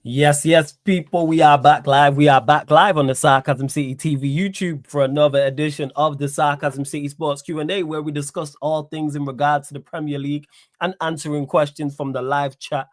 Yes, people, we are back live. We are back live on the Sarcasm City TV YouTube for another edition of the Sarcasm City Sports Q&A, where we discuss all things in regards to the Premier League and answering questions from the live chat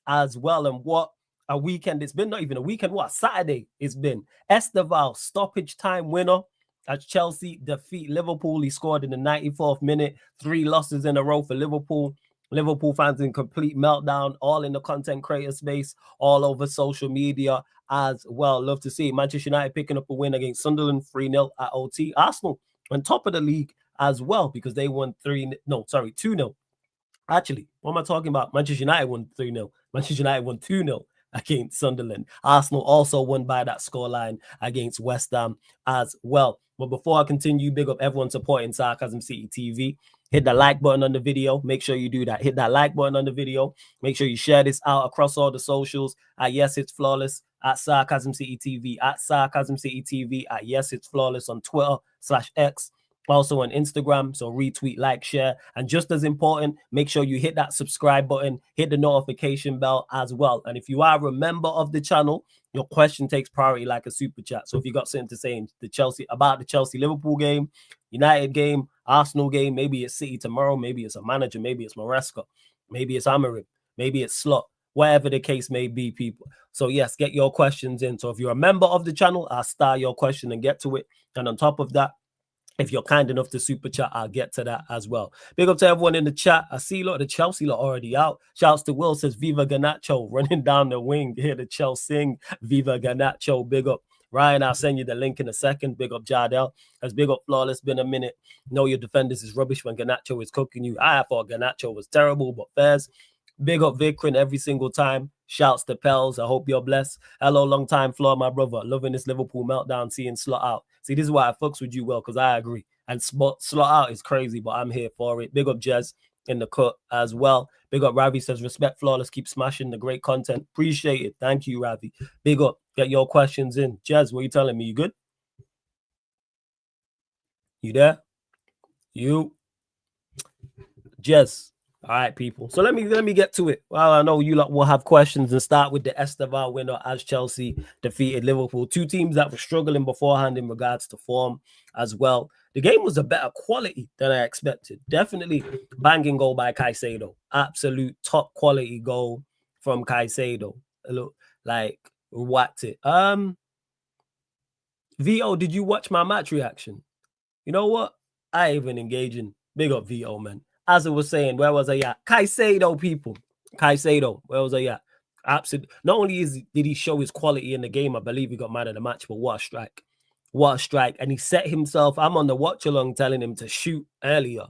as well. And what a weekend it's been. Not even a weekend, what a Saturday it's been. Estevao, stoppage time winner as Chelsea defeat Liverpool. He scored in the 94th minute, 3 losses in a row for Liverpool. Liverpool fans in complete meltdown, all in the content creator space, all over social media as well. Love to see Manchester United picking up a win against Sunderland 3-0 at OT. Arsenal on top of the league as well because they won 2-0. Actually, what am I talking about? Manchester United won 3-0. Manchester United won 2-0 against Sunderland. Arsenal also won by that scoreline against West Ham as well. But before I continue, big up everyone supporting Sarcasm City TV. Hit the like button on the video. Make sure you do that. Hit that like button on the video. Make sure you share this out across all the socials. At Yes It's Flawless, at Sarcasm City TV, at Sarcasm City TV, at Yes It's Flawless on Twitter/X. Also on Instagram, so retweet, like, share, and just as important, make sure you hit that subscribe button, hit the notification bell as well. And if you are a member of the channel, your question takes priority like a super chat. So if you got something to say in the Chelsea Liverpool game, United game, Arsenal game, maybe it's City tomorrow, maybe it's a manager, maybe it's Maresca, maybe it's Amarim, maybe it's Slot, whatever the case may be, people. So yes, get your questions in. So if you're a member of the channel, I'll star your question and get to it. And on top of that, if you're kind enough to super chat, I'll get to that as well. Big up to everyone in the chat. I see the Chelsea lot already out. Shouts to Will, says Viva Garnacho, running down the wing. Hear the Chelsea sing. Viva Garnacho, big up. Ryan, I'll send you the link in a second. Big up Jardel. Has big up Flawless. Been a minute. Know your defenders is rubbish when Garnacho is cooking you. I thought Garnacho was terrible, but fairs. Big up Vikrin every single time. Shouts to Pels. I hope you're blessed. Hello, long time Flaw, my brother. Loving this Liverpool meltdown, seeing Slot out. See, this is why I fucks with you, well, because I agree. And Slot out is crazy, but I'm here for it. Big up Jez in the cut as well. Big up Ravi says, respect Flawless. Keep smashing the great content. Appreciate it. Thank you, Ravi. Big up. Get your questions in. Jez, what are you telling me? You good? You there? You? Jez. All right, people. So let me get to it. Well, I know you lot will have questions and start with the Estevao winner as Chelsea defeated Liverpool. 2 teams that were struggling beforehand in regards to form as well. The game was a better quality than I expected. Definitely banging goal by Caicedo. Absolute top quality goal from Caicedo. Look, like whacked it. VO, did you watch my match reaction? You know what? I ain't even engaging. Big up VO, man. As I was saying, where was I at? Caicedo, people. Caicedo, where was I at? Absolutely. Not only did he show his quality in the game, I believe he got man of the match, but what a strike. What a strike. And he set himself, I'm on the watch along telling him to shoot earlier.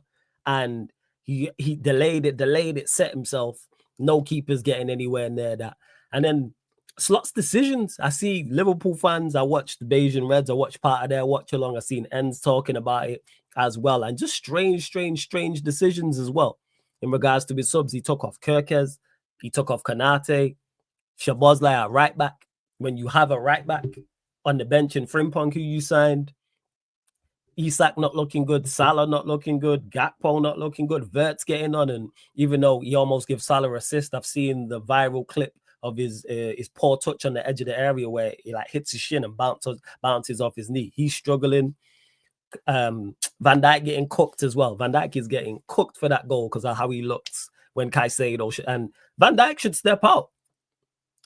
And he delayed it, set himself. No keepers getting anywhere near that. And then Slot's decisions. I see Liverpool fans. I watched the Bayesian Reds. I watched part of their watch along. I seen Ends talking about it as well. And just strange decisions as well. In regards to his subs, he took off Kirkes. He took off Kanate. Shabazlai at right back. When you have a right back on the bench in Frimpong, who you signed, Isak not looking good, Salah not looking good, Gakpo not looking good, Vert's getting on. And even though he almost gives Salah assist, I've seen the viral clip of his poor touch on the edge of the area where he like hits his shin and bounces off his knee. He's struggling. Van Dijk getting cooked as well. Van Dijk is getting cooked for that goal because of how he looks when Caicedo and Van Dijk should step out.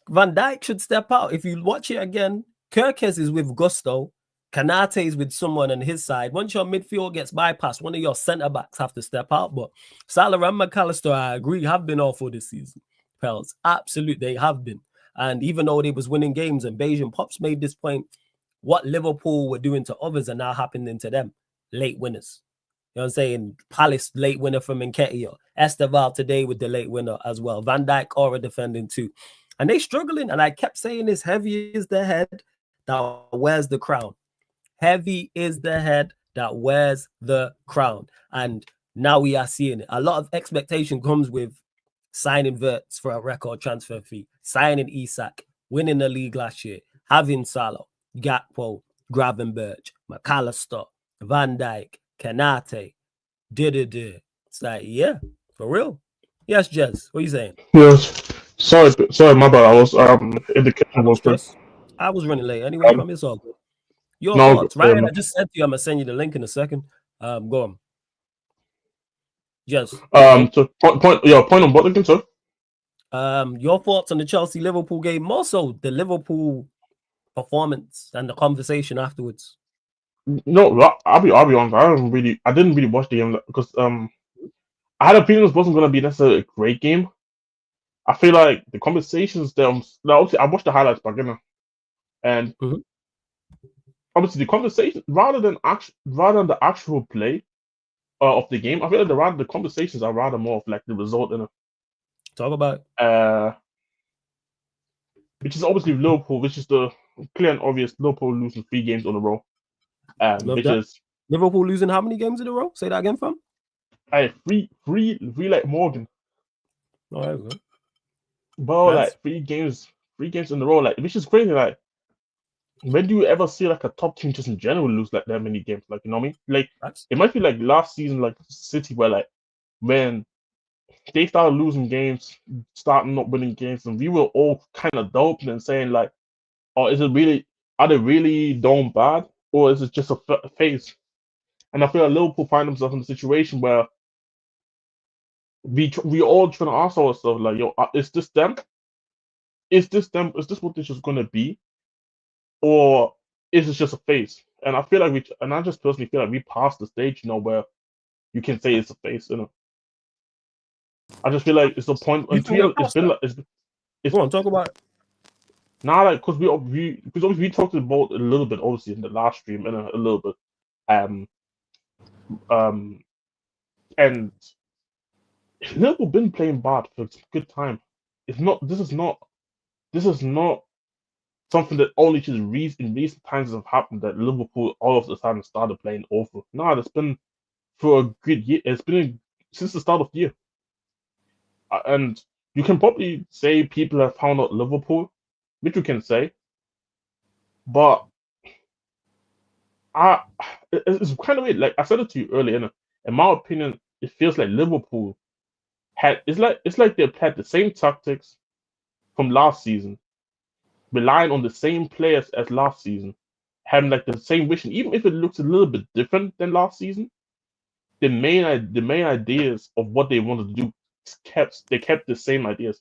Van Dijk should step out. If you watch it again, Kirkes is with Gusto. Kanate is with someone on his side. Once your midfield gets bypassed, one of your centre-backs have to step out. But Salah and McAllister, I agree, have been awful this season. Pels, absolute, they have been. And even though they was winning games, and Bayesian Pops made this point, what Liverpool were doing to others are now happening to them. Late winners. You know what I'm saying? Palace, late winner from Nketiah. Estevao today with the late winner as well. Van Dijk, Aura defending too. And they struggling. And I kept saying this, heavy is the head that wears the crown. Heavy is the head that wears the crown. And now we are seeing it. A lot of expectation comes with signing Verts for a record transfer fee, signing Isak, winning the league last year, having Salah, Gakpo, Gravenberch, McAllister, Van Dijk, Kanate, It's like, yeah, for real. Yes, Jez, what are you saying? Yes. Sorry, my bad. I was in the kitchen No real quick. stress. I was running late anyway, Um, fam. It's all good. Your no, thoughts, right? I just said to you, I'm gonna send you the link in a second. Go on. Yes. Hello. so point on what again, sir? Your thoughts on the Chelsea Liverpool game, more so the Liverpool performance and the conversation afterwards. No, I'll be honest. I didn't really watch the game because I had a feeling this wasn't gonna be necessarily a great game. I feel like the conversations them. Like, obviously, I watched the highlights back in, and Mhm. obviously the conversation rather than the actual play of the game, I feel like the conversations are rather more of like the result in it. Talk about it. Which is obviously Liverpool, which is the clear and obvious Liverpool losing 3 games on a row. Love Which that. is Liverpool losing how many games in a row? Say that again, fam. three like Morgan, All right, good. bro, That's like 3 games in a row, like which is crazy. Like when do you ever see like a top team just in general lose like that many games? Like you know what I mean? Like that's it might be like last season, like City, where like when they started losing games, starting not winning games, and we were all kind of doping and saying like, oh, are they really doing bad, or is it just a phase? And I feel like Liverpool find themselves in a situation where we all trying to ask ourselves like, yo, is this them? Is this them? Is this what this is gonna be, or is this just a phase? And I feel like I just personally feel like we passed the stage, where you can say it's a phase. I just feel like it's the point. you And to think be we're honest, it's past been that? like it's Go on, talk about it. now like because obviously we talked about it a little bit obviously in the last stream and a little bit um um and Liverpool been playing bad for a good time. It's not. This is not. This is not something that only just in recent times have happened that Liverpool all of a sudden started playing awful. No, it's been for a good year. It's been since the start of the year, and you can probably say people have found out Liverpool, which you can say, but I it's kind of weird. Like I said it to you earlier, in my opinion, it feels like Liverpool had it's like they had the same tactics from last season, relying on the same players as last season, having like the same vision, even if it looks a little bit different than last season. The main ideas of what they wanted to do kept the same ideas.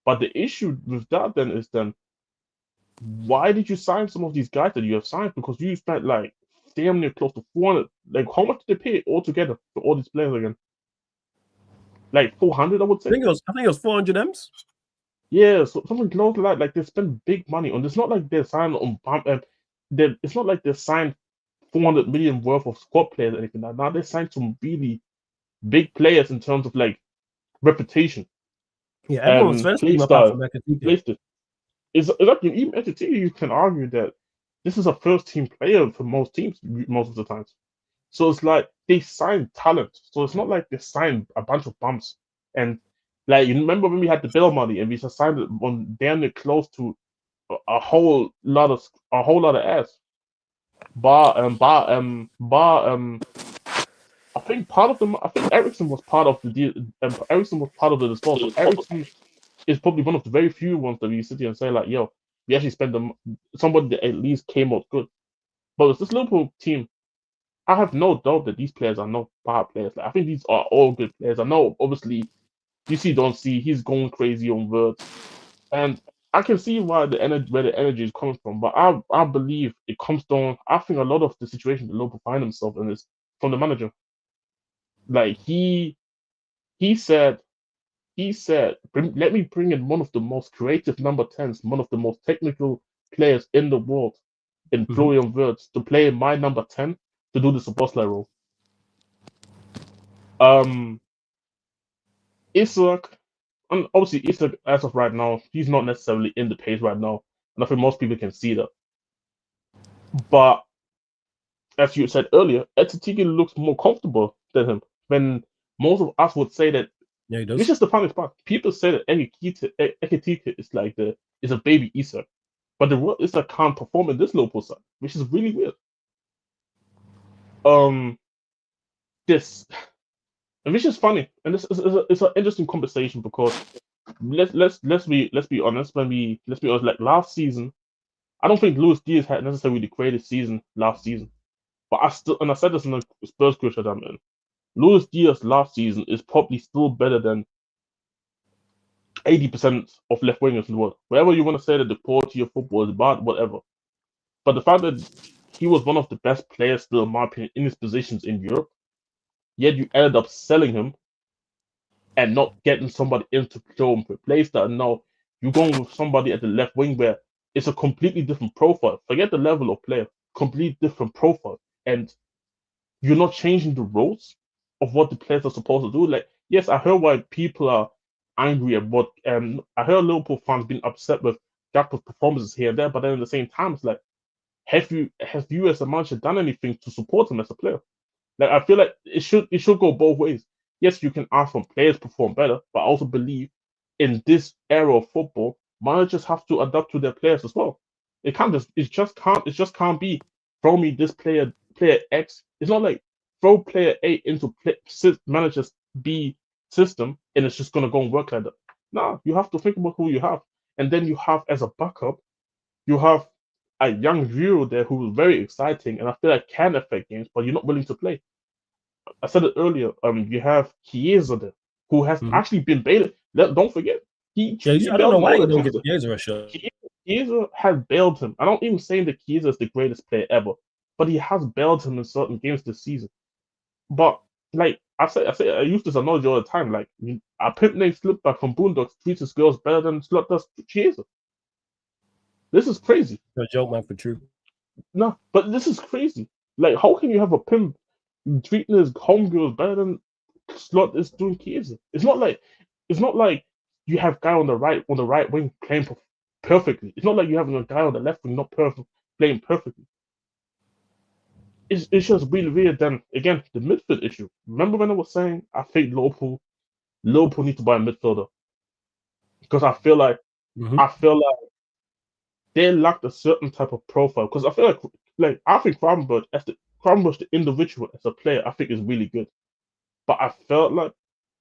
But the issue with that then is why did you sign some of these guys that you have signed? Because you spent like damn near close to 400. Like how much did they pay altogether for all these players again? Like 400, I would say. I think it was 400 M's. Yeah, so something close to that. Like they spend big money on. It's not like they're signed on. It's not like they signed 400 million worth of squad players or anything like that. Now they signed some really big players in terms of like reputation, Yeah, everyone was first play team apart style, from Ekatike. play style. Is like even at the team you can argue that this is a first team player for most teams most of the times. So it's like they sign talent. So it's not like they sign a bunch of bumps. And like you remember when we had the bill money and we just signed it on damn near close to a whole lot of ass. I think part of them. I think Ericsson was part of the deal. Ericsson was part of the disposal. Ericsson is probably one of the very few ones that we sit here and say like, yo, we actually spent them. Somebody that at least came out good. But with this Liverpool team, I have no doubt that these players are not bad players. Like, I think these are all good players. I know, obviously, don't see he's going crazy on words, and I can see where the energy is coming from. But I believe it comes down. I think a lot of the situation that Liverpool find himself in is from the manager. Like he said let me bring in one of the most creative number tens, one of the most technical players in the world, in Mhm. Florian Wirtz, to play my number 10 to do the Szoboszlai role. Um, Isak, and obviously Isak, as of right now, he's not necessarily in the pace right now, and I think most people can see that. But as you said earlier, Etitiki looks more comfortable than him. When most of us would say that, Yeah, he which does. is the funny part. People say that Ekitike is like is a baby Isak, but the real Isak can't perform in this Liverpool side, which is really weird. Um, this, and which is funny, and this is it's an interesting conversation because let's be honest. Let's be honest. Like last season, I don't think Luis Diaz had necessarily the greatest season last season. But I said this in the Spurs coach that I'm in. Luis Diaz last season is probably still better than 80% of left wingers in the world. Whatever you want to say that the quality of football is bad, whatever. But the fact that he was one of the best players still, in my opinion, in his positions in Europe, yet you ended up selling him and not getting somebody in to show him replace that. And now you're going with somebody at the left wing where it's a completely different profile. Forget the level of player, completely different profile. And you're not changing the roles of what the players are supposed to do. Like, yes, I heard why people are angry at what I heard Liverpool fans being upset with Gakpo's performances here and there, but then at the same time it's like, have you as a manager done anything to support him as a player? Like I feel like it should go both ways. Yes, you can ask for players perform better, but I also believe in this era of football, managers have to adapt to their players as well. It just can't be throw me this player X. It's not like throw player A into managers B system and it's just gonna go and work like that. No, you have to think about who you have, and then you have as a backup, you have a young viewer there who is very exciting, and I feel like can affect games, but you're not willing to play. I said it earlier. You have Chiesa there, who has Mhm. actually been bailed. Don't forget, he I don't bailed know him why all you the don't time. get Chiesa a shot. Chiesa has bailed him. I don't even say that Chiesa is the greatest player ever, but he has bailed him in certain games this season. But like I use this analogy all the time. Like a pimp named Slipback from Boondocks treats his girls better than Slut does Chiesa. This is crazy. A joke, man, for true. No, but this is crazy. Like, how can you have a pimp treating his homegirls better than Slot is doing Chiesa? It's not like you have guy on the right wing playing perfectly. It's not like you have a guy on the left wing not perfect playing perfectly. It's just really weird. Then again, the midfield issue. Remember when I was saying I think Liverpool need to buy a midfielder because Hmm. I feel like they lacked a certain type of profile. Because I feel like I think Kramberg the individual as a player I think is really good. But I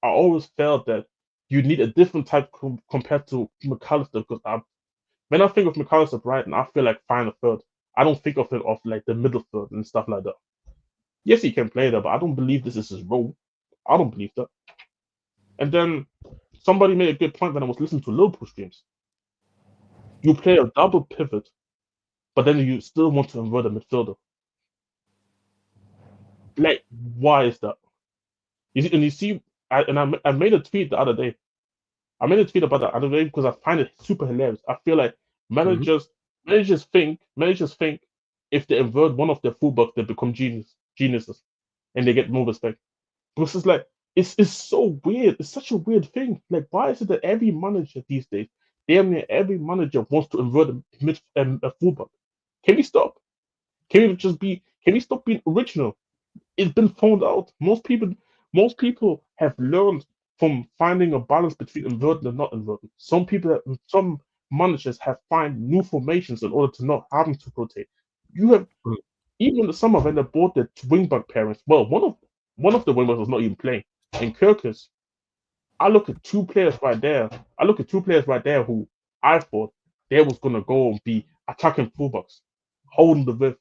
always felt that you need a different type compared to McAllister because when I think of McAllister right now, I feel like final third. I don't think of him of like the middle third and stuff like that. Yes, he can play that, but I don't believe this is his role. I don't believe that. And then somebody made a good point when I was listening to Liverpool streams. You play a double pivot, but then you still want to invert a midfielder. Like, why is that? You see, I made a tweet the other day. I made a tweet about that the other day because I find it super hilarious. I feel like Hmm. managers think if they invert one of their fullbacks, they become geniuses, and they get more respect. Because it's like it's so weird. It's such a weird thing. Like, why is it that every manager these days, damn near every manager wants to invert a fullback? Can we stop? Can we stop being original? It's been found out. Most people have learned from finding a balance between inverted and not inverted. Some managers have find new formations in order to not having to rotate. You have even in the summer when they bought the wingback parents. Well, one of the wingbacks was not even playing. In Kirkus, I look at two players right there. I look at two players right there who I thought they was gonna go and be attacking fullbacks, holding the width.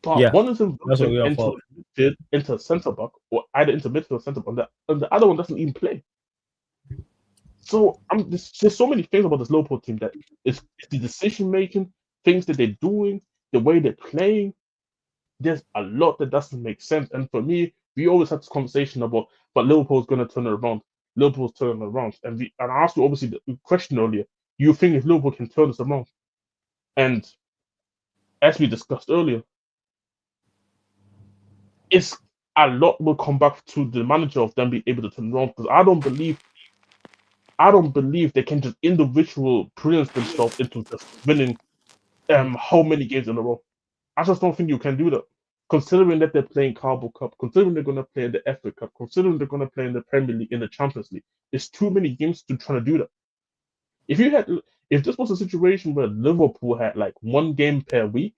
But Yeah, one is that's what inverting we all thought. into centre back, or either into midfield or centre back, and the other one doesn't even play. So there's so many things about this Liverpool team that it's the decision making, things that they're doing, the way they're playing. There's a lot that doesn't make sense. And for me, we always have this conversation about, but Liverpool's going to turn it around. Liverpool's turning it around, and I asked you obviously the question earlier. You think if Liverpool can turn this around? And as we discussed earlier, it's a lot will come back to the manager of them being able to turn around because I don't believe they can just individual brilliance themselves into just winning how many games in a row. I just don't think you can do that. Considering that they're playing Carabao Cup, considering they're going to play in the FA Cup, considering they're going to play in the Premier League, in the Champions League, it's too many games to try to do that. If you had, if this was a situation where Liverpool had like one game per week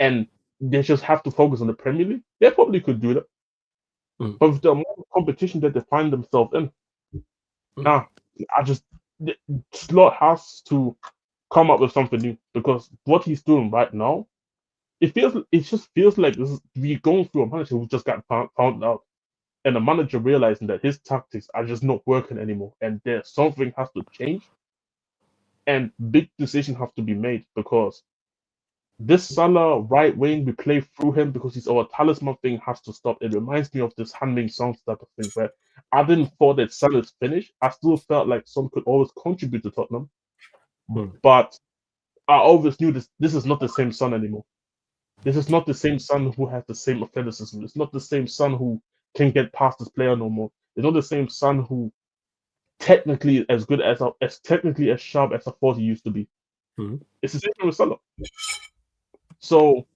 and they just have to focus on the Premier League, they probably could do that. Mm. But with the amount of competition that they find themselves in, Mm. nah. I just Slot has to come up with something new because what he's doing right now, it just feels like we're going through a manager who just got found out, and the manager realizing that his tactics are just not working anymore, and there's something has to change, and big decisions have to be made because this Salah right wing, we play through him because he's our talisman thing has to stop. It reminds me of this handmade songs type of thing where I didn't thought that Salah's finished. I still felt like Son could always contribute to Tottenham, Hmm. but I always knew this is not the same Son anymore. This is not the same Son who has the same athleticism. It's not the same Son who can get past this player no more. It's not the same Son who technically as good as technically as sharp as I thought he used to be. Hmm. It's the same thing with Salah. So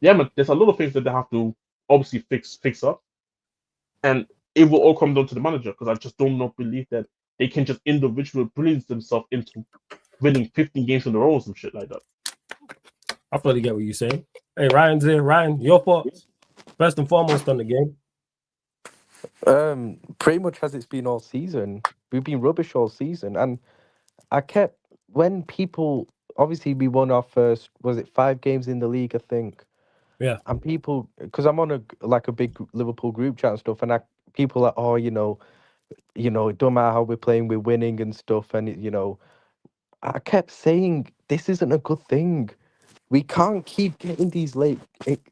yeah, man, there's a lot of things that they have to obviously fix up, and it will all come down to the manager because I just don't not believe that they can just individually brilliance themselves into winning 15 games in a row or some shit like that. I fully get what you're saying. Hey, Ryan's here. Ryan, your thoughts first and foremost on the game. Pretty much as it's been all season. We've been rubbish all season, and I kept when people obviously we won our first, was it 5 games in the league, I think. Yeah. And people, because I'm on a big Liverpool group chat and stuff, and people are, oh, it don't matter how we're playing, we're winning and stuff, and I kept saying this isn't a good thing. We can't keep getting these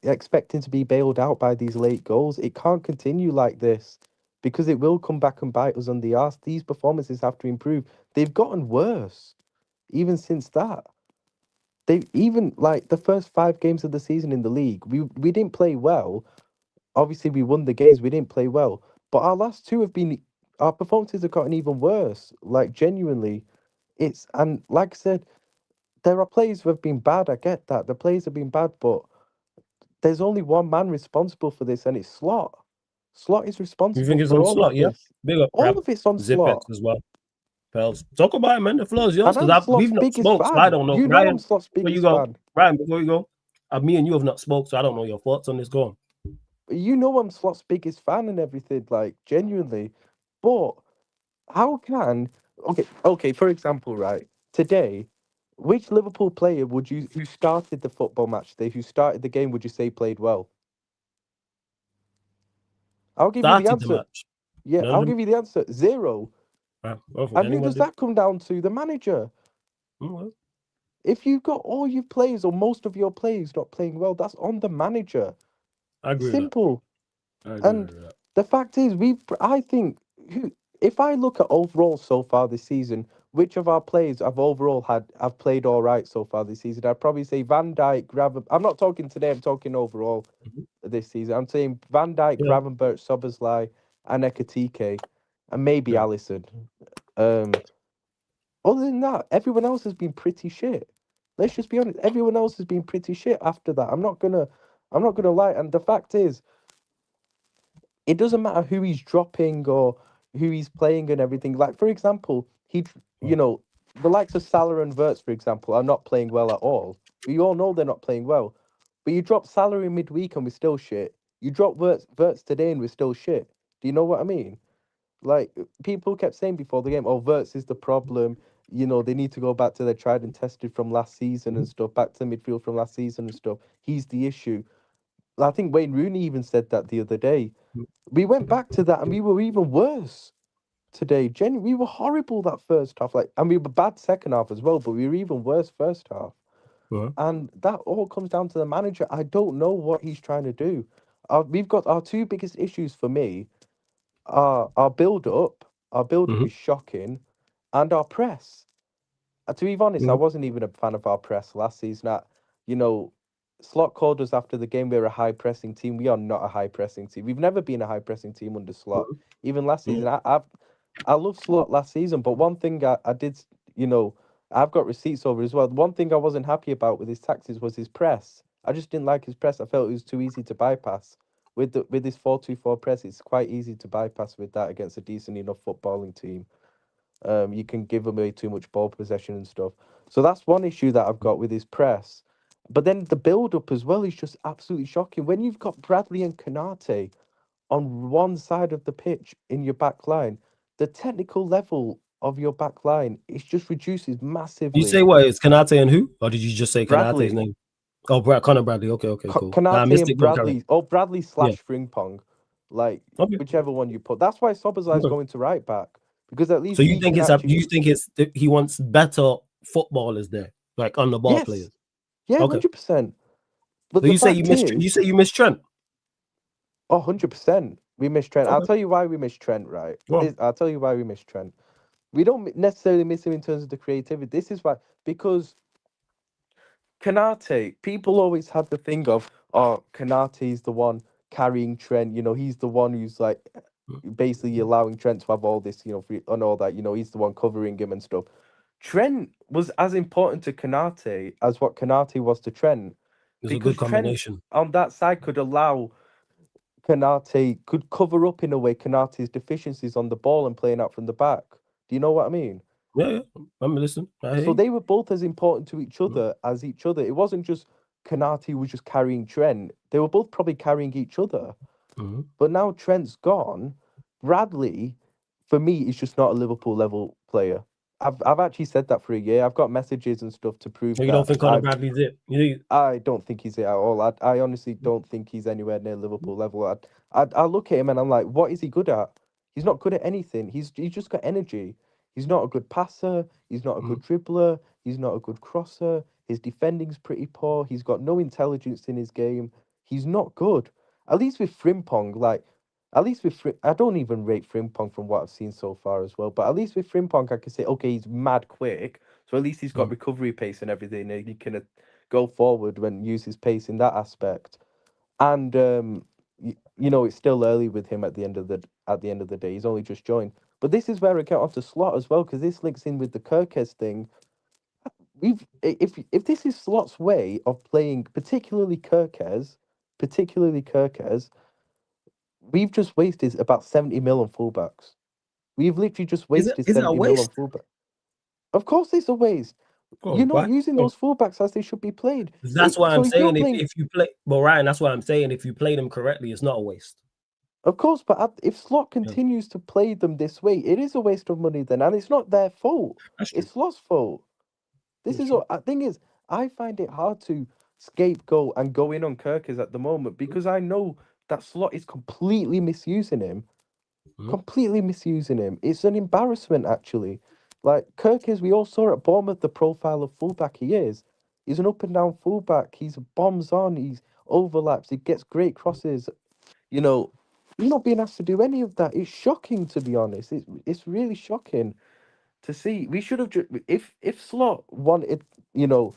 expecting to be bailed out by these late goals. It can't continue like this because it will come back and bite us on the arse. These performances have to improve. They've gotten worse even since that. They even like the first 5 games of the season in the league, we didn't play well. Obviously, we won the games, we didn't play well. But our last two have been our performances have gotten even worse. Like genuinely, and like I said, there are players who have been bad. I get that the players have been bad, but there's only one man responsible for this, and it's Slot. Slot is You responsible think it's for on all of slot? Yeah. this. Big up, All Crab. of it's on Zipex Slot. as well. Pels. Talk about it, man. The floor is yours And because I'm we've Slot's not biggest spoke, so I fan. don't know. You know I'm Ryan, Slot's before you biggest go, fan. Ryan, before you go, me and you have not spoke, so I don't know your thoughts on this. Go on. You know I'm Slot's biggest fan and everything, like genuinely. But how can okay, for example, right, today, which Liverpool player would you who started the football match today, who started the game, would you say played well? I'll give you the Started the answer. match. Yeah, None of I'll them. give you the answer. Zero. Well, And who anyone does did. that come down to? The manager. Well, If you've got all your players or most of your players not playing well, that's on the manager. I agree with that. Simple. I agree And with that. the fact is, I think, if I look at overall so far this season, which of our players have played all right so far this season? I'd probably say Van Dijk, I'm not talking today. I'm talking overall Mhm. this season. I'm saying Van Dijk, Yeah. Gravenberch, Soboslai, and Ekatike, and maybe Yeah. Allison. Um, Other than that, everyone else has been pretty shit. Let's just be honest. Everyone else has been pretty shit after that. I'm not gonna lie. And the fact is, it doesn't matter who he's dropping or who he's playing and everything. Like for example, Well, the likes of Salah and Verts, for example, are not playing well at all. We all know they're not playing well. But you drop Salah in midweek and we're still shit. You drop Verts today and we're still shit. Do you know what I mean? Like people kept saying before the game, oh, Verts is the problem. They need to go back to their tried and tested from last season and mhm. stuff, back to midfield from last season and stuff. He's the issue. I think Wayne Rooney even said that the other day. We went back to that and we were even worse today. We were horrible that first half. And we were bad second half as well, but we were even worse first half. Well, And that all comes down to the manager. I don't know what he's trying to do. We've got our two biggest issues for me are our build up. Our build up mhm. is shocking, and our press. To be honest, I Well, wasn't even a fan of our press last season. You know, Slot called us after the game. We're a high pressing team. We are not a high pressing team. We've never been a high pressing team under Slot. well, Even last well, season, I love Slot last season. But one thing I did, you know, I've got receipts over as well. One thing I wasn't happy about with his tactics was his press. I just didn't like his press. I felt it was too easy to bypass. With this 4-2-4 press, it's quite easy to bypass with that against a decent enough footballing team. You can give away too much ball possession and stuff. So that's one issue that I've got with his press. But then the build up as well is just absolutely shocking. When you've got Bradley and Kanate on one side of the pitch in your back line, the technical level of your back line it just reduces massively. You say what? It's Kanate and who? Or did you just say Kanate's Bradley. name? Oh, Connor Bradley. Okay, cool. I Kanate missed and it. Go on, carry Bradley, or Bradley slash Frimpong, like on. Okay. whichever one you put. That's why Szoboszlai's going to right back, because at least So you he think can it's actually. you think it's he wants better footballers there, like on the ball Yes. players? Yeah, Okay. 100%. But So the you say you miss Trent? Oh, 100%. We miss Trent. Okay. I'll tell you why we miss Trent, right? Go on. I'll tell you why we miss Trent. We don't necessarily miss him in terms of the creativity. This is why, because Kanate, people always had the thing of, oh, Kanate's the one carrying Trent. You know, he's the one who's like basically allowing Trent to have all this, you know, free, and all that. You know, he's the one covering him and stuff. Trent was as important to Kanate as what Kanate was to Trent, It's a because good Trent combination. on that side could allow Kanate, could cover up in a way Kanate's deficiencies on the ball and playing out from the back. Do you know what I mean? Yeah. I'm listening. So they were both as important to each other as each other. It wasn't just Kanate was just carrying Trent. They were both probably carrying each other. Mm-hmm. But now Trent's gone. Bradley, for me, is just not a Liverpool level player. I've actually said that for a year. I've got messages and stuff to prove You that. don't think Conor Bradley's it? I don't think he's it at all. I honestly don't think he's anywhere near Liverpool level. I look at him and I'm like, what is he good at? He's not good at anything. He's just got energy. He's not a good passer. He's not a good dribbler. He's not a good crosser. His defending's pretty poor. He's got no intelligence in his game. He's not good. At least with Frimpong, I don't even rate Frimpong from what I've seen so far as well. But at least with Frimpong, I can say, okay, he's mad quick. So at least he's got recovery pace and everything, and he can go forward when use his pace in that aspect. And you know, it's still early with him at the end of the day. He's only just joined. But this is where I get onto Slot as well, because this links in with the Kirkes thing. If this is Slot's way of playing, particularly Kirkes, we've just wasted about 70 mil on fullbacks. We've literally just wasted Is it a 70 mil on waste? fullbacks. Of course, it's a waste. You're not using those fullbacks as they should be played. That's why I'm saying if you play, but Ryan, that's why I'm saying if you play them correctly, it's not a waste. Of course, but if Slot continues to play them this way, it is a waste of money then, and it's not their fault. It's Slot's fault. This is what I think is. I find it hard to scapegoat and go in on Kirkes at the moment because I know that Slot is completely misusing him. Completely misusing him. It's an embarrassment, actually. Like Kirkes, we all saw at Bournemouth the profile of fullback he is. He's an up and down fullback. He's bombs on. He's overlaps. He gets great crosses. You know, you're not being asked to do any of that. It's shocking, to be honest. It's really shocking to see. We should have just if Slot wanted, you know,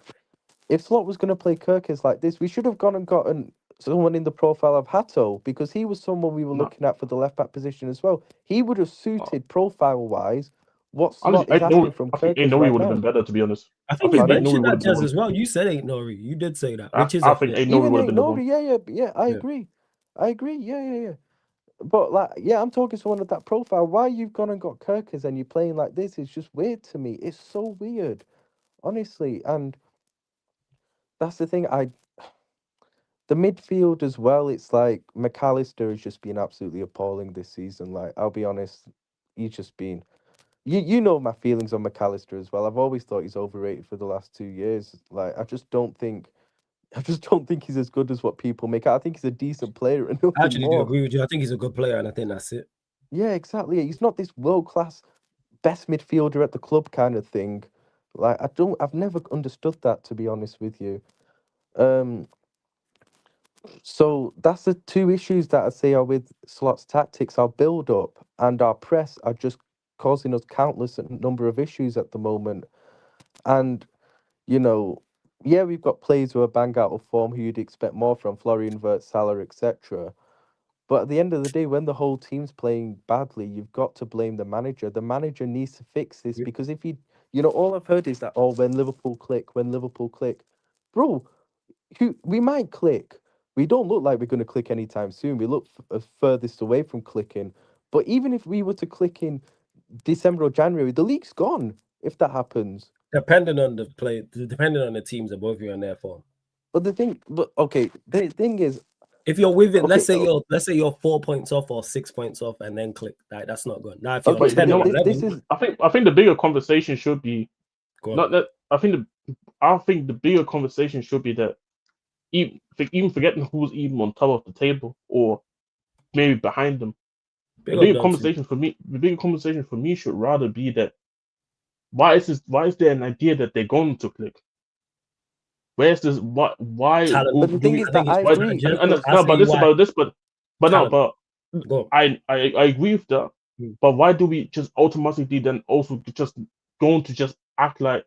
if Slot was going to play Kirkes like this, we should have gone and gotten someone in the profile of Hato, because he was someone we were looking at for the left back position as well. He would have suited profile wise what Slot is asking from Kirkes right would now. have been better, to be honest. I think you mentioned that Jez as well. You said Ain't Nori. You did say that, which is I think Ain't Nori would have been the one. Yeah. I agree. Yeah. But like, yeah, I'm talking to someone of that profile. Why you've gone and got Kirkes and you're playing like this is just weird to me. It's so weird, honestly. And that's the thing. The midfield as well. It's like McAllister has just been absolutely appalling this season. Like, I'll be honest, he's just been. You know my feelings on McAllister as well. I've always thought he's overrated for the last 2 years. Like, I just don't think he's as good as what people make out. I think he's a decent player and nothing I actually more. do agree with you. I think he's a good player, and I think that's it. Yeah, exactly. He's not this world-class best midfielder at the club kind of thing. Like, I've never understood that, to be honest with you. So that's the two issues that I say are with Slot's tactics. Our build-up and our press are just causing us countless number of issues at the moment. And, you know, yeah, we've got players who are bang out of form who you'd expect more from, Florian Wirtz, Salah, etc. But at the end of the day, when the whole team's playing badly, you've got to blame the manager. The manager needs to fix this, because if all I've heard is that, oh, when Liverpool click. Bro, we might click. We don't look like we're going to click anytime soon. We look furthest away from clicking. But even if we were to click in December or January, the league's gone if that happens. Depending on the teams that both of you are in their form. The thing is, If you're with it, let's Okay, say you're 4 points off or 6 points off, and then click. That's not good. Now, if you're okay, But you 10 know or what? this 11, is I think the bigger conversation should be go on. not that. I think the bigger conversation should be that even forgetting who's even on top of the table or maybe behind them. Big up Dante. The bigger conversation for me should rather be that why is there an idea that they're going to click? Where's this? Why Talent. but the do thing we? is that I Why, agree and because I'll no, say but you this why. about this, but no, Talent. but Go. I agree with that. But why do we just automatically then also just going to just act like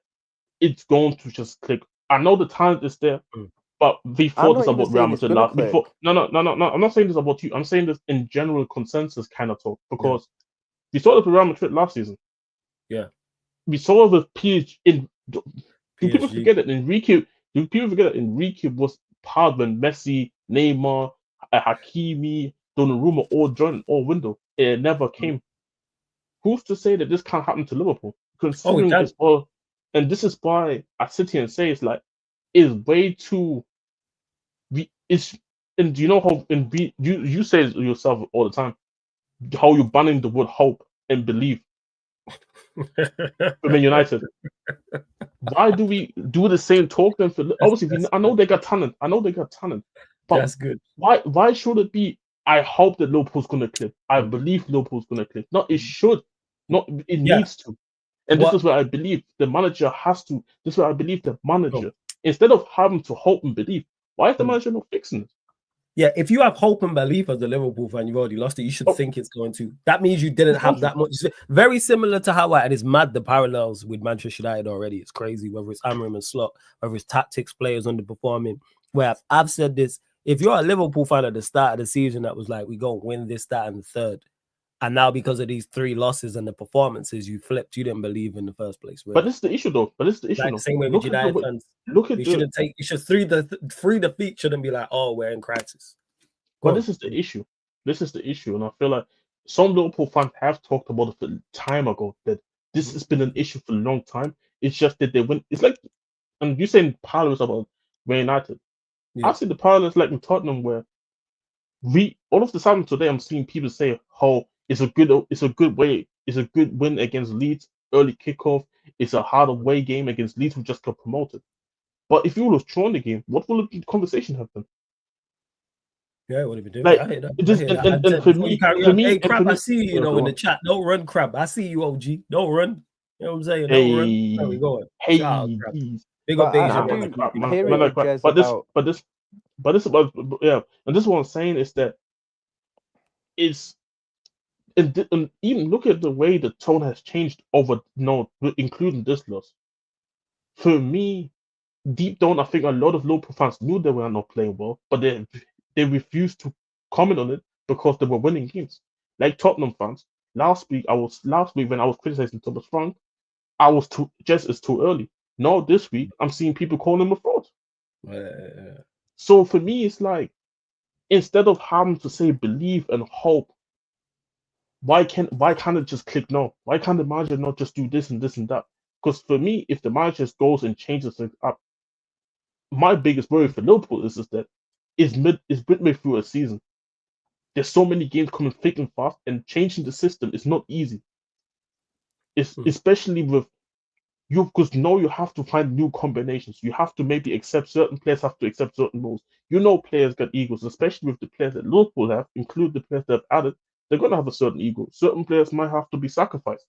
it's going to just click? I know the talent is there, Mm. but we I'm thought not this even about Real saying it's Madrid gonna last. click. Before, no. I'm not saying this about you. I'm saying this in general consensus kind of talk because we saw it with Real Madrid last season. Yeah. We saw it with PSG. Do people PSG. forget that Enrique? Do people forget that Enrique was part when Messi, Neymar, Hakimi, Donnarumma all joined all window? It never came. Who's to say that this can't happen to Liverpool? Oh, we Considering can. it's all, and this is why I sit here and say it's way too. It's and do you know how and you say it yourself all the time how you're banning the word hope and belief for Man United. Why do we do the same talk then for obviously I know they got talent. I know they got talent. But That's good. why should it be I hope that Liverpool's gonna click. I Mm. believe Liverpool's gonna click. No, it should. Not it Yeah. needs to. And this What? is where I believe the manager has to. This is where I believe the Go. manager, instead of having to hope and believe, why is the Mm. manager not fixing it? Yeah, if you have hope and belief as a Liverpool fan, you've already lost it. You should Oh, think it's going to. That means you didn't it's going have to. that much. Very similar to how and it's mad the parallels with Manchester United already. It's crazy, whether it's Amorim and Slot, whether it's tactics, players underperforming. Where I've said this, if you're a Liverpool fan at the start of the season that was like, we go win this, that, and the third. And now because of these 3 losses and the performances, you flipped. You didn't believe in the first place, really. But this is the issue, though. Like the same way with United fans. Look at You the. shouldn't take. You should free the feet. Shouldn't be like, oh, we're in crisis. But this is the issue. This is the issue, and I feel like some Liverpool fans have talked about it a time ago that this has been an issue for a long time. It's just that they win. It's like, and you saying parallels about Man United. Yeah. I see the parallels like in Tottenham where we all of the sudden today I'm seeing people say, "Oh, it's a good win against Leeds early kickoff. It's a hard away game against Leeds who just got promoted." But if you would have drawn the game, what will the conversation have been? Yeah, what have you do? Like I hear that. it I just hear that. And for before you me, carry for on, me, hey, and Crab, for I me, see you, go in the on. chat. Don't run, Crab. I see you, OG. Don't run. You know what I'm saying? Don't run. There we Hey, go. Shout out, Crab. geez. Big up But Deja. I do hear Man, it like, with Jez but about this about yeah, and this is what I'm saying is that it's and even look at the way the tone has changed over including this loss. For me, deep down, I think a lot of Liverpool fans knew they were not playing well, but they refused to comment on it because they were winning games. Like Tottenham fans, last week when I was criticizing Thomas Frank, I was it's too early. Now this week, I'm seeing people calling him a fraud. So for me, it's like instead of having to say believe and hope, why can't it just click no? Why can't the manager not just do this and this and that? Because for me, if the manager just goes and changes things up, my biggest worry for Liverpool is that it's midway through a season. There's so many games coming thick and fast, and changing the system is not easy. It's especially with you because now you have to find new combinations. You have to maybe accept certain players have to accept certain roles. Players got egos, especially with the players that Liverpool have, include the players that have added. They're gonna have a certain ego. Certain players might have to be sacrificed.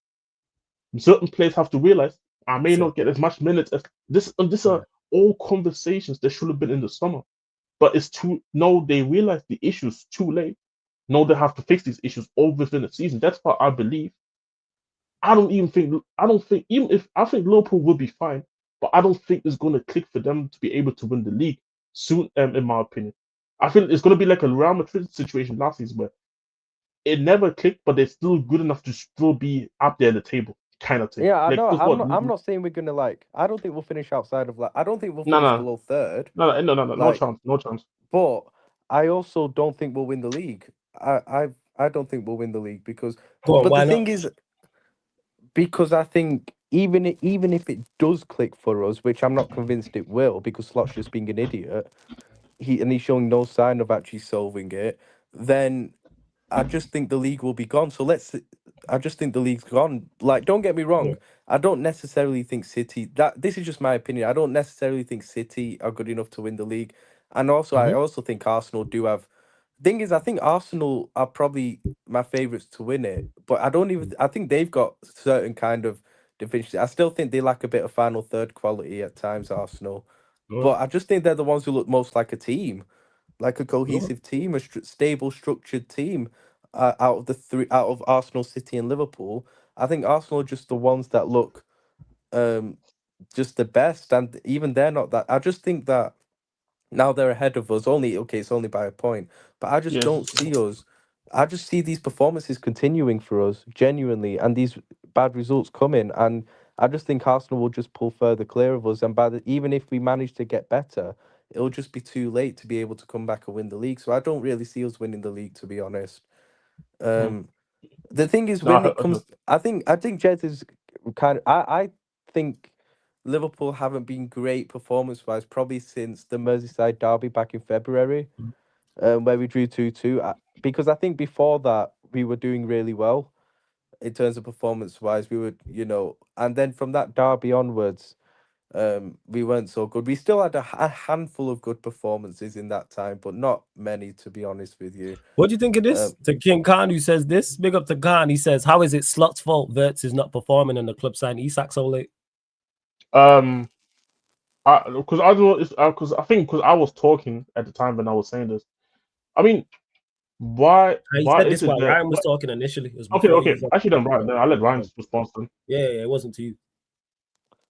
Certain players have to realize I may not get as much minutes as this. And these are all conversations that should have been in the summer, but it's too. No, they realize the issues too late. No, they have to fix these issues all within the season. That's why I believe I don't think even if I think Liverpool will be fine, but I don't think it's going to click for them to be able to win the league soon. In my opinion, I feel it's going to be like a Real Madrid situation last season where it never clicked, but they're still good enough to still be up there at the table, kind of thing. Yeah, I Like know. that's what. I'm not saying we're gonna I don't think we'll finish outside of I don't think we'll No, finish no, below third. no chance, no chance. But I also don't think we'll win the league. I don't think we'll win the league because. Go on, But why the not? thing is, because I think even if it does click for us, which I'm not convinced it will, because Slot's just being an idiot. he's showing no sign of actually solving it, then I just think the league will be gone. So I just think the league's gone. Like, don't get me Yeah. wrong. I don't necessarily think City. That this is just my opinion. I don't necessarily think City are good enough to win the league, and also I Mhm. also think Arsenal do have. Thing is, I think Arsenal are probably my favourites to win it, but I don't even. I think they've got certain kind of deficiency. I still think they lack a bit of final third quality at times, Arsenal. Okay. But I just think they're the ones who look most like a team, like a Okay. cohesive team, a stable, structured team. Out of the three, out of Arsenal, City, and Liverpool, I think Arsenal are just the ones that look um just the best, and even they're not that. I just think that now they're ahead of us. Only okay, it's only by a point, but I just Yeah. don't see us. I just see these performances continuing for us genuinely, and these bad results coming, and I just think Arsenal will just pull further clear of us. And even if we manage to get better, it'll just be too late to be able to come back and win the league. So I don't really see us winning the league, to be honest. Mm. Um, the thing is, No, when it comes, I think Jez is kind of. I think Liverpool haven't been great performance wise probably since the Merseyside derby back in February, Mhm. where we drew 2-2. Because I think before that we were doing really well in terms of performance wise. We would, and then from that derby onwards, we weren't so good. We still had a handful of good performances in that time, but not many, to be honest with you. What do you think of this? Um, To King Khan, who says this, big up to Khan. He says, "How is it Slot's fault Verts is not performing and the club signed Isak so late?" um, because I don't because I think because I was talking at the time when I was saying this. I mean, He why said is this it while that? Ryan was talking initially. It was Okay, before you okay. was on. Actually, then right Yeah, then I let Ryan yeah, respond then. yeah, it wasn't to you.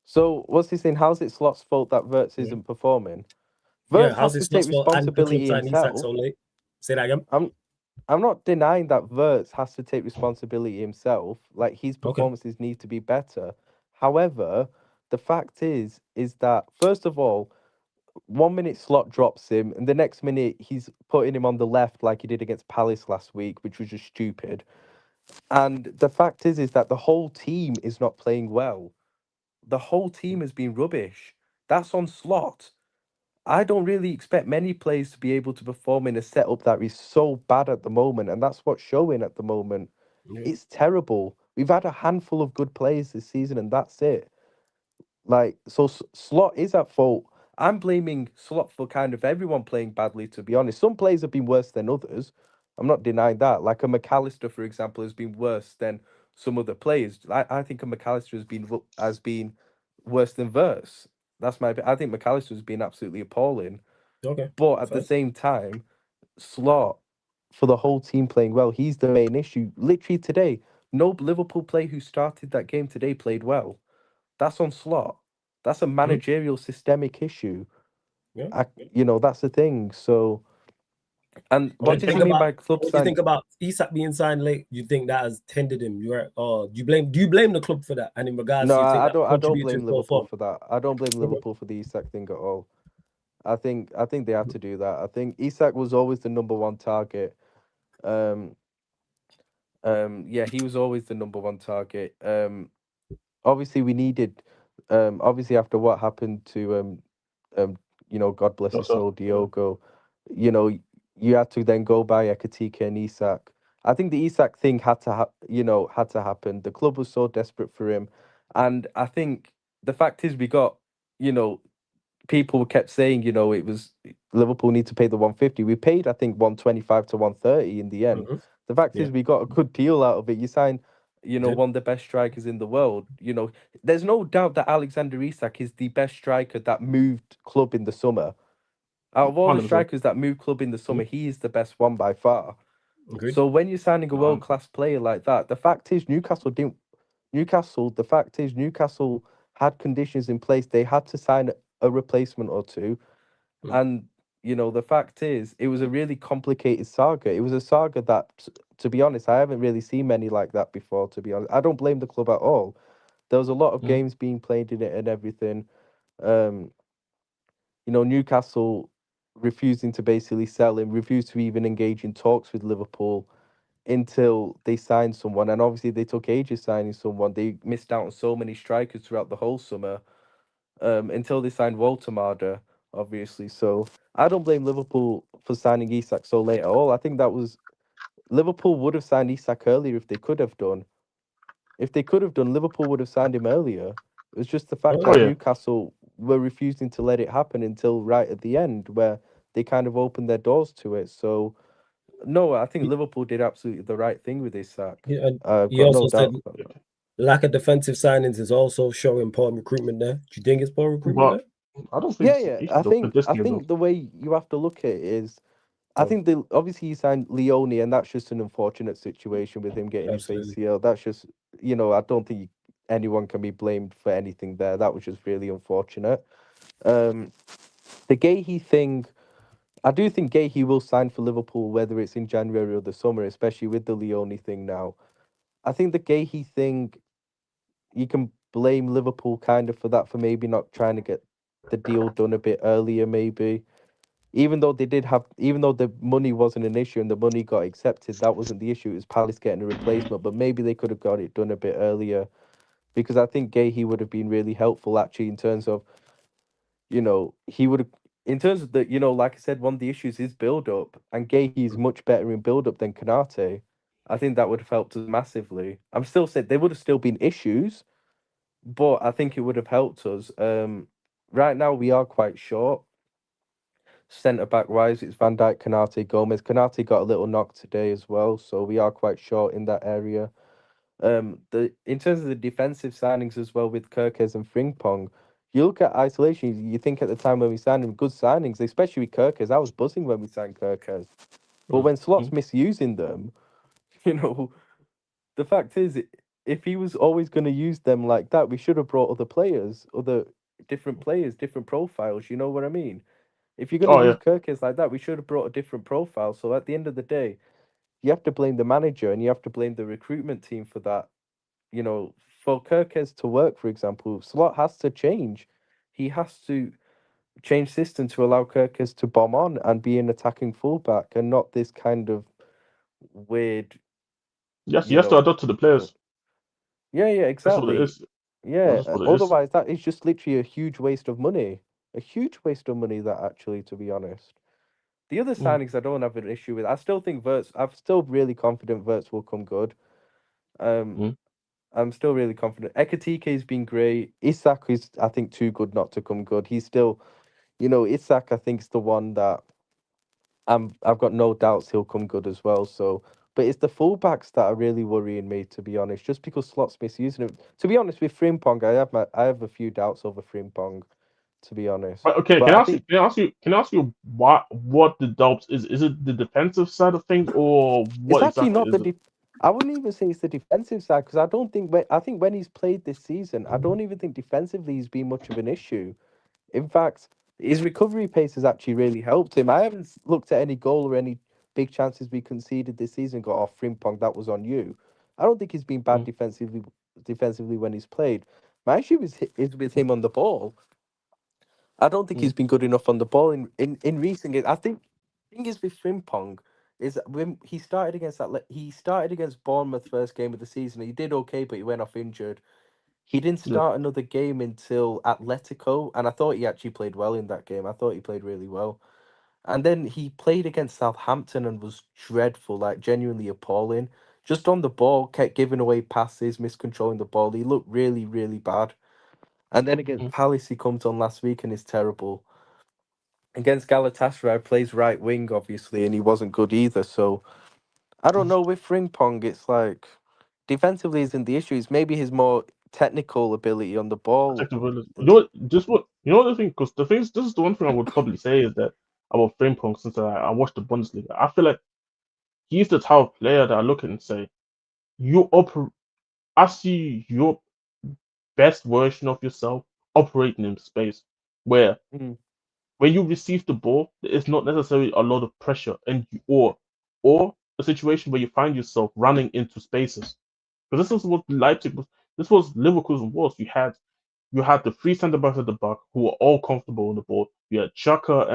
so what's he saying? How's it Slot's fault that Verts Yeah, isn't performing? yeah. Verts How's has it to take Slot's fault and the club responsibility signed Isak so himself. late? Say that again. I'm I'm not denying that Verts has to take responsibility himself. Like his Okay. performances need to be better. However, the fact is that first of all, 1 minute Slot drops him, and the next minute he's putting him on the left like he did against Palace last week, which was just stupid. And the fact is that the whole team is not playing well. The whole team has been rubbish. That's on Slot. I don't really expect many players to be able to perform in a setup that is so bad at the moment, and that's what's showing at the moment. Yeah. It's terrible. We've had a handful of good players this season, and that's it. Like, so Slot is at fault. I'm blaming Slot for kind of everyone playing badly, to be honest. Some players have been worse than others. I'm not denying that. Like a McAllister, for example, has been worse than some other players. I think a McAllister has been worse than Verse. I think McAllister has been absolutely appalling. Okay. But at the Fair. same time, Slot, for the whole team playing well, he's the main issue. Literally today, no Liverpool player who started that game today played well. That's on Slot. That's a Mhm. managerial systemic issue. Yeah. That's the thing. So, and What what do you did think you mean about by club what do you think sign? about Isak being signed late? Do you think that has hindered him? You are, or do you blame the club for that? And in regards, No, do you think I that don't. I don't contributed to his blame poor Liverpool form? for that. I don't blame Okay. Liverpool for the Isak thing at all. I think they had to do that. I think Isak was always the number one target. Um, yeah, he was always the number one target. Obviously we needed obviously after what happened to um God bless his Joseph. soul, Yeah. Diogo, you know you had to then go by Ekatike and Isak. I think the Isak thing had to happen. The club was so desperate for him, and I think the fact is we got you know people kept saying, it was Liverpool need to pay the 150. We paid, I think, 125 to 130 in the end. Hmm. The fact Yeah, is, we got a good deal out of it. You sign, you did. one of the best strikers in the world. There's no doubt that Alexander Isak is the best striker that moved club in the summer. Out of all the 100%. strikers that moved club in the Mhm. summer, he is the best one by far. Agreed. So when you're signing a No, world class player like that, the fact is Newcastle didn't. The fact is Newcastle had conditions in place. They had to sign a replacement or two, Mm. and the fact is, it was a really complicated saga. It was a saga that, to be honest, I haven't really seen many like that before. To be honest, I don't blame the club at all. There was a lot of mm, games being played in it and everything. Um, Newcastle refusing to basically sell him, refused to even engage in talks with Liverpool until they signed someone. And obviously, they took ages signing someone. They missed out on so many strikers throughout the whole summer until they signed Walter Marder. obviously. So I don't blame Liverpool for signing Isak so late at all. I think that was Liverpool would have signed Isak earlier if they could have done. If they could have done, Liverpool would have signed him earlier. It was just the fact Oh Oh that yeah. yeah, Newcastle were refusing to let it happen until right at the end, where they kind of opened their doors to it. So no, I think He, Liverpool did absolutely the right thing with this sack. and I've he got also no said doubt about that. lack of defensive signings is also showing poor recruitment there. Do you think it's poor recruitment but there? I don't think Yeah, yeah. he I should have put think this I game though. think the way you have to look at it is I Oh, think the obviously he signed Leone, and that's just an unfortunate situation with him getting his absolutely. ACL. That's just I don't think anyone can be blamed for anything there. That was just really unfortunate. Um, the Gahey thing, I do think Gahey will sign for Liverpool, whether it's in January or the summer, especially with the Leone thing now. I think the Gahey thing, you can blame Liverpool kind of for that, for maybe not trying to get the deal done a bit earlier, maybe. Even though the money wasn't an issue and the money got accepted, that wasn't the issue. It was Palace getting a replacement, but maybe they could have got it done a bit earlier because I think Gahey would have been really helpful actually in terms of, he would have, in terms of like I said, one of the issues is build up, and Gahey is much better in build up than Kanate. I think that would have helped us massively. I'm still saying there would have still been issues, but I think it would have helped us. Right now we are quite short. Centre back wise, it's Van Dijk, Kanate, Gomez. Kanate got a little knock today as well, so we are quite short in that area. The in terms of the defensive signings as well with Kirkes and Frimpong, you look at isolation. You think at the time when we signed him, good signings, especially with Kirkes. I was buzzing when we signed Kirkes, but Mm. when Slot's Mhm. misusing them, you know, the fact is, if he was always going to use them like that, we should have brought other players, other different players, different profiles. You know what I mean? If you're going to Oh use yeah, Kirkes like that, we should have brought a different profile. So at the end of the day, you have to blame the manager and you have to blame the recruitment team for that. For Kirkes to work, for example, Slot has to change. He has to change system to allow Kirkes to bomb on and be an attacking fullback and not this kind of weird, yes, you you have to know. adapt to the the- players. Yeah, yeah, That's what it exactly. is. Yeah. That's what it is. Otherwise, that is just literally a huge waste of money. A huge waste of money, that actually, to be honest. The other Mm. signings I don't have an issue with. I still think Verts. I'm still really confident Verts will come good. Um, Mm. I'm still really confident. Ekatike's been great. Isak is, I think, too good not to come good. He's still, Isak. I think is the one that I've got no doubts he'll come good as well. So, but it's the fullbacks that are really worrying me, to be honest. Just because Slot's misusing it. To be honest, with Frimpong, I have a few doubts over Frimpong, to be honest. But okay, But I think can I ask you what the doubts is? Is it the defensive side of things, or it's what actually exactly not the is it? I wouldn't even say it's the defensive side because I think when he's played this season, I don't even think defensively he's been much of an issue. In fact, his recovery pace has actually really helped him. I haven't looked at any goal or any big chances we conceded this season. And got off Frimpong, that was on you. I don't think he's been bad Mm. defensively when he's played. My issue is with him on the ball. I don't think Mm. he's been good enough on the ball in recent games. I think the thing is with Frimpong is that when he started against Bournemouth first game of the season. He did okay, but he went off injured. He didn't Yeah. start another game until Atletico, and I thought he actually played well in that game. I thought he played really well. And then he played against Southampton and was dreadful, like genuinely appalling. Just on the ball, kept giving away passes, miscontrolling the ball. He looked really, really bad. And then against Mm. Palace, he comes on last week and is terrible. Against Galatasaray, plays right wing, obviously, and he wasn't good either. So I don't know. With Frimpong, it's like defensively isn't the issue. It's maybe his more technical ability on the ball. Protective ability. You know what? Just what you know the thing, because the things. This is the one thing I would probably say is that about Frimpong since I watched the Bundesliga. I feel like he's the type of player that I look at and say, you oper- I see your best version of yourself operating in space where Mm, when you receive the ball, it's not necessarily a lot of pressure, or a situation where you find yourself running into spaces. Because this is what Leipzig was. This was Leverkusen was. You had the three centre backs at the back who were all comfortable on the ball. You had Chaka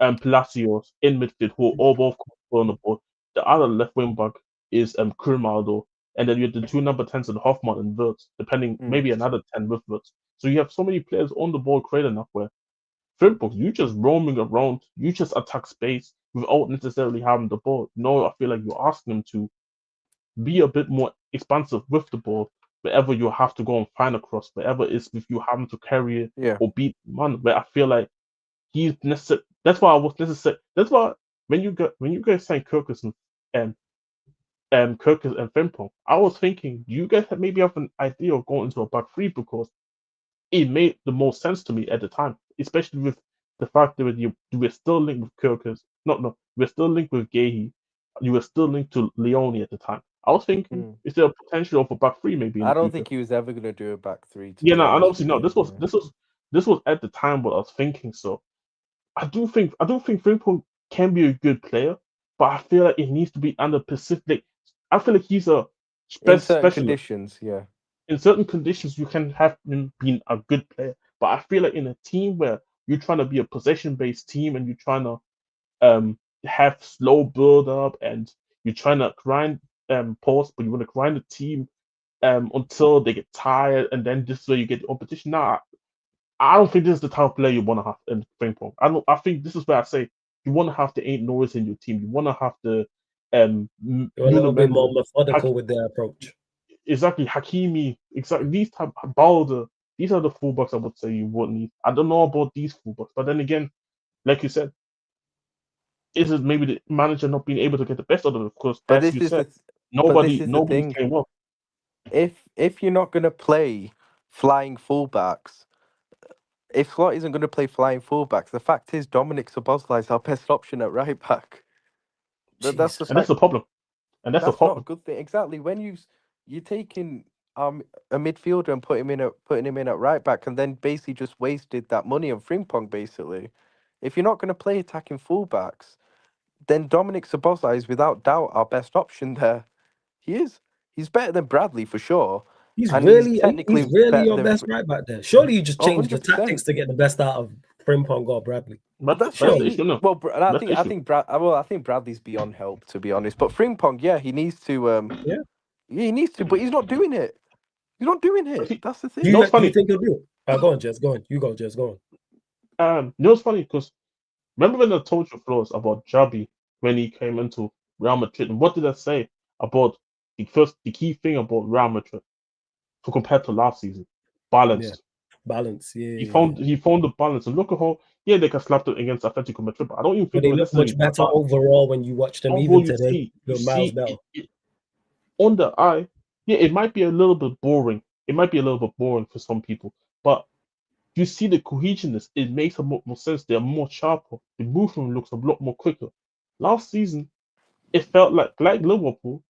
and Palacios in midfield who were all both comfortable on the ball. The other left wing back is Kurmaldo, and then you had the two number tens and Hoffman and Wirtz, depending mm, maybe another 10 with Wirtz. So you have so many players on the ball creating enough where Frimpong, you just roaming around, you just attack space without necessarily having the ball. No, I feel like you're asking him to be a bit more expansive with the ball wherever you have to go and find a cross, wherever it's with you having to carry it Yeah. or beat man. Where I feel like he's necessary. That's why I was necessary. That's why when you guys signed Kirkus and Kirkus and Frimpong, I was thinking you guys maybe have an idea of going into a back three because it made the most sense to me at the time, especially with the fact that you were still linked with Kirkus. No, we're still linked with Gahey. You were still linked to Leone at the time. I was thinking, is there a potential of a back three maybe in I the don't future? think he was ever gonna do a back three. To Yeah, be no, and honest obviously with no. you. This was at the time what I was thinking. So I do think Frimpong can be a good player, but I feel like it needs to be under specific. I feel like he's a In certain specialist. conditions, yeah. In certain conditions, you can have him being a good player. But I feel like in a team where you're trying to be a possession-based team and you're trying to have slow build up and you're trying to grind pause, but you want to grind the team until they get tired and then this is where you get the competition. Nah, I don't think this is the type of player you want to have in ping pong. I think this is where I say you want to have the ain't noise in your team. You want to have the You're a little bit more Nuno methodical with their approach. exactly Hakimi, exactly these type Balder. These are the fullbacks I would say you would need. I don't know about these fullbacks, but then again, like you said, is it maybe the manager not being able to get the best out of it? Because But as this you is said, the nobody's thing. playing well. If you're not gonna play flying fullbacks, if Slot isn't gonna play flying fullbacks, the fact is Dominic Szoboszlai is our best option at right back. That's the Jesus. And that's fact. the problem. And that's the That's not a problem. good thing. Exactly. When you're taking a midfielder and putting him in at right back, and then basically just wasted that money on Frimpong. Basically, if you're not going to play attacking fullbacks, then Dominic Szoboszlai is without doubt our best option there. He is. He's better than Bradley for sure, and he's He's technically really better your than. best right back there. Surely you just Oh, changed the 100%. tactics to get the best out of Frimpong or Bradley. But But that's that's the Surely. issue, no. well. That's the I issue. think I think Bradley's beyond help, to be honest. But Frimpong, yeah, he needs to. Yeah. Yeah, he needs to, but he's not doing it. He's not doing But it. he, That's the Do no, thing. you it's do you funny. think he'll do it? Go on, Jess. Go on. You go, Jess. Go on. No, it's funny because remember when I told you, Flores, about Jabi when he came into Real Madrid, and what did I say about the key thing about Real Madrid to compare to last season? Yeah. Balanced. Balance. He Yeah. found the balance, and look at how they can slap it against Atletico Madrid, but I don't even But think it they was look necessarily much that better bad. overall when you watch them. Although Even today, you they're miles see better. on the eye, yeah, it might be a little bit boring. It might be a little bit boring for some people, but you see the cohesionness. It makes a lot more sense. They're more sharper. The movement looks a lot more quicker. Last season, it felt like Liverpool,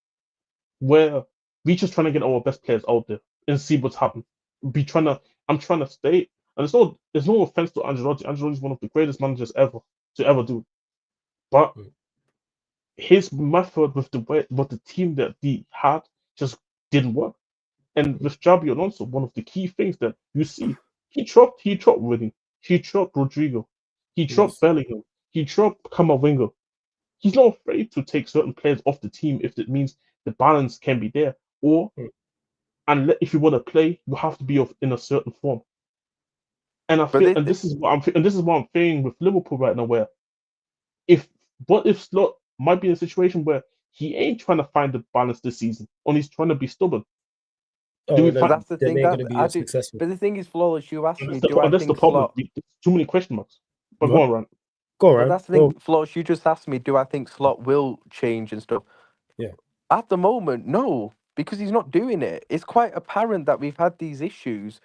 where we just trying to get our best players out there and see what's happening. I'm trying to stay. And there's no offense to Ancelotti. Ancelotti is one of the greatest managers ever to ever do. But Mm. his method with the team that he had just didn't work. And with Jabi Alonso, one of the key things that you see, he dropped Winning, he dropped Rodrigo, he dropped Yes. Bellingham, he dropped Kamavinga. He's not afraid to take certain players off the team if it means the balance can be there. Or Mm. and if you want to play, you have to be in a certain form. And I But feel, and this is what I'm feeling with Liverpool right now, where if what if Slot might be in a situation where he ain't trying to find the balance this season, and he's trying to be stubborn. Do Oh, we but find? then that's the then thing they ain't that gonna be I as do. successful. But the thing is, Flawless, you asked And me, do I that's the think problem. Slot? There's too many question marks. But go What? on, Ryan. Go But around. that's the Go. thing, Flawless. You just asked me, do I think Slot will change and stuff? Yeah. At the moment, no, because he's not doing it. It's quite apparent that we've had these issues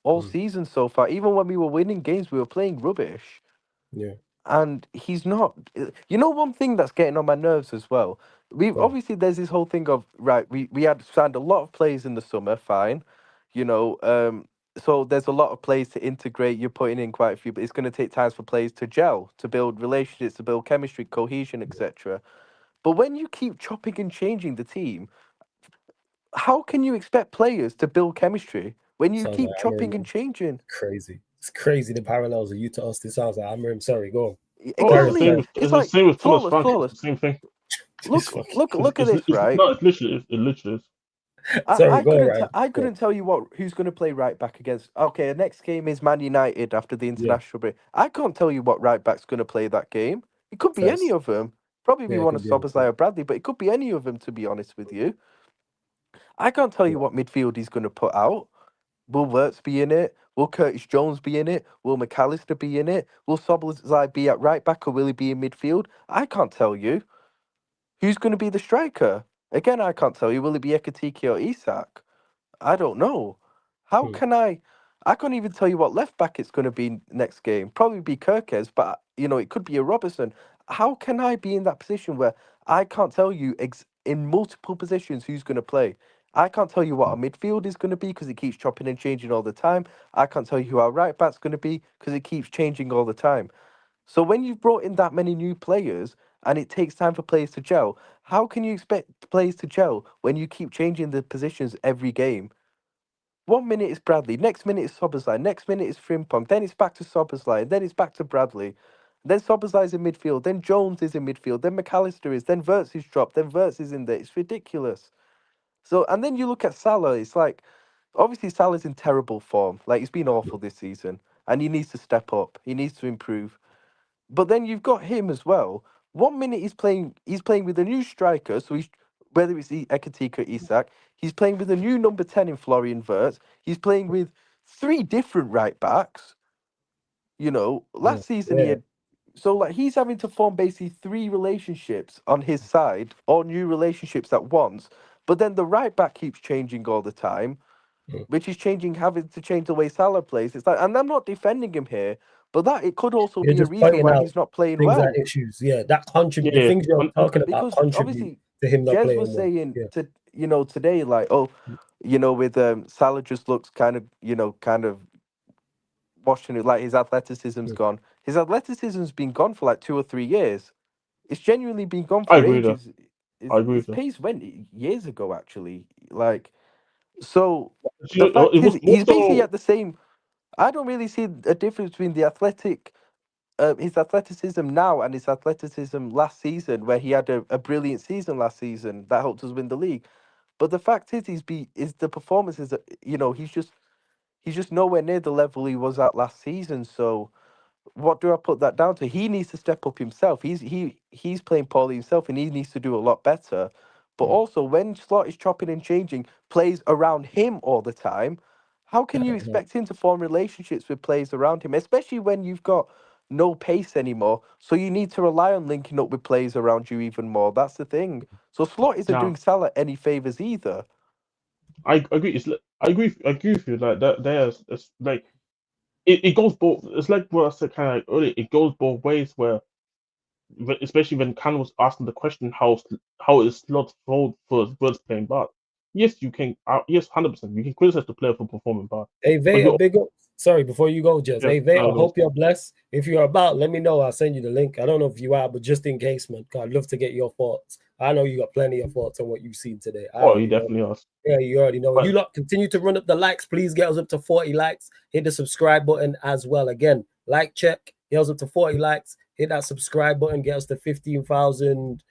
all Mm. season so far. Even when we were winning games, we were playing rubbish. Yeah. And he's not. You know, one thing that's getting on my nerves as well. We've Go on. obviously there's this whole thing of right. We had signed a lot of players in the summer, fine. You know, so there's a lot of players to integrate. You're putting in quite a few, but it's going to take time for players to gel, to build relationships, to build chemistry, cohesion, etc. But when you keep chopping and changing the team, how can you expect players to build chemistry when you Sounds like keep chopping and Amorim. changing? Crazy. It's crazy the parallels of you to us. This sounds like Amorim. Sorry, go on. Oh, Carry it's the on, same Exactly. carry with on. It's it's the like same with Thomas flawless, Frank. It's flawless. the same thing. This fucking Look at this, It's right? no, it's literally is. Sorry, go right. I couldn't tell you who's going to play right back against. Okay, the next game is Man United after the Yeah, international break. I can't tell you what right back's going to play that game. It could be any first. of them. Probably be Yeah, it one could of be anything. Szoboszlai or Bradley, but it could be any of them. To be honest with you, I can't tell you Yeah. what midfield he's going to put out. Will Wirtz be in it? Will Curtis Jones be in it? Will McAllister be in it? Will Szoboszlai be at right back or will he be in midfield? I can't tell you. Who's going to be the striker? Again, I can't tell you. Will it be Ekatike or Isak? I don't know. How Hmm. can I? I can't even tell you what left back it's going to be next game. Probably be Kirkes, but it could be a Robertson. How can I be in that position where I can't tell you in multiple positions who's going to play? I can't tell you what our midfield is going to be because it keeps chopping and changing all the time. I can't tell you who our right back's going to be because it keeps changing all the time. So when you've brought in that many new players and it takes time for players to gel, how can you expect players to gel when you keep changing the positions every game? 1 minute it's Bradley, next minute it's Szoboszlai, next minute it's Frimpong, then it's back to Szoboszlai, and then it's back to Bradley. Then Szoboszlai's in midfield, then Jones is in midfield, then McAllister is, then Wirtz is dropped, then Wirtz is in there. It's ridiculous. So, and then you look at Salah, it's like, obviously Salah's in terrible form. Like, he's been awful this season, and he needs to step up. He needs to improve. But then you've got him as well. 1 minute he's playing with a new striker, so he's whether it's Ekatika or Isak, he's playing with a new number 10 in Florian Wirtz. He's playing with three different right backs. Yeah, Last season he yeah. had so like he's having to form basically three relationships on his side, or new relationships at once. But then the right back keeps changing all the time, Hmm. which is having to change the way Salah plays. It's like, and I'm not defending him here, but that it could also You're be a just reason pointing why out he's not playing things that well. issues. Yeah, that contribute the Yeah, things you're talking about Because contribute obviously to him not Jez was playing well. saying Yeah. today, like, oh, with Salah just looks kind of watching it, like his athleticism's Hmm. gone. His athleticism's been gone for like 2 or 3 years. It's genuinely been gone I for agree with that. ages. I agree His with that. pace went years ago, actually. Like, so But the it fact is, was he's basically also at the same. I don't really see a difference between his athleticism now and his athleticism last season, where he had a brilliant season last season that helped us win the league. But the fact is, is the performances that he's just nowhere near the level he was at last season. So what do I put that down to? He needs to step up himself. He's playing poorly himself, and he needs to do a lot better. But Hmm. also, when Slot is chopping and changing, plays around him all the time, how can you expect him to form relationships with players around him, especially when you've got no pace anymore? So you need to rely on linking up with players around you even more. That's the thing. So Slot isn't now. doing Salah any favors either. I agree. I agree with you. Like that. There's it's like it goes both. It's like what I said kind of like earlier. It goes both ways. Especially when Khan was asking the question, how is Slot fault for his birds playing bad? Yes, you can. Yes, 100%. You can criticize the player for performing bad, Hey, but Vay, a you big up. Sorry, before you go, Jess. yeah. Hey, Vay, I No, no, hope you're blessed. If you're about, let me know. I'll send you the link. I don't know if you are, but just in case, man, I'd love to get your thoughts. I know you got plenty of thoughts on what you've seen today. I oh, he already know. definitely has. Yeah, you already know. You But lot continue to run up the likes. Please get us up to 40 likes. Hit the subscribe button as well. Again, like check. Get us up to 40 likes. Hit that subscribe button. Get us to 15,000.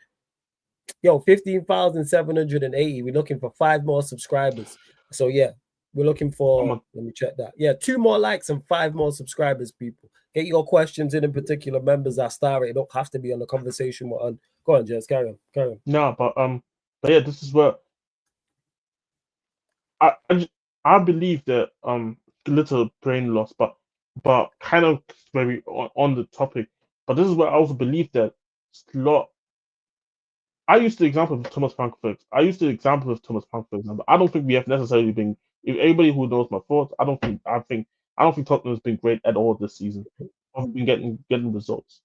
Yo, 15,780. We're looking for 5 more subscribers. So yeah, we're looking I'm for, a, let me check that. Yeah, 2 more likes and 5 more subscribers, people. Get your questions in particular. Members are star it. Don't have to be on the conversation we're on. Go on, Jess. Carry on. Carry on. no, but yeah, this is where I believe that little brain loss, but kind of very on the topic. But this is where I also believe that Slot. I used the example of Thomas Frank, I used the example of Thomas Frank, for example. I don't think we have necessarily been. If anybody who knows my thoughts, I don't think Tottenham's been great at all this season. I've been getting results.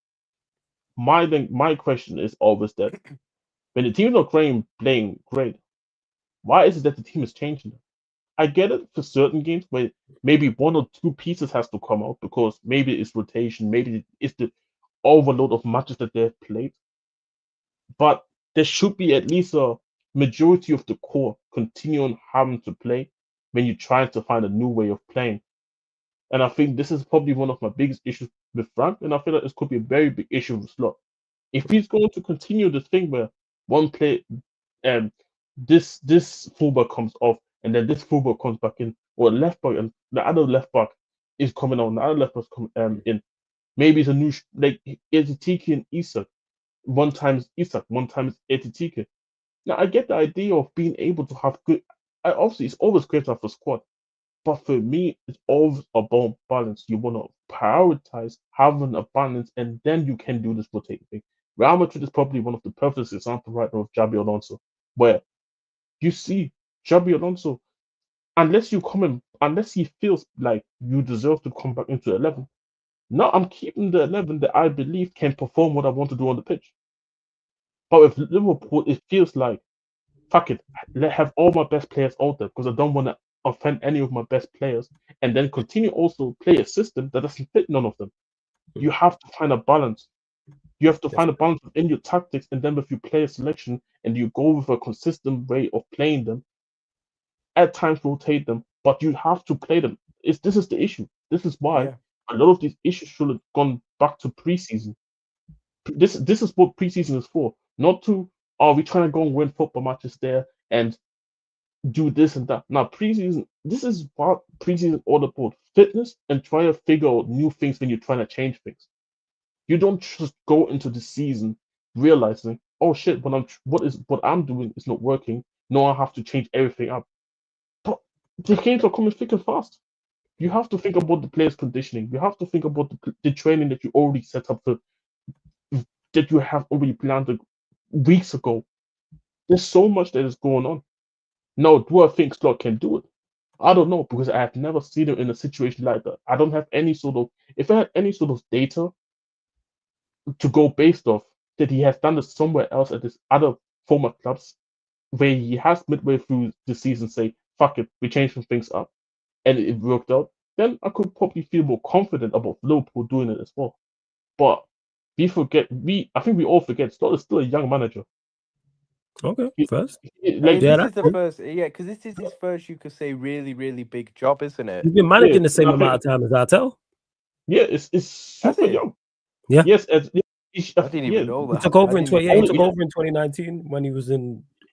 My question is always that when the team's not playing great, why is it that the team is changing? I get it for certain games where maybe one or two pieces has to come out because maybe it's rotation, maybe it's the overload of matches that they've played. But there should be at least a majority of the core continuing having to play when you try to find a new way of playing. And I think this is probably one of my biggest issues with Frank, and I feel like this could be a very big issue with Slot. If he's going to continue the thing where one play um this fullback comes off, and then this fullback comes back in, or left back, and the other left back is coming on, the other left back's coming in. Maybe it's a new like Etitiki and Isak. One times Isak, one times Etitiki. Now I get the idea of being able to have good. Obviously, it's always great to have a squad, but for me, it's always about balance. You want to prioritize having a balance, and then you can do this rotating thing. Real Madrid is probably one of the perfect examples right now of Xabi Alonso, where you see Xabi Alonso, unless he feels like you deserve to come back into 11. Now I'm keeping the 11 that I believe can perform what I want to do on the pitch. But with Liverpool, it feels like fuck it, let have all my best players out there because I don't want to offend any of my best players, and then continue also play a system that doesn't fit none of them. You have to find a balance. You have to find a balance within your tactics and then with your player selection, and you go with a consistent way of playing them. At times rotate them, but you have to play them. This is the issue. This is why Yeah. a lot of these issues should have gone back to preseason. This is what preseason is for. Not to are we trying to go and win football matches there and do this and that. Now preseason, this is what preseason is all about. Fitness and trying to figure out new things when you're trying to change things. You don't just go into the season realizing, oh shit, what I'm doing is not working. No, I have to change everything up. But the games are coming thick and fast. You have to think about the players' conditioning. You have to think about the training that you already set up for, that you have already planned weeks ago. There's so much that is going on. Now, do I think Slot can do it? I don't know because I have never seen him in a situation like that. I don't have any sort of, if I had any sort of data to go based off that he has done this somewhere else at his other former clubs where he has midway through the season say, fuck it, we changed some things up and it worked out, then I could probably feel more confident about Liverpool doing it as well. But I think we all forget, Slot is still a young manager. Okay, He- first. I mean, Yeah, this that's is the true. first, yeah, because this is his first, you could say, really, really big job, isn't it? You've been yeah, managing the same I amount think, of time as Artel. yeah, it's Has super it? young. Yeah. Yes, I didn't even know He that. took over I in didn't even he know took only that. over in 2019 when he was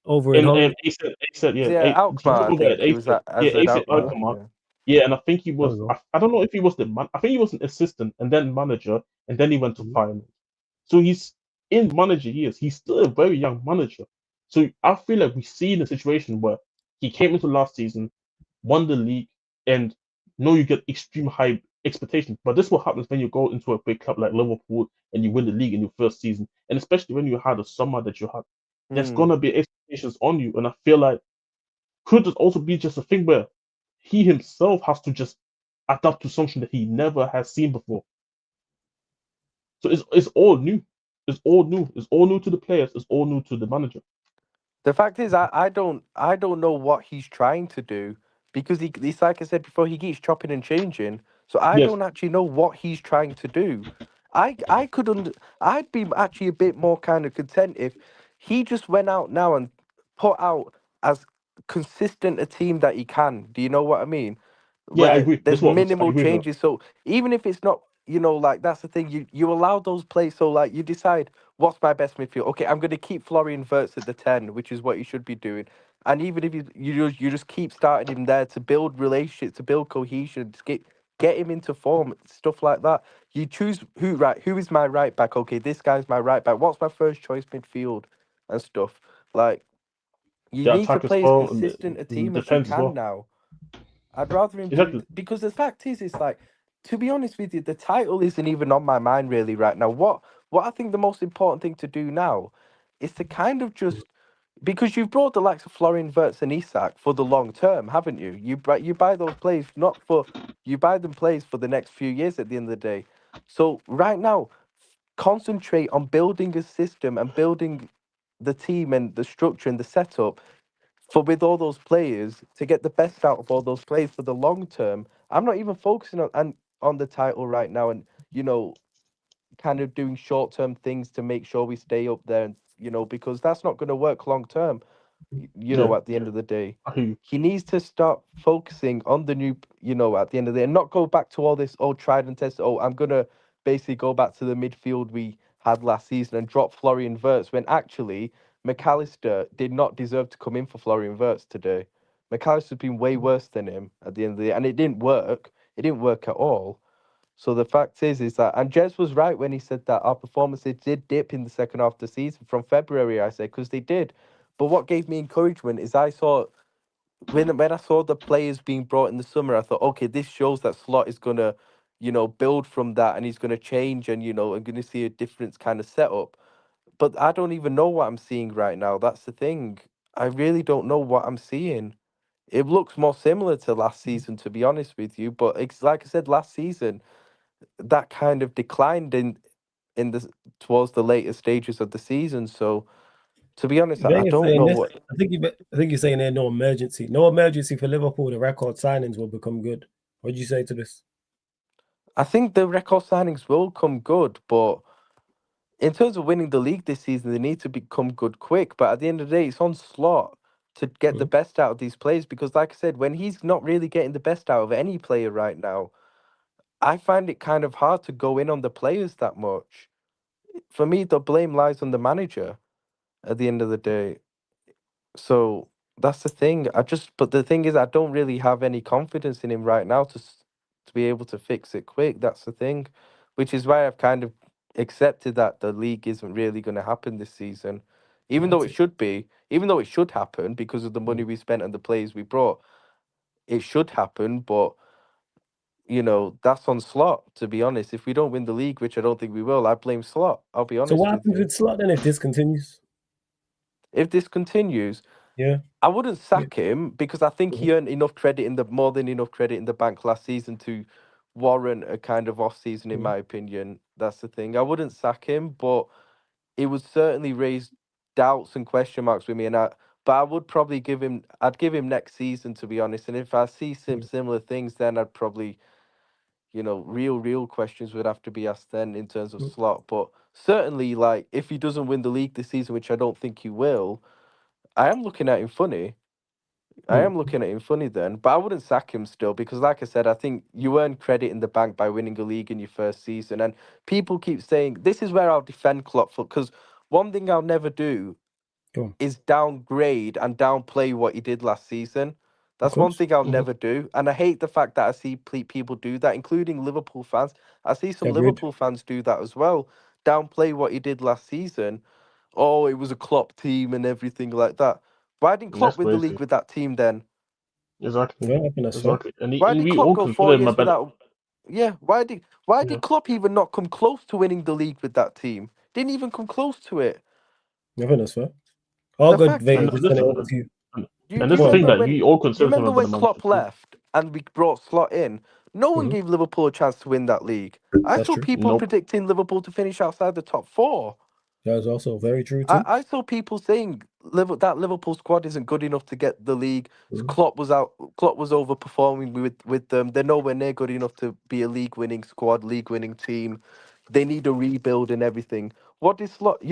over in and Holland. Ace said Was yeah, he at he took Alkmaar? I over at think he Ace was at yeah, as at Ace Alkmaar. Alkmaar. Yeah. Yeah, and I think he There we was. go. I don't know if he was the man. I think he was an assistant and then manager, and then he went to Mhm. finance. So he's in manager years. He's still a very young manager. So I feel like we see in a situation where he came into last season, won the league, and know you get extreme high expectations. But this is what happens when you go into a big club like Liverpool and you win the league in your first season, and especially when you had a summer that you had. There's Hmm. gonna be expectations on you, and I feel like could it also be just a thing where he himself has to just adapt to something that he never has seen before. So it's all new. It's all new. It's all new to the players. It's all new to the manager. The fact is, I don't know what he's trying to do because he's like I said before, he keeps chopping and changing. So I Yes. don't actually know what he's trying to do. I could I'd be actually a bit more kind of content if he just went out now and put out as consistent a team that he can. Do you know what I mean? Yeah, I Where agree. there's I minimal agree with that. changes. So even if it's not, like that's the thing. You allow those plays. So like you decide what's my best midfield. Okay, I'm going to keep Florian Wirtz at the 10, which is what you should be doing. And even if you just keep starting him there to build relationships, to build cohesion, to get him into form, stuff like that. You choose who is my right back? Okay, this guy's my right back. What's my first choice midfield and stuff? Like you The need to attack as play as well and consistent a the team as you defense as can well. now. I'd rather him do Exactly. because the fact is, it's like, to be honest with you, the title isn't even on my mind really right now. What I think the most important thing to do now is to kind of just, because you've brought the likes of Florian Wirtz and Isak for the long term, haven't you? You buy those plays not for you buy them plays for the next few years at the end of the day. So right now, concentrate on building a system and building the team and the structure and the setup for with all those players to get the best out of all those players for the long term. I'm not even focusing on the title right now, and you know, kind of doing short term things to make sure we stay up there, and because that's not going to work long term. Yeah, At the end of the day, I hear you. he needs to start focusing on the new. At the end of the day, and not go back to all this old tried and tested. Oh, I'm gonna basically go back to the midfield we had last season and drop Florian Wirtz when actually McAllister did not deserve to come in for Florian Wirtz today. McAllister's been way worse than him at the end of the day, and it didn't work. It didn't work at all. So the fact is that, and Jez was right when he said that our performances did dip in the second half of the season from February. I said because they did, but what gave me encouragement is I saw when I saw the players being brought in the summer, I thought, okay, this shows that Slot is gonna, build from that, and he's gonna change, and I'm gonna see a different kind of setup. But I don't even know what I'm seeing right now. That's the thing. I really don't know what I'm seeing. It looks more similar to last season, to be honest with you. But it's like I said, last season that kind of declined in the towards the later stages of the season. So to be honest, I don't know what. I think you're saying there's no emergency for Liverpool. The record signings will become good. What do you say to this? I think the record signings will come good, but in terms of winning the league this season, they need to become good quick. But at the end of the day, it's on Slot to get the best out of these players because, like I said, when he's not really getting the best out of any player right now, I find it kind of hard to go in on the players that much. For me, the blame lies on the manager at the end of the day. So that's the thing. But the thing is, I don't really have any confidence in him right now to be able to fix it quick. That's the thing, which is why I've kind of accepted that the league isn't really going to happen this season, even though it should be, even though it should happen because of the money we spent and the players we brought. It should happen, but that's on Slot. To be honest, if we don't win the league, which I don't think we will, I blame Slot. I'll be honest So what with happens you. with Slot then if this continues? If this continues, Yeah, I wouldn't sack him because I think he earned enough credit more than enough credit in the bank last season to warrant a kind of off season, in my opinion. That's the thing. I wouldn't sack him, but it would certainly raise doubts and question marks with me. But I would probably I'd give him next season, to be honest. And if I see some similar things, then I'd probably, real questions would have to be asked then in terms of Slot. But certainly, like, if he doesn't win the league this season, which I don't think he will, I am looking at him funny. I am looking at him funny then, but I wouldn't sack him still because, like I said, I think you earn credit in the bank by winning a league in your first season. And people keep saying this is where I'll defend Klopp for because one thing I'll never do is downgrade and downplay what he did last season. That's one thing I'll never do, and I hate the fact that I see people do that, including Liverpool fans. I see some Liverpool fans do that as well, downplay what he did last season. Oh, it was a Klopp team and everything like that. Why didn't That's Klopp win the crazy. league with that team then? Exactly. yeah, I think that's fair. Exactly. And Why did we Klopp all go consider 4 him a years better. without? Yeah, why did Klopp even not come close to winning the league with that team? Didn't even come close to it. I think that's fair. All The good, fact Vader. is, Just send it over to you. do And you that's the thing remember that when? we all Do you consider him remember a better when manager Klopp too. left and we brought Slot in? No one gave Liverpool a chance to win that league. I That's saw true. people Nope. predicting Liverpool to finish outside the top four. That is also very true too. I saw people saying that Liverpool squad isn't good enough to get the league. Klopp was overperforming with them. They're nowhere near good enough to be a league-winning squad, league-winning team. They need a rebuild and everything. What is Slot?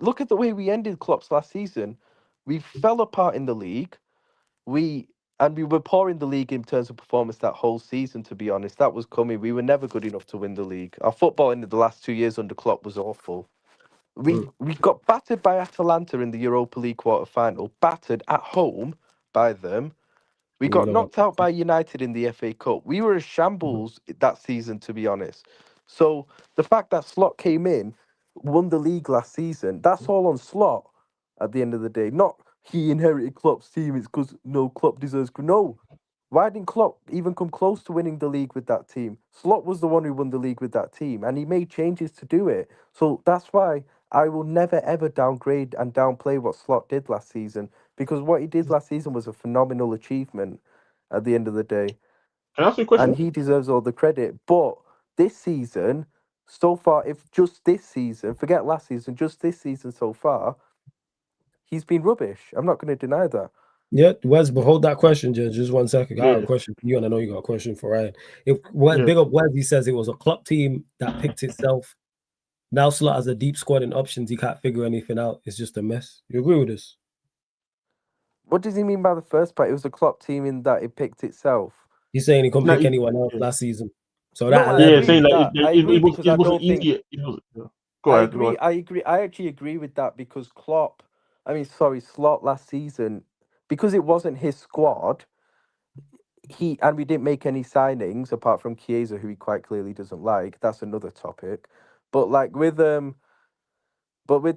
Look at the way we ended Klopp's last season. We fell apart in the league. We were poor in the league in terms of performance that whole season. To be honest, that was coming. We were never good enough to win the league. Our football in the last 2 years under Klopp was awful. We got battered by Atalanta in the Europa League quarter final, battered at home by them. We got knocked out by United in the FA Cup. We were a shambles that season, to be honest. So the fact that Slot came in, won the league last season, that's all on Slot at the end of the day. Not he inherited Klopp's team, it's because no Klopp deserves. No. Why didn't Klopp even come close to winning the league with that team? Slot was the one who won the league with that team, and he made changes to do it. So that's why I will never ever downgrade and downplay what Slot did last season because what he did last season was a phenomenal achievement at the end of the day. Can I ask you a question? And he deserves all the credit. But this season, so far, if just this season, forget last season, just this season so far, he's been rubbish. I'm not going to deny that. Yeah, Wes, but hold that question, just 1 second. I have a question for you, and I know you got a question for Ryan. Big up Wes, he says it was a club team that picked itself. Now Slot has a deep squad and options. He can't figure anything out. It's just a mess. You agree with this? What does he mean by the first part? It was a Klopp team in that it picked itself. He's saying he couldn't pick anyone else last season. So No, that I agree saying with that that. I agree it was because I an don't think. easy. Go ahead. I agree. I actually agree with that because Klopp Slot last season, because it wasn't his squad. We didn't make any signings apart from Chiesa, who he quite clearly doesn't like. That's another topic. But like with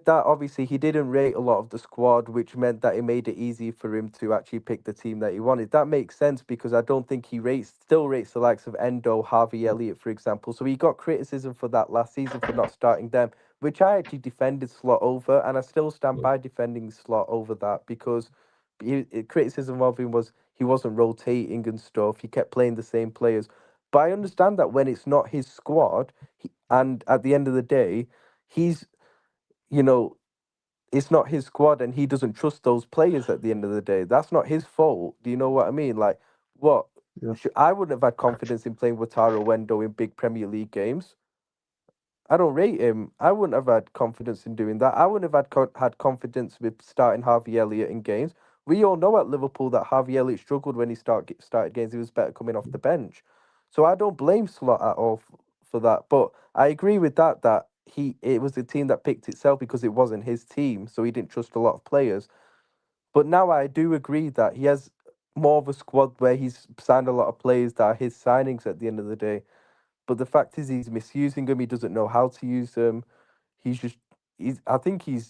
that, obviously, he didn't rate a lot of the squad, which meant that it made it easy for him to actually pick the team that he wanted. That makes sense because I don't think he still rates the likes of Endo, Harvey Elliott, for example. So he got criticism for that last season for not starting them, which I actually defended Slot over, and I still stand by defending Slot over that because criticism of him was he wasn't rotating and stuff. He kept playing the same players. But I understand that when it's not his squad, and at the end of the day, he's you know, it's not his squad and he doesn't trust those players at the end of the day. That's not his fault. Do you know what I mean? Like, what? Yeah. I wouldn't have had confidence in playing Wataru Wendo in big Premier League games. I don't rate him. I wouldn't have had confidence in doing that. I wouldn't have had confidence with starting Harvey Elliott in games. We all know at Liverpool that Harvey Elliott struggled when he started games. He was better coming off the bench. So I don't blame Slot at all for that. But I agree with that it was the team that picked itself because it wasn't his team, so he didn't trust a lot of players. But now I do agree that he has more of a squad where he's signed a lot of players that are his signings at the end of the day. But the fact is, he's misusing them. He doesn't know how to use them. I think he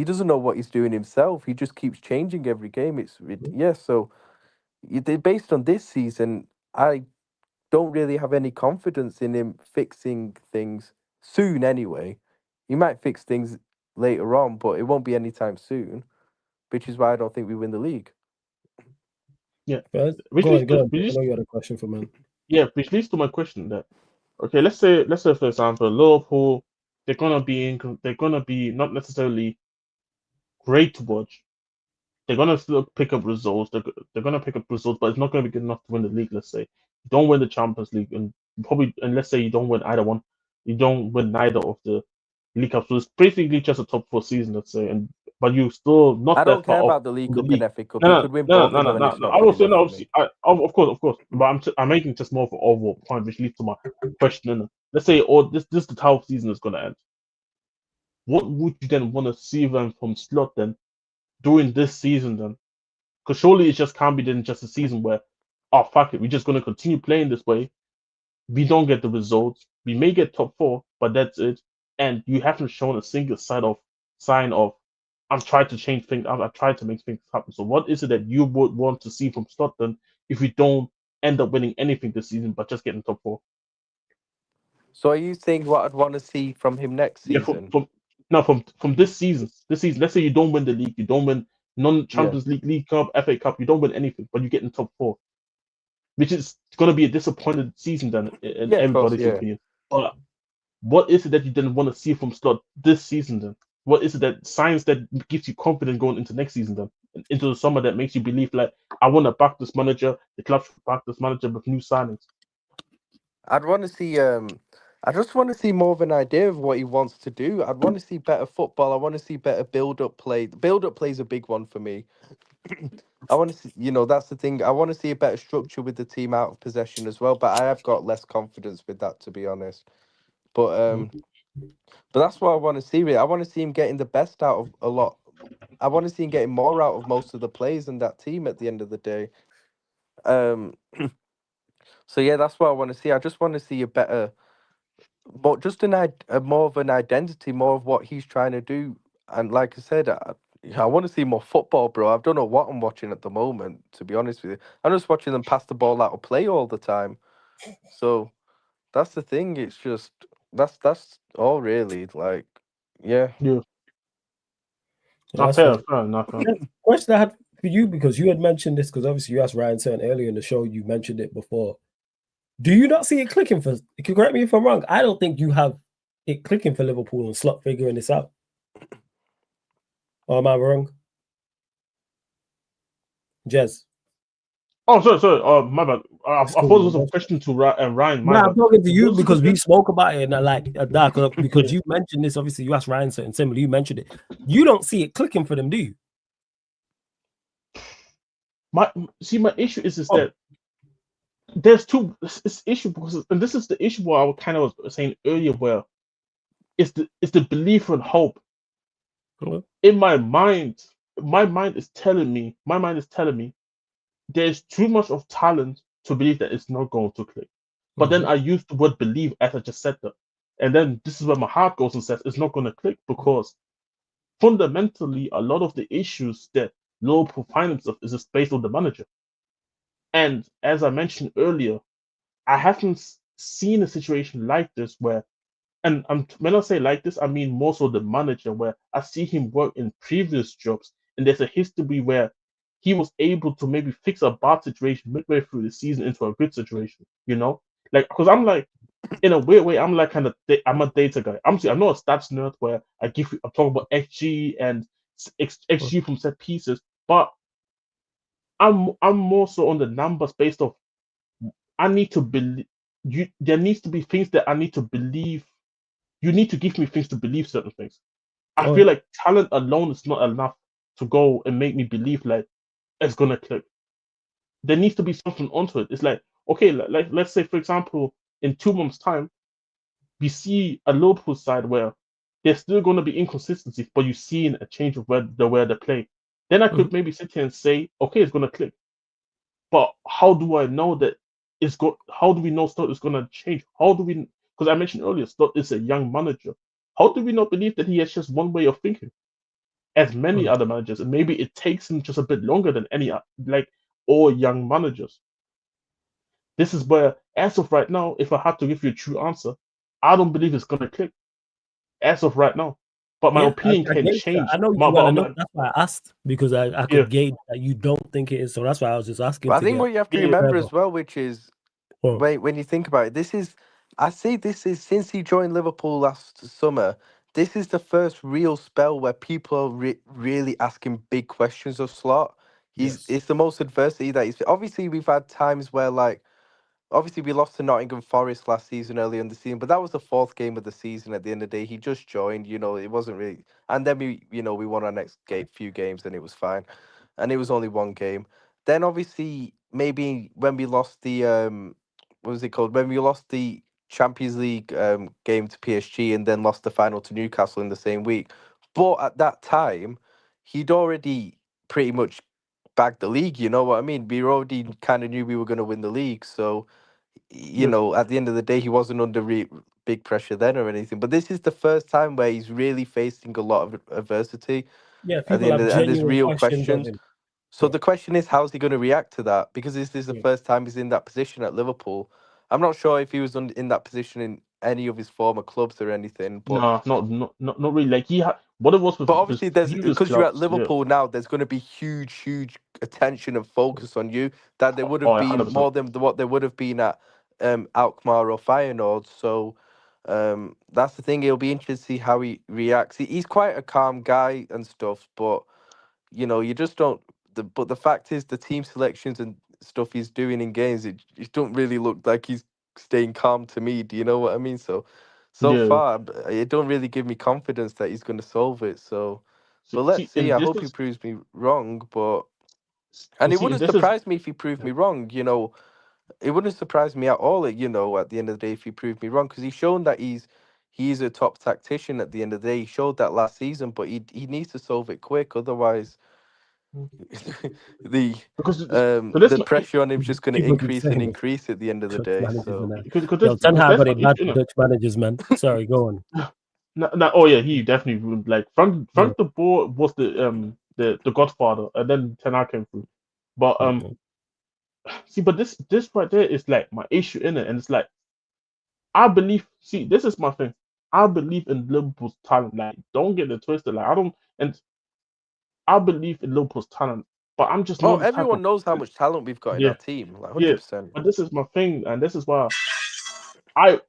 doesn't know what he's doing himself. He just keeps changing every game. So based on this season, I don't really have any confidence in him fixing things soon anyway. He might fix things later on, but it won't be anytime soon, which is why I don't think we win the league. Yeah. Guys, Which go leads on, go to, on. I know you had a question for man. yeah, which leads to my question that okay, let's say for example, Liverpool, they're gonna be not necessarily great to watch. They're gonna still pick up results. They're gonna pick up results, but it's not gonna be good enough to win the league. Let's say you don't win the Champions League, and let's say you don't win either one, you don't win neither of the League Cups. So it's basically just a top four season, let's say, but you still not I that don't far care off about the League from the Cup and league. FA Cup. He No, could win no, both no, of no, them, and no, it's no. not I good will say enough no. for me. Obviously, of course. But I'm making just more of an overall point, which leads to my question. Let's say, this the how season is gonna end. What would you then want to see them from Slot then during this season then? Because surely it just can't be then just a season where, oh fuck it, we're just gonna continue playing this way. We don't get the results. We may get top four, but that's it. And you haven't shown a single sign of I'm trying to change things. I'm trying to make things happen. So what is it that you would want to see from Scotland if we don't end up winning anything this season, but just getting top four? So are you saying what I'd want to see from him next Yeah, season? from this season. This season, let's say you don't win the league, you don't win Yeah. non-Champions League, League Cup, FA Cup, you don't win anything, but you get in top four, which is going to be a disappointed season then in Yeah, of course, everybody's yeah. opinion. But what is it that you didn't want to see from Slot this season then? What is it that science that gives you confidence going into next season then? Into the summer that makes you believe like I want to back this manager, the club should back this manager with new signings. I'd want to see I just want to see more of an idea of what he wants to do. I'd want to see better football. I want to see better build-up play. Build-up play is a big one for me. I want to see, that's the thing. I want to see a better structure with the team out of possession as well, but I have got less confidence with that, to be honest. But that's what I want to see. Really, I want to see him getting the best out of a lot. I want to see him getting more out of most of the players in that team at the end of the day. Um, so yeah, that's what I want to see. I just want to see a better, just a more of an identity, more of what he's trying to do. And like I said, I want to see more football, bro. I don't know what I'm watching at the moment, to be honest with you. I'm just watching them pass the ball out of play all the time. So that's the thing. It's just that's all really. Like, yeah. Yeah, Yeah, not that's fair, fair. fair enough. Question I had for you, because you had mentioned this, because obviously you asked Ryan certain earlier in the show, you mentioned it before. Do you not see it clicking for? You can correct me if I'm wrong. I don't think you have it clicking for Liverpool and Slot figuring this out. Or am I wrong? Jez. Oh, sorry. My bad. I It's thought cool, it was man. a question to Ryan. My Nah, bad. I'm talking to So you what was the because we question? spoke about it and I like that because you mentioned this. Obviously, you asked Ryan certain similar. You mentioned it. You don't see it clicking for them, do you? My issue is that there's this issue because, and this is the issue where I was kind of saying earlier, where it's the belief and hope Well, In my mind is telling me, there's too much of talent to believe that it's not going to click. But then I use the word believe as I just said that. And then this is where my heart goes and says it's not going to click because fundamentally a lot of the issues that Liverpool find themselves is just based on the manager. And as I mentioned earlier, I haven't seen a situation like this where, and when I say like this, I mean more so the manager, where I see him work in previous jobs, and there's a history where he was able to maybe fix a bad situation midway through the season into a good situation, Like, because I'm like, in a weird way, I'm like I'm a data guy. I'm not a stats nerd where I'm talking about XG and XG from set pieces, but I'm more so on the numbers based off. I need to believe you. There needs to be things that I need to believe. You need to give me things to believe certain things. I oh, feel like talent alone is not enough to go and make me believe like it's gonna click. There needs to be something onto it. It's like, okay, like let's say for example, in 2 months' time, we see a Liverpool side where there's still gonna be inconsistencies, but you're seeing a change of where they play. Then I could maybe sit here and say, okay, it's gonna click. But how do I know that it's go? How do we know Stott is gonna change? How do we? Because I mentioned earlier, Stott is a young manager. How do we not believe that he has just one way of thinking, as many other managers, and maybe it takes him just a bit longer than like all young managers. This is where, as of right now, if I had to give you a true answer, I don't believe it's gonna click as of right now. But my yeah, opinion I can gauge that. I change. know you well enough. That's why I asked because I Yeah, could gauge that you don't think it is. So that's why I was just asking But I to think get what you have to yeah, remember further. as well, which is Oh, when you think about it, I say this is since he joined Liverpool last summer, this is the first real spell where people are really asking big questions of Slot. yes. It's the most adversity that he's. Obviously, we've had times where like obviously we lost to Nottingham Forest last season early in the season, but that was the fourth game of the season. At the end of the day, he just joined. It wasn't really, and then we won our next few games, and it was fine, and it was only one game. Then obviously maybe when we lost the what was it called? When we lost the Champions League game to PSG, and then lost the final to Newcastle in the same week. But at that time, he'd already pretty much bagged the league. You know what I mean? We already kind of knew we were going to win the league, so yeah. at the end of the day, he wasn't under big pressure then or anything. But this is the first time where he's really facing a lot of adversity Yeah, at the people end have of and there's genuine real questions of questions. him. So Yeah, the question is, how's he going to react to that? Because this is the yeah. first time he's in that position at Liverpool. I'm not sure if he was in that position in any of his former clubs or anything, but No, not really. Like he had what it was with his obviously, there's previous because you're at clubs. Yeah. Liverpool now. There's going to be huge attention and focus on you that there would Oh, have yeah, been 100%. more than what there would have been at Alkmaar or Feyenoord. So that's the thing. It'll be interesting to see how he reacts. He's quite a calm guy and stuff, but you just don't. But the fact is, the team selections and stuff he's doing in games, it don't really look like he's staying calm to me. Do you know what I mean? So Yeah. far, it don't really give me confidence that he's going to solve it. So, but let's See, see. and I this hope he is proves me wrong. And it see, and wouldn't this is surprise me if he proved me wrong. It wouldn't surprise me at all. At the end of the day, if he proved me wrong, because he's shown that he's a top tactician. At the end of the day, he showed that last season, but he needs to solve it quick. Otherwise, the because so this the pressure on him's just going to People keep increase and saying it. increase at the end of the Dutch day. managers So and that. Yo, Ten because Hag that's got my it bad issue. for Innit? Dutch managers, man. Sorry, go on. No, oh yeah, he definitely would. Like Yeah. Frank de Boer was the Godfather, and then Ten Hag came through. But Mhm. see, but this right there is like my issue in it, and it's like I believe. See, this is my thing. I believe in Liverpool's talent. Like, don't get it twisted. Like, I don't, and I believe in Liverpool's talent, but I'm just oh, not the type everyone of knows how much talent we've got in yeah, our team, like yeah. 100%. But this is my thing, and this is why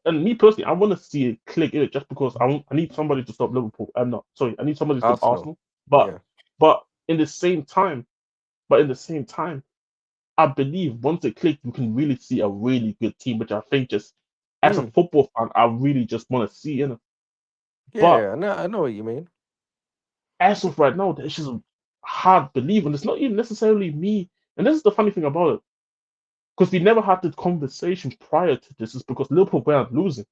me personally, I want to see it click in it just because I need somebody to stop Liverpool. I'm not sorry, I need somebody to stop Arsenal, Arsenal. But yeah. but in the same time, I believe once it clicks, we can really see a really good team, which I think just as a Mm. football fan, I really just want to see in it. But Yeah, I know what you mean. as of right now, it's just a hard belief, and it's not even necessarily me. And this is the funny thing about it, because we never had the conversation prior to this, is because Liverpool weren't losing.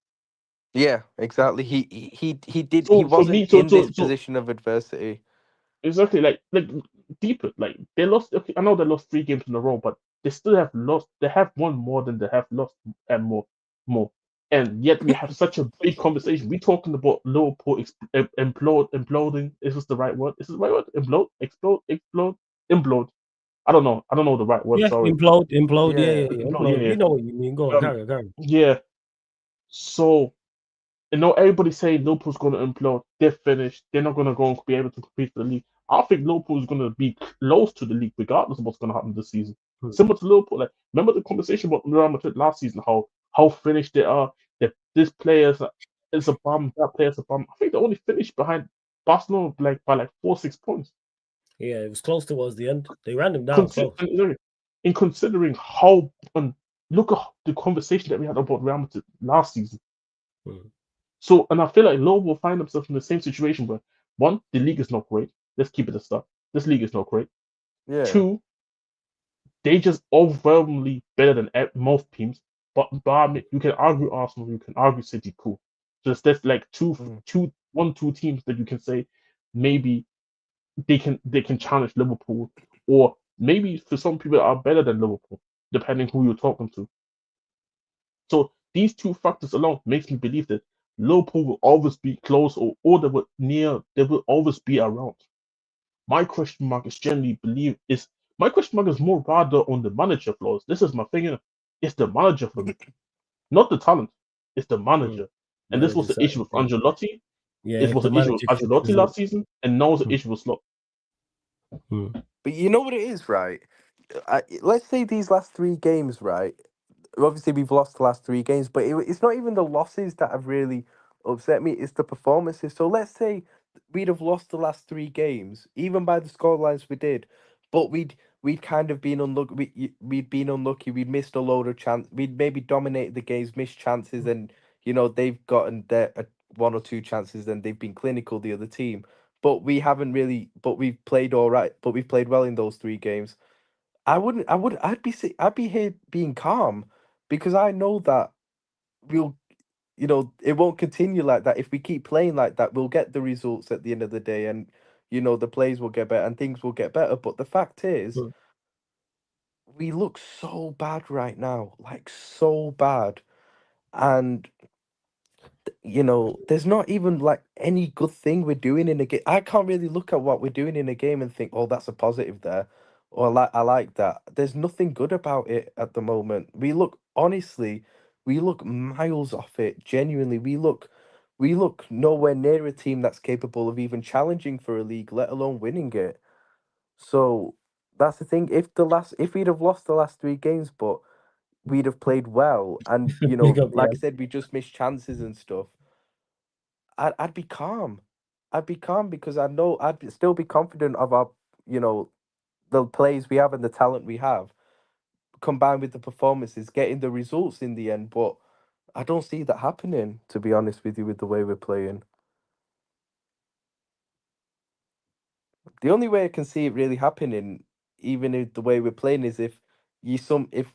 Yeah, exactly. So he for wasn't me, in this position of adversity. exactly, like deeper. Like they lost. Okay, I know they lost 3 games in a row, but they still have lost. They have won more than they have lost, and more. And yet we have such a big conversation. We talking about Liverpool imploding. Is this the right word? Is this the right word? Implode. I don't know. I don't know the right word. Yeah, Sorry. implode. Yeah, Yeah. Implode. implode. Yeah, We know what you mean. Go on, yeah. carry on. Yeah. So everybody's saying Liverpool's going to implode. They're finished. They're not going to go and be able to compete for the league. I think Liverpool's going to be close to the league regardless of what's going to happen this season. Similar to Liverpool, like remember the conversation about Real Madrid last season, how finished they are. That this player is a bum, that player's a bum. I think they only finished behind Barcelona by 4-6 points. Yeah, it was close towards the end. They ran them down close. In considering how look at the conversation that we had about Real Madrid last season. So, and I feel like Liverpool will find themselves in the same situation where, one, the league is not great. Let's keep it a start. This league is not great. Yeah. 2, they just overwhelmingly better than most teams. But you can argue Arsenal, you can argue City, cool. Just that's like two teams that you can say maybe they can challenge Liverpool, or maybe for some people are better than Liverpool, depending who you're talking to. So these 2 factors alone makes me believe that Liverpool will always be close, or they will always be around. My question mark is my question mark is more rather on the manager flaws. This is my thing. It's the manager for me, not the talent. It's the manager. And this was the issue with Ancelotti. Yeah, This if was the the issue with manager Ancelotti last season, and now it's the issue with Slot. But you know what it is, right? Let's say these last 3 games, right? Obviously, we've lost the last 3 games, but it's not even the losses that have really upset me. It's the performances. So let's say we'd have lost the last 3 games, even by the scorelines we did, but we'd kind of been unlucky. We'd been unlucky. We'd missed a load of chance. We'd maybe dominated the games, missed chances, and they've gotten their 1 or 2 chances, and they've been clinical, the other team. But we haven't really. But we've played all right. But we've played well in those 3 games. I'd be here being calm because I know that we'll, it won't continue like that. If we keep playing like that, we'll get the results at the end of the day, and the plays will get better and things will get better. But the fact is, we look so bad right now, like so bad, and there's not even like any good thing we're doing in a game. I can't really look at what we're doing in a game and think, oh, that's a positive there, or I like that. There's nothing good about it at the moment. We look miles off it. Genuinely, we look nowhere near a team that's capable of even challenging for a league, let alone winning it. So that's the thing. If we'd have lost the last 3 games, but we'd have played well, and Big up, like yeah. I said, we just missed chances and stuff. I'd be calm. I'd be calm because I know still be confident of our, the plays we have and the talent we have, combined with the performances, getting the results in the end. But I don't see that happening, to be honest with you, with the way we're playing. The only way I can see it really happening, even if the way we're playing, is if if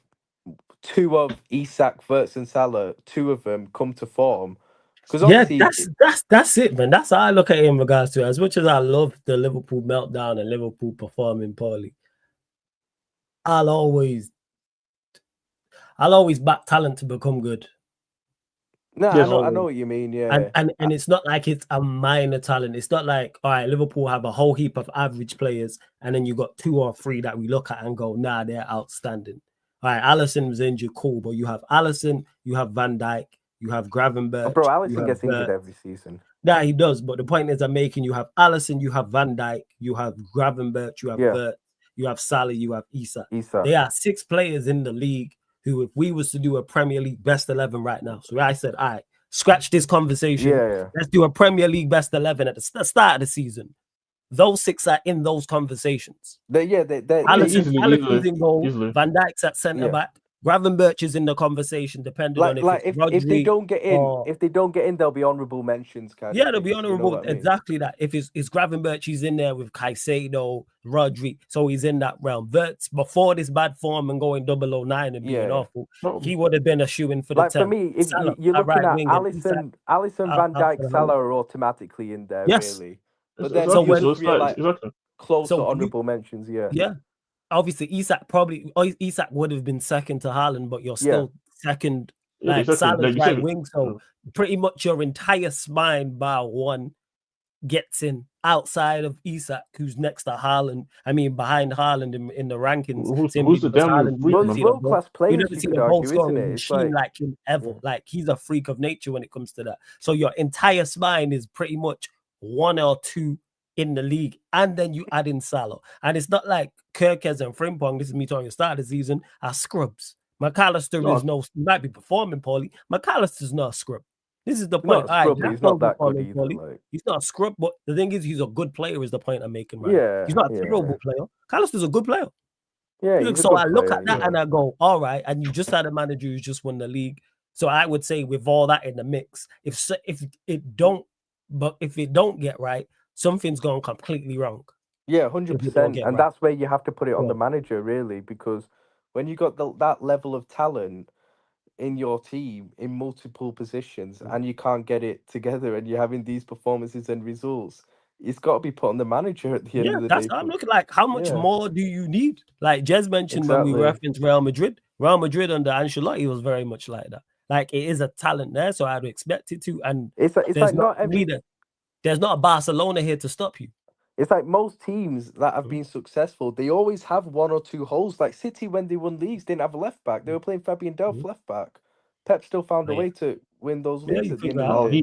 2 of Isak, Wirtz, and Salah, 2 of them come to form. Because Yeah, obviously, that's it, man. That's how I look at it in regards to it. As much as I love the Liverpool meltdown and Liverpool performing poorly, I'll always back talent to become good. no, Yes. I know what you mean. Yeah, And it's not like it's a minor talent. It's not like, all right, Liverpool have a whole heap of average players, and then you got 2 or 3 that we look at and go, nah, they're outstanding. All right, Alisson was injured, cool, but you have Alisson, you have Van Dijk, you have Gravenberch, bro, you Alisson have gets injured every season. Yeah, he does. But the point is, I'm making, you have Alisson, you have Van Dijk, you have Gravenberch, you have Wirtz, you have Salah, you have Isak. They are 6 players in the league who, if we was to do a Premier League best 11 right now, so I said, all right, scratch this conversation. Yeah. Let's do a Premier League best 11 at the start of the season. Those 6 are in those conversations. They're Alisson's in goal. Easily. Van Dijk's at centre back. Gravenberch is in the conversation, depending on if it's if they Rodri don't get in, or they'll be honorable mentions kind yeah, of they'll thing. be You know honorable. what I mean? Exactly that. If it's Gravenberch, he's in there with Caicedo, Rodri, so he's in that realm. Verts before this bad form and going 009 and being awful, he would have been a shoe in for the Like 10. for me, if Salah, you're looking right at wing, and Isak Alisson, out Van for Dijk, the Salah whole. are automatically in there, Yes. really. But then So the when other three are like exactly. close to So honorable mentions, yeah. Obviously, Isak would have been second to Haaland, but you're still second. Yeah, Like exactly. Salah's Like you right said, wing, so pretty much your entire spine bar one gets in outside of Isak, who's next to Haaland. I mean, behind Haaland in the rankings, simply who's the because damn Haaland, freak, well, it's man? world class you players. never You seen could a goal argue, isn't scoring it? It's machine like him ever. Like he's a freak of nature when it comes to that. So your entire spine is pretty much one or two in the league, and then you add in Salah, and it's not like Kirkes and Frimpong. This is me talking start of the season are scrubs. McAllister is he might be performing poorly. McAllister's not a scrub. This is the point. not a scrub, but he's not that good performing either. poorly. Like He's not a scrub, but the thing is, he's a good player. Is the point I'm making right yeah, He's not a terrible player. McAllister's a good player. yeah. He's a So good I look player, at that and I go, all right. And you just had a manager who's just won the league. So I would say with all that in the mix, if it don't get right, something's gone completely wrong. Yeah, 100%. And that's where you have to put it on the manager, really, because when you got that level of talent in your team in multiple positions and you can't get it together and you're having these performances and results, it's got to be put on the manager at the end of the that's day. I'm looking like how much more do you need? Like Jez mentioned when we referenced Real Madrid under Ancelotti was very much like that. Like it is a talent there, so I'd expect it to. And it's like not every there's not a Barcelona here to stop you. It's like most teams that have been successful, they always have one or two holes. Like City, when they won leagues, didn't have a left back. They were playing Fabian Delph left back. Pep still found a way to win those leagues at the end of the day.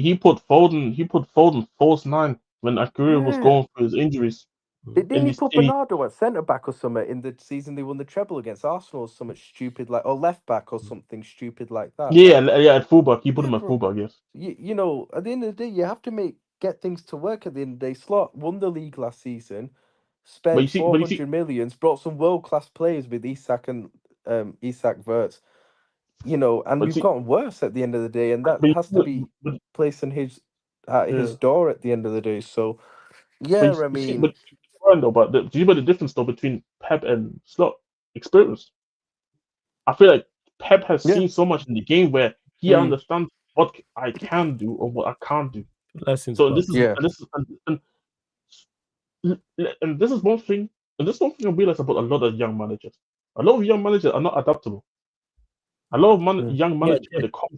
He put Foden false nine when Aguero was going through his injuries. Didn't he put Bernardo at centre back or something in the season they won the treble against Arsenal or something stupid like, or left back or something stupid like that? Yeah, at fullback. He put him at fullback, yes. You know, at the end of the day, you have to get things to work at the end of the day. Slot won the league last season, spent 400 million, brought some world-class players with Isak and Isak Verts, you know, and we've gotten worse at the end of the day, and that has to be placed in his door at the end of the day. So, yeah, I mean... do you know the difference, though, between Pep and Slot? Experience. I feel like Pep has seen so much in the game where he understands what I can do or what I can't do. This is one thing, and this is one thing I realize about a lot of young managers. A lot of young managers are not adaptable. A lot of young managers, when they come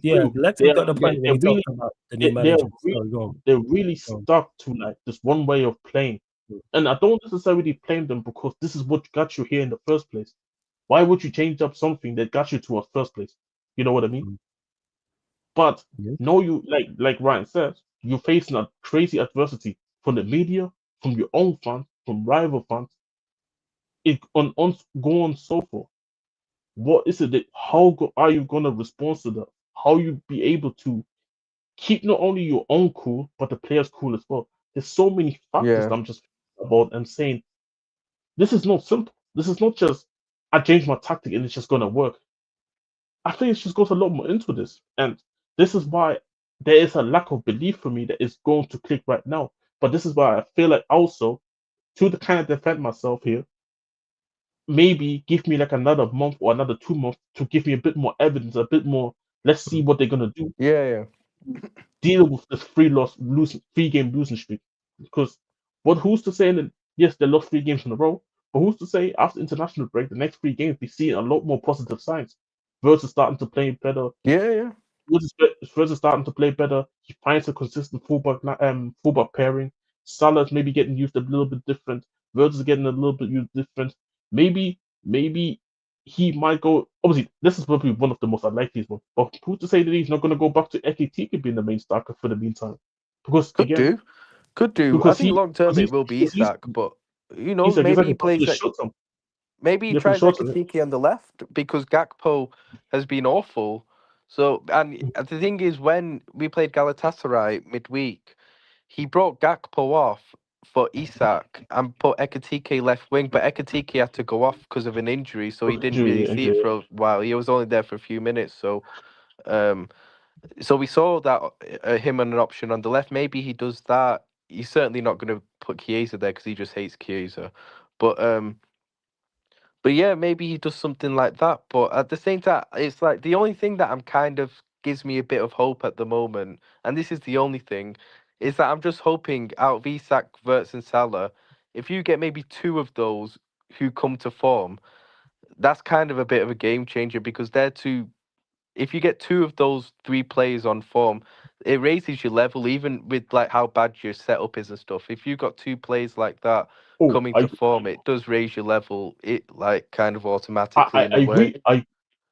through, they're really stuck to like this one way of playing. And I don't necessarily blame them because this is what got you here in the first place. Why would you change up something that got you to a first place? You know what I mean? But no, you like Ryan says, you're facing a crazy adversity from the media, from your own fans, from rival fans. Go on so forth. What is it that are you gonna respond to that? How you be able to keep not only your own cool, but the players cool as well? There's so many factors that I'm just about and saying this is not simple. This is not just I change my tactic and it's just gonna work. I think it just goes a lot more into this. And this is why there is a lack of belief for me that is going to click right now. But this is why I feel like also to the kind of defend myself here, maybe give me like another month or another 2 months to give me a bit more evidence, a bit more. Let's see what they're gonna do. Deal with this three game losing streak. Because who's to say that yes, they lost 3 games in a row, but who's to say after international break, the next 3 games we see a lot more positive signs. Versus starting to play better. Versus starting to play better. He finds a consistent fullback pairing. Salah's maybe getting used a little bit different. Versus getting a little bit used different. Maybe he might go. Obviously, this is probably one of the most unlikely ones. But who's to say that he's not going to go back to Ekitike being the main striker for the meantime? Because could do. I think long term it will be Isak, but you know, maybe he plays like. Maybe he tries Ekitike on the left because Gakpo has been awful. So, and the thing is, when we played Galatasaray midweek, he brought Gakpo off for Isak and put Ekatike left wing, but Ekatike had to go off because of an injury, so he didn't really see it for a while. He was only there for a few minutes, so um, so we saw that him on an option on the left. Maybe he does that. He's certainly not going to put Chiesa there because he just hates Chiesa, but yeah, maybe he does something like that. But at the same time, it's like the only thing that I'm kind of gives me a bit of hope at the moment, and this is the only thing, is that I'm just hoping out of Isak, Verts, and Salah, if you get maybe two of those who come to form, that's kind of a bit of a game changer because they're two. If you get two of those three players on form, it raises your level, even with like how bad your setup is and stuff. If you've got two players like that Oh, coming to form, it does raise your level. It like kind of automatically I in a way. agree.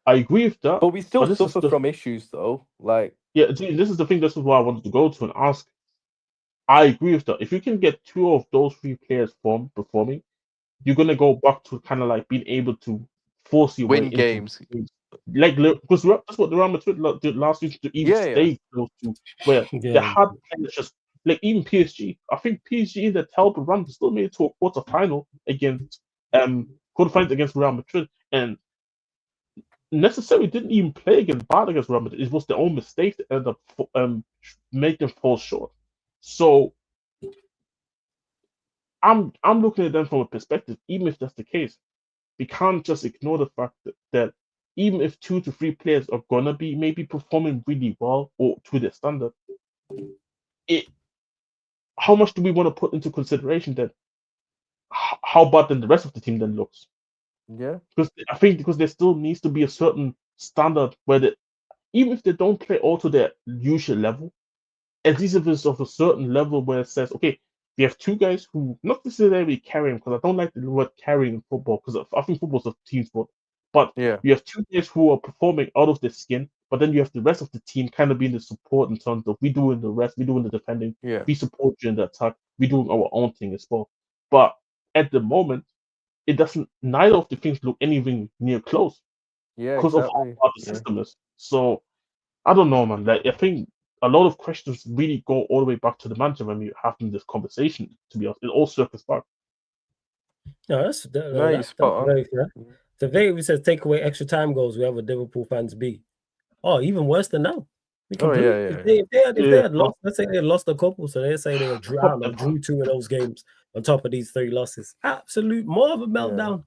I agree with that. But we still But this is suffer the from issues though. Like see, this is the thing. This is what I wanted to go to and ask. I agree with that. If you can get two of those three players performing, you're gonna go back to kind of like being able to force your way win into games. games. Like because that's what the Real Madrid did last season to even Yeah, yeah. stay close to where they Yeah. had players just like even PSG. I think PSG in the terrible run they still made it to a quarterfinal against quarterfinals against Real Madrid and necessarily didn't even play bad against Real Madrid. It was their own mistakes that ended up making them fall short. So I'm looking at them from a perspective, even if that's the case, we can't just ignore the fact that even if 2 to 3 players are gonna be maybe performing really well or to their standard, it how much do we want to put into consideration that how bad then the rest of the team then looks? Yeah. Because I think because there still needs to be a certain standard where even if they don't play all to their usual level, at least if it's of a certain level where it says, okay, we have two guys who not necessarily carrying, because I don't like the word carrying in football, because I think football's a team sport. But Yeah. you have two guys who are performing out of their skin, but then you have the rest of the team kind of being the support in terms of we doing the rest, we doing the defending, Yeah. we support you in the attack, we doing our own thing as well. But at the moment, it doesn't. Neither of the things look anything near close Yeah, because of how exactly. hard the Yeah. system is. So I don't know, man. Like I think a lot of questions really go all the way back to the manager when we're having this conversation. To be honest, it all circles back. No, No, you're that's spot on. very fair. The very we says take away extra time goals. We have what Liverpool fans be. Oh, even worse than now. We Oh complete. yeah, If they had lost, let's say they had lost a couple, so they say they drew, I don't know, Problem. drew 2 of those games on top of these 3 losses. Absolute more of a meltdown.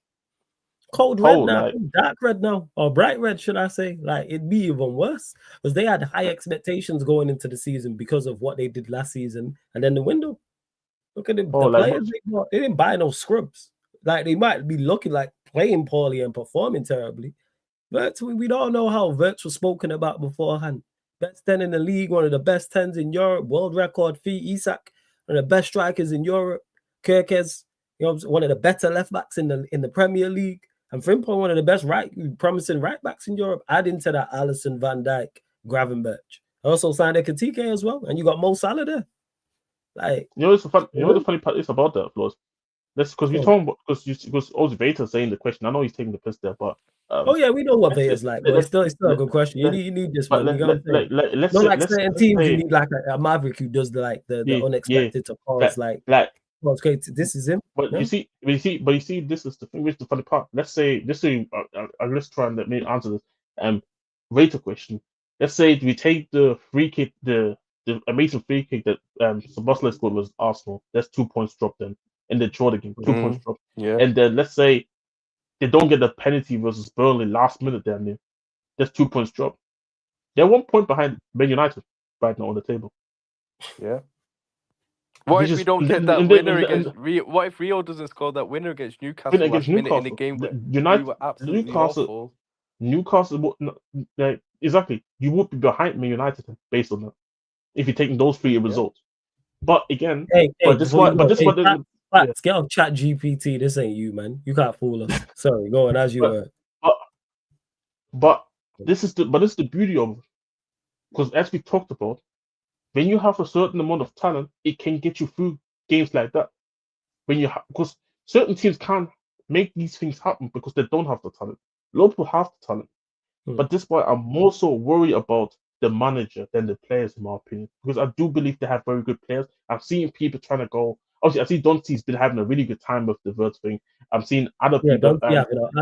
Cold red now, dark red now, or bright red, should I say? Like it'd be even worse because they had high expectations going into the season because of what they did last season, and then the window. Look at the players they bought. They didn't buy no scrubs. Like they might be looking like playing poorly and performing terribly. But we don't know how Verts was spoken about beforehand. Best 10 in the league, one of the best 10s in Europe, world record fee. Isak, one of the best strikers in Europe. Kirkes, one of the better left backs in the Premier League. And Frimpong, one of the best promising right backs in Europe. Add into that Alisson, Van Dijk, Gravenberch. Also signed Ekatike as well, and you got Mo Salah there. Like the funny part is about that, Flaws. That's because we're talking about because Ozzy Vader saying the question. I know he's taking the piss there, but oh yeah, we know what Vader's like, but it's still a good question. You need this one. Let's not say, like certain teams, you say, need like a Maverick who does the unexpected to cause okay, this is him. But you see, this is the thing. Which is the funny part. Let's try and let me answer this Vader question. Let's say we take the free kick, the amazing free kick that Szoboszlai scored was Arsenal. That's 2 points dropped then in the draw game. 2 points dropped. Yeah. And then let's say they don't get the penalty versus Burnley last minute down there. That's 2 points dropped. They're 1 point behind Man United right now on the table. Yeah. What if we don't get that winner against Rio? What if Rio doesn't score that winner against Newcastle last minute in the game where we were absolutely awful? Newcastle, exactly. You would be behind Man United based on that if you're taking those 3 results. But again, get off Chat GPT. This ain't you, man. You can't fool us. Sorry, go on as you were. But this is the beauty of it, because as we talked about, when you have a certain amount of talent, it can get you through games like that. Because certain teams can't make these things happen because they don't have the talent. Liverpool have the talent. But this is why I'm more so worried about the manager than the players, in my opinion. Because I do believe they have very good players. I've seen people trying to go, obviously I see Donci's been having a really good time with the Verts thing. I'm seeing other Yeah, people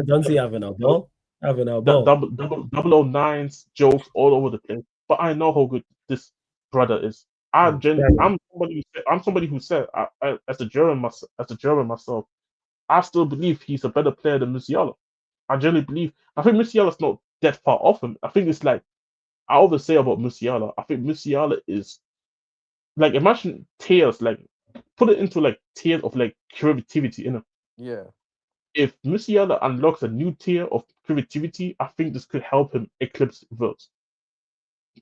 don't see having a ball. Having a ball. double O nines jokes all over the place. But I know how good this brother is. I'm somebody who said as a German myself, I still believe he's a better player than Musiala. I genuinely believe. I think Musiala's not that far off him. I think it's like I always say about Musiala. I think Musiala is like imagine tiers, like put it into like tiers of like creativity in him. Yeah. If Musiala unlocks a new tier of creativity, I think this could help him eclipse Wirtz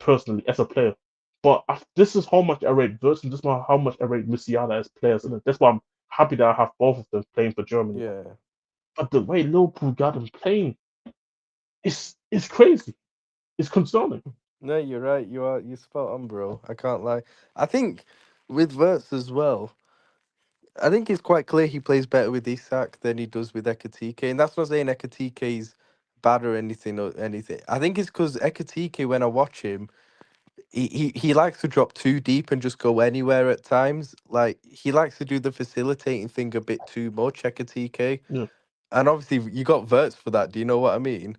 personally as a player. But this is how much I rate Wirtz, and this is how much I rate Musiala as players. And that's why I'm happy that I have both of them playing for Germany. Yeah. But the way Liverpool got him playing is crazy. It's concerning. No, you're right. You're spot on, bro. I can't lie. I think with Verts as well, I think it's quite clear he plays better with Isak than he does with Ekatike. And that's not saying Ekatike's bad or anything. I think it's because Ekatike, when I watch him, he likes to drop too deep and just go anywhere at times. Like he likes to do the facilitating thing a bit too much, Ekatike. Yeah. And obviously you got Verts for that. Do you know what I mean?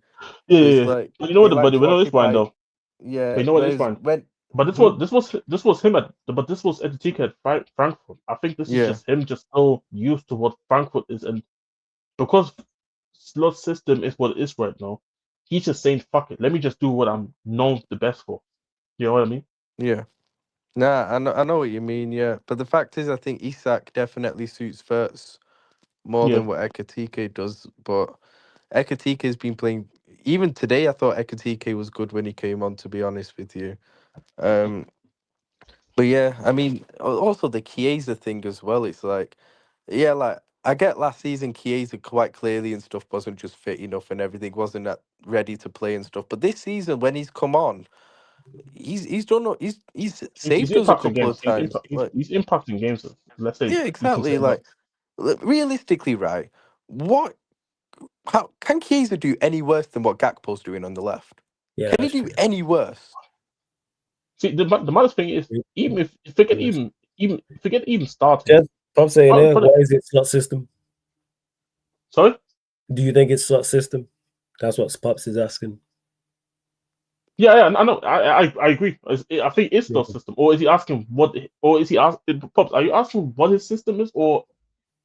Yeah, So yeah, it's yeah. like But you know they what? like But to you know it's fine occupy. though. But Yeah. you know what? It's Whereas fine. when But this was him at. But this was Etike at Frankfurt. I think this is yeah. just him, just so used to what Frankfurt is, and because slot system is what it is right now, he's just saying, "Fuck it, let me just do what I'm known the best for." You know what I mean? Yeah. Nah, I know what you mean, yeah. But the fact is, I think Isak definitely suits Verts more Yeah. than what Ekatike does. But Ekatike has been playing. Even today, I thought Ekatike was good when he came on, to be honest with you. Um, but yeah, I mean, also the Chiesa thing as well. It's like, yeah, like I get last season Chiesa quite clearly and stuff wasn't just fit enough and everything wasn't that ready to play and stuff. But this season, when he's come on, he's done he's He's saved us a impacting couple games. of times. Like, He's impacting games. Let's say yeah, you can say exactly. that. Like realistically, right? What? How can Chiesa do any worse than what Gakpo's doing on the left? Yeah, Can he that's do true. any worse? See, the maddest thing is, even if forget even forget even starting. Just Pop saying Oh, there, why is it slot system? sorry. Do you think it's slot system? That's what Pops is asking. Yeah, yeah, I know. I agree. I think it's Yeah. the system, or is he asking what? Or is he asking? Pops, are you asking what his system is, or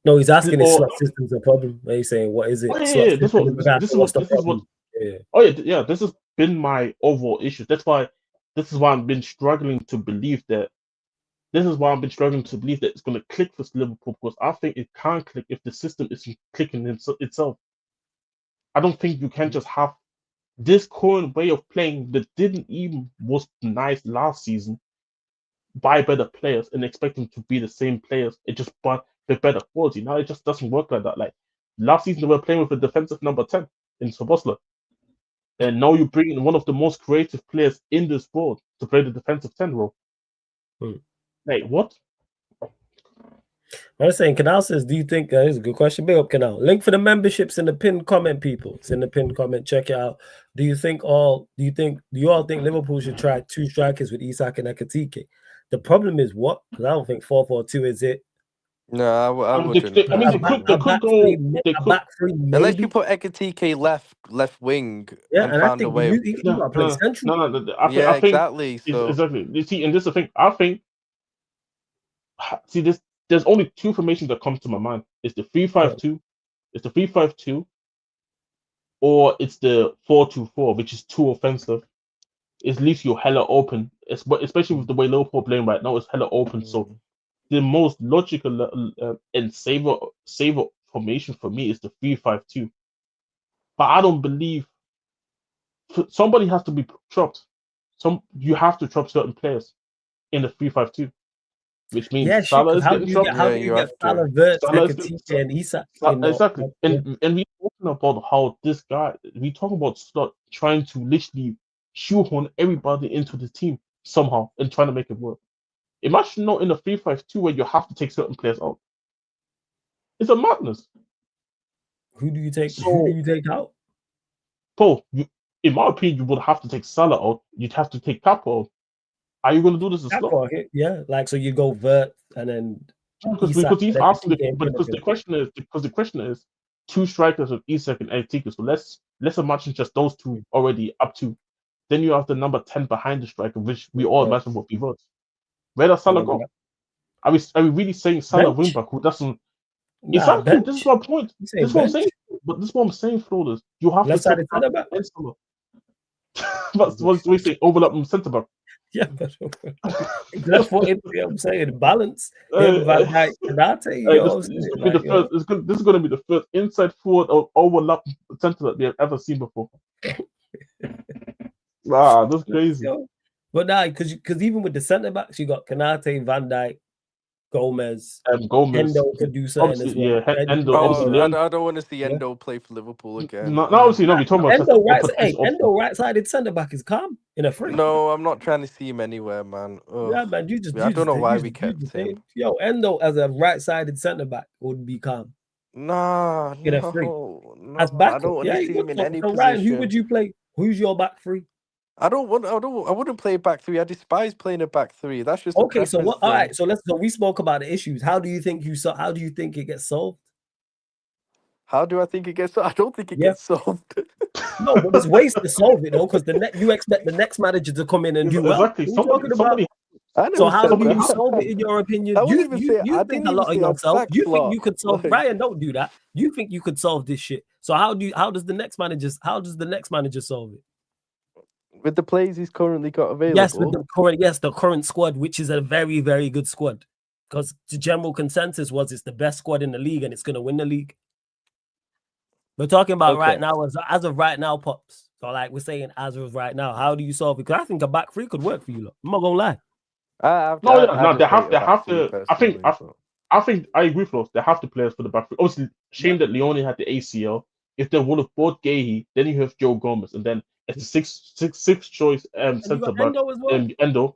No, he's asking if or? slot system's a problem. And he's saying, what is Oh it? yeah, Slot yeah. system in regards to what's the This is what. problem? Yeah. Oh yeah, yeah. This has been my overall issue. That's why. This is why I've been struggling to believe that. This is why I've been struggling to believe that it's going to click for Liverpool because I think it can't click if the system isn't clicking itself. I don't think you can just have this current way of playing that didn't even was nice last season. Buy better players and expect them to be the same players. It just but the better quality. Now it just doesn't work like that. Like last season, they were playing with a defensive number 10 in Sobosla. And now you bring in one of the most creative players in the sport to play the defensive 10 role. Hmm. Like, what? I was saying, Canal says, do you think that is a good question? Big up, Canal. Link for the memberships in the pinned comment, people. It's in the pinned comment. Check it out. Do you all think Liverpool should try two strikers with Isak and Ekatike? The problem is what? Because I don't think 4-4-2 is it. No, I wouldn't. I mean, they could go. They A could. back three, Unless you maybe. put Ekatike left wing Yeah, and and I found a think way of you got to play central. No. yeah, I think exactly. it's So exactly. You see, and this is the thing. I think. See, this. There's only two formations that come to my mind. It's the 3-5-2. It's the 3-5-2, or it's the 4-2-4, which is too offensive. It leaves you hella open, especially with the way Liverpool playing right now. It's hella open. So the most logical and saver formation for me is the 3-5-2. But I don't believe somebody has to be dropped. You have to drop certain players in the 3-5-2, which means Yeah, shit. Salah Because is getting dropped. how yeah, do you you get have to. Salah, Verts, Salah is getting, Ekatike, and Isak in the exactly. yeah. And we talking about how this guy. We talking about Slot trying to literally shoehorn everybody into the team somehow and trying to make it work. Imagine not in a 3-5-2 where you have to take certain players out. It's a madness. Who do you take So, out? Paul, in my opinion, you would have to take Salah out. You'd have to take Capo out. Are you going to do this as Slot? Yeah, like so you go Vert and then because he's then asking Ekitike and because Pinnick. the question is two strikers with Isak and Ekitike. So let's imagine just those two already up to. Then you have the number 10 behind the striker, which we all imagine would be Vert. Where does Salah go? Are we really saying Salah wing Bench? back who doesn't Nah, exactly? This is bench. my point. You This saying is what I'm bench? saying. But this is what I'm saying, Flawless. You have to put Left-sided centre back? and Salah. That's what we say. Overlap and centre back. Yeah, but left footed, you know what I'm saying? Balance. Him, Van Uh, Dijk, Konate, you know what I'm this saying? is gonna be Like, the first. This is gonna be the first inside forward or overlap center that we have ever seen before. That's crazy. But nah, because even with the centre backs, you got Konate, Van Dijk, Gomez, Gomez, Endo could do something obviously, as well. yeah. Endo, obviously, I Leon. don't want to see Yeah. Endo play for Liverpool again. No, obviously, no. We're talking about Endo potential option. Endo right-sided centre back is calm in a free. No, I'm not trying to see him anywhere, man. Ugh. Yeah, man, I don't know why we kept him. Yo, Endo as a right-sided centre back would be calm. Nah, In a free. no, As I backup, don't want to see him in any so position. Ryan, who would you play? Who's your back three? I wouldn't play a back three. I despise playing a back three. That's just okay. So what? Thing. All right. So we spoke about the issues. How do you think it gets solved? How do I think it gets solved? I don't think it gets solved. No, but there's ways to solve it though, because you expect the next manager to come in and do well. Exactly. Somebody. So how do you solve it in your opinion? You think a lot of yourself. You think you could solve Ryan, don't do that. You think you could solve this shit. So how does the next manager solve it? With the players he's currently got available. Yes, with the current squad, which is a very, very good squad. Because the general consensus was it's the best squad in the league and it's gonna win the league. We're talking about right now, as of right now, Pops. So like we're saying as of right now, how do you solve it? Because I think a back three could work for you. I'm not gonna lie. They have to. I think I agree, Flo. They have to play for the back three. Obviously, shame that Leone had the ACL. If they would have bought Gahey, then you have Joe Gomez, and then it's the sixth choice centre back. Endo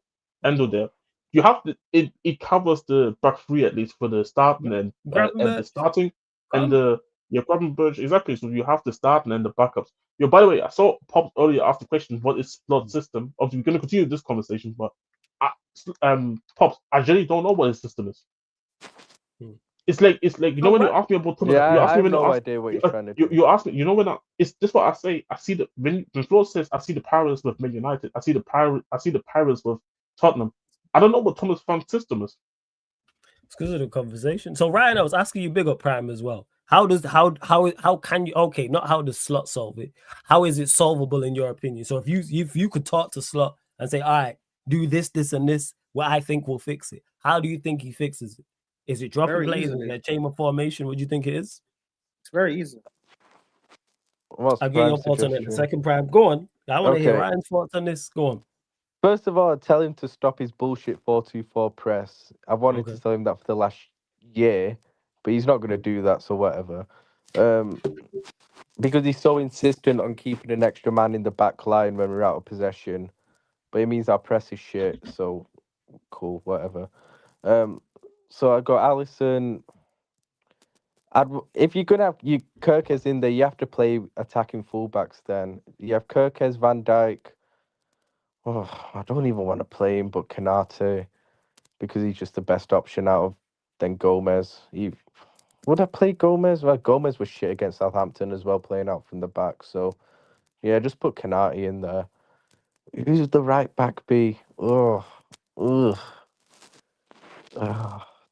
there. You have to. It covers the back three at least for the starting and the starting and the Gravenberch, exactly. So you have the starting and the backups. By the way, I saw Pop earlier ask the question, what is slot system? Obviously, we're going to continue this conversation, but Pops, I really don't know what his system is. It's like you know when you ask me about Thomas, I have no idea what you're trying to do. You ask me, you know it's this what I say. I see when Flo says I see the Pirates with Man United, I see the Pirates with Tottenham. I don't know what Thomas Frank's system is. It's because of the conversation. So Ryan, I was asking you big up Prime as well. How can you not how does Slot solve it? How is it solvable in your opinion? So if you could talk to Slot and say, all right, do this, and this, what I think will fix it. How do you think he fixes it? Is it dropping plays in a chain of formation? What do you think it is? It's very easy. I'll get your thoughts on it in a second, Prime. Go on. I want to hear Ryan's thoughts on this. Go on. First of all, tell him to stop his bullshit 4-2-4 press. I've wanted to tell him that for the last year, but he's not going to do that, so whatever. Because he's so insistent on keeping an extra man in the back line when we're out of possession. But it means our press is shit, so cool, whatever. So I got Alisson. If you're going to have Kirkes in there, you have to play attacking fullbacks then. You have Kirkes, Van Dijk. Oh, I don't even want to play him, but Konate, because he's just the best option out of then Gomez. Would I play Gomez? Well, Gomez was shit against Southampton as well, playing out from the back. So, yeah, just put Konate in there. Who's the right back be?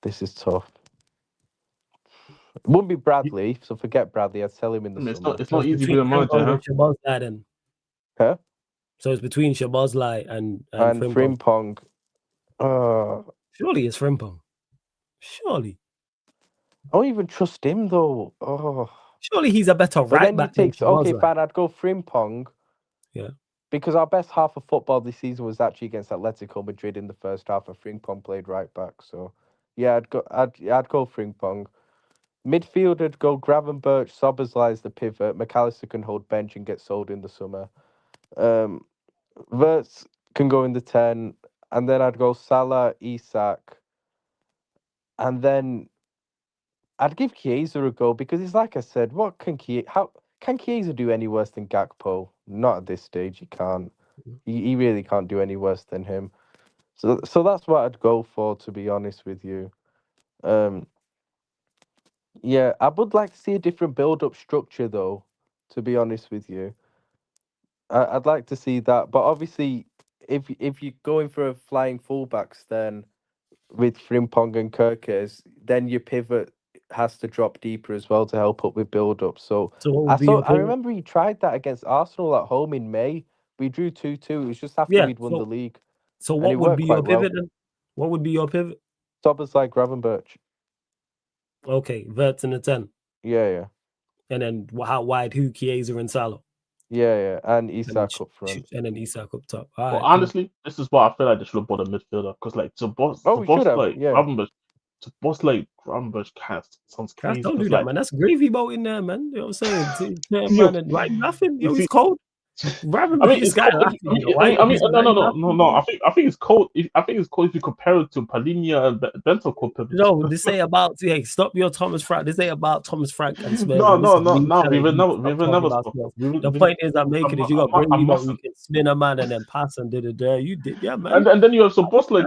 This is tough. It wouldn't be Bradley, so forget Bradley. I'd sell him in the summer. It's not easy being a manager, huh? So it's between Shabazlai and Frimpong. Surely it's Frimpong. Surely. I don't even trust him though. Surely he's a better right back. Okay, fine. I'd go Frimpong. Yeah. Because our best half of football this season was actually against Atletico Madrid in the first half, and Frimpong played right back. So, yeah, I'd go Frimpong. Midfield, I'd go Gravenberch. Szoboszlai is the pivot. McAllister can hold bench and get sold in the summer. Wirtz can go in the 10, and then I'd go Salah, Isak, and then I'd give Chiesa a go because it's like I said, how can Chiesa do any worse than Gakpo? Not at this stage, he can't. He really can't do any worse than him. So that's what I'd go for, to be honest with you. Yeah, I would like to see a different build-up structure, though. To be honest with you, I'd like to see that. But obviously, if you're going for a flying fullbacks, then with Frimpong and Kirkes, then your pivot has to drop deeper as well to help up with build-up. So So what would be your I pivot? remember he tried that against Arsenal at home in May. We drew 2-2. It was just after Yeah. we'd won the league. So And what it would worked be your quite well. pivot then? What would be your pivot? Szoboszlai, Gravenberch. Okay, Verts in the 10. Yeah. And then how wide? Who? Chiesa and Salah. Yeah. And And then, Isak up front. and then Isak up top. All But right, cool. honestly, this is what I feel like they should have bought a midfielder because like to boss like Yeah. Gravenberch sounds Guys, crazy. don't do Because that, like man. That's gravy boat in there, man. You know what I'm saying? yo, Man, and right, nothing. you Yo, he's see, cold. I mean, This it's guy cold. laughing. You know, why? He's No, no, right, no, no, nothing, no. bro. I think it's cold. I think it's cold if you compare it to Palinia and Bentancur pivots. No, this ain't about. Hey, stop your Thomas Frank. This ain't about Thomas Frank and Spurs. No, And this no, is no, me no. telling you We stop will talking never about stop. Spurs. The point is, I'm making is you got I gravy boat. You mustn't. can spin a man and then pass and You did, yeah, man. And then you have Szoboszlai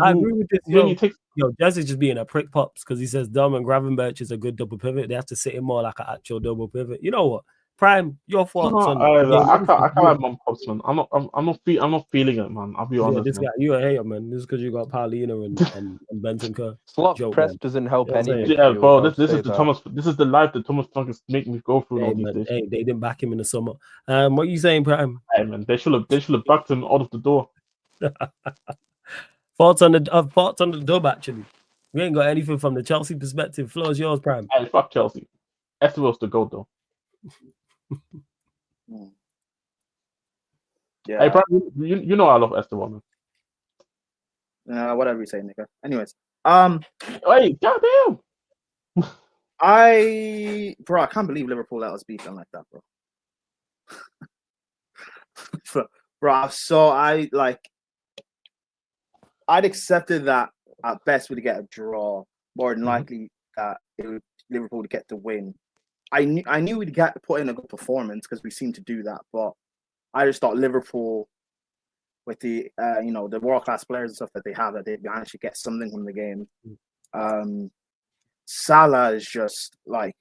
I who agree with this. really takes. Yo, Jez is just being a prick pops because he says Dom and Gravenberch is a good double pivot. They have to sit him more like an actual double pivot. You know what? Prime, your thoughts on the game. I can't like mum pops, man. I'm not feeling it, man. I'll be Yeah, honest, this man. guy, you a hater, man. This is because you got Paulina and Benton Kerr. Slots Joke, press man. doesn't help You know what I'm any saying? Yeah, midfield. bro. I'll This say is the that. Thomas. This is the life that Thomas Frank is making me go through Hey, all these man. days. Hey, they didn't back him in the summer. What you saying, Prime? Hey, man, they should have backed him out of the door. Thoughts on the dub, actually. We ain't got anything from the Chelsea perspective. Floor is yours, Prime. Hey, fuck Chelsea. Estevao's the goat, though. Yeah. Hey, Prime, you know I love Estevao, man. Whatever you say, nigga. Anyways, Hey, goddamn. I can't believe Liverpool let us beat them like that, bro. I'd accepted that at best we'd get a draw. More than likely that Liverpool would get the win. I knew we'd get to put in a good performance because we seem to do that, but I just thought Liverpool, with the the world class players and stuff that they have, that they'd actually get something from the game. Salah is just like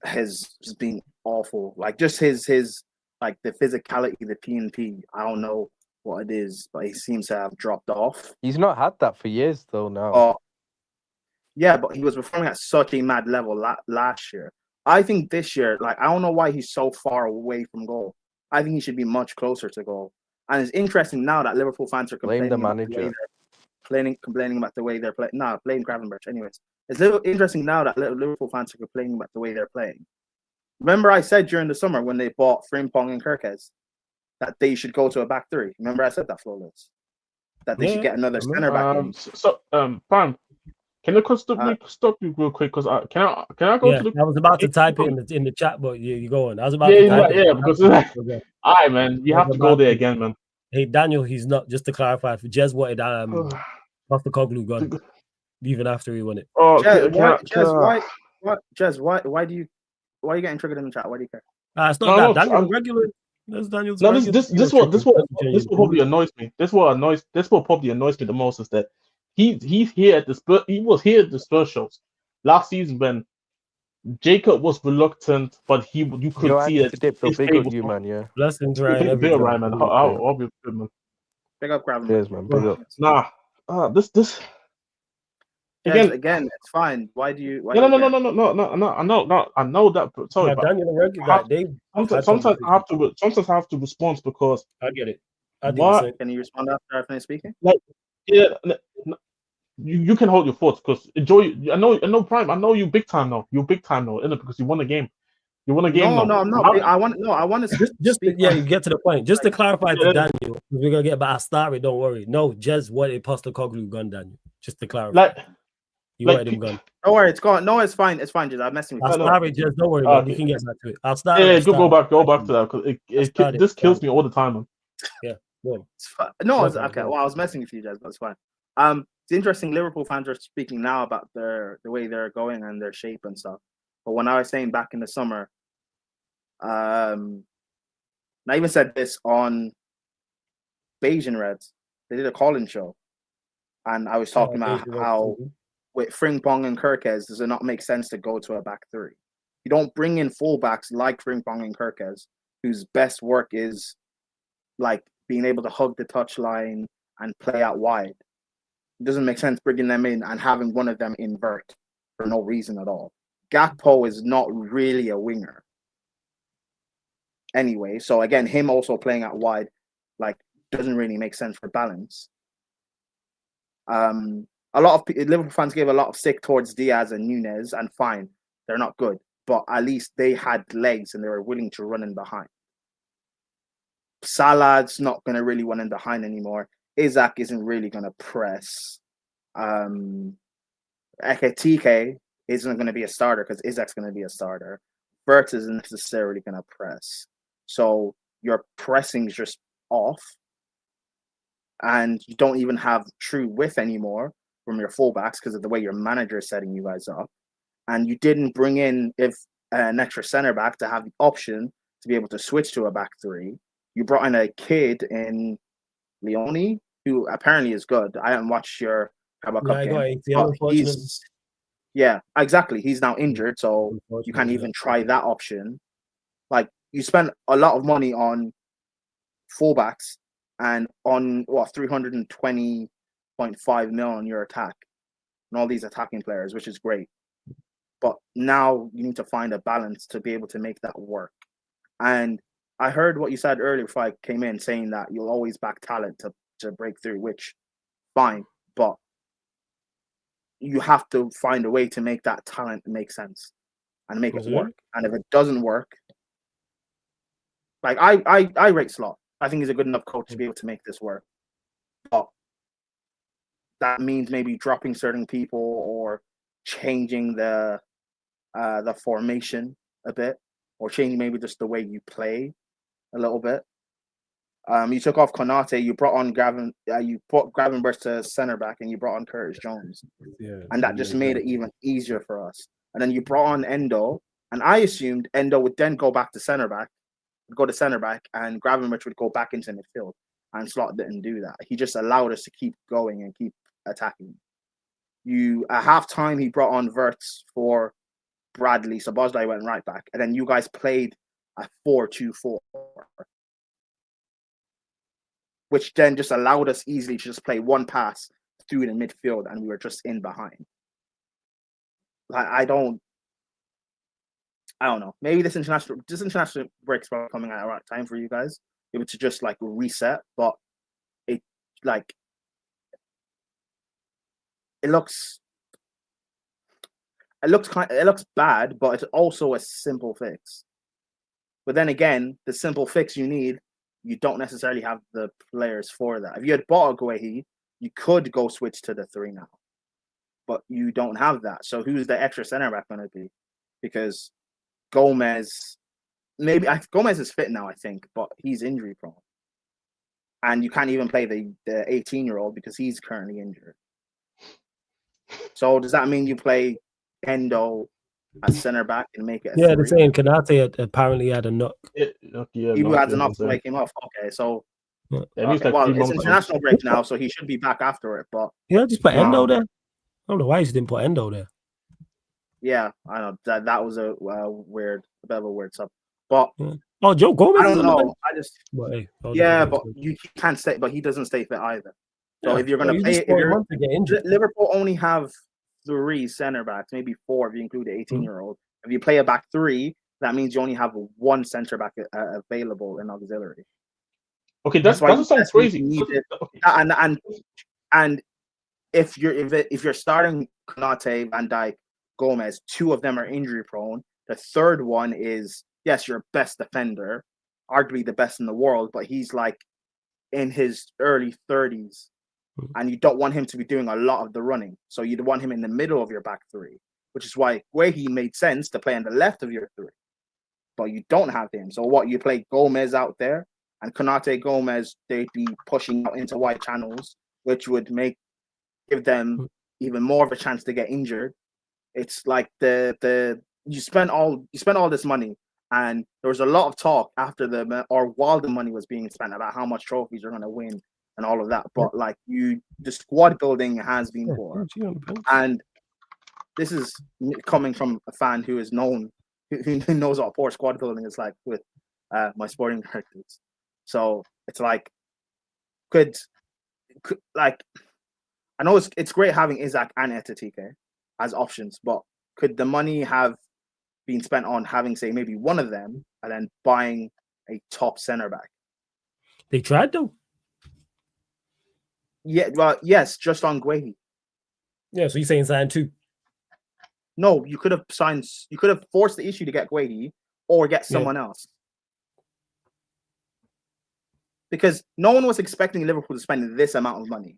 has been awful. Like just his like the physicality, the P&P. I don't know what it is, but he seems to have dropped off. He's not had that for years, though. Now. Yeah, but he was performing at such a mad level last year. I think this year, like, I don't know why he's so far away from goal. I think he should be much closer to goal. And it's interesting now that Liverpool fans are complaining complaining about the way they're playing. No, playing Gravenberch. Anyways, it's interesting now that Liverpool fans are complaining about the way they're playing. Remember I said during the summer when they bought Frimpong and Kirkes that they should go to a back three. Remember I said that, Flawless? That they should get another center back in. Prime, can I stop you real quick? Because can I go to the? I was about to type it in the chat, but you go on. I was about to type it. Yeah, because all right, man, you have to go there again, man. Hey, Daniel, he's not. Just to clarify, for Jez wanted Postecoglou gone, even after he won it. Oh, Jez, why are you getting triggered in the chat? Why do you care? It's not that Daniel regular. That's Daniel's. No, this what probably annoys me. This what probably annoys me the most is that he's here at the Spurs. He was here at the Spurs shows last season when Jacob was reluctant, but you could see it. Big up you, man. Yeah. Blessings, Ryan. Big up, Ryan, man. I'll be good, man. Big up, Gravenberch. Cheers, man. Big up. Nah. This. Again, it's fine. Why do you? No. I know that. Sorry, but Daniel, regular. Sometimes I have to respond because I get it. Can you respond after I finish speaking? Like, yeah, you can hold your thoughts because enjoy. I know, Prime. I know you big time now. You're big time now, isn't it? Because you won a game. You won a game. No, I'm not. I want to just you get to the point. Just to clarify to Daniel, we're gonna get back. Start it. Don't worry. No, Jez wanted Postecoglou gone, Daniel. Just to clarify. You wanted him gone. Don't worry, it's gone. No, it's fine. It's fine, Jez. I'm messing with you. I'll start it, Jez. Don't worry, man. We can get back to it. I'll start. Yeah, go back to that because this kills me all the time, man. Yeah. It's fine. No, it's okay. Well, I was messing with you, Jez, but it's fine. It's interesting. Liverpool fans are speaking now about the way they're going and their shape and stuff. But when I was saying back in the summer, I even said this on Beige and Reds. They did a call-in show. And I was talking about how with Frimpong and Kirkes, does it not make sense to go to a back three? You don't bring in fullbacks like Frimpong and Kirkes, whose best work is like being able to hug the touchline and play out wide. It doesn't make sense bringing them in and having one of them invert for no reason at all. Gakpo is not really a winger. Anyway, so again, him also playing out wide, like, doesn't really make sense for balance. A lot of Liverpool fans gave a lot of stick towards Diaz and Nunez, and fine, they're not good, but at least they had legs and they were willing to run in behind. Salah's not going to really run in behind anymore. Isaac isn't really going to press. Ekitike isn't going to be a starter because Isaac's going to be a starter. Bert isn't necessarily going to press. So your pressing is just off. And you don't even have true width anymore from your fullbacks because of the way your manager is setting you guys up. And you didn't bring in an extra center back to have the option to be able to switch to a back three. You brought in a kid in Leone who apparently is good. I haven't watched your Carabao Cup game. Yeah, exactly. He's now injured, so you can't even try that option. Like, you spent a lot of money on fullbacks and on 320.5 mil on your attack and all these attacking players, which is great. But now you need to find a balance to be able to make that work. And I heard what you said earlier before I came in, saying that you'll always back talent to break through, which fine, but you have to find a way to make that talent make sense and make it work. And if it doesn't work, like I rate Slot. I think he's a good enough coach to be able to make this work. But that means maybe dropping certain people or changing the formation a bit, or changing maybe just the way you play a little bit. You took off Konate, you brought on you put Gravenberch to center back, and you brought on Curtis Jones. And that just made it even easier for us. And then you brought on Endo, and I assumed Endo would then go to center back, and Gravenberch would go back into midfield. And Slot didn't do that. He just allowed us to keep going and keep attacking. At halftime, he brought on Wirtz for Bradley, so Bosley went right back. And then you guys played a 4-2-4. Which then just allowed us easily to just play one pass through the midfield, and we were just in behind. Like, I don't know. Maybe this international break's probably coming at the right time for you guys, able to just like reset. But it looks bad, but it's also a simple fix. But then again, the simple fix you need, you don't necessarily have the players for that. If you had bought a Guehi, you could go switch to the 3 now. But you don't have that. So who's the extra center back going to be? Because Gomez is fit now, I think, but he's injury prone. And you can't even play the 18-year-old because he's currently injured. So does that mean you play Endo at center back and make it a 3? They're saying Konate apparently had a knock. He had enough to wake him off. Okay, so it's international break now, so he should be back after it. But just put Endo there. I don't know why he didn't put Endo there. Yeah, I know that was a bit of a weird sub. But Joe Gomez. I don't know. But you can't stay. But he doesn't stay fit either. So if you're going to play, Liverpool only have 3 center backs, maybe 4 if you include the 18-year-old. If you play a back 3, that means you only have 1 center back available in auxiliary. Okay, that sounds crazy. And if you're starting Konate, Van Dijk, Gomez, 2 of them are injury prone. The third one is, yes, your best defender, arguably the best in the world, but he's like in his early 30s. And you don't want him to be doing a lot of the running. So you'd want him in the middle of your back 3, which is why Guehi made sense to play on the left of your 3. But you don't have him. So what, you play Gomez out there, and Konate, Gomez, they'd be pushing out into wide channels, which would give them even more of a chance to get injured. It's like you spent all this money, and there was a lot of talk while the money was being spent about how much trophies you're going to win and all of that. But like the squad building has been poor, and this is coming from a fan who is known, who knows what poor squad building is like with my sporting directors. So it's like, could like, I know it's great having Isaac and Etatike as options, but could the money have been spent on having, say, maybe one of them and then buying a top center back? They tried though. Yeah, well, yes, just on Guehi. Yeah, so you're saying sign 2? No, you could have forced the issue to get Guehi or get someone else. Because no one was expecting Liverpool to spend this amount of money.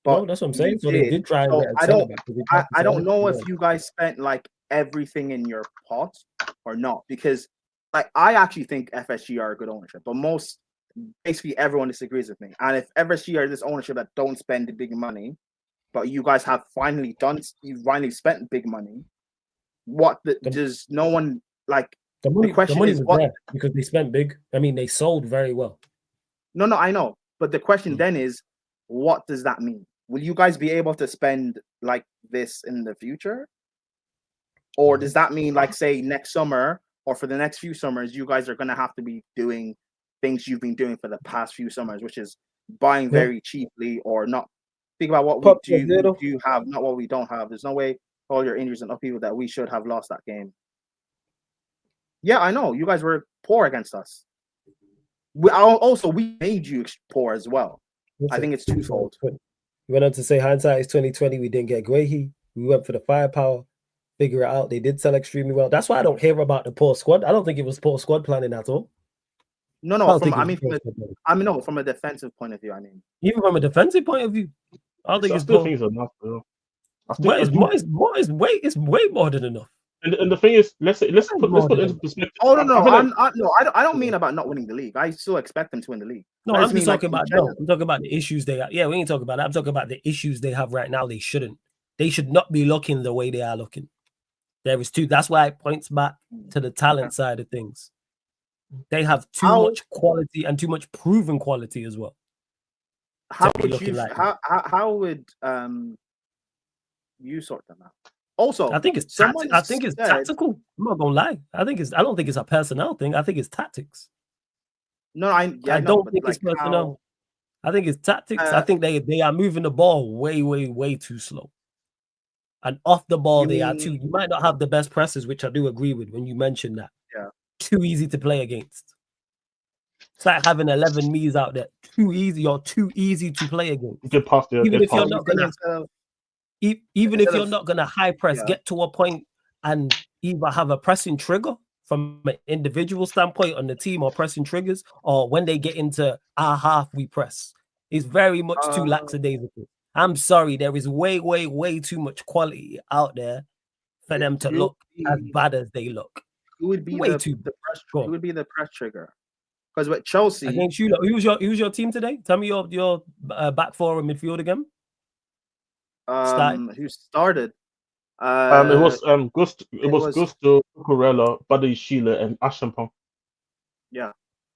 But no, that's what I'm saying. So they did try and get a center back. I don't know if you guys spent like everything in your pot or not, because like I actually think FSG are a good ownership, but basically everyone disagrees with me. And if FSG are this ownership that don't spend the big money, but you guys have finally spent big money, does no one like the money? The question the money is was what, there because they spent big. I mean, they sold very well. No, I know, but the question then is, what does that mean? Will you guys be able to spend like this in the future, or does that mean like say next summer or for the next few summers, you guys are going to have to be doing things you've been doing for the past few summers, which is buying very cheaply or not? Think about what we do have, not what we don't have. There's no way all your injuries and people that we should have lost that game. Yeah, I know. You guys were poor against us. We made you poor as well. I think it's twofold. You went on to say hindsight is 2020. We didn't get Guehi. We went for the firepower. Figure it out. They did sell extremely well. That's why I don't hear about the poor squad. I don't think it was poor squad planning at all. No. From a defensive point of view. I mean, even from a defensive point of view, I don't think it's still things enough. It's way more than enough. And the thing is, let's put it into perspective. Oh I don't mean about not winning the league. I still expect them to win the league. No, I'm just talking about I'm talking about the issues they have. Yeah, we ain't talking about that. I'm talking about the issues they have right now. They should not be looking the way they are looking. There is two. That's why it points back to the talent side of things. They have too much quality and too much proven quality as well. How would you sort them out? Also, I think it's tactical. I'm not gonna lie. I don't think it's a personnel thing. I think it's tactics. No, I don't think it's personnel. I think it's tactics. I think they are moving the ball way too slow. And off the ball, are too. You might not have the best presses, which I do agree with when you mentioned that. Yeah. Too easy to play against. It's like having 11 Mies out there. Too easy or too easy to play against. Even if you're not gonna high press, get to a point and either have a pressing trigger from an individual standpoint on the team or pressing triggers, or when they get into our half, we press. It's very much too lackadaisical. I'm sorry, there is way too much quality out there for them to look as bad as they look. Who would be the press trigger? Because with Chelsea against you, who's your team today? Tell me your back four and midfield again. Who started? It was Gusto, Cucurella, Buddy Sheila, and Ashampong. Yeah,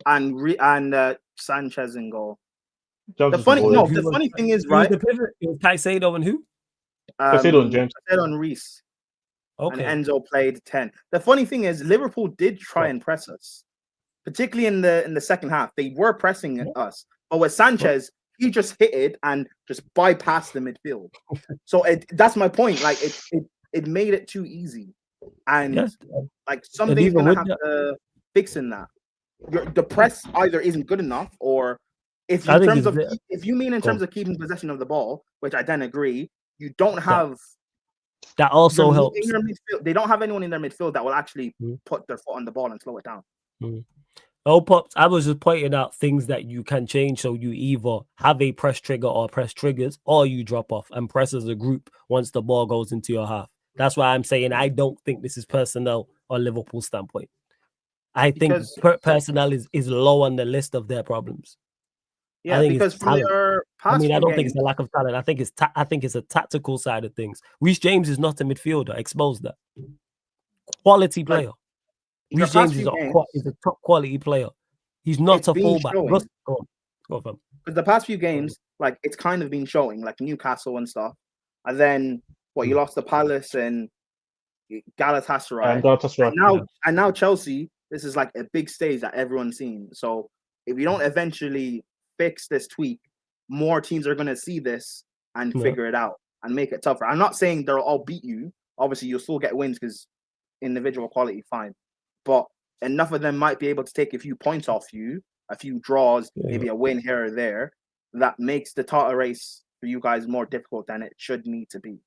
and Sanchez in goal. The funny thing is, right? The pivot, it was Caicedo and who? Caicedo and James. Caicedo and Reece. Okay. And Enzo played 10. The funny thing is, Liverpool did try and press us, particularly in the second half. They were pressing us, but with Sanchez, he just hit it and just bypassed the midfield. So that's my point. Like it made it too easy, and like something's gonna have to fix in that. The press either isn't good enough, or if you mean in terms of keeping possession of the ball, which I then agree, you don't have. That also helps. They don't have anyone in their midfield that will actually put their foot on the ball and slow it down. Oh, Pops, I was just pointing out things that you can change. So you either have a press trigger or press triggers, or you drop off and press as a group once the ball goes into your half. That's why I'm saying I don't think this is personnel on Liverpool's standpoint. I think personnel is low on the list of their problems. Yeah, because from their past I don't think it's a lack of talent. I think it's a tactical side of things. Reece James is not a midfielder. Expose that. Quality player. Reece James is a top quality player. He's not a fullback. Go on, fam. because the past few games, like it's kind of been showing, like Newcastle and stuff, and then you lost to Palace and Galatasaray, And Galatasaray. and now Chelsea. This is like a big stage that everyone's seen. So if you don't eventually fix this tweak, more teams are going to see this and figure it out and make it tougher. I'm not saying they'll all beat you. Obviously, you'll still get wins because individual quality, fine. But enough of them might be able to take a few points off you, a few draws, maybe a win here or there, that makes the title race for you guys more difficult than it should need to be.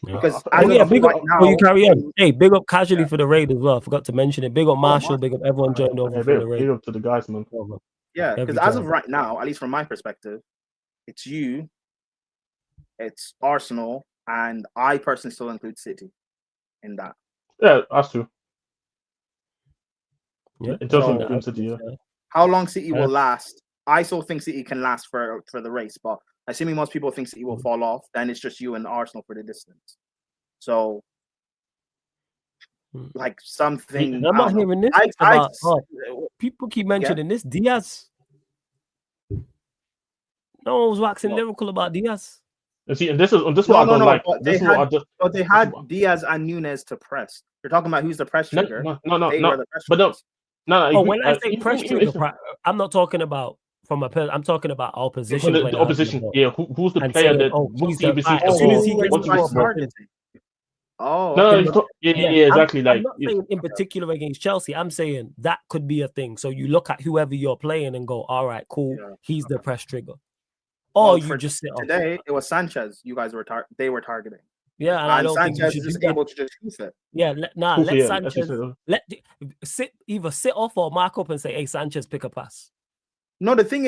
Because big up now, you carry on. Hey, big up casually for the raid as well. I forgot to mention it. Big up Marshall, big up everyone joined over for the raid. Big up to the guys, man. Yeah, because as of right now, at least from my perspective, it's you, it's Arsenal, and I personally still include City in that. Yeah, us too. Yeah, it does include City. Yeah. How long City will last? I still think City can last for the race, but assuming most people think City will fall off, then it's just you and Arsenal for the distance. So, like something. I'm not hearing this. People keep mentioning this. Diaz. No one was waxing lyrical about Diaz. And see, and this is what I don't like. But they had Diaz and Nunez to press. You're talking about who's the press trigger. No. Oh, when I say press trigger, I'm not talking about from I'm talking about our position. The opposition, yeah. Who's the player that as soon as he gets targeting? Exactly. I'm not saying in particular against Chelsea. I'm saying that could be a thing. So you look at whoever you're playing and go, all right, cool. Yeah. He's the press trigger. Or you just sit today. It was Sanchez. You guys were they were targeting. Yeah, and I don't Sanchez think is just able to just shoot it. Yeah, let Sanchez either sit off or mark up and say, "Hey, Sanchez, pick a pass." But the thing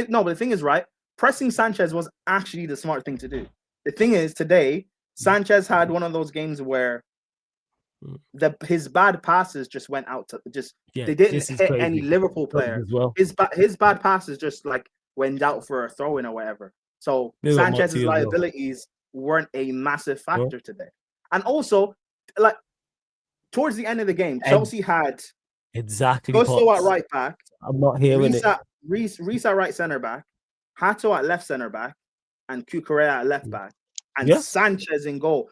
is, right? Pressing Sanchez was actually the smart thing to do. The thing is, today Sanchez had one of those games where his bad passes just went out to they didn't hit any Liverpool player. As well. His bad passes just like went out for a throw in or whatever. So Sanchez's liabilities weren't a massive factor today. And also, like towards the end of the game, Chelsea had Gusto at right back. I'm not hearing Reece at right centre back, Hato at left centre back, and Cucurella at left back, and Sanchez in goal.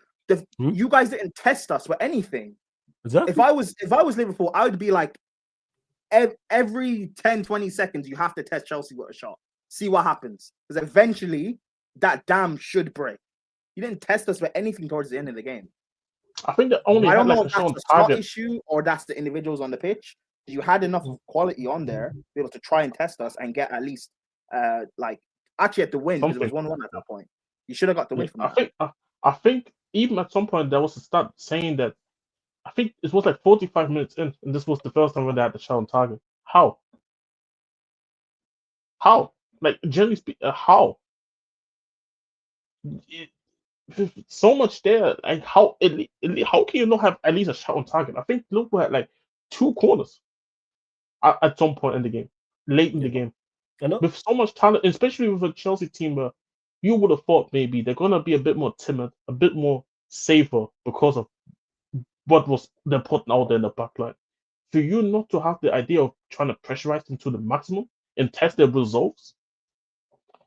You guys didn't test us with anything. Exactly. If I was Liverpool, I would be like every 10-20 seconds you have to test Chelsea with a shot. See what happens. Because eventually that dam should break. You didn't test us with anything towards the end of the game. I think I don't know if that's a slot issue or that's the individuals on the pitch. You had enough quality on there to be able to try and test us and get at least actually at the win because it was 1-1 at that point. You should have got the win from that. I think even at some point there was a start saying that I think it was like 45 minutes in, and this was the first time when they had the shot on target. How? Like generally speaking, how? So much there. Like how can you not have at least a shot on target? I think Liverpool had like 2 corners at some point in the game, late in the game, with so much talent, especially with a Chelsea team where you would have thought maybe they're gonna be a bit more timid, a bit more safer because of what was they're putting out there in the back line. For you not to have the idea of trying to pressurize them to the maximum and test their results.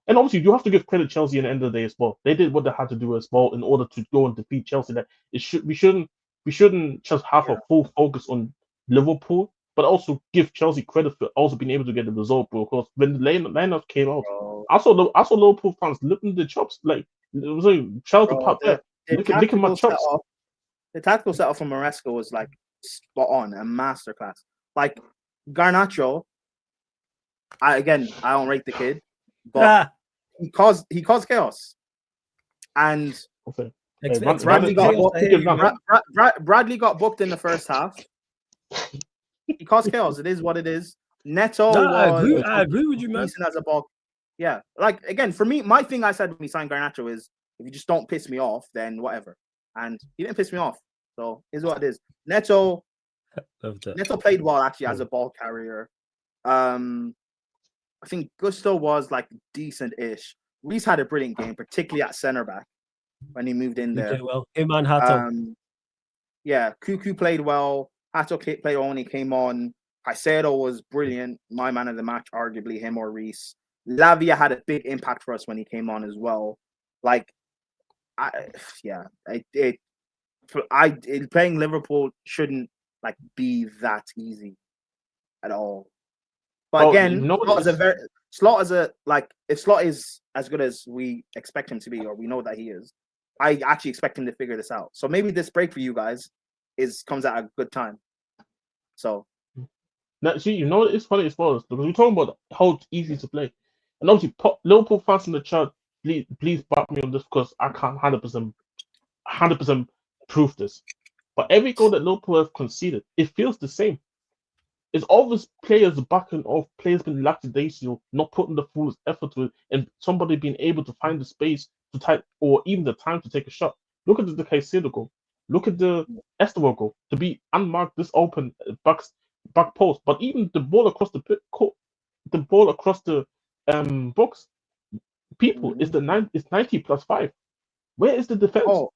And obviously, you have to give credit Chelsea at the end of the day as well. They did what they had to do as well in order to go and defeat Chelsea. That we shouldn't just have a full focus on Liverpool, but also give Chelsea credit for also being able to get the result, bro. Because when the lineup came out, I saw Liverpool fans licking the chops like it was like Chelsea pop there, licking my chops. The tactical setup from Maresca was like spot on, a masterclass. Like Garnacho, I don't rate the kid, but he caused chaos, and Bradley got booked in the first half. He caused chaos. It is what it is. Neto, I agree with you, man. As a ball, yeah. Like again, for me, my thing I said when we signed Garnacho is if you just don't piss me off, then whatever. And he didn't piss me off, so it's what it is. Neto played well actually as a ball carrier. I think Gusto was like decent-ish. Reece had a brilliant game, particularly at centre back when he moved in there. Well, him and Hato. Cuckoo played well. Hato played well when he came on. Caicedo was brilliant. My man of the match, arguably him or Reece. Lavia had a big impact for us when he came on as well. Like, playing Liverpool shouldn't like be that easy at all. But again, Slot is if Slot is as good as we expect him to be, or we know that he is, I actually expect him to figure this out. So maybe this break for you guys comes at a good time. So now, see, it's funny as well because we're talking about how it's easy to play, and obviously Liverpool fans in the chat, please back me on this because I can't 100% prove this. But every goal that Liverpool have conceded, it feels the same. It's always players backing off, players being lackadaisical, not putting the fullest effort to it, and somebody being able to find the space to type or even the time to take a shot. Look at the Caicedo goal. Look at the Estevao goal to be unmarked, this open back post. But even the ball across the box, people, it's 90+5. Where is the defense? Oh,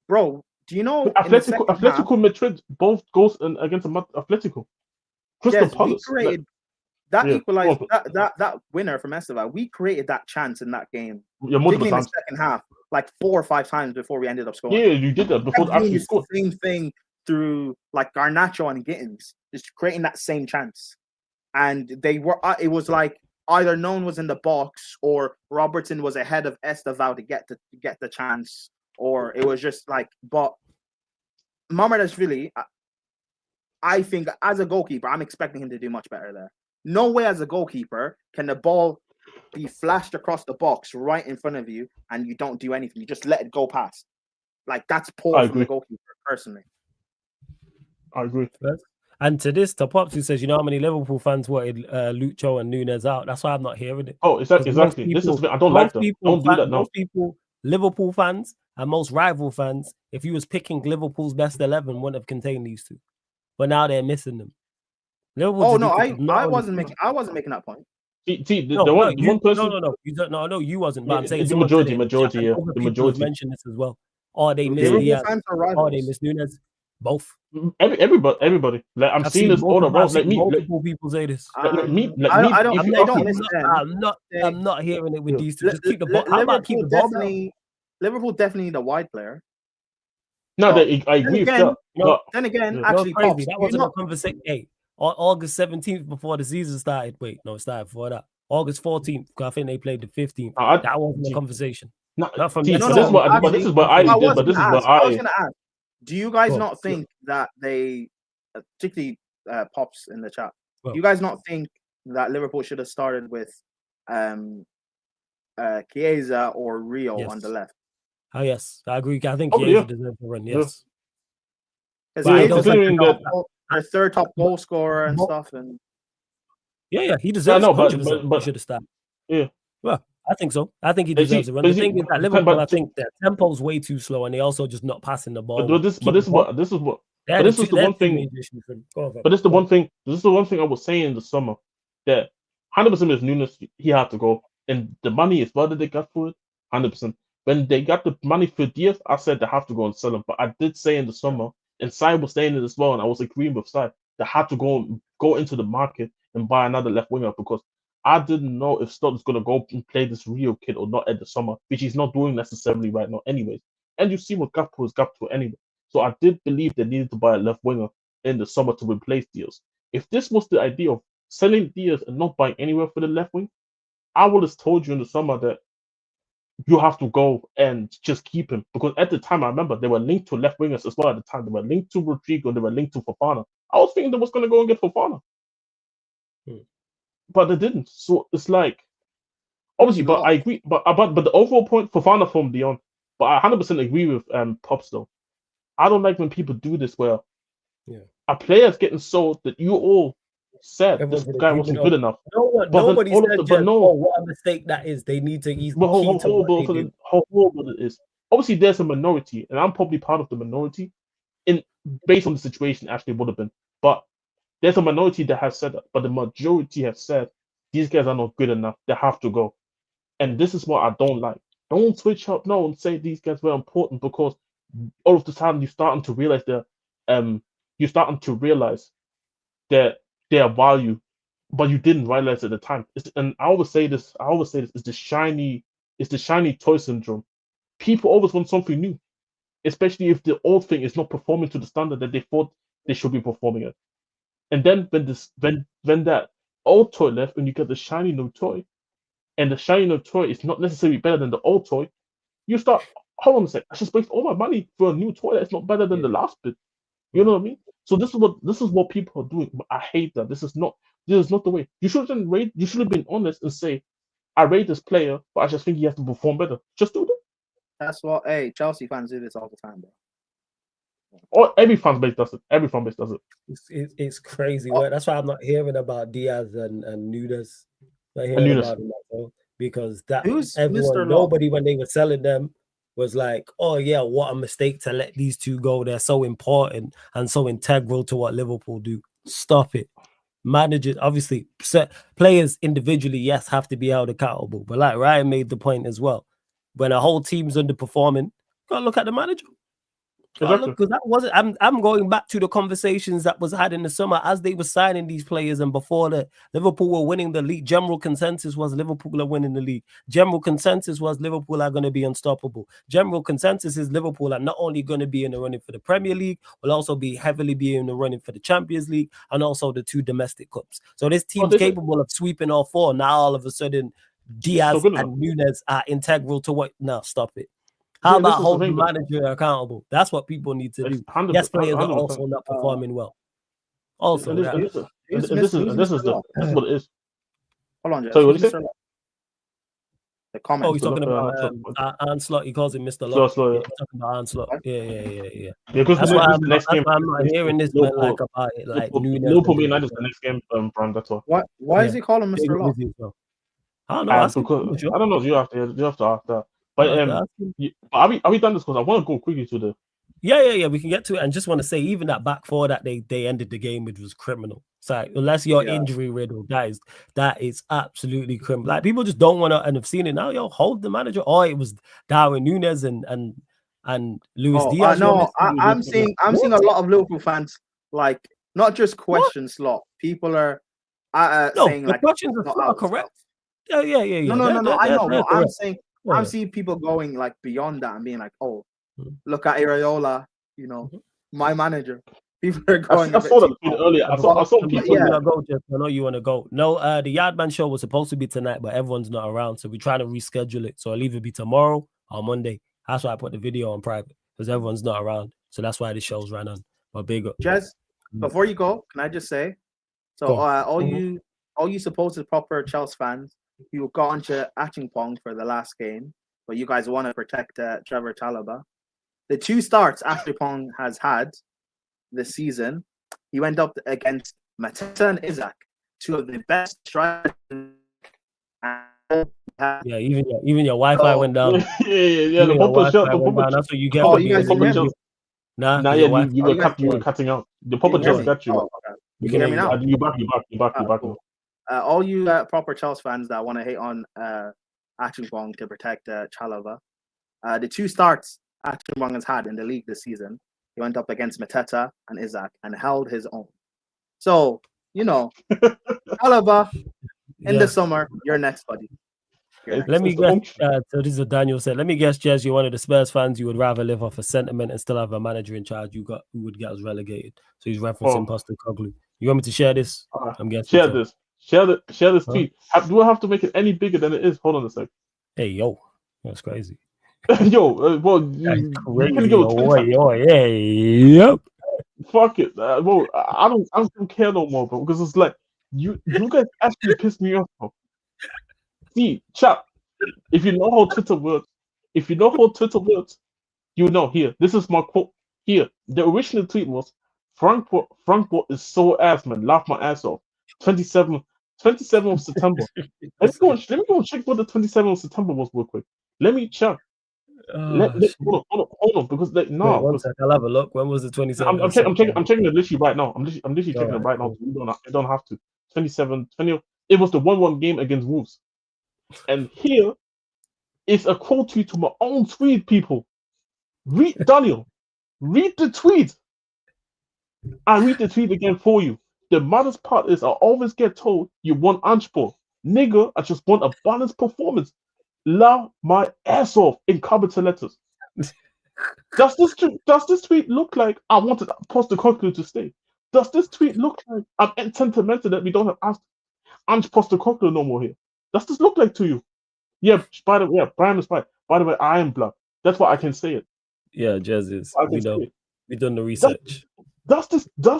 bro, do you know Atletico Madrid both goals against Atletico? Crystal Palace. We created that equalized that winner from Estevao. We created that chance in that game. Multiple in the times. second half, like 4 or 5 times before we ended up scoring. Yeah, you did that before they actually scored. Same thing through like Garnacho and Gittins, just creating that same chance. And they were. It was like either no one was in the box or Robertson was ahead of Estevao to get the chance, or it was just like. But Mamardashvili, I think as a goalkeeper, I'm expecting him to do much better there. No way as a goalkeeper can the ball be flashed across the box right in front of you and you don't do anything. You just let it go past. Like, that's poor from the goalkeeper, personally. I agree. And to Pops, who says, you know how many Liverpool fans wanted Lucho and Nunes out? That's why I'm not hearing it. Oh, exactly. I don't like that. Don't do that now. Most people, Liverpool fans and most rival fans, if you was picking Liverpool's best 11, wouldn't have contained these two. But now they're missing them. Liverpool I wasn't making that point. One person. No, you wasn't. But I'm saying the majority. The majority mentioned this as well. Or they missed Diaz. Or they missed Nunes. Both. Everybody. Like I'm seeing this all around. Like me, multiple people say this. I'm not hearing it with these two. Just keep the ball. How about keep the ball? Liverpool definitely need a wide player. No, I agree with that. Then again, actually, crazy. That wasn't a conversation. Hey, August 17th before the season started. Wait, no, it started before that. August 14th. I think they played the 15th. That wasn't a conversation. This is what I was going to ask. Do you guys not think that they, particularly Pops in the chat, do you guys not think that Liverpool should have started with Chiesa or Rio on the left? Oh, yes. I agree. I think Chiesa deserves to run, yes. Because our third top goal scorer and stuff. And yeah, he deserves but should have started. Yeah. Well, I think so. I think he deserves a run. The thing is that Liverpool, I think their tempo's way too slow, and they also just not passing the ball. This is the one thing I was saying in the summer that 100% with Nunes, he had to go, and the money is what did they got for it? 100%. When they got the money for Diaz, I said they have to go and sell him. But I did say in the summer, and Sai was saying it as well, and I was agreeing with Sai, they had to go into the market and buy another left winger because I didn't know if Stott is going to go and play this Rio kid or not at the summer, which he's not doing necessarily right now anyways. And you see what Gakpo is Gakpo anyway. So I did believe they needed to buy a left winger in the summer to replace Diaz. If this was the idea of selling Diaz and not buying anywhere for the left wing, I would have told you in the summer that you have to go and just keep him. Because at the time, I remember they were linked to left wingers as well at the time. They were linked to Rodrigo, they were linked to Fofana. I was thinking they was going to go and get Fofana. But they didn't. So it's like, obviously, but I agree. But the overall point, Fofana from Dion. But I 100% agree with Pops though. I don't like when people do this where a player's getting sold that you all said this guy wasn't good enough. Nobody said, what a mistake that is. They need to ease the how horrible it is. Obviously, there's a minority, and I'm probably part of the minority. Based on the situation, actually would have been, but there's a minority that has said that, but the majority have said these guys are not good enough. They have to go, and this is what I don't like. Don't switch up now and say these guys were important because all of the time you're starting to realize that their value but you didn't realize at the time. And I always say this. It's the shiny toy syndrome. People always want something new, especially if the old thing is not performing to the standard that they thought they should be performing at. And then when that old toy left, and you get the shiny new toy, and the shiny new toy is not necessarily better than the old toy, you start, hold on a sec, I just waste all my money for a new toy that's not better than the last bit. You know what I mean? So this is what people are doing. I hate that. This is not the way. You should have been honest and say, I rate this player, but I just think he has to perform better. Just do that. That's what Chelsea fans do this all the time, bro. Or every fan base does it. Every fan base does it. It's crazy. That's why I'm not hearing about Diaz and Nunes. Not hearing Nunes. about them because that Who's everyone, Mr. nobody when they were selling them was like, oh yeah, what a mistake to let these two go. They're so important and so integral to what Liverpool do. Stop it. Managers, obviously, players individually, yes, have to be held accountable. But like Ryan made the point as well, when a whole team's underperforming, gotta look at the manager. Exactly. Because that wasn't. I'm going back to the conversations that was had in the summer as they were signing these players, and before that, Liverpool were winning the league. General consensus was Liverpool are winning the league. General consensus was Liverpool are going to be unstoppable. General consensus is Liverpool are not only going to be in the running for the Premier League, will also be heavily in the running for the Champions League and also the 2 domestic cups. So this team's capable of sweeping all 4. Now all of a sudden, Diaz and Nunes are integral to what? No, stop it. How about holding the manager accountable? That's what people need to do. Yes, players are also not performing well. Also, this is what it is. Hold on, Jess. Sorry, what did you say? The comment. Oh, he's talking about Anslot. He calls him Mr. Love. Yeah. He's talking about Anslot. Yeah. Because that's why I'm not hearing this man like about it. Like Liverpool United is the next game, Brand. That's all. Why is he calling Mr. Love? I don't know. Because I don't know. You have to ask that. But are we done this? Because I want to go quickly to the. Yeah. We can get to it. And just want to say, even that back 4 that they ended the game with was criminal. So like, unless you're injury riddled, guys, that is absolutely criminal. Like people just don't want to, and have seen it now. Yo, hold the manager. Or it was Darwin Nunes and Luis Diaz. No, I'm seeing a lot of Liverpool fans like not just question Slot. People are saying the like questions are correct. Yeah. No. I know. No, I'm saying. I'm seeing people going like beyond that and being like, "Oh, look at Areola, you know, my manager." People are going. I saw that earlier. I saw people. I know you want to go. No, the Yardman show was supposed to be tonight, but everyone's not around, so we're trying to reschedule it. So it'll either be tomorrow or Monday. That's why I put the video on private because everyone's not around. So that's why the show's ran on. But big up. Jez, before you go, can I just say, so all you supposed proper Chelsea fans. You got onto Achingpong for the last game, but you guys want to protect Trevor Chalobah. The 2 starts Achingpong has had this season, he went up against Mateta and Isaac, 2 of the best strikers. Yeah, even your Wi-Fi went down. Yeah. The Popper shot. That's what you get. You were cutting out. The Popper shot got you. You can hear me now. You back. Cool. All you proper Chelsea fans that want to hate on Achingpong to protect Chalobah, the 2 starts Achingpong has had in the league this season, he went up against Mateta and Isaac and held his own. So, you know, Chalobah, in the summer, you're next, buddy. Let me guess. So this is what Daniel said. Let me guess, Jez, you're one of the Spurs fans. You would rather live off a sentiment and still have a manager in charge. Who would get us relegated? So he's referencing Postecoglou. You want me to share this? I'm guessing. Share this tweet. Do I have to make it any bigger than it is? Hold on a sec. Hey, yo. That's crazy. Yo, Yep. Fuck it. Well, I don't care no more, bro, because it's like you guys actually piss me off, bro. See, chat. If you know how Twitter works, you know here. This is my quote here. The original tweet was Frankfurt is so ass, man. Laugh my ass off. 27th of September. Let me go check what the 27th of September was real quick. Let me check. Hold on, because I'll have a look. When was the 27th? I'm checking it literally right now. I'm literally checking it right now. You don't have to. 27. It was the 1-1 game against Wolves. And here is a quote tweet to my own tweet, people. Daniel, read the tweet. I read the tweet again for you. the maddest part is I always get told you want Anspor. Nigga, I just want a balanced performance. Laugh my ass off in capital letters. Does this tweet look like I wanted Postecoglou to stay? Does this tweet look like I'm sentimental that we don't have asked Ange Postecoglou no more here? Does this look like to you? Yeah, by the way, yeah, Brian is right. By the way, I am black. That's why I can say it. Yeah, Jesus. I can We say know. it. We've done the research. Does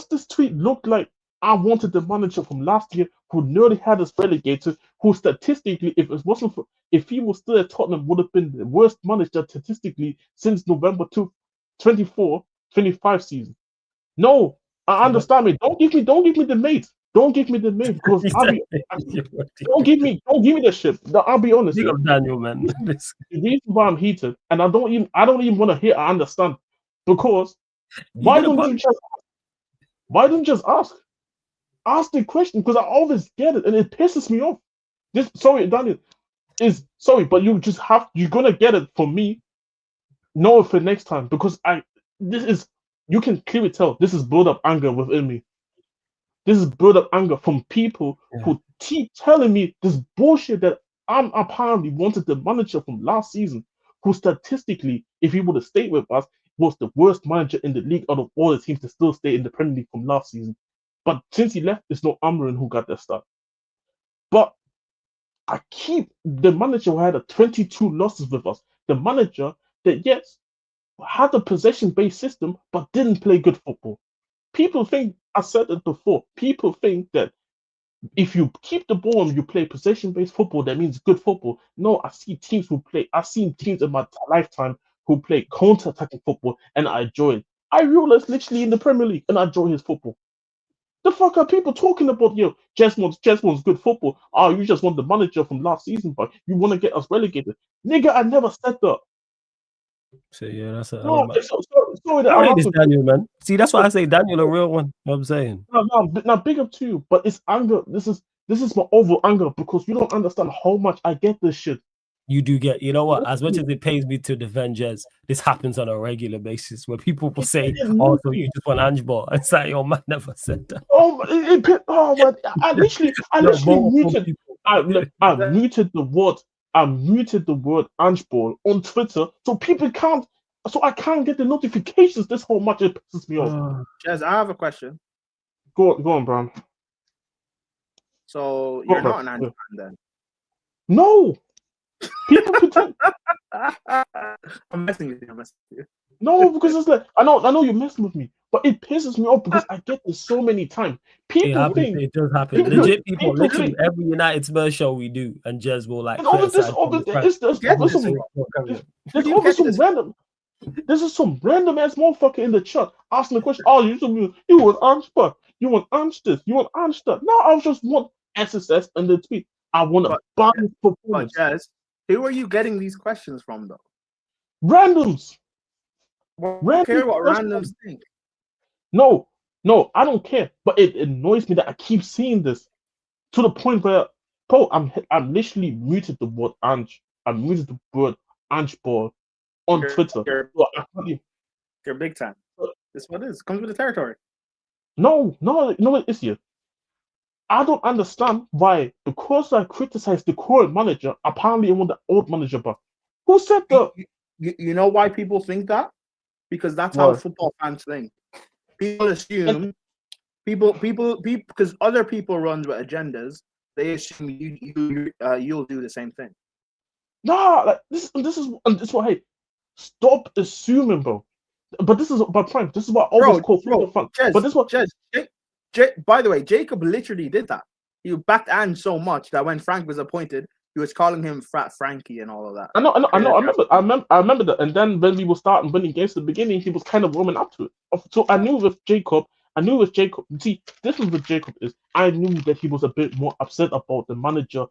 this tweet look like I wanted the manager from last year who nearly had us relegated, who statistically, if he was still at Tottenham, would have been the worst manager statistically since November 24-25 season? No, I understand me. Don't give me the mate. Don't give me the mate because don't give me the shit. I'll be honest. Big Yeah. up Daniel, man. The reason why I'm heated, and I don't even want to hear. I understand because why don't you just ask? Ask the question because I always get it and it pisses me off. Sorry, Daniel, but you're gonna get it from me. No, for next time because you can clearly tell this is build up anger within me. This is build up anger from people who keep telling me this bullshit that I'm apparently wanted the manager from last season, who statistically, if he would have stayed with us, was the worst manager in the league out of all the teams to still stay in the Premier League from last season. But since he left, it's not Amarin who got that start. But the manager who had 22 losses with us, the manager that, yes, had a possession-based system, but didn't play good football. People think, I said it before, people think that if you keep the ball and you play possession-based football, that means good football. No, I've seen teams in my lifetime who play counter-attacking football, and I enjoy it. I realized literally in the Premier League, and I enjoy his football. The fuck are people talking about? Jesmon's good football. Oh, you just want the manager from last season, but you want to get us relegated. Nigga, I never said that. So yeah, that's a No, sorry that I I rate have this to. Daniel, man. See, that's why I say Daniel a real one. You know what I'm saying? No, big up to you, but it's anger. This is my overall anger because you don't understand how much I get this shit. You do get, you know what? As much as it pays me to defend Jez, this happens on a regular basis where people will say, "Oh, so you just want Ange ball?" It's like, "Your man never said that." Oh my! I literally muted. People. I muted the word. I muted the word Ange ball on Twitter, so people can't. So I can't get the notifications. This whole much it pisses me off. Jez, I have a question. Go on, Brian. So you're not an Ange fan then? No. People pretend. I'm messing with you. No, because it's like I know you're messing with me, but it pisses me off because I get this so many times. People think it does happen. Legit people literally every United Spurs show we do, and Jez will like. There's some random ass motherfucker in the chat asking the question. Oh, you want Ange, but you want Ange this, you want Ange that. No, I just want SSS and the tweet. I want a balanced performance. But Jez, who are you getting these questions from though? Randoms. I don't care what randoms think. No, I don't care. But it annoys me that I keep seeing this to the point where, bro, I'm literally muted the word Ange. I'm muted the word Ange ball on Twitter. You're big time. This what it is. Comes with the territory. No, it's here. I don't understand why, because I criticized the current manager, apparently I want the old manager back. Who said that? You know why people think that? Because that's how football fans think. People assume because other people run with agendas. They assume you'll do the same thing. Nah, like this is what. Hey, stop assuming, bro. But this is Prime. This is what I always call football fans. But this what. By the way, Jacob literally did that. He backed Ange so much that when Frank was appointed, he was calling him Frat Frankie and all of that. I know. I remember that. And then when we were starting winning games at the beginning, he was kind of warming up to it. So I knew with Jacob. See, this is what Jacob is. I knew that he was a bit more upset about the manager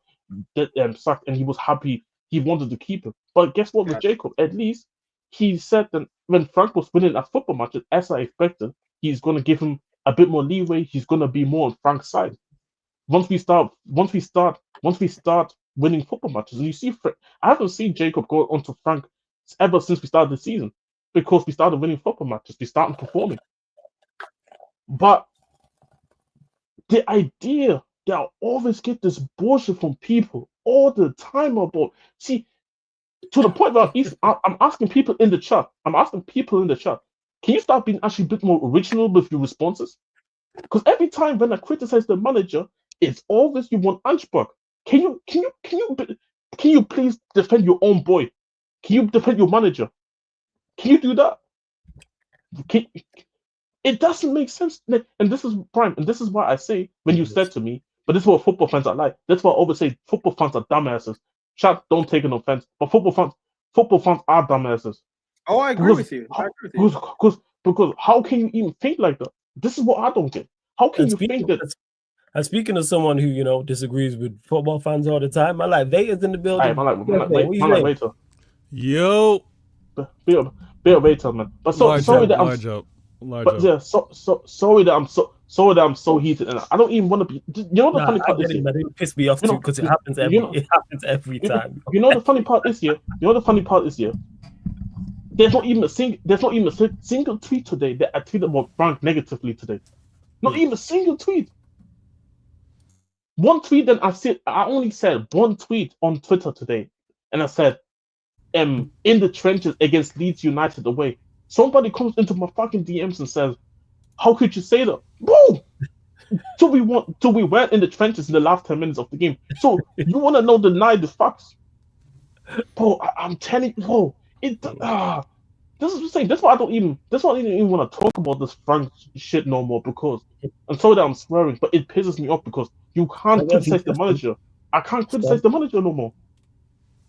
that sacked, and he was happy. He wanted to keep him. But guess what? With Jacob, at least he said that when Frank was winning at football matches, as I expected, he's going to give him a bit more leeway. He's going to be more on Frank's side. Once we start winning football matches, and you see, I haven't seen Jacob go onto Frank ever since we started the season because we started winning football matches. We started performing. But the idea that I always get this bullshit from people all the time about, see, to the point where if I'm asking people in the chat, can you start being actually a bit more original with your responses? Because every time when I criticize the manager, it's always you want Anspach. Can you please defend your own boy? Can you defend your manager? Can you do that? It doesn't make sense. And this is prime. And this is why I say when you said to me, but this is what football fans are like. That's why I always say football fans are dumbasses. Chat, don't take an offense, but football fans are dumbasses. Oh, I agree with you. Because how can you even think like that? This is what I don't get. How can you think that? And speaking of someone who disagrees with football fans all the time, I like Vega's in the building. Waiter. Yo, bit of waiter, man. But sorry that I'm so heated, and I don't even want to be. You know the funny part is here. It pissed me off too because it happens every time. You know the funny part is here. There's not even a single tweet today that I tweeted about Frank negatively today. Not even a single tweet. One tweet that I only said one tweet on Twitter today, and I said, in the trenches against Leeds United away. Somebody comes into my fucking DMs and says, "How could you say that?" Bro, so we weren't in the trenches in the last 10 minutes of the game. So you want to deny the facts, bro? I'm telling you, bro. This is the thing. That's why I don't even want to talk about this Frank shit no more, because I'm sorry that I'm swearing, but it pisses me off because you can't criticize the manager. I can't criticize the manager no more.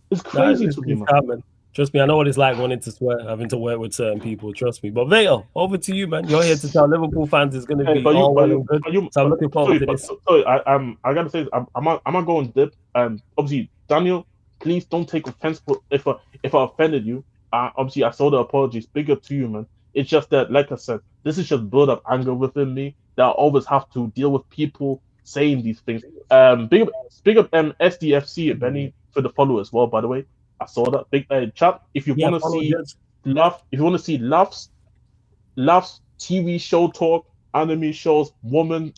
It's crazy to me, man. Trust me, I know what it's like wanting to swear, having to work with certain people. Trust me. But Veo, over to you, man. You're here to tell Liverpool fans it's going to be all well and good. So I'm looking forward to this. Sorry, I gotta say, I'm not going dip. Obviously, Daniel, please don't take offense if I offended you. Obviously, I saw the apologies. Big up to you, man. It's just that, like I said, this is just build up anger within me that I always have to deal with people saying these things. Big up SDFC, Benny, for the follow as well, by the way. I saw that. Big chat. If you want to see laughs, TV show talk, anime shows, woman,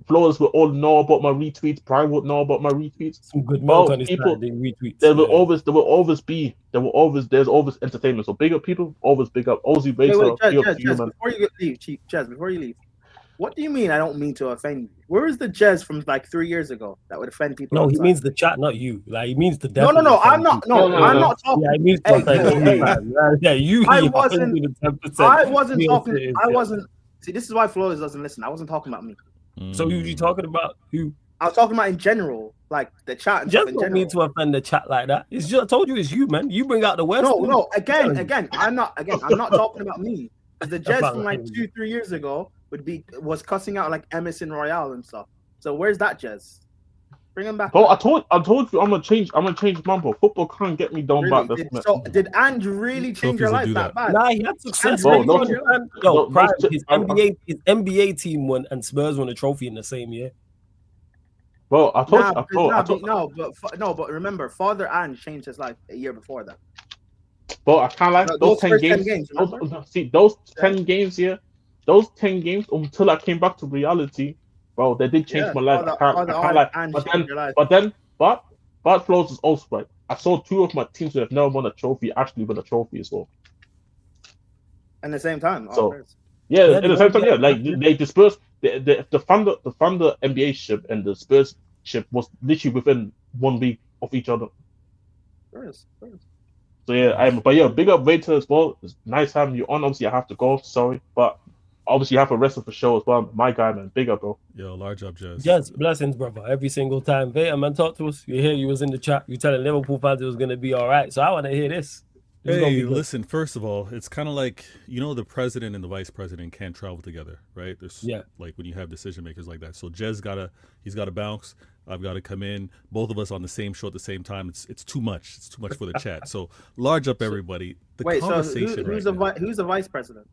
Flores will all know about my retweets. Brian would know about my retweets. Some good milk on his people. Retweets. There's always entertainment. So big up people, always big up. Ozzy Baser, before you leave, what do you mean I don't mean to offend you? Where is the Jez from like 3 years ago that would offend people? No, he means the chat, not you. Like he means the No, I'm not talking. Yeah, he means you. I wasn't talking. I wasn't. See, this is why Flores doesn't listen. I wasn't talking about me. So who are you talking about? Who? I was talking about in general, like the chat. Just don't mean to offend the chat like that. It's just, I told you it's you, man. You bring out the worst. No. Again. I'm not talking about me. The Jez from like 2-3 years ago was cussing out like Emerson Royale and stuff. So where's that Jez? Bring him back. Oh, I told you I'm gonna change Mambo. Football can't get me down back. Did Andrew really change your life that bad? Nah, he had success. His NBA team won and Spurs won a trophy in the same year. Well, but remember, Father Ange changed his life a year before that. But I can't like those 10 games. Those 10 games here. Those 10 games until I came back to reality, bro, they did change my life. I can't lie. But Flows is also right. I saw 2 of my teams who have never won a trophy actually win a trophy as well. At the same time. At the same time, like they dispersed the Thunder NBA ship and the Spurs ship was literally within 1 week of each other. So big up Waiter as well. It's nice having you on. Obviously, I have to go. Sorry, but obviously you have a rest of the show as well. My guy, man, big up, bro. Yo, large up, Jez. Yes, blessings, brother. Every single time. Veta, man, talk to us. You hear you was in the chat. You telling Liverpool fans it was gonna be all right. So I want to hear this. Hey, listen. First of all, it's kind of like the president and the vice president can't travel together, right? There's like when you have decision makers like that. So Jez he's got to bounce. I've got to come in. Both of us on the same show at the same time. It's too much. It's too much for the chat. So large up, everybody. Conversation. Who's the vice president?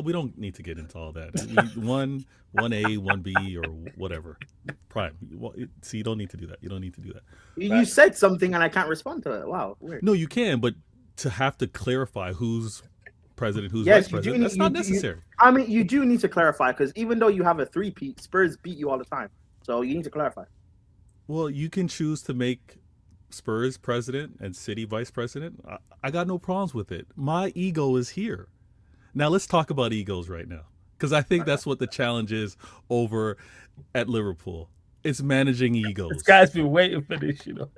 We don't need to get into all that. 1A, 1B, or whatever. Prime. See, you don't need to do that. You said something and I can't respond to it. Wow, weird. No, you can, but to have to clarify who's president who's Yes, vice you do president. need- That's not you- necessary. I mean, you do need to clarify because even though you have a three-peat, Spurs beat you all the time. So you need to clarify. Well, you can choose to make Spurs president and City vice president. I got no problems with it. My ego is here. Now let's talk about egos right now, because I think that's what the challenge is over at Liverpool. It's managing egos. This guy's been waiting for this, you know.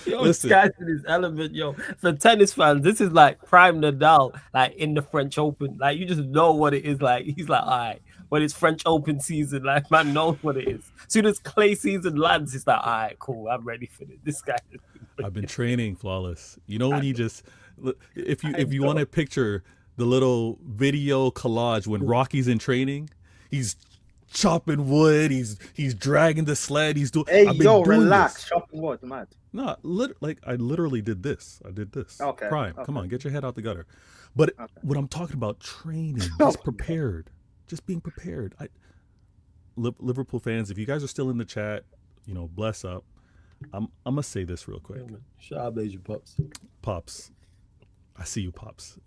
Yo, this guy's in his element, yo. For tennis fans, this is like prime Nadal, like in the French Open. Like you just know what it is. Like he's like, all right, when it's French Open season, like man knows what it is. Soon as clay season lands, he's like, all right, cool, I'm ready for this. This guy. I've been training, Flawless. You know when you just, if you want to picture the little video collage when Rocky's in training, he's chopping wood, he's dragging the sled, he's doing. Hey, yo, relax, chopping wood, mad. No, like I literally did this. I did this. Okay. Prime, okay. come on, get your head out the gutter. But what I'm talking about, training, just prepared, just being prepared. Liverpool fans, if you guys are still in the chat, you know, bless up. I'm gonna say this real quick. Shout out Major Pops. Pops, I see you, Pops.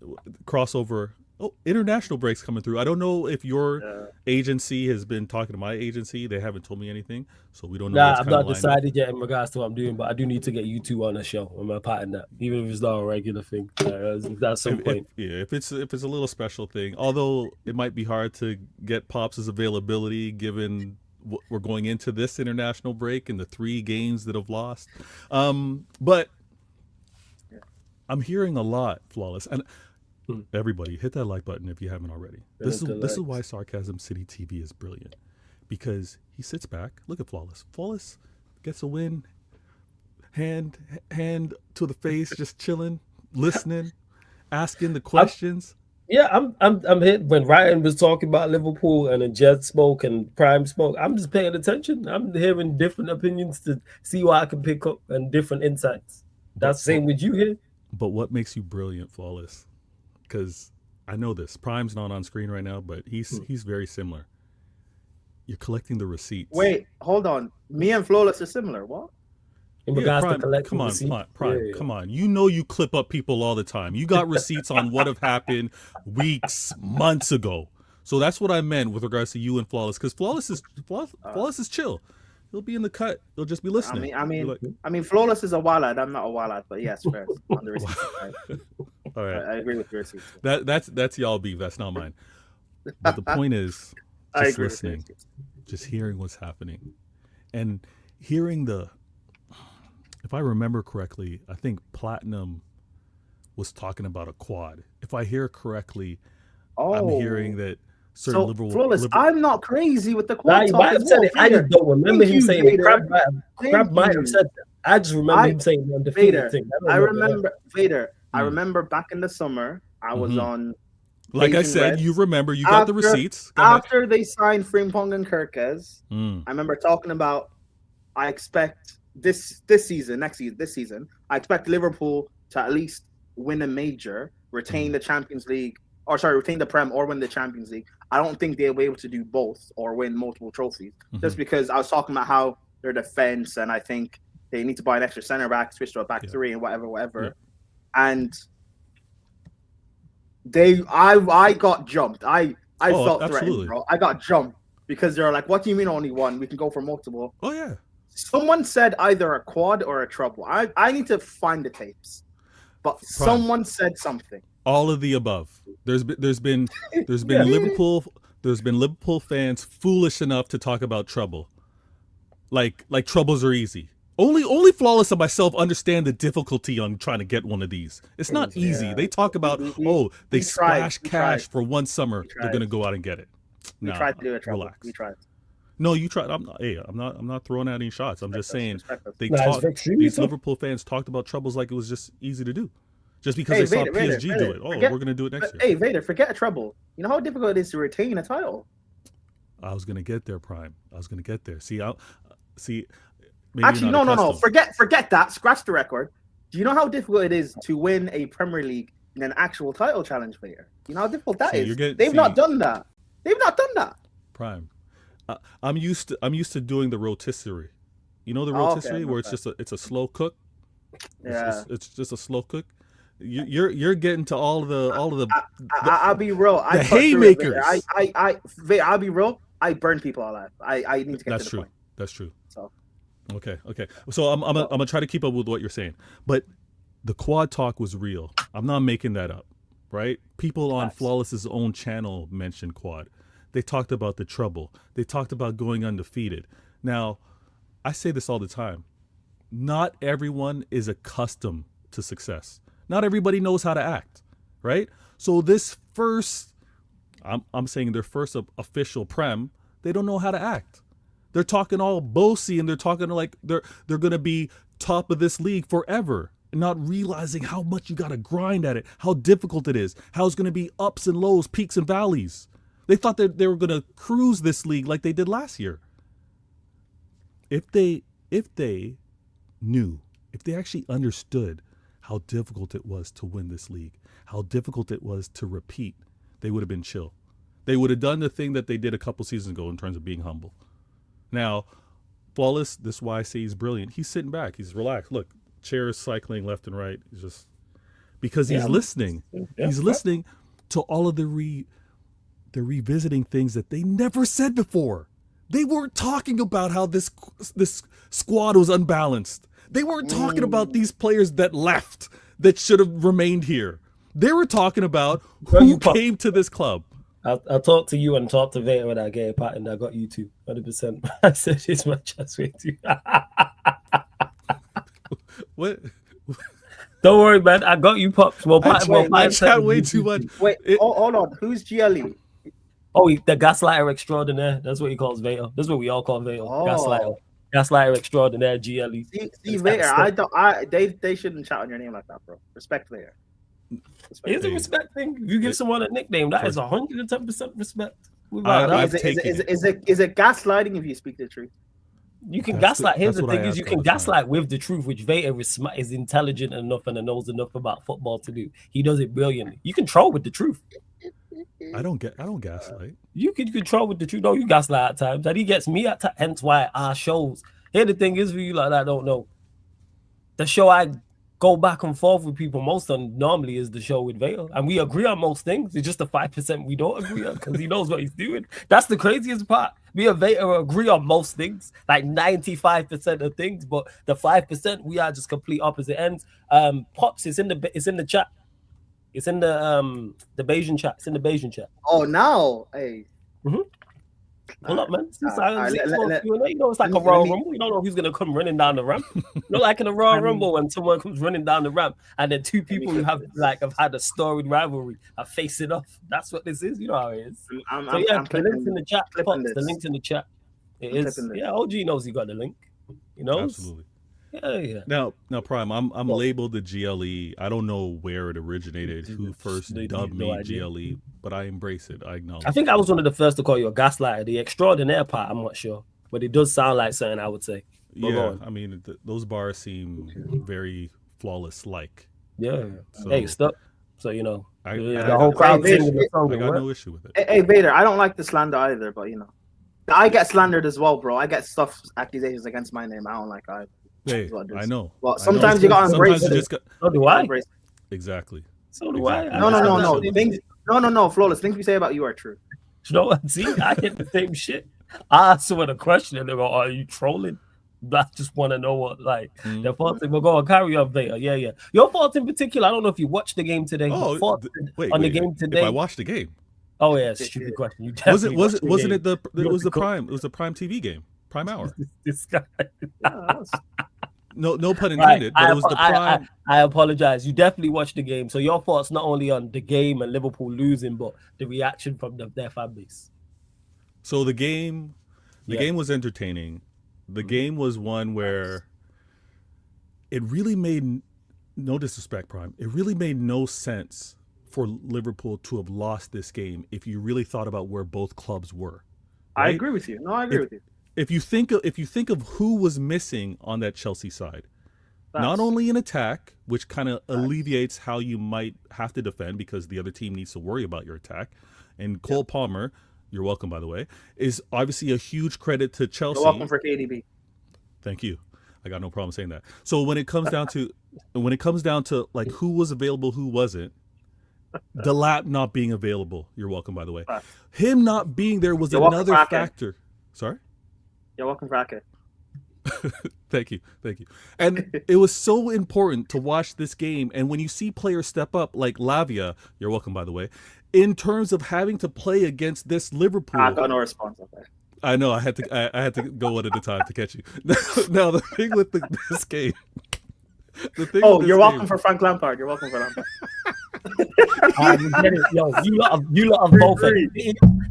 Crossover. Oh, international breaks coming through. I don't know if your agency has been talking to my agency. They haven't told me anything, so we don't know. Nah, I've not decided yet in regards to what I'm doing, but I do need to get you two on a show. I'm a part in that, even if it's not a regular thing. That's some point. If it's a little special thing, although it might be hard to get Pops' availability given we're going into this international break and the 3 games that have lost. But I'm hearing a lot, Flawless, and everybody hit that like button if you haven't already. This is why Sarcasm City TV is brilliant, because he sits back. Look at Flawless. Flawless gets a win, hand to the face, just chilling, listening, asking the questions. I'm hit when Ryan was talking about Liverpool and then Jet spoke and Prime spoke. I'm just paying attention. I'm hearing different opinions to see what I can pick up and different insights. That's the same with you here. But what makes you brilliant, Flawless? Because I know this. Prime's not on screen right now, but he's very similar. You're collecting the receipts. Wait, hold on. Me and Flawless are similar. What? In regards to collecting come on, receipts? Prime, come on. You know you clip up people all the time. You got receipts on what have happened weeks, months ago. So that's what I meant with regards to you and Flawless, because Flawless is chill. He'll be in the cut. He'll just be listening. I mean, Flawless is a wild lad. I'm not a wild lad, but yes, fair on the receipts. All right, I agree with your receipts. That's y'all beef. That's not mine. But the point is, just listening, just hearing what's happening, and hearing if I remember correctly, I think Platinum was talking about a quad. If I hear correctly, I'm hearing that. Flawless, I'm not crazy with the quad. You might have said it. I just don't remember him saying it. Crab might have said that. I just remember him saying the undefeated thing. I remember back in the summer, I was on. Like I said, Reds. You remember, you got the receipts. After they signed Frimpong and Kirkes, I remember talking about, I expect this season, I expect Liverpool to at least win a major, retain the Champions League, retain the Prem or win the Champions League. I don't think they'll be able to do both or win multiple trophies, just because I was talking about how their defense, and I think they need to buy an extra center back, switch to a back 3 and whatever. Yeah. And I got jumped. I felt threatened, bro. I got jumped because they're like, what do you mean only one? We can go for multiple. Oh, yeah. Someone said either a quad or a treble. I need to find the tapes. But someone said something. All of the above. There's been Liverpool fans foolish enough to talk about trouble. Like troubles are easy. Only Flawless and myself understand the difficulty on trying to get one of these. It's not easy. Yeah. They talk about they splash cash for one summer. They're gonna go out and get it. We tried to do it. Relax. We tried. No, you tried. I'm not throwing out any shots. I'm just saying these Liverpool fans talked about troubles like it was just easy to do. Just because they saw PSG do it. We're going to do it next year. Hey, Vader, forget a trouble. You know how difficult it is to retain a title? I was going to get there, Prime. I was going to get there. See. Actually, no. Forget that. Scratch the record. Do you know how difficult it is to win a Premier League in an actual title challenge, Vader? You know how difficult that is? They've not done that. Prime. I'm used to doing the rotisserie. You know the rotisserie where it's a slow cook? Yeah. It's just a slow cook. You're getting to all of the I'll be real. the haymakers. I'll be real. I burn people alive. I need to get That's to the true. point. That's true. So Okay. So I'm gonna try to keep up with what you're saying, but the quad talk was real. I'm not making that up, right? People on Flawless's own channel mentioned quad. They talked about the trouble. They talked about going undefeated. Now, I say this all the time. Not everyone is accustomed to success. Not everybody knows how to act, right? So this first, I'm saying their first official prem, they don't know how to act. They're talking all bossy and they're talking like they're going to be top of this league forever, not realizing how much you got to grind at it, how difficult it is, how it's going to be ups and lows, peaks and valleys. They thought that they were going to cruise this league like they did last year. If they knew, if they actually understood how difficult it was to win this league, how difficult it was to repeat, they would have been chill. They would have done the thing that they did a couple seasons ago in terms of being humble. Now, Flawless, this is why I say he's brilliant. He's sitting back. He's relaxed. Look, chairs cycling left and right. He's just because he's listening. He's listening to all of the revisiting things that they never said before. They weren't talking about how this squad was unbalanced. They weren't talking about these players that left that should have remained here. They were talking about who came to this club. I'll talk to you and talk to Vader when I get a pattern. I got you too, 100%. I said it's my chance with you. What? Don't worry, man. I got you, Pops. I chat way too much. Wait, hold on. Who's GLE? Oh, the gaslighter extraordinaire. That's what he calls Vader. That's what we all call Vader. Gaslighter extraordinaire, GLE. See Vader. They shouldn't shout on your name like that, bro. Respect Vader. It's a respect thing. If you give someone a nickname, that is 110% respect. Is it gaslighting if you speak the truth? You can gaslight. Here's the thing: is you can gaslight with the truth, which Vader is intelligent enough and knows enough about football to do. He does it brilliantly. You can troll with the truth. I don't gaslight. You can control with the truth. No, you gaslight at times, and he gets me at times. Hence why our shows. Here the thing is for you, like I don't know. The show I go back and forth with people most on normally is the show with Vader, and we agree on most things. It's just the 5% we don't agree on because he knows what he's doing. That's the craziest part. Me and Vader agree on most things, like 95% of things, but the 5% we are just complete opposite ends. Pops, it's in the chat. It's in the Bayesian chat. It's in the Bayesian chat. Oh, now, hey. Hold up, man. You know, it's like a Royal Rumble. You don't know who's gonna come running down the ramp. Not like in a Royal Rumble when someone comes running down the ramp and then two people who have had a storied rivalry are facing off. That's what this is. You know how it is. The link's in the chat. The link's in the chat. It is. Yeah, OG knows he got the link. You know. Absolutely. Yeah. Now, Prime, I'm labeled the GLE. I don't know where it originated, who first dubbed me GLE, but I embrace it. I acknowledge. I think I was one of the first to call you a gaslighter. The extraordinaire part, I'm not sure, but it does sound like something I would say. Yeah, I mean, those bars seem very flawless-like. Yeah. So, hey, stop. So you know, the whole crowd singing the song. I got no issue with it. Hey, Vader, I don't like the slander either, but you know, I get slandered as well, bro. I get accusations against my name. I don't like either. Hey, I know. Well, sometimes you gotta embrace it. So do I. Exactly. So do I. No. Flawless. Things we say about you are true. You know what? See, I get the same shit. I asked someone a question and they go, "Are you trolling?" I just want to know what their thoughts. We'll go on, carry on, Vader. Yeah. Your thoughts in particular. I don't know if you watched the game today. The game today. If I watched the game. Oh yeah, stupid question. You wasn't it the Prime? It was the Prime TV game, Prime Hour. This guy. No pun intended. But it was the Prime. I apologize. You definitely watched the game. So your thoughts not only on the game and Liverpool losing, but the reaction from their fan base. So the game was entertaining. The game was one where it really made, no disrespect, Prime, it really made no sense for Liverpool to have lost this game if you really thought about where both clubs were. Right? I agree with you. No, I agree with you. If you think of who was missing on that Chelsea side, not only in attack, which kind of alleviates how you might have to defend because the other team needs to worry about your attack, and Cole Palmer, you're welcome by the way, is obviously a huge credit to Chelsea. You're welcome for KDB. Thank you. I got no problem saying that. So when it comes down to when it comes down to like who was available, who wasn't, the lap not being available. You're welcome, by the way. Him not being there was another factor. Sorry? You're welcome, Bracket. Thank you. And it was so important to watch this game. And when you see players step up like Lavia, you're welcome, by the way, in terms of having to play against this Liverpool. I got no response. Okay. I know I had to go one at a time to catch you. Now the thing with this game. You're welcome for Frank Lampard. You're welcome for Lampard. Get it. Yo, you lot of both.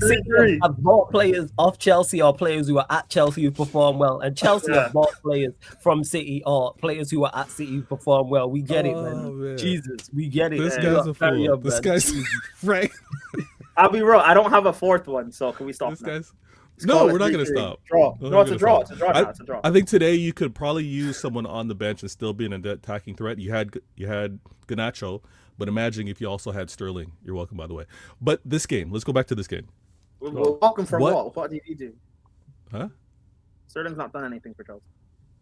City have bought players off Chelsea or players who are at Chelsea who perform well, and Chelsea have bought players from City or players who are at City who perform well. We get it, man. Jesus, we get it. This guy's a fool. This guy's right. I'll be real. I don't have a fourth one, so can we stop? This guy's. No, we're not going to stop. Draw. No, it's a draw. It's a draw. It's a draw. I think today you could probably use someone on the bench and still be an attacking threat. You had Garnacho, but imagine if you also had Sterling. You're welcome, by the way. But this game, let's go back to this game. We're welcome for what? What did he do? Huh? Sterling's not done anything for Chelsea.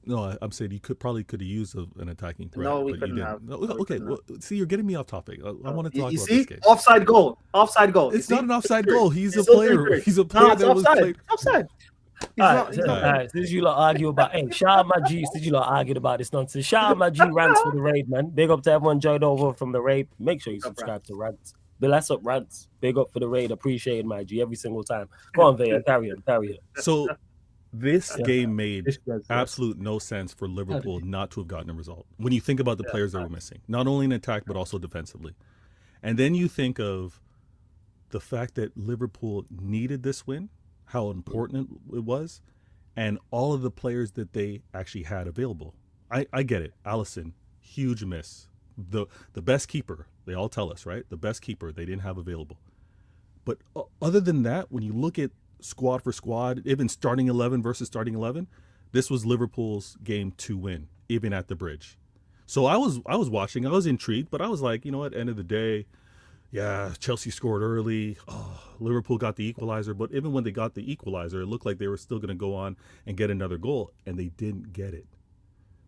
No, I'm saying you could have used an attacking threat. No, we couldn't have. No, okay, well, see, you're getting me off topic. I want to talk about this game. Offside goal. Offside goal. It's not an offside goal. He's a player. He's a player that was played. Offside. All right. Since you lot argue about, shout out my G. Since you lot argued about this nonsense, shout out my G Rants for the raid, man. Big up to everyone joined over from the raid. Make sure you subscribe to Rants. Bless up Rants. Big up for the raid. Appreciate my G every single time. Go on, Vaya. Carry on. So this game made absolute no sense for Liverpool not to have gotten a result. When you think about the players that were missing, not only in attack but also defensively, and then you think of the fact that Liverpool needed this win, how important it was, and all of the players that they actually had available. I get it. Alisson, huge miss. The best keeper, they all tell us, right? The best keeper they didn't have available. But other than that, when you look at squad for squad, even starting 11 versus starting 11, this was Liverpool's game to win, even at the bridge. So I was watching, I was intrigued, but I was like, you know what, end of the day, yeah, Chelsea scored early. Oh, Liverpool got the equalizer, but even when they got the equalizer, it looked like they were still going to go on and get another goal, and they didn't get it.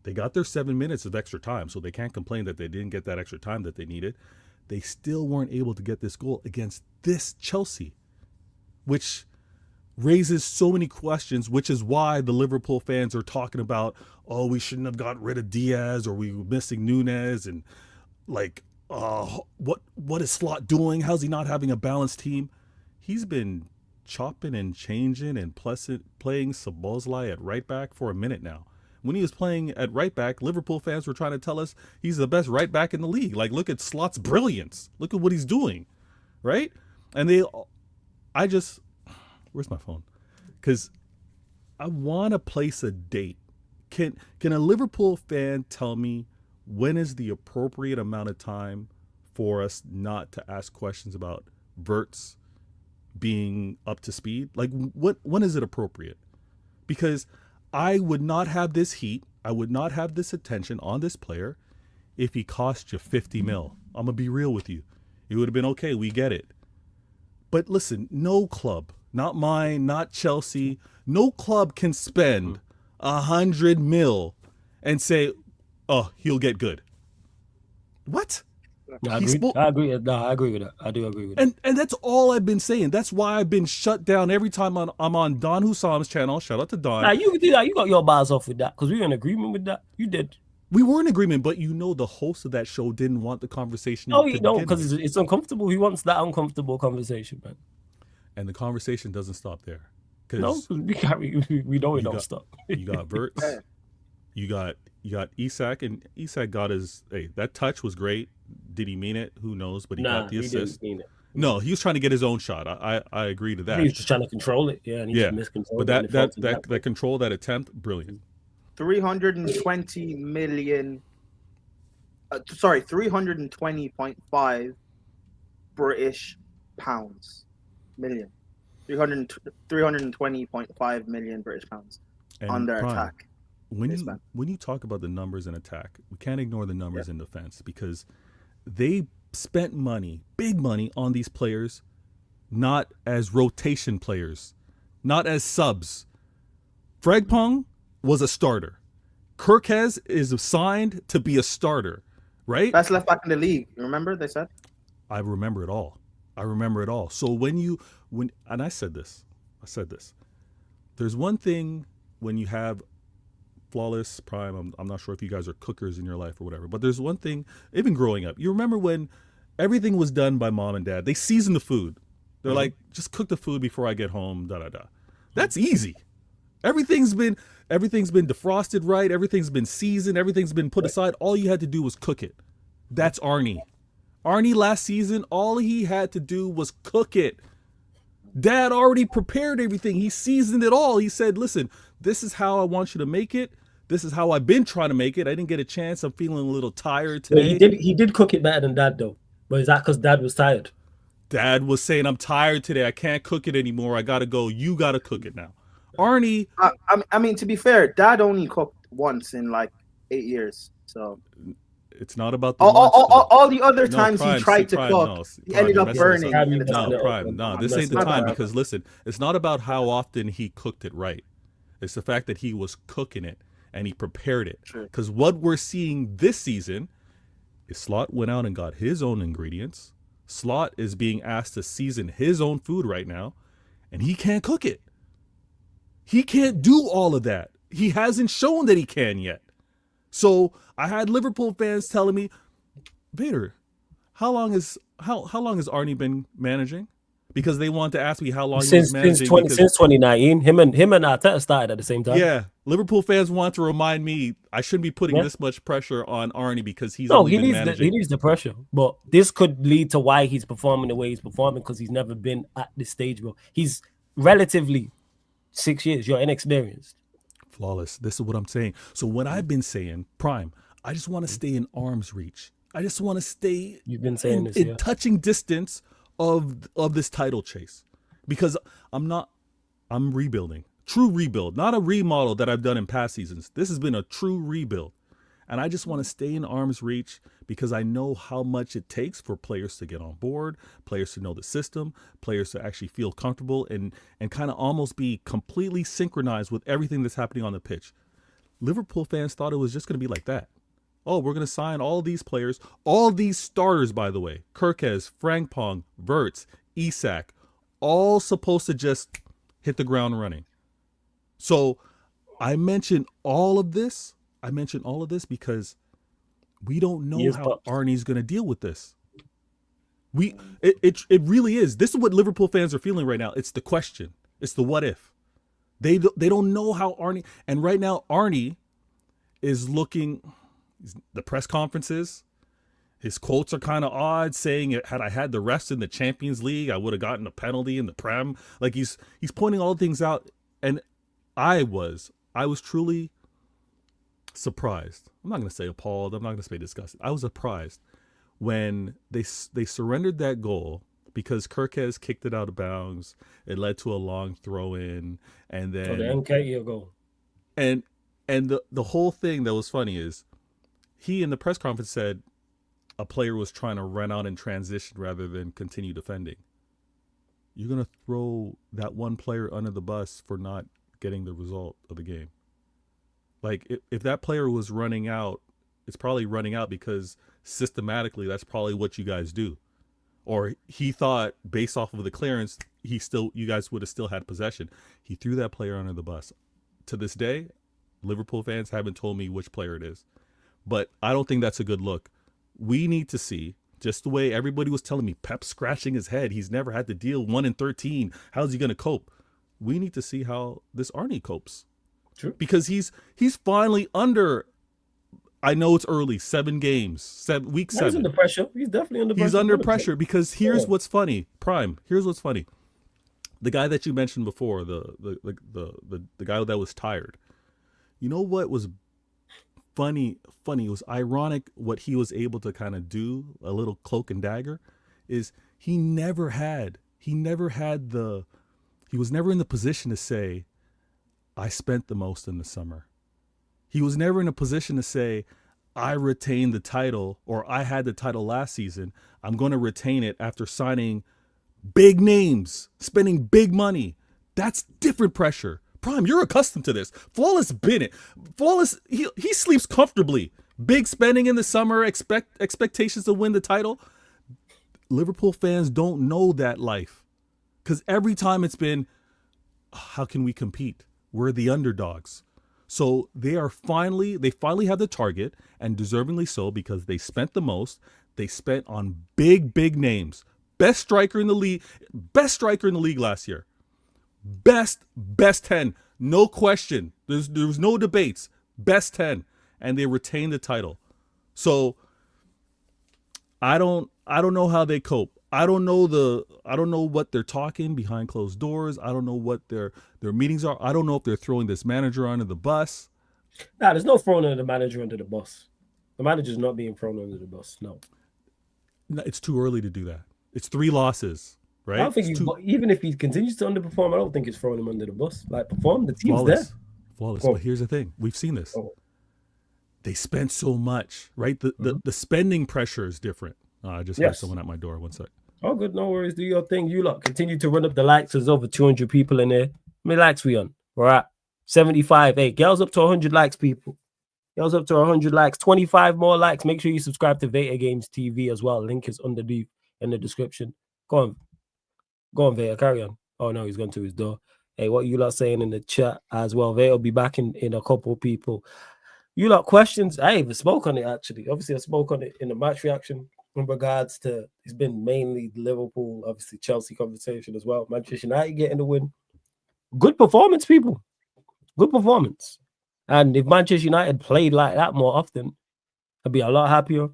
They got their 7 minutes of extra time, so they can't complain that they didn't get that extra time that they needed. They still weren't able to get this goal against this Chelsea, which raises so many questions, which is why the Liverpool fans are talking about, oh, we shouldn't have got rid of Diaz, or we were missing Nunez, and like, what is Slot doing? How's he not having a balanced team? He's been chopping and changing and playing Szoboszlai at right back for a minute now. When he was playing at right back, Liverpool fans were trying to tell us he's the best right back in the league. Like, look at Slot's brilliance. Look at what he's doing, right? And where's my phone? Because I want to place a date. Can a Liverpool fan tell me when is the appropriate amount of time for us not to ask questions about Wirtz being up to speed? Like, when is it appropriate? Because I would not have this heat, I would not have this attention on this player if he cost you 50 mil. I'm going to be real with you. It would have been okay, we get it. But listen, no club, not mine, not Chelsea, no club can spend 100 mil and say, oh, he'll get good. What? I agree with that. I do agree with that. And that's all I've been saying. That's why I've been shut down every time I'm on Don Hussam's channel. Shout out to Don. Nah, you can do that. You got your bars off with that because we were in agreement with that. You did. We were in agreement, but the host of that show didn't want the conversation. No, you don't, because it's uncomfortable. He wants that uncomfortable conversation, man. And the conversation doesn't stop there. No, we know it don't stop. You got Wirtz. You got Isak, and Isak got his. Hey, that touch was great. Did he mean it? Who knows? But he got the assist. He didn't mean it. No, he was trying to get his own shot. I agree to that. He was just trying to control it. Yeah, and he just miscontrolled it. But that control, that attempt, brilliant. 320 million. 320.5 British pounds. Million. 320.5 million British pounds on their attack. When you talk about the numbers in attack, we can't ignore the numbers in defense, because they spent money, big money, on these players, not as rotation players, not as subs. Frimpong was a starter. Kirkez is signed to be a starter, right? Best left back in the league. You remember they said? I remember it all. So and I said this. There's one thing when you have flawless prime. I'm not sure if you guys are cookers in your life or whatever, but there's one thing, even growing up, you remember when everything was done by mom and dad. They seasoned the food. They're like, just cook the food before I get home, That's easy. Everything's been defrosted right, everything's been seasoned, everything's been put aside. All you had to do was cook it. That's Arnie. Arnie last season, all he had to do was cook it. Dad already prepared everything. He seasoned it all. He said, listen, this is how I want you to make it. This is how I've been trying to make it. I didn't get a chance. I'm feeling a little tired today. He did cook it better than Dad, though. But is that because Dad was tired? Dad was saying, I'm tired today. I can't cook it anymore. I got to go. You got to cook it now. Arnie. I mean, to be fair, Dad only cooked once in like 8 years. So it's not about the all the other times he tried to cook, he ended up burning. This ain't the time, because listen, it's not about how often he cooked it right. It's the fact that he was cooking it and he prepared it. Because what we're seeing this season is Slot went out and got his own ingredients. Slot is being asked to season his own food right now, and he can't cook it. He can't do all of that. He hasn't shown that he can yet. So I had Liverpool fans telling me, Vader, how long has Arnie been managing? Because they want to ask me how long he was managing. Since 2019, him and Arteta started at the same time. Yeah, Liverpool fans want to remind me I shouldn't be putting this much pressure on Arnie because he needs the pressure. But this could lead to why he's performing the way he's performing, because he's never been at this stage, bro. He's relatively 6 years. You're inexperienced. Flawless. This is what I'm saying. So when I've been saying, Prime, I just want to stay in arm's reach. I just want to stay in touching distance of this title chase, because I'm rebuilding. True rebuild, not a remodel that I've done in past seasons. This has been a true rebuild. And I just want to stay in arm's reach because I know how much it takes for players to get on board, players to know the system, players to actually feel comfortable and kind of almost be completely synchronized with everything that's happening on the pitch. Liverpool fans thought it was just going to be like that. Oh, we're going to sign all these players, all these starters, by the way, Kirkez, Frimpong, Wirtz, Isak, all supposed to just hit the ground running. So I mentioned all of this because we don't know how Arnie's going to deal with this. It really is. This is what Liverpool fans are feeling right now. It's the question. It's the what if. They don't know how Arnie, and right now Arnie is looking. The press conferences, his quotes are kind of odd, saying, had I had the refs in the Champions League, I would have gotten a penalty in the Prem. Like he's pointing all things out, and I was truly surprised. I'm not going to say appalled. I'm not going to say disgusted. I was surprised when they surrendered that goal because Kirkez kicked it out of bounds. It led to a long throw in, and then the NKE goal. And the whole thing that was funny is, he in the press conference said a player was trying to run out in transition rather than continue defending. You're going to throw that one player under the bus for not getting the result of the game. Like, if that player was running out, it's probably running out because systematically that's probably what you guys do. Or he thought, based off of the clearance, you guys would have still had possession. He threw that player under the bus. To this day, Liverpool fans haven't told me which player it is. But I don't think that's a good look. We need to see, just the way everybody was telling me, Pep's scratching his head. He's never had to deal 1 in 13. How's he going to cope? We need to see how this Arnie copes. True. Because he's finally under, I know it's early, 7 games, week 7. He's under pressure. He's definitely under pressure. He's under pressure because here's what's funny. Prime, here's what's funny. The guy that you mentioned before, the guy that was tired. You know what was funny, it was ironic what he was able to kind of do, a little cloak and dagger, is he was never in the position to say, I spent the most in the summer. He was never in a position to say, I retained the title, or I had the title last season. I'm going to retain it after signing big names, spending big money. That's different pressure. Prime, you're accustomed to this. Flawless Bennett. Flawless, he sleeps comfortably. Big spending in the summer, expectations to win the title. Liverpool fans don't know that life. Because every time it's been, how can we compete? We're the underdogs. So they finally have the target, and deservingly so, because they spent the most. They spent on big names. Best striker in the league last year. Best 10. No question. There was no debates. Best 10. And they retained the title. So I don't know how they cope. I don't know what they're talking behind closed doors. I don't know what their meetings are. I don't know if they're throwing this manager under the bus. Nah, there's no throwing the manager under the bus. The manager's not being thrown under the bus. No, it's too early to do that. It's 3 losses, right? I don't think even if he continues to underperform, I don't think it's throwing him under the bus. Like, perform, the team's flawless. there. But here's the thing: we've seen this. They spent so much, right? The spending pressure is different. I just heard someone at my door. One sec. Oh, good. No worries. Do your thing. You lot continue to run up the likes. There's over 200 people in there. How many likes we on? We're at 75. Hey, girls up to 100 likes, people. Girls up to 100 likes. 25 more likes. Make sure you subscribe to Veta Games TV as well. Link is underneath in the description. Go on, Veta. Carry on. Oh, no, he's gone to his door. Hey, what you lot saying in the chat as well? Veta will be back in a couple of people. You lot questions? I even spoke on it, actually. Obviously, I spoke on it in the match reaction. In regards to, it's been mainly Liverpool, obviously Chelsea conversation as well. Manchester United getting the win. Good performance, people. Good performance. And if Manchester United played like that more often, I'd be a lot happier.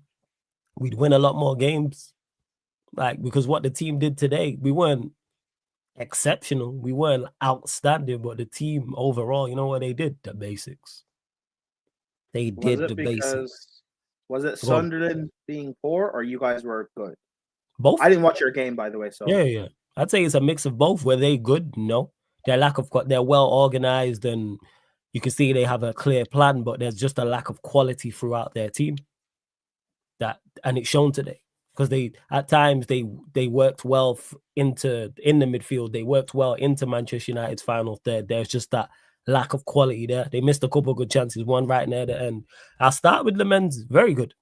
We'd win a lot more games. Like, because what the team did today, we weren't exceptional. We weren't outstanding, but the team overall, you know what they did? The basics. They did the basics. Was it Sunderland being poor, or you guys were good? Both. I didn't watch your game, by the way. So yeah. I'd say it's a mix of both. Were they good? No. They're well organized, and you can see they have a clear plan, but there's just a lack of quality throughout their team. And it's shown today, because at times they worked well in the midfield. They worked well into Manchester United's final third. There's just that lack of quality there. They missed a couple of good chances, one right near the end. I'll start with Lemens. Very good.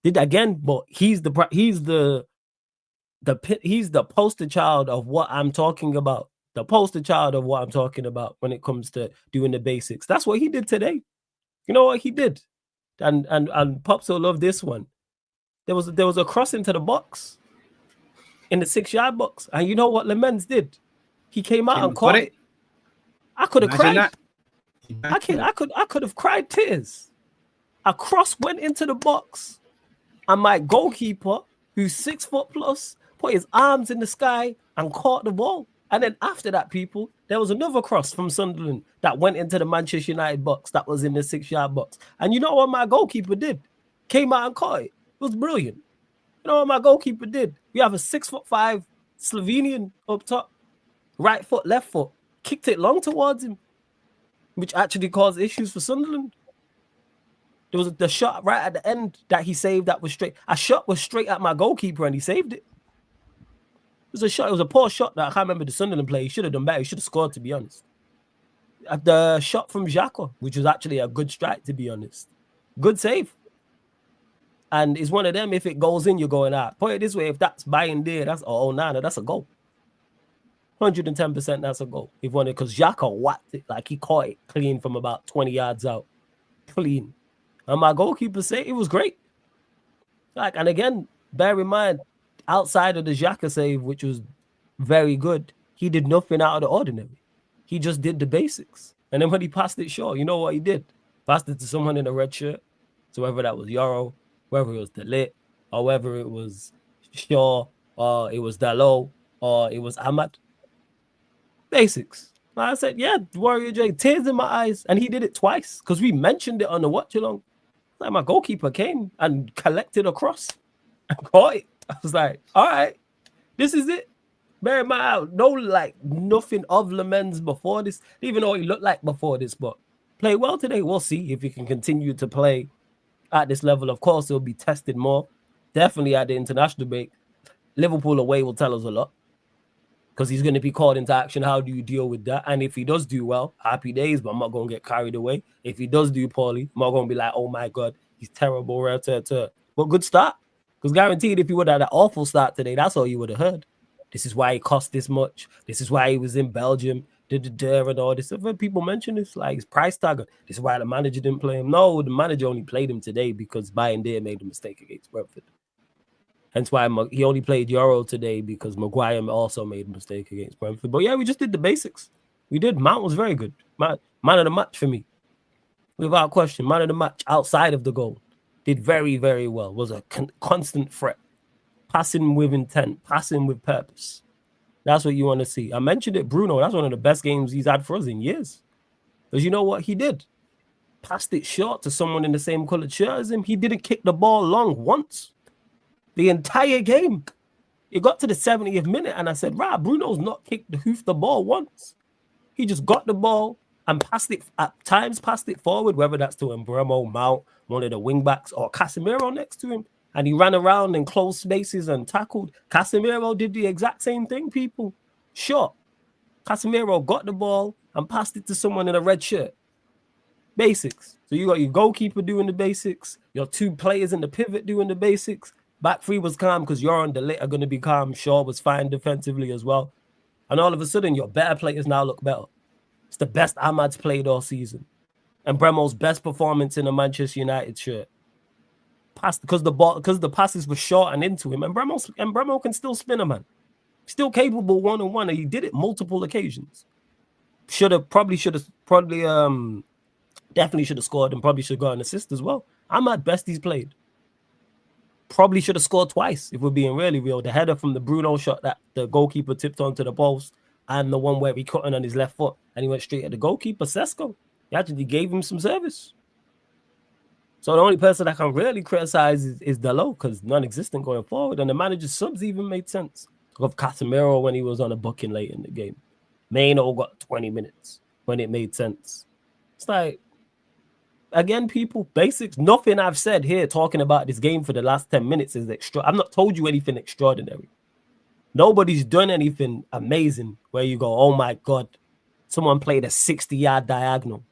Did again, but he's the poster child of what I'm talking about. The poster child of what I'm talking about when it comes to doing the basics. That's what he did today. You know what he did? And Pops will love this one. There was a cross into the box, in the 6-yard box. And you know what Lemens did? He came out and caught it. I could have cried. I could have cried tears. A cross went into the box, and my goalkeeper, who's 6 foot plus, put his arms in the sky and caught the ball. And then after that, people, there was another cross from Sunderland that went into the Manchester United box that was in the 6-yard box. And you know what my goalkeeper did? Came out and caught it. It was brilliant. You know what my goalkeeper did? We have a 6'5" Slovenian up top, right foot, left foot. Kicked it long towards him, which actually caused issues for Sunderland. There was the shot right at the end that he saved that was straight. A shot was straight at my goalkeeper and he saved it. It was a shot. It was a poor shot that I can't remember the Sunderland play. He should have done better. He should have scored, to be honest. The shot from Xhaka, which was actually a good strike, to be honest. Good save. And it's one of them, if it goes in, you're going out. Put it this way, if that's buying there, that's that's a goal. 110% that's a goal. If one, because Xhaka whacked it, like he caught it clean from about 20 yards out. Clean. And my goalkeeper said it was great. Like, and again, bear in mind, outside of the Xhaka save, which was very good, he did nothing out of the ordinary. He just did the basics. And then when he passed it short, you know what he did? Passed it to someone in a red shirt. So whether that was Yoro, whether it was Delit, or whether it was Shaw, or it was Dalot, or it was Ahmad. Basics. I said, yeah, Warrior J, tears in my eyes. And he did it twice because we mentioned it on the watch along. Like, my goalkeeper came and collected a cross and caught it. I was like, all right, this is it. Bear in mind, nothing of Lemens before this, even though he looked like before this, but play well today. We'll see if he can continue to play at this level. Of course, he'll be tested more. Definitely at the international break. Liverpool away will tell us a lot. because he's going to be called into action. How do you deal with that? And if he does do well, happy days, but I'm not going to get carried away. If he does do poorly, I'm not going to be like, oh my God, he's terrible. But good start. Because guaranteed, if he would have that awful start today, that's all you would have heard. This is why he cost this much. This is why he was in Belgium. And all this. When people mention this, like his price tag. This is why the manager didn't play him. No, the manager only played him today because Bayern Deer made a mistake against Brentford. Hence why he only played Euro today because Maguire also made a mistake against Brentford. But yeah, we just did the basics. We did. Mount was very good. Man of the match for me. Without question. Man of the match outside of the goal. Did very, very well. Was a constant threat. Passing with intent. Passing with purpose. That's what you want to see. I mentioned it, Bruno. That's one of the best games he's had for us in years. Because you know what he did? Passed it short to someone in the same colored shirt as him. He didn't kick the ball long once. The entire game. It got to the 70th minute and I said, right, Bruno's not hoofed the ball once. He just got the ball and passed it forward, whether that's to Mbeumo, Mount, one of the wingbacks, or Casemiro next to him. And he ran around in closed spaces and tackled. Casemiro did the exact same thing, people. Sure. Casemiro got the ball and passed it to someone in a red shirt. Basics. So you got your goalkeeper doing the basics, your two players in the pivot doing the basics. Back three was calm because you're on the lit are going to be calm. Shaw was fine defensively as well. And all of a sudden, your better players now look better. It's the best Ahmad's played all season. And Bremo's best performance in a Manchester United shirt. Passed because the passes were short and into him. And Bremo can still spin a man. Still capable one-on-one. And he did it multiple occasions. Definitely should have scored and probably should have got an assist as well. Ahmad best he's played. Probably should have scored twice if we're being really real. The header from the Bruno shot that the goalkeeper tipped onto the post and the one where he cut in on his left foot and he went straight at the goalkeeper, Sesko. He actually gave him some service. So the only person I can really criticize is Dalot because non-existent going forward. And the manager's subs even made sense. Of Casemiro when he was on a booking late in the game. Maino got 20 minutes when it made sense. It's like, again, people, basics. Nothing I've said here talking about this game for the last 10 minutes is extra. I've not told you anything extraordinary. Nobody's done anything amazing where you go, oh my God, someone played a 60-yard diagonal.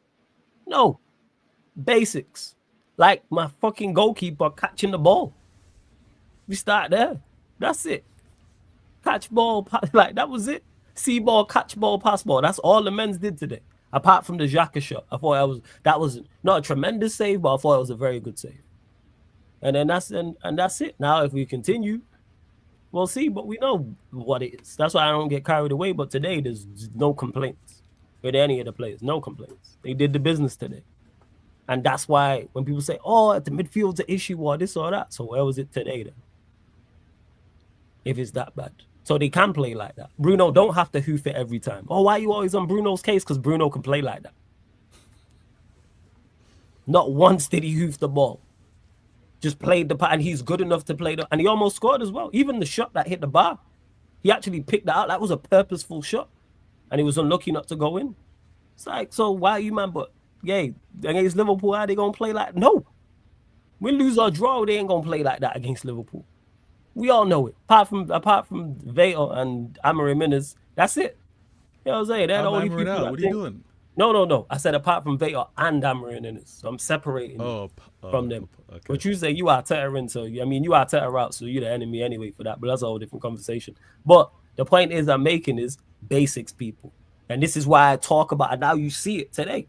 No. Basics. Like my fucking goalkeeper catching the ball. We start there. That's it. Catch ball, like that was it. See ball, catch ball, pass ball. That's all the men's did today. Apart from the Xhaka shot. I thought that was not a tremendous save, but I thought it was a very good save. And then that's it. Now if we continue, we'll see, but we know what it is. That's why I don't get carried away. But today there's no complaints with any of the players. No complaints. They did the business today. And that's why when people say, oh, at the midfield's an issue or this or that. So where was it today then? If it's that bad. So they can play like that. Bruno don't have to hoof it every time. Oh, why are you always on Bruno's case? Because Bruno can play like that. Not once did he hoof the ball. Just played the part, and he's good enough to play and he almost scored as well. Even the shot that hit the bar, he actually picked that out. That was a purposeful shot. And he was unlucky not to go in. It's like, so why are you, man? But yeah, against Liverpool, are they gonna play like no? We lose or draw, they ain't gonna play like that against Liverpool. We all know it. Apart from Veo and Amorim Miners, that's it. You know what I'm saying? They're the only people. What are you doing? No. I said apart from Veo and Amorim Miners. So I'm separating from them. Okay. But you say you are Arteta so you are Arteta out, so you're the enemy anyway for that. But that's a whole different conversation. But the point I'm making is basics, people. And this is why I talk about it. Now you see it today.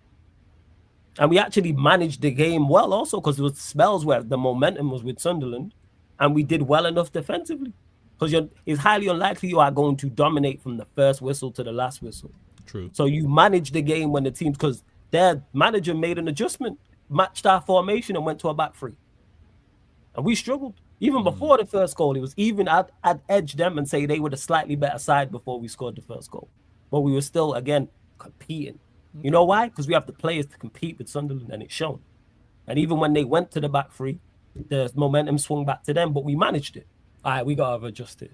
And we actually managed the game well also because there was spells where the momentum was with Sunderland and we did well enough defensively. Because it's highly unlikely you are going to dominate from the first whistle to the last whistle. True. So you manage the game when the teams, because their manager made an adjustment, matched our formation and went to a back three. And we struggled. Even before the first goal, it was even, I'd edge them and say they were the slightly better side before we scored the first goal. But we were still, again, competing. You know why? Because we have the players to compete with Sunderland, and it's shown. And even when they went to the back three, the momentum swung back to them, but we managed it. All right, we got to adjust it.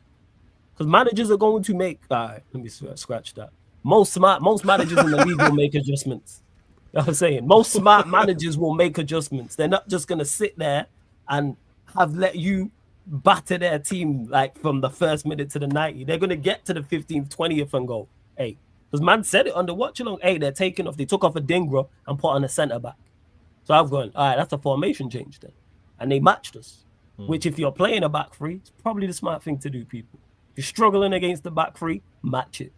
Because managers are going to make, all right, let me scratch that. Most managers in the league will make adjustments. You know what I'm saying? Most smart managers will make adjustments. They're not just going to sit there and let you batter their team like from the first minute to the 90. They're gonna get to the 15th, 20th and go, hey, because man said it on the watch along. Hey, they're taking off. They took off a Dingra and put on a centre back. So I've gone, all right, that's a formation change then, and they matched us. Which, if you're playing a back three, it's probably the smart thing to do, people. If you're struggling against the back three, match it.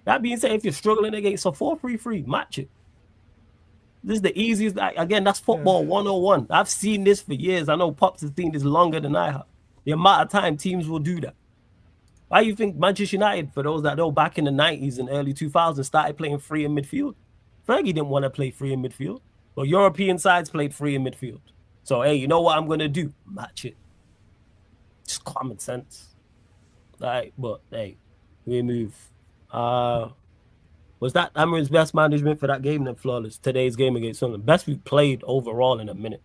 That being said, if you're struggling against a 4-3-3, match it. This is the easiest. Again, that's football 101. I've seen this for years. I know Pops has seen this longer than I have. The amount of time teams will do that. Why do you think Manchester United, for those that know, back in the 90s and early 2000s, started playing free in midfield? Fergie didn't want to play free in midfield. But European sides played free in midfield. So, hey, you know what I'm going to do? Match it. Just common sense. All right, but, hey, we move. Was that Amarin's best management for that game? Then flawless. Today's game against Sunderland. Best we've played overall in a minute.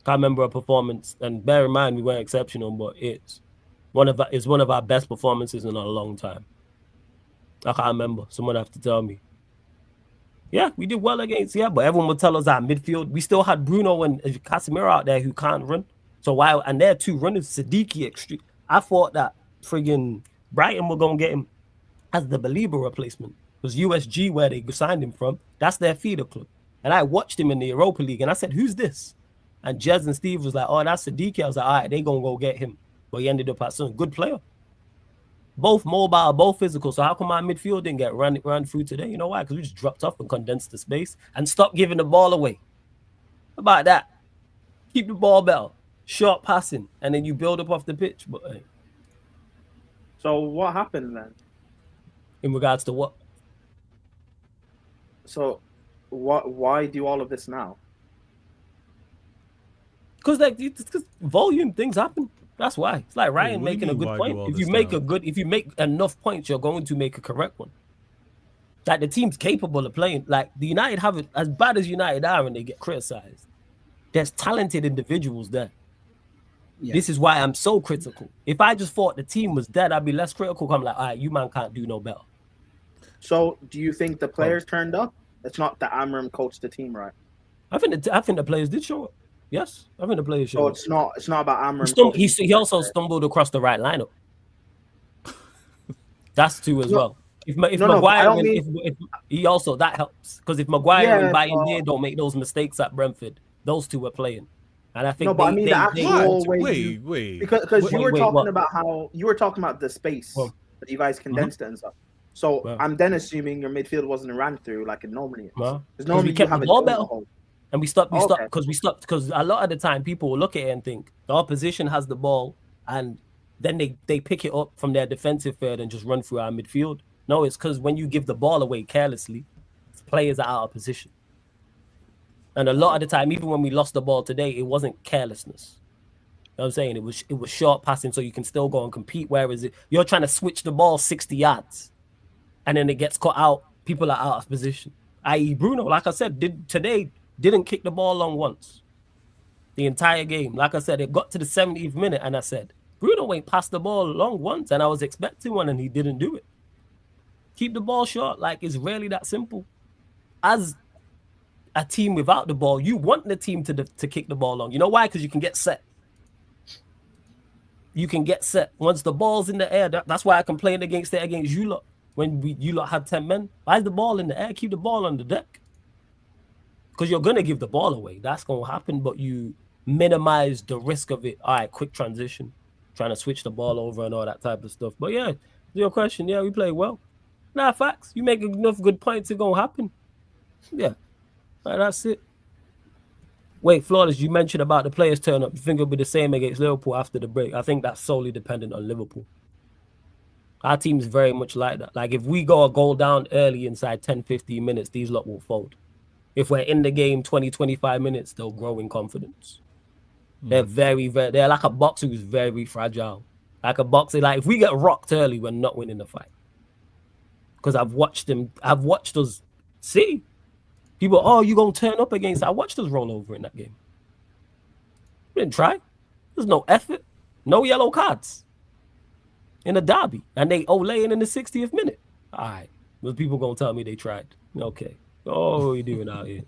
Can't remember a performance. And bear in mind, we weren't exceptional, but it's one of our best performances in a long time. I can't remember. Someone have to tell me. Yeah, we did well against, but everyone would tell us that midfield. We still had Bruno and Casemiro out there who can't run. So why? And they're two runners, Siddiqui extreme. I thought that friggin' Brighton were going to get him as the Belieber replacement. Because USG, where they signed him from, that's their feeder club. And I watched him in the Europa League and I said, who's this? And Jez and Steve was like, oh, that's Siddiqui. I was like, all right, they going to go get him. But he ended up at some good player. Both mobile, both physical. So how come our midfield didn't get run through today? You know why? Because we just dropped off and condensed the space and stopped giving the ball away. How about that? Keep the ball better. Short passing. And then you build up off the pitch. But hey. So what happened then? In regards to what? So why do all of this now? Because volume things happen. That's why. It's like Ryan making a good point. If you make enough points, you're going to make a correct one. Like the team's capable of playing. Like the United have it as bad as United are and they get criticized. There's talented individuals there. Yeah. This is why I'm so critical. If I just thought the team was dead, I'd be less critical. I'm like, all right, you man can't do no better. So do you think the players turned up? It's not that Amram coached the team, right? I think the players did show up. Yes, I think the players showed up. It's not about Amram. He also stumbled across the right lineup. That's two as well. If Maguire, if he also that helps because if Maguire and Bayern don't make those mistakes at Brentford, those two were playing, and I think wait because you were talking about how you were talking about the space that you guys condensed it and stuff. So I'm then assuming your midfield wasn't ran through like it normally is. Because normally we kept the ball better. And we stopped because a lot of the time people will look at it and think the opposition has the ball and then they pick it up from their defensive third and just run through our midfield. No, it's because when you give the ball away carelessly, players are out of position. And a lot of the time, even when we lost the ball today, it wasn't carelessness. You know what I'm saying? It was short passing so you can still go and compete. Whereas you're trying to switch the ball 60 yards and then it gets cut out. People are out of position. I.e. Bruno, like I said, didn't kick the ball long once. The entire game. Like I said, it got to the 70th minute and I said, Bruno ain't passed the ball long once and I was expecting one and he didn't do it. Keep the ball short. Like, it's really that simple. As a team without the ball, you want the team to kick the ball long. You know why? Because you can get set. You can get set. Once the ball's in the air, that's why I complained against you lot. When you lot had 10 men. Why is the ball in the air? Keep the ball on the deck. Because you're going to give the ball away. That's going to happen, but you minimize the risk of it. All right, quick transition. Trying to switch the ball over and all that type of stuff. But yeah, to your question, yeah, we played well. Nah, facts. You make enough good points, it's going to happen. Yeah. Right, that's it. Wait, Flawless, you mentioned about the players turn up. You think it'll be the same against Liverpool after the break? I think that's solely dependent on Liverpool. Our team's very much like that. Like, if we go a goal down early inside 10, 15 minutes, these lot will fold. If we're in the game 20, 25 minutes, they'll grow in confidence. They're very, very, they're like a boxer who's very fragile. Like a boxer, like if we get rocked early, we're not winning the fight. Because I've watched us see. People, oh, you going to turn up against, I watched us roll over in that game. We didn't try. There's no effort. No yellow cards. In a derby. And they olaying in the 60th minute. All right. Those people going to tell me they tried. Okay. Oh, what are you doing out here?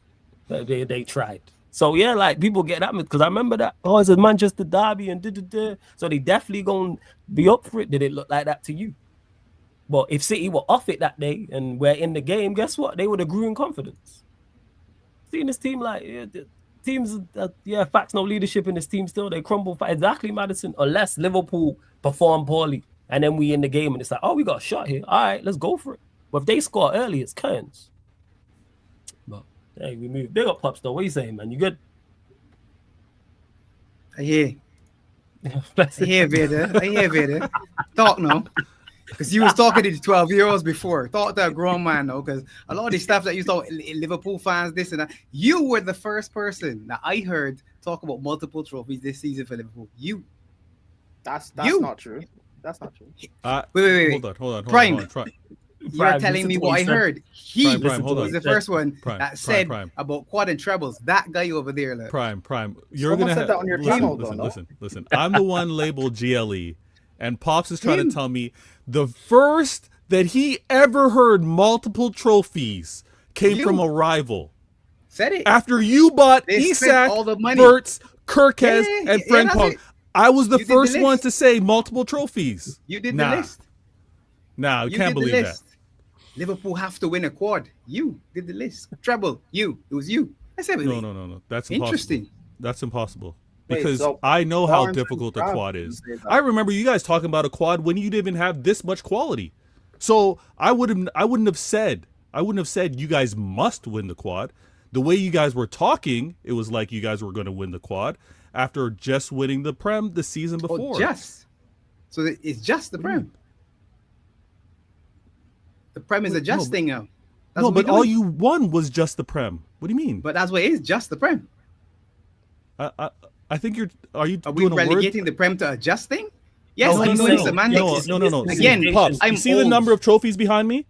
They tried. So yeah, like people get that because I remember that. Oh, it's a Manchester derby and so they definitely gonna be up for it. Did it look like that to you? But if City were off it that day and we're in the game, guess what? They would have grew in confidence. Seeing this team like teams, facts, no leadership in this team still. They crumble for exactly Madison unless Liverpool perform poorly and then we in the game and it's like, oh, we got a shot here. All right, let's go for it. But if they score early, it's curtains. But hey, we move. Big up, Pops, though. What are you saying, man? You good? I hear. I hear, Vader. Talk now. Because you was talking to the 12-year-olds before. Talk to a grown man, though. Because a lot of the stuff that you thought Liverpool fans, this and that. You were the first person that I heard talk about multiple trophies this season for Liverpool. You. That's not true. That's not true. Wait. Hold on. Prime. Prime. You're telling me what I heard. He Prime, was the first one that said Prime. about quad and trebles. That guy over there. Look. Prime. You're Someone gonna said that on your channel, listen. I'm the one labeled GLE, and Pops is trying to tell me the first that he ever heard multiple trophies came from a rival. Said it after you bought they Isak, all the money. Bertz, Kirkes, and Frank Pong. I was the You first one to say multiple trophies. You did the list. Nah, I You can't did the believe list. that. Liverpool have to win a quad. You did the list. Treble. You. It was you. I said No. That's impossible. interesting. That's impossible. Wait, Because so I know how Barnes difficult a and quad Brown is. say that. I remember you guys talking about a quad when you didn't even have this much quality. So I wouldn't have said you guys must win the quad. The way you guys were talking, it was like you guys were going to win the quad after just winning the Prem the season before. Oh, just. So it's just the Prem. The Prem is a just thing now. That's No, what we but all doing. you won was just the Prem. What do you mean? But that's what it is, just the Prem. I think you're. Are you Are we doing a word? relegating the Prem to a just thing? Yes, No, I he's know saying- it's semantics. No. Again, Pops, I'm you see the old. number of trophies behind me?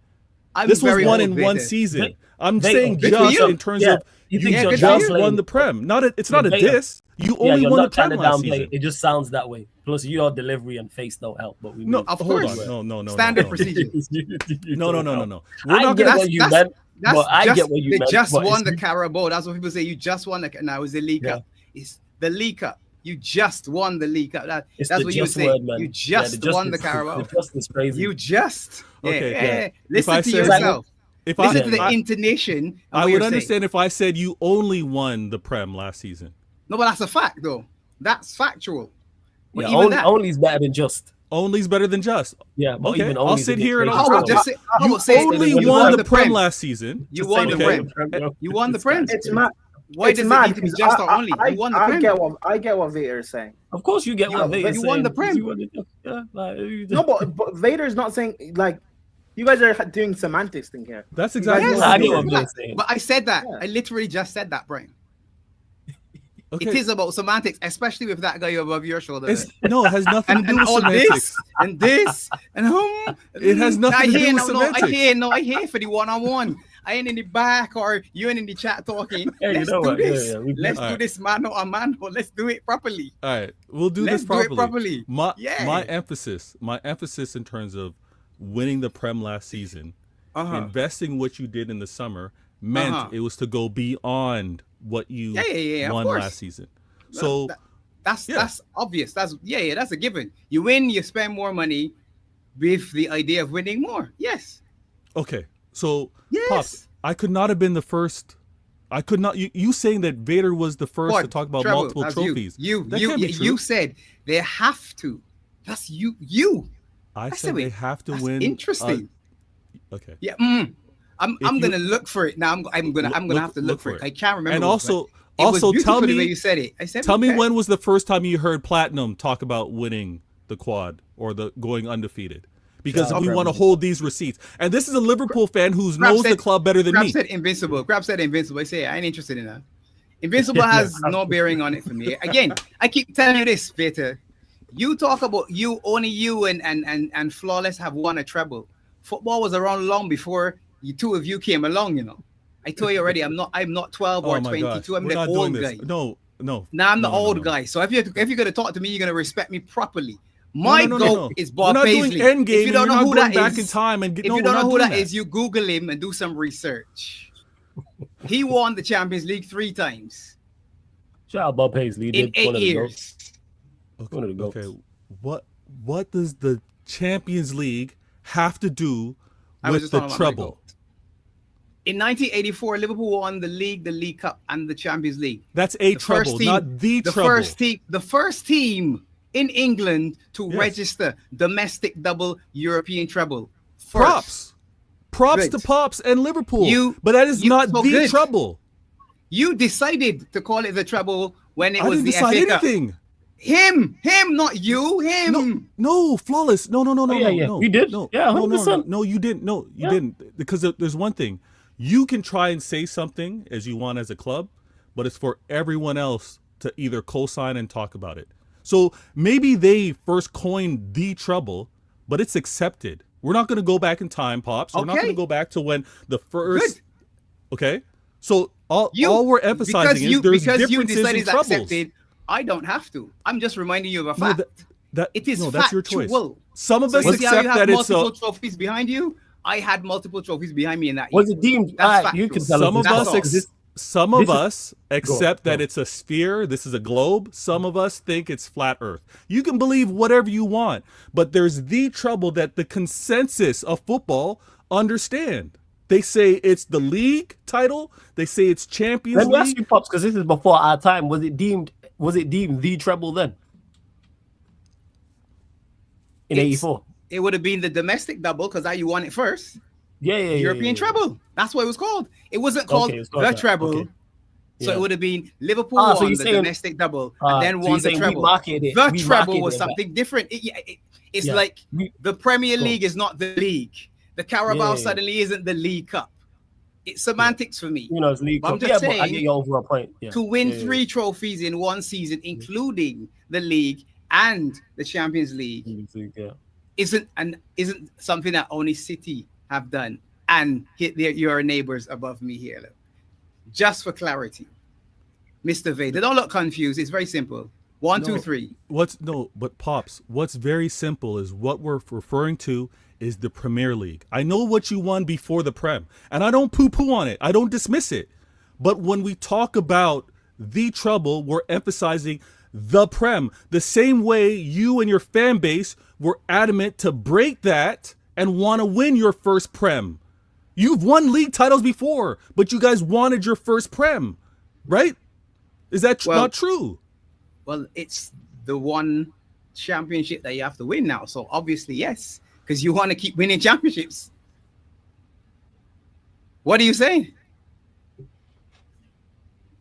I'm This was very won old, in one Vader. season. I'm They- saying good for just you. in terms Yeah, of you you think you're just downplaying- won the Prem. It's not a Vader. diss. You Yeah, only you're won the not trying Prem to last downplay season. it. It just sounds that way. Plus, your delivery and face don't help. But we No, move. Of hold course. on. No. Standard procedure. No. We're I not get gonna. what you meant. That's But I just, get what you they meant. just but won it's- the Carabao. That's what people say. You just won the. Now it's the League Yeah. Cup. It's the League Cup. You just won the League Cup. It's That's the what you would just say. word, man. You Yeah, just won the justice- Carabao. The justice crazy. You just. Okay, Yeah. If I Listen to said- yourself. If Listen to the I intonation. of I what would you're saying. understand if I said you only won the Prem last season. No, but that's a fact, though. That's factual. But Yeah, even only, that. only's better than just. Only's better than just. Yeah, but Okay, even I'll only's sit a bit here and crazy. I'll How talk about just say, how You about say only you won the Prem last season. You Just won say the they Prem. won the Prem. You won the Prem. It's mad. Why It's does it mad need to be because just or only? You won the I Prem. get what Vader is saying. Of course, you get You- what Vader's you won the saying, Prem. because yeah, like, No, but Vader's not saying like you guys are doing semantics thing here. That's exactly Yes, what I I'm get doing. what Vader's saying. But I said that. Yeah. I literally just said that, Brian. Okay. It is about semantics, especially with that guy above your shoulder. No, it has nothing to do and with all semantics. this and this and It has nothing to do with semantics. I hear for the one-on-one. I ain't in the back or you ain't in the chat talking. Yeah, you Let's know do what? Yeah, this. yeah, we do. Let's do Alright. this mano a mano. Let's do it properly. All right, we'll do Let's this do it properly. properly. My emphasis in terms of winning the Prem last season, investing what you did in the summer meant it was to go beyond what you Yeah, of won course. last season. So That's obvious. That's a given. You win, you spend more money with the idea of winning more. Yes. okay, so Yes. Pops, I could not have been the first. I could not. You saying that Vader was the first to talk about Treble, multiple that's trophies? You That can't be true. you said they have to. That's you. I That's said the they way- have to That's win. interesting. Okay. Yeah. I'm you- gonna look for it now. I'm gonna have to look for it. I can't remember. And what it was, also, but it was tell beautiful the way me, you said it. I said, tell me okay. when was the first time you heard Platinum talk about winning the quad or the going undefeated? Because we want to hold these receipts. And this is a Liverpool fan who knows the club better than Grab me. said invincible. Grab said invincible. I say I ain't interested in that. Invincible has no bearing on it for me. Again, I keep telling you this, Peter. You talk about only you and Flawless have won a treble. Football was around long before you two of you came along, you know. I told you already, I'm not 12 or Oh my 22. gosh. I'm We're the not old doing guy. this. No. Now I'm the No, old no. guy. So if you're gonna talk to me, you're gonna respect me properly. My No. goat is Bob We're not Paisley. doing Endgame. If you and don't you're know not who going that back is, in time and get, if no, you we're don't know not who doing that is, you Google him and do some research. He won the Champions League 3 times. Shout out Bob Paisley. in 8 years. One of the goats. Okay, what does the Champions League have to do with the treble? In 1984, Liverpool won the League Cup, and the Champions League. That's a treble, not the treble. The first team in England to register domestic double European treble. Props to Pops and Liverpool. But that is not the treble. You decided to call it the treble when it I was didn't the decide FA Cup. anything. Him, not you. Him. No, Flawless. No. No. You did. No, yeah, 100%. No, you didn't. No, you didn't. Because there's one thing. You can try and say something as you want as a club, but it's for everyone else to either co-sign and talk about it. So maybe they first coined the treble, but it's accepted. We're not going to go back in time, Pops. We're not going to go back to when the first. Good. Okay. So all we're emphasizing is there's differences in trebles. Accepted, I don't have to. I'm just reminding you of a fact. It is that's your choice. Some of us accept that it's multiple trophies behind you. I had multiple trophies behind me in that. Was it deemed? You can tell some of us accept that it's a sphere. This is a globe. Some of us think it's flat Earth. You can believe whatever you want, but there's the trouble that the consensus of football understand. They say it's the league title. They say it's Champions League. Let me ask you, Pops, because this is before our time. Was it deemed the treble then? In '84, it would have been the domestic double because you won it first. European treble. That's what it was called. It wasn't called the treble. Okay. So it would have been Liverpool won the domestic double and then won the treble. The treble was something different. It's like the Premier League is not the league. The Carabao suddenly isn't the League Cup. It's semantics for me. It's League Cup. I'm just saying, but I get you over a point. To win 3 trophies in one season, including the league and the Champions League, isn't something that only City have done and hit your neighbors above me here. Look. Just for clarity, Mr. Vader, don't look confused. It's very simple. 1, 2, 3. But Pops, what's very simple is what we're referring to is the Premier League. I know what you won before the Prem, and I don't poo-poo on it. I don't dismiss it. But when we talk about the treble, we're emphasizing the Prem. The same way you and your fan base were adamant to break that and want to win your first Prem. You've won league titles before, but you guys wanted your first Prem, right? Is that not true? Well, it's the one championship that you have to win now. So obviously, yes, because you want to keep winning championships. What are you saying?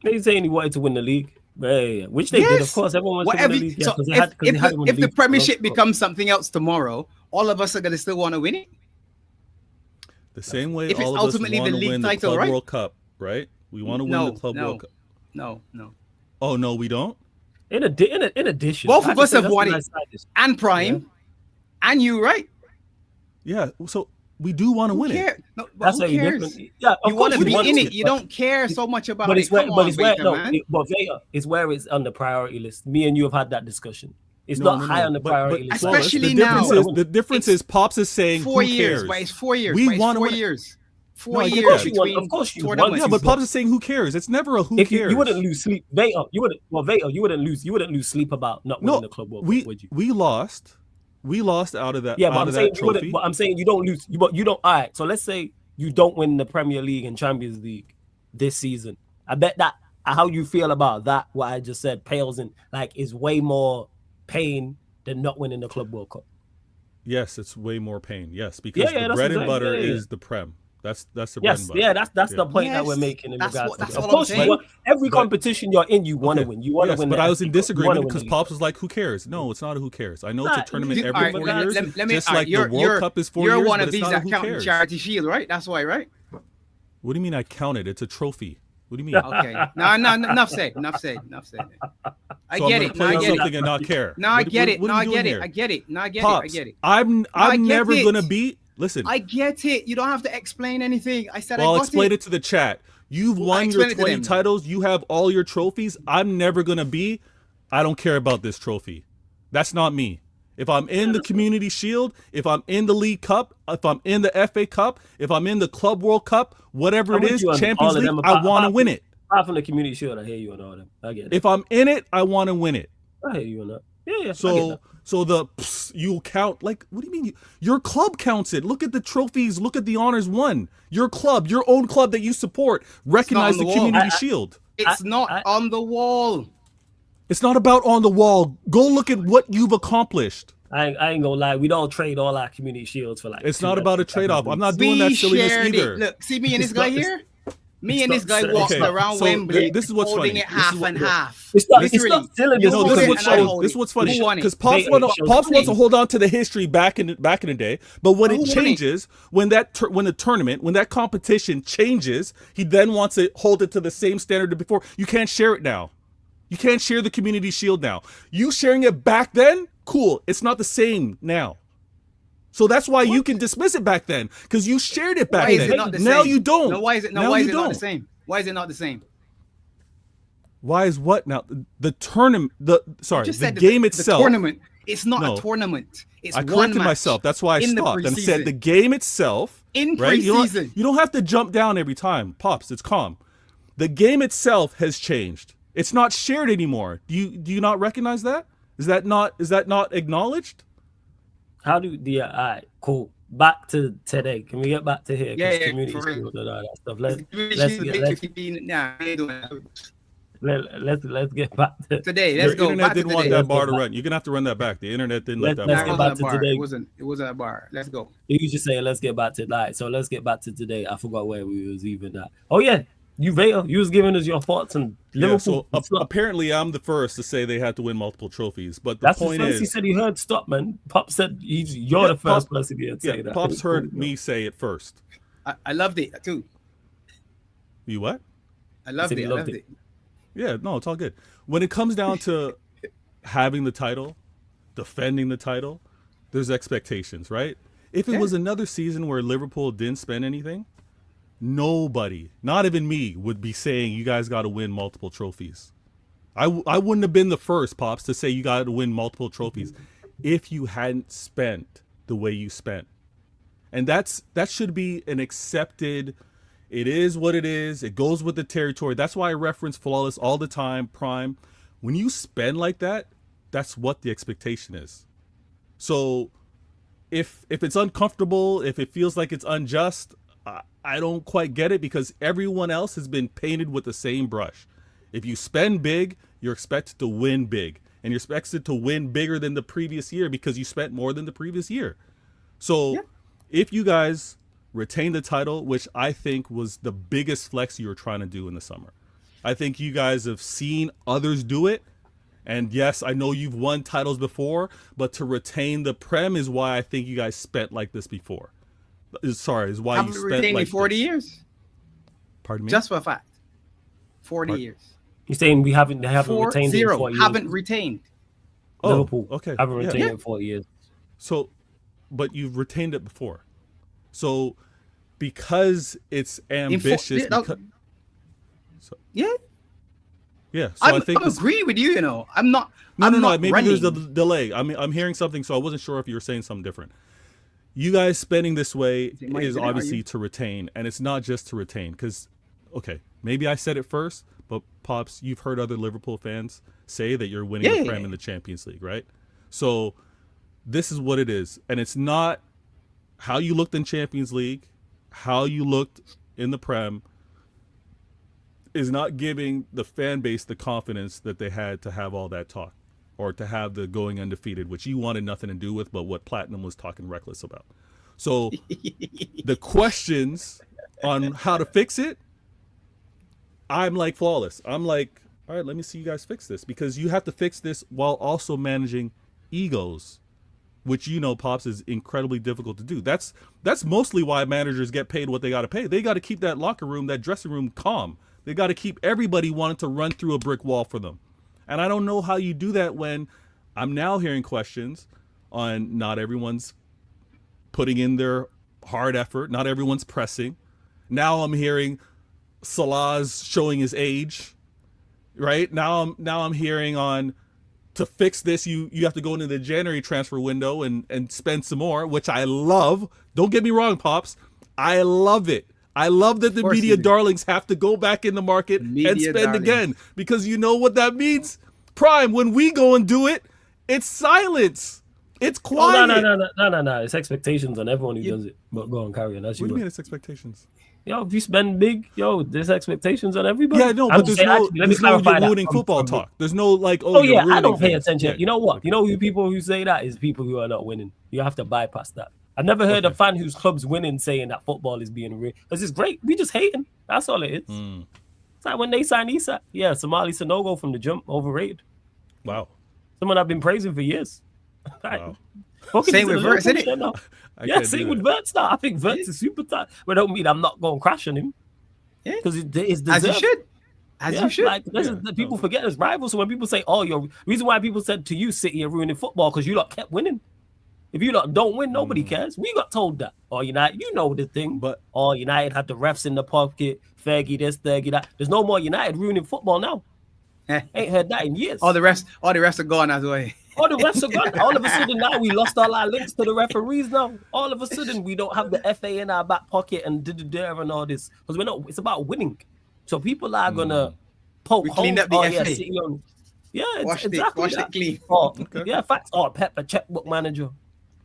He's saying he wanted to win the league. Which they did, of course. Everyone wants to win the league. So if the Premiership becomes something else tomorrow, all of us are going to still want to win it. The same way all of us want to win the Club World Cup, right? We want to win the Club World Cup. No. Oh, no, we don't? In addition. Both of us have won it. And Prime. And you, right? Yeah, so we do want to win it. No, that's who cares? Yeah, you want to be in it. You don't care so much about it. It's where it's on the priority list. Me and you have had that discussion. It's not high on the priority list. Especially now. The difference is Pops is saying 4 years. Who cares? But it's 4 years. We want 4 years. 4 years. Of course you won. Yeah, but Pops is saying who cares? It's never a who cares. You wouldn't lose sleep. You wouldn't lose sleep about not winning the Club World Cup, would you? We lost. We lost out of that. Yeah, but I'm saying you don't lose. But you don't. All right. So let's say you don't win the Premier League and Champions League this season. I bet that how you feel about that, what I just said, pales in is way more pain than not winning the Club World Cup. Yes, it's way more pain. Yes, because the bread and butter is the Prem. That's the bread and butter. Yeah, that's the point that we're making in regards to that. Of course, every competition you're in, you want to win. You want to win. But I was in disagreement because Pops was like, "Who cares?" No, it's not a who cares. I know it's a tournament every 4 years. Just like the World Cup is 4 years. You're one of these that count Charity Shield, right? That's why, right? What do you mean I counted? It's a trophy. What do you mean? Okay. No, enough said. I get it. Play something and not care. No, I get it. I get it. I'm never gonna beat. Listen. I get it. You don't have to explain anything. I said I'll explain it to the chat. You've won your 20 titles. You have all your trophies. I'm never gonna be. I don't care about this trophy. That's not me. If I'm in the Community Shield, if I'm in the League Cup, if I'm in the FA Cup, if I'm in the Club World Cup, whatever it is, Champions League, I want to win it. Apart from the community shield, I hear you on all them. I get it. If I'm in it, I want to win it. I hear you on that. Yeah, I get So that. so you count, like, what do you mean? Your club counts it. Look at the trophies. Look at the honors won. Your club, your own club that you support, recognize the community shield. It's not on the wall. It's not about on the wall. Go look at what you've accomplished. I ain't gonna lie. We don't trade all our community shields for like. It's not about a trade-off. I'm not doing that silliness either. Look, see me and this guy here. Me and this guy walked around Wembley. This is what's holding funny. it half and half. It's not silly. You know, this is what's funny. Because Pops wants to hold on to the history back in the day. But when it changes, when the tournament, when that competition changes, he then wants to hold it to the same standard as before. You can't share it now. You can't share the community shield now. You sharing it back then, cool. It's not the same now. So that's why you can dismiss it back then, because you shared it back then. Now you don't. No, why is it not the same? Why is it not the same? Why is what now? The tournament, the game itself. The tournament. It's not a tournament. It's I corrected myself. That's why I stopped and said the game itself. In preseason. You don't have to jump down every time, Pops. It's calm. The game itself has changed. It's not shared anymore. Do you not recognize that? Is that not acknowledged? How do the all right, cool. Back to today. Can we get back to here? Yeah, community for real. and all that stuff. Let's get back to today. Your internet didn't want that bar to run. You're gonna have to run that back. The internet didn't let that bar. Let's get back to today. It wasn't a bar. Let's go. You just say let's get back to that. So let's get back to today. I forgot where we was even at. Oh yeah. You was giving us your thoughts on Liverpool. Yeah, so apparently I'm the first to say they had to win multiple trophies. But the point is, he said he heard stop, man. Pop said you're the first person to say that. Pop's heard me say it first. I loved it too. You what? I loved it. Yeah, no, it's all good. When it comes down to having the title, defending the title, there's expectations, right? If it was another season where Liverpool didn't spend anything, nobody, not even me, would be saying you guys got to win multiple trophies. I wouldn't have been the first, Pops, to say you got to win multiple trophies if you hadn't spent the way you spent. And that should be an accepted, it is what it is. It goes with the territory. That's why I reference Flawless all the time, Prime. When you spend like that, that's what the expectation is. So if it's uncomfortable, if it feels like it's unjust, I don't quite get it, because everyone else has been painted with the same brush. If you spend big, you're expected to win big, and you're expected to win bigger than the previous year because you spent more than the previous year. So if you guys retain the title, which I think was the biggest flex you were trying to do in the summer, I think you guys have seen others do it. And yes, I know you've won titles before, but to retain the Prem is why I think you guys spent like this before. Sorry, is why you spent like 40 years. Pardon me? Just for a fact. 40 years. You're saying they haven't retained it in 40 years? Haven't retained. Liverpool. Okay. Haven't retained it in 40 years. So, but you've retained it before. So, because it's ambitious. Yeah. So I think I agree with you. I'm not. No. Maybe running. there's a delay. I'm hearing something, so I wasn't sure if you were saying something different. You guys spending this way is obviously to retain, and it's not just to retain. Because, okay, maybe I said it first, but Pops, you've heard other Liverpool fans say that you're winning the Prem in the Champions League, right? So this is what it is, and it's not how you looked in Champions League, how you looked in the Prem is not giving the fan base the confidence that they had to have all that talk, or to have the going undefeated, which you wanted nothing to do with, but what Platinum was talking reckless about. So the questions on how to fix it, I'm like Flawless. I'm like, all right, let me see you guys fix this, because you have to fix this while also managing egos, which, Pops, is incredibly difficult to do. That's mostly why managers get paid what they got to pay. They got to keep that locker room, that dressing room calm. They got to keep everybody wanting to run through a brick wall for them. And I don't know how you do that when I'm now hearing questions on not everyone's putting in their hard effort. Not everyone's pressing. Now I'm hearing Salah's showing his age, right? Now I'm hearing on to fix this, you have to go into the January transfer window and spend some more, which I love. Don't get me wrong, Pops. I love it. I love that the course media you do. darlings have to go back in the market and Media spend darlings. again, because you know what that means? Prime, when we go and do it, it's silence. It's Oh, quiet. no. It's expectations on everyone who does it. But go on, carry on. That's What do you you. mean it's expectations? Yo, if you spend big, there's expectations on everybody. Yeah, no, I'm but there's saying, no, actually, let me there's no clarify you're that ruining from- football from- talk. There's no like, Oh you're yeah, I ruining don't pay things. attention. Yeah. You know what? Okay. You know who people who say that is people who are not winning. You have to bypass that. I've never heard a fan whose club's winning saying that football is being real. Because it's great. We just hating. That's all it is. It's like when they signed Isak. Yeah, Somali Sanogo from the jump, overrated. Wow. Someone I've been praising for years. Wow. Same with Verts, isn't it? Yeah, same with Verts now. I think Verts is super tight. But don't mean I'm not going to crash on him. Yeah. Because it's deserved. As you should. As you should. Like, this is the people forget as rivals. So when people say, "Oh, your reason why people said to you, City are ruining football because you lot kept winning." If you lot don't win, nobody cares. We got told that. Or United, you know the thing. But United had the refs in the pocket, Fergie this, Fergie that. There's no more United ruining football now. Ain't heard that in years. All the rest are gone as well. All the refs are gone. All of a sudden now we lost all our links to the referees now. All of a sudden we don't have the FA in our back pocket and and all this. Because it's about winning. So people are gonna poke We cleaned holes. up the FA. City on. Yeah, Washed exactly it that. clean. Yeah, facts. Pep, a checkbook manager.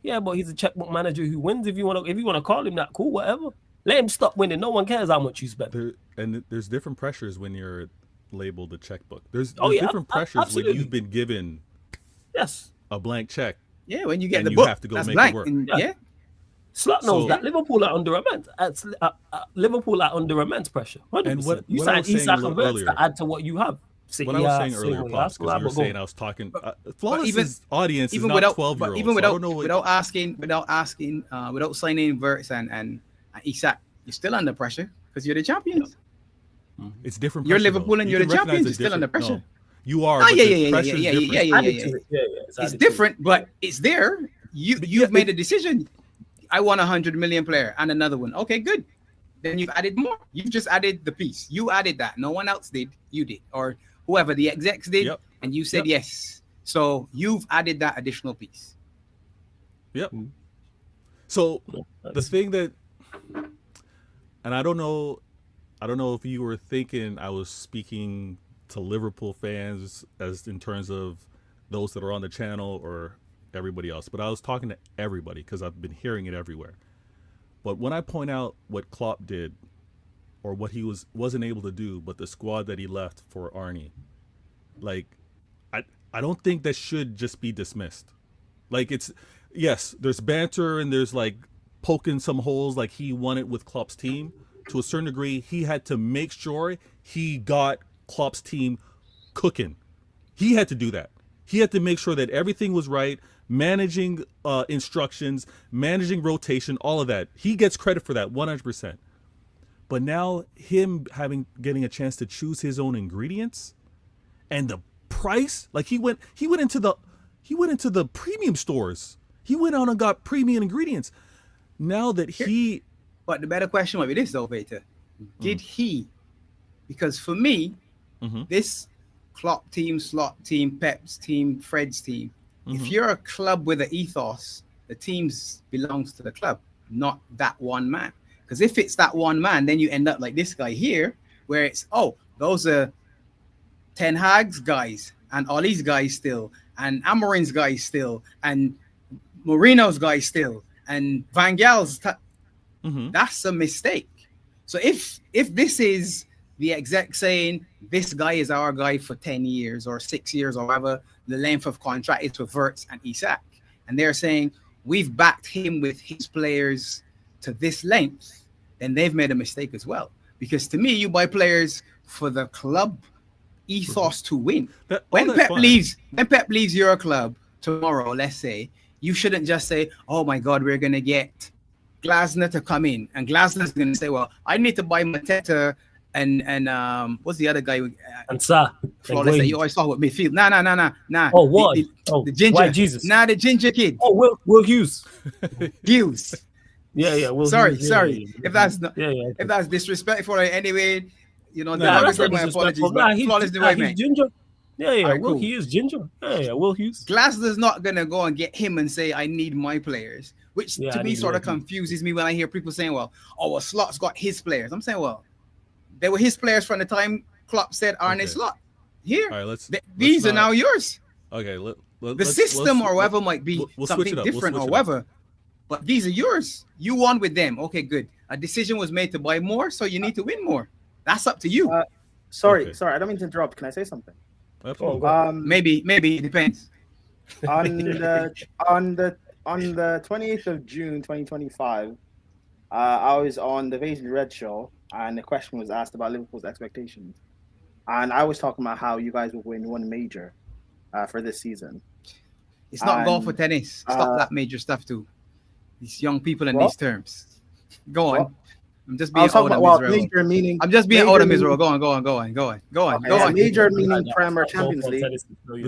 Yeah, but he's a checkbook manager who wins. If you wanna call him that, cool, whatever. Let him stop winning. No one cares how much you spend. There's different pressures when you're labeled a checkbook. There's yeah, different pressures absolutely. when you've been given a blank check. Yeah, when you get and the you book, have to go that's make blank. it work. And, Yeah. Slot knows that Liverpool are under immense. Liverpool are under immense pressure. 100%. And what you I was signed saying Isak a and little Verts earlier- to add to what you have. What I was saying earlier, Pops, because you were saying I was talking. Flawless's audience is not 12-year-olds. Even so I don't know without signing Verts and Isak, you're still under pressure because you're the champions. It's different. You're pressure, Liverpool though. and You you're the can recognize champions. You're still under different- pressure. No, you are. Oh, but the pressure's different. It's different, but it's there. You've made a decision. I want 100 million player and another one. Okay, good. Then you've added more. You've just added the piece. You added that. No one else did. You did, or whoever the execs did, and you said yes. So you've added that additional piece. Yep. So the thing that, and I don't know if you were thinking I was speaking to Liverpool fans as in terms of those that are on the channel or everybody else, but I was talking to everybody because I've been hearing it everywhere. But when I point out what Klopp did, or what he wasn't able to do, but the squad that he left for Arnie, like, I don't think that should just be dismissed. Like, yes, there's banter and there's like poking some holes, like he won it with Klopp's team. To a certain degree, he had to make sure he got Klopp's team cooking. He had to do that. He had to make sure that everything was right, managing instructions, managing rotation, all of that. He gets credit for that 100%. But now him getting a chance to choose his own ingredients and the price, like he went into the premium stores. He went out and got premium ingredients. Now that But the better question might be this though, Peter. Did he? Because for me, this Klopp team, Slot team, Pep's team, Fred's team, if you're a club with an ethos, the team belongs to the club, not that one man. Because if it's that one man, then you end up like this guy here, where it's, those are Ten Hag's guys, and Ollie's guys still, and Amorim's guys still, and Mourinho's guys still, and Van Gaal's. That's a mistake. So if this is the exec saying this guy is our guy for 10 years or 6 years or whatever the length of contract is for Verts and Isak, and they're saying we've backed him with his players to this length, then they've made a mistake as well. Because to me, you buy players for the club ethos to win. When Pep leaves your club tomorrow, let's say, you shouldn't just say, oh my God, we're going to get Glasner to come in. And Glasner's going to say, well, I need to buy Mateta and what's the other guy? And Sa. Flawless that you always talk about midfield. Nah. Oh, what? The ginger. Why Jesus? Nah, the ginger kid. Oh, Will Hughes. Hughes. Yeah. Will sorry. Hughes. If that's not, if that's disrespectful in any way, you know, my apologies. Flawless the way, man. Ginger. Yeah, Alright, Will cool. Hughes, Ginger. Yeah, Will Hughes. Glasner's not gonna go and get him and say, "I need my players," which Yeah, to I me need sort of Will Hughes. confuses me when I hear people saying, "Well, Slot's got his players." I'm saying, well, they were his players from the time Klopp said Arne Okay. Slot. Here, All right, these let's are now yours. Okay, The system or whatever might be we'll switch something it up. different We'll or switch it up. whatever, but these are yours. You won with them. Okay, good. A decision was made to buy more, so you need to win more. That's up to you. Sorry, Okay. sorry, I don't mean to interrupt. Can I say something? Absolutely. Maybe it depends. On the 28th of June 2025, I was on the Vision Red show, and the question was asked about Liverpool's expectations, and I was talking about how you guys will win one major for this season. It's not golf or And, tennis. Stop that major stuff too. These young people in What? these terms. Go on. What? I'm just I being was talking old and about miserable. major meaning. I'm just being major old and meaning- miserable. Go on. Okay, yeah, on. major meaning Premier Champions League. The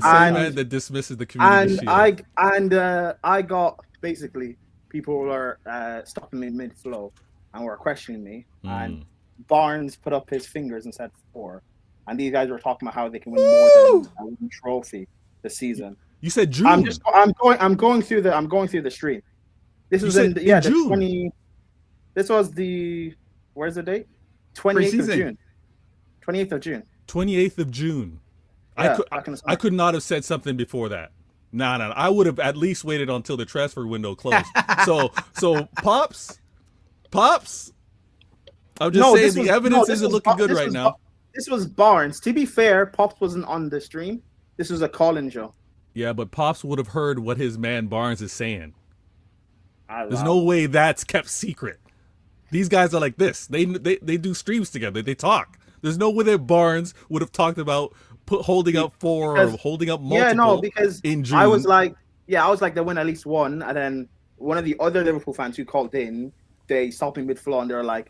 same And- man that dismisses the community And shield. I got basically people were stopping me mid flow and were questioning me. And Barnes put up his fingers and said 4. And these guys were talking about how they can win more than a win trophy this season. You said June. I'm going through the stream. This was said the in June. 20. This was the where's the date? 28th of Preseason. June. 28th of June. 28th of June. Yeah, I could not have said something before that. No. I would have at least waited until the transfer window closed. so Pops. I'm just saying the evidence isn't looking good right now. This was Barnes. To be fair, Pops wasn't on the stream. This was a call-in show. Yeah, but Pops would have heard what his man Barnes is saying. There's Wow. no way that's kept secret. These guys are like this. They do streams together. They talk. There's no way that Barnes would have talked about holding up 4 or holding up multiple. Yeah, no, because in June. I was like they win at least one, and then one of the other Liverpool fans who called in, they stopped me mid-flow and they're like,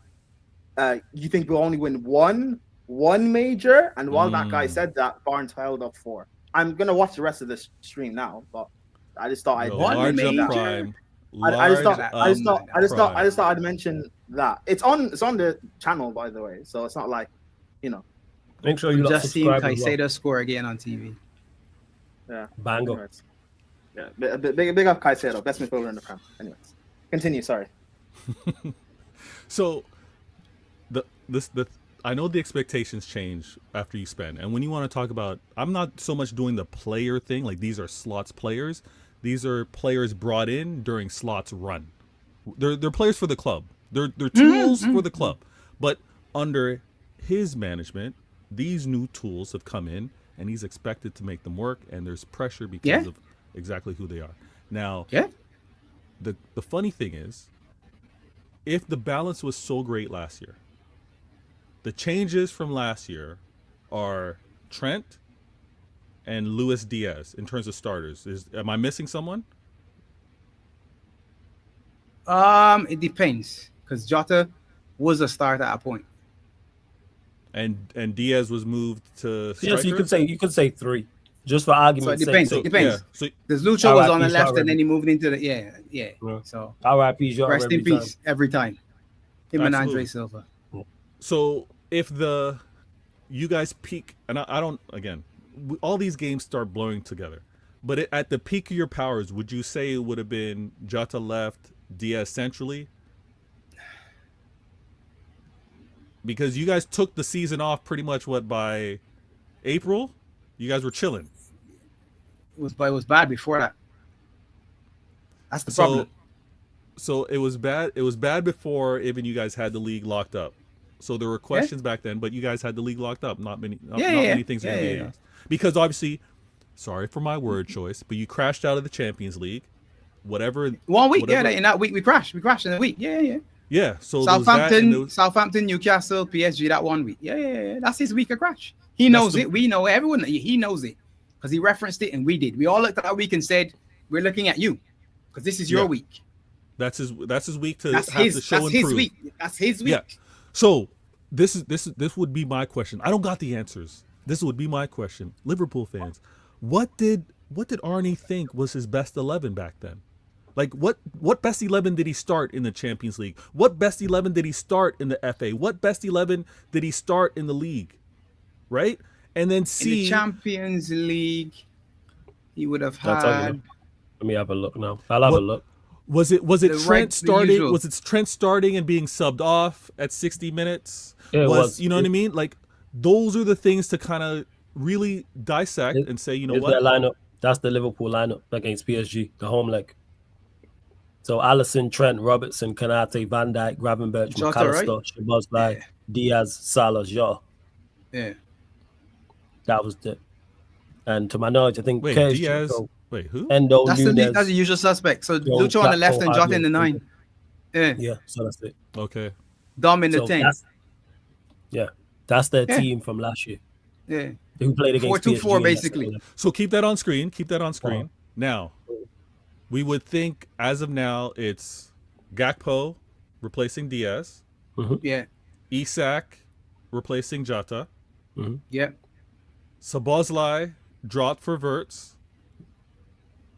"You think we'll only win one major?" And while that guy said that, Barnes held up 4. I'm gonna watch the rest of this stream now, but I just thought large major? up prime. I just Large thought I'd mention that it's on the channel, by the way, so it's not like, Make sure you I'm lot just seeing subscribe as well. Caicedo score again on TV. yeah. Bango. Anyways. Yeah, big up Caicedo, best midfielder in the Prem. Anyways, continue. Sorry. So I know the expectations change after you spend, and when you want to talk about, I'm not so much doing the player thing, like these are Slots players. These are players brought in during Slots run. They're players for the club. They're tools for the club. But under his management, these new tools have come in, and he's expected to make them work, and there's pressure because of exactly who they are. Now, the funny thing is, if the balance was so great last year, the changes from last year are Trent and Luis Diaz in terms of starters. Am I missing someone? It depends, because Jota was a start at a point. And Diaz was moved to striker? Yeah, so you could say 3, just for argument's So it depends. sake. It depends. Yeah, so Because Lucho was on the RIP left, Jota. and then he moved into the yeah. So R.I.P. Jota rest in every time. peace every time. Him and Absolutely. Andre Silva. So if you guys peak, and I don't, again, all these games start blowing together, but at the peak of your powers, would you say it would have been Jota left, Diaz centrally? Because you guys took the season off pretty much, by April? You guys were chilling. It was bad before that. That's the problem. So it was bad. It was bad before even you guys had the league locked up. So there were questions back then, but you guys had the league locked up. Not many things were being asked. Because obviously, sorry for my word choice, but you crashed out of the Champions League. Whatever. 1 week, whatever. in that week we crashed. We crashed in a week. Yeah. Yeah. So there was that, and there was- Southampton, Newcastle, PSG that 1 week. Yeah. That's his week of crash. He knows it. We know it. Everyone. He knows it because he referenced it, and we did. We all looked at that week and said, "We're looking at you because this is your week." That's his week to That's have his. the show That's improve. his week. That's his week. Yeah. So this would be my question. I don't got the answers. This would be my question. Liverpool fans, what did Arnie think was his best 11 back then? Like what best 11 did he start in the Champions League? What best 11 did he start in the FA? What best 11 did he start in the league? Right? and then In the C. Champions League, he would have I'll tell you now. had. Let me have a look now. I'll have a look. Was it The Trent the starting? usual. Was it Trent starting and being subbed off at 60 minutes? Yeah, it was. You know what I mean? Like those are the things to kind of really dissect and say, you know Here's what? their lineup. That's the Liverpool lineup against PSG, the home leg. So Alisson, Trent, Robertson, Kanate, Van Dijk, Gravenberch, Jota, McAllister, Szoboszlai, Yeah. Diaz, Salah, Jota. Yeah. That was it. And to my knowledge, I think Wait, Kesh, Diaz. Chico, Wait, who? Endo, That's Nunes. the usual suspect. So Jones, Lucho on the left Gakpo, and Jota in the Adrian, 9. Yeah. Yeah, so that's it. Okay. Dom in the So 10. that's their Yeah. team from last year. Yeah. Who played against 4-2-4 PSG basically. So keep that on screen. Keep that on screen. Now, we would think as of now it's Gakpo replacing Diaz, Yeah. Isak replacing Jota, Yeah. Szoboszlai dropped for Wirtz.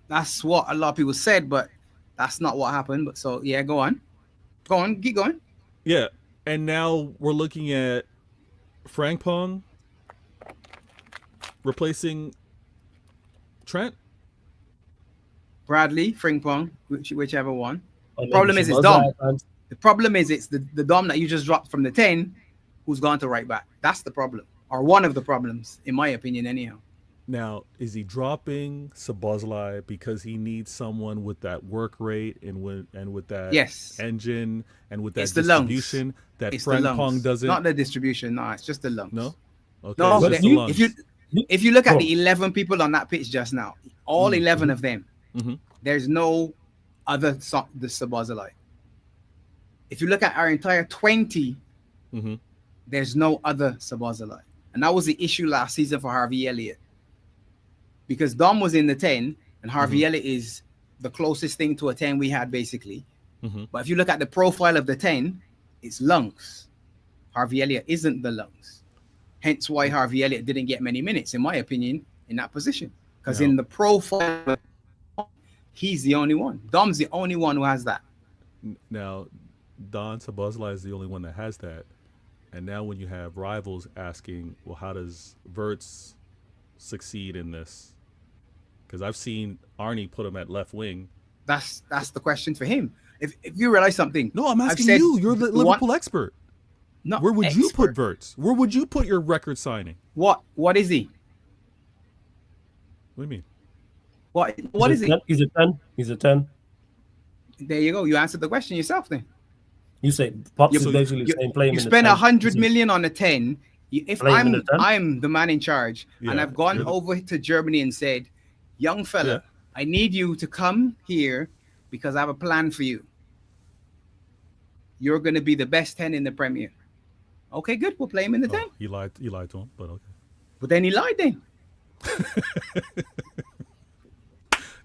That's what a lot of people said, but that's not what happened. But so yeah, go on. Go on, keep going. Yeah, and now we're looking at Frimpong replacing Trent. Bradley, Frimpong, whichever one. Or Problem maybe is it's Szoboszlai Dom. fans. The problem is it's the Dom that you just dropped from the 10 who's gone to right back. That's the problem. Or one of the problems, in my opinion, anyhow. Now, is he dropping Szoboszlai because he needs someone with that work rate and with that Yes. engine and with that It's the lungs. distribution that It's the Frimpong lungs. doesn't? Not the distribution, no, it's just the lungs. No? Okay, No, so it's the- the lungs. if you look at the 11 people on that pitch just now, all 11 of them, there's no other the Szoboszlai. If you look at our entire 20, there's no other Szoboszlai. And that was the issue last season for Harvey Elliott. Because Dom was in the 10, and Harvey Elliott is the closest thing to a 10 we had, basically. But if you look at the profile of the 10, it's lungs. Harvey Elliott isn't the lungs. Hence why Harvey Elliott didn't get many minutes, in my opinion, in that position. Because in the profile, he's the only one. Dom's the only one who has that. Now, Don Szoboszlai is the only one that has that. And now when you have rivals asking, well, how does Wirtz succeed in this? Because I've seen Arnie put him at left wing. That's the question for him. If you realize something. No, I'm asking said you. You're the Liverpool expert. No, Where would you put Wirtz? Where would you put your record signing? What is he? What do you mean? What is he? He's a 10. He's a 10. There you go. You answered the question yourself then. You say Pops is basically saying play him You in the spend 10. 100 million on a 10. If Play him in the 10? I'm the man in charge, and Yeah, I've gone you're the- over to Germany and said, young fella, I need you to come here because I have a plan for you. You're going to be the best 10 in the Premier. Okay, good. We'll play him in the 10. He lied to him, but okay. But then he lied then.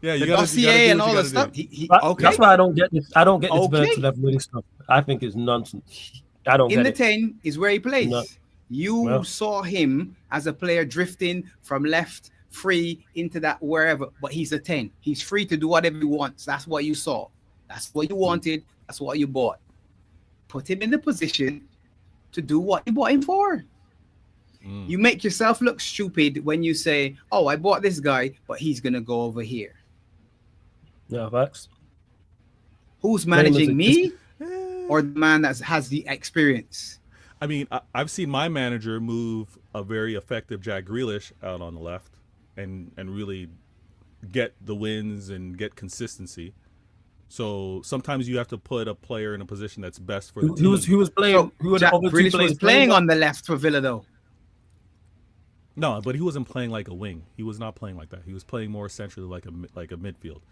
Yeah, The you got dossier and all the stuff. Okay. That's why I don't get this. I don't get this Okay. virtual left wing stuff. I think it's nonsense. I don't In get the it. 10 is where he plays. No. You Well. saw him as a player drifting from left free into that wherever, but he's a 10. He's free to do whatever he wants. That's what you saw. That's what you wanted. That's what you bought. Put him in the position to do what you bought him for. You make yourself look stupid when you say, oh, I bought this guy, but he's going to go over here. Yeah, facts. Who's Blame is managing a- me or the man that has the experience? I mean, I've seen my manager move a very effective Jack Grealish out on the left and really get the wins and get consistency. So sometimes you have to put a player in a position that's best for the team. Who was playing? So Who were the Jack other two Grealish players was playing that? on the left for Villa, though. No, but he wasn't playing like a wing. He was not playing like that. He was playing more centrally like a midfield.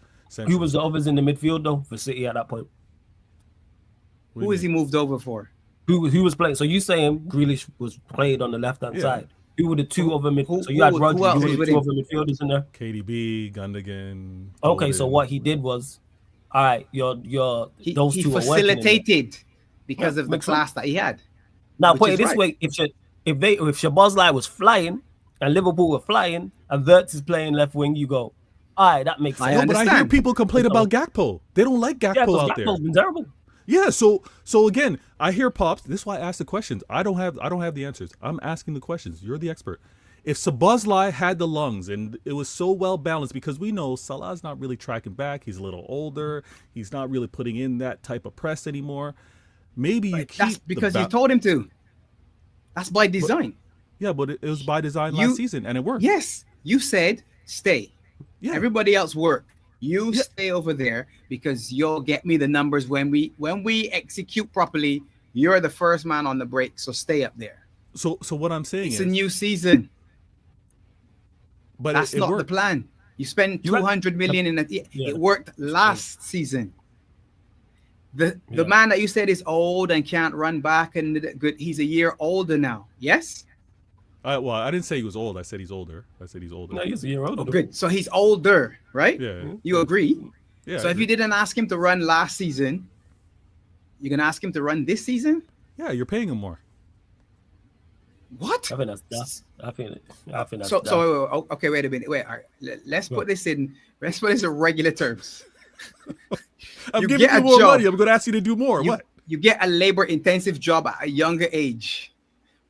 Who was the others in the midfield though for City at that point? Who is he moved over for? Who was playing? So you saying Grealish was played on the left hand side? Who were the two other midfielders? So you had who Rodri. else Who was were with the two him? other midfielders in there? KDB, Gundogan. Okay, so Foden. what he did was, all right, your He those two are working in there. facilitated because of the makes sense. class that he had. Now which put is it this right. way: if Szoboszlai was flying and Liverpool were flying and Wirtz is playing left wing, you go, all right, that makes I sense. No, but I hear understand. people complain about Gakpo. They don't like Yeah, Gakpo because out there. Gakpo's been terrible. Yeah, so again, I hear Pops. This is why I ask the questions. I don't have the answers. I'm asking the questions. You're the expert. if Szoboszlai had the lungs and it was so well balanced, because we know Salah's not really tracking back. He's a little older. He's not really putting in that type of press anymore. Maybe you keep that's because you told him to. That's by design. But it was by design last season, and it worked. Yes, you said stay. Yeah. Everybody else work. You stay over there because you'll get me the numbers when we execute properly. You're the first man on the break, so stay up there. So what I'm saying It's is a new season. But that's it not worked. the plan. You spend 200 million in it. It worked last season. The man that you said is old and can't run back and good. He's a year older now. Yes. Well, I didn't say he was old. I said he's older. No, he's a year older. Oh, good. So he's older, right? Yeah. You agree? Yeah. So if you didn't ask him to run last season, you're gonna ask him to run this season? Yeah, you're paying him more. What? I think that's Okay, wait a minute. Wait, all right. Let's put this in regular terms. I'm giving you more money. I'm going to ask you to do more. What? You get a labor-intensive job at a younger age.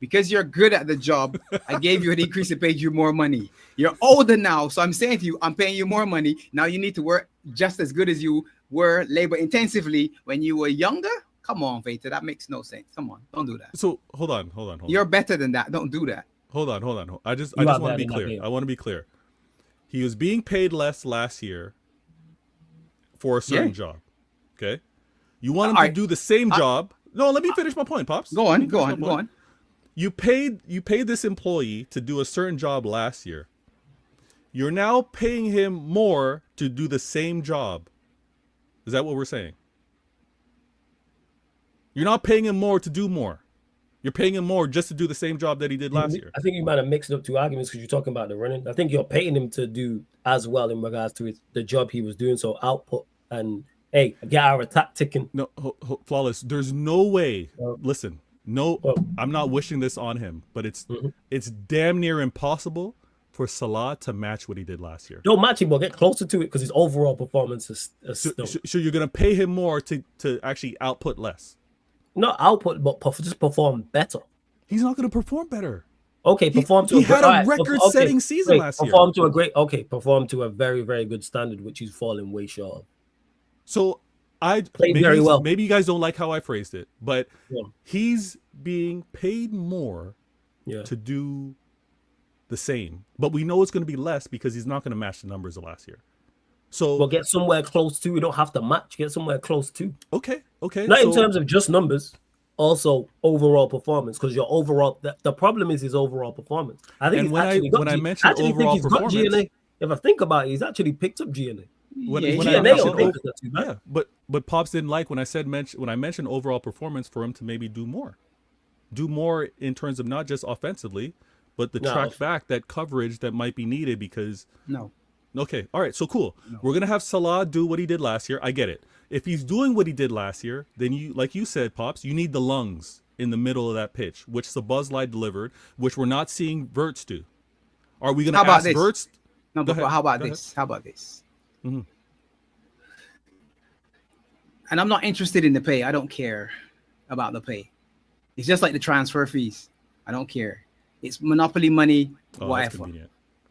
Because you're good at the job, I gave you an increase and paid you more money. You're older now, so I'm saying to you, I'm paying you more money. Now you need to work just as good as you were labor-intensively when you were younger? Come on, Vater, that makes no sense. Come on, don't do that. So hold on. You're better than that. Don't do that. Hold on. I just want to be clear. I want to be clear. He was being paid less last year for a certain job. Okay, you want him to do the same job? No, let me finish my point, Pops. Go on. You paid this employee to do a certain job last year. You're now paying him more to do the same job. Is that what we're saying? You're not paying him more to do more. You're paying him more just to do the same job that he did last year. I think you might have mixed up two arguments because you're talking about the running. I think you're paying him to do as well in regards to the job he was doing. So output and, hey, get our attack ticking. No, Flawless, there's no way. Listen, I'm not wishing this on him, but it's damn near impossible for Salah to match what he did last year. Don't match him, but get closer to it because his overall performance is so you're going to pay him more to actually output less. Not output, but just perform better. He's not going to perform better. Okay, perform to he had a record-setting season last year. Perform to a very, very good standard, which he's falling way short of. So maybe you guys don't like how I phrased it, but he's being paid more to do the same. But we know it's going to be less because he's not going to match the numbers of last year. So we'll get somewhere close to. We don't have to match. Get somewhere close to. Okay. Not in terms of just numbers, also overall performance. Because your overall, the problem is his overall performance. I think when I mentioned overall performance, GNA. If I think about it, he's actually picked up GNA. But Pops didn't like when I mentioned overall performance for him to maybe do more in terms of not just offensively, but the track back, that coverage that might be needed because Okay, all right, so cool. We're gonna have Salah do what he did last year. I get it. If he's doing what he did last year, then you, like you said, Pops, you need the lungs in the middle of that pitch, which Szoboszlai delivered, which we're not seeing Wirtz do. Are we gonna ask Wirtz? No, but how about this? How about this? Mm-hmm. And I'm not interested in the pay. I don't care about the pay. It's just like the transfer fees. I don't care. It's monopoly money, whatever.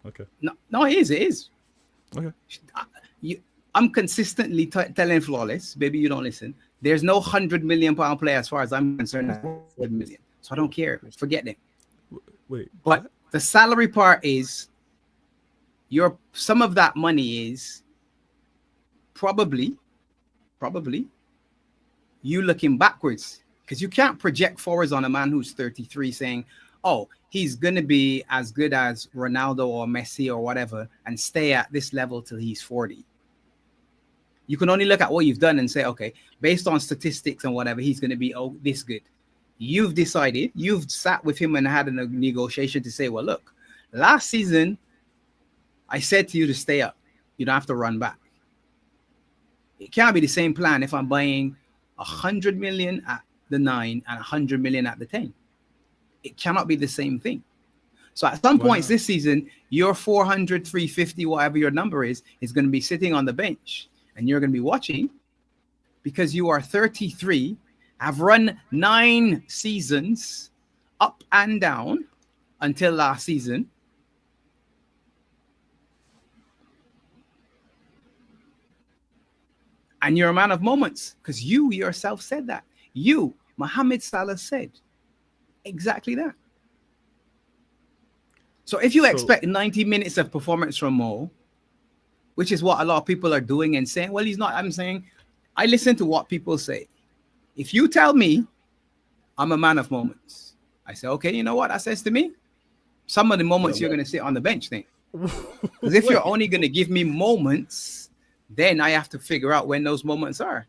Okay. No, it is. Okay. I'm consistently telling Flawless, baby, you don't listen. There's no £100 million player as far as I'm concerned. That's 100 million. So I don't care. Forget them. Wait. But the salary part is some of that money is probably you looking backwards because you can't project forwards on a man who's 33 saying, oh, he's going to be as good as Ronaldo or Messi or whatever and stay at this level till he's 40. You can only look at what you've done and say, okay, based on statistics and whatever, he's going to be this good. You've decided, you've sat with him and had a negotiation to say, well, look, last season, I said to you to stay up. You don't have to run back. It can't be the same plan if I'm buying 100 million at the 9 and 100 million at the 10. It cannot be the same thing. So at some points this season, your 400, 350, whatever your number is going to be sitting on the bench. And you're going to be watching because you are 33, have run 9 seasons up and down until last season. And you're a man of moments because you yourself said that. You, Mohamed Salah, said exactly that. So if you expect 90 minutes of performance from Mo, which is what a lot of people are doing and saying, well, he's not. I'm saying, I listen to what people say. If you tell me I'm a man of moments, I say, okay, you know what that says to me? Some of the moments you're going to sit on the bench then. Because if you're only going to give me moments, then I have to figure out when those moments are.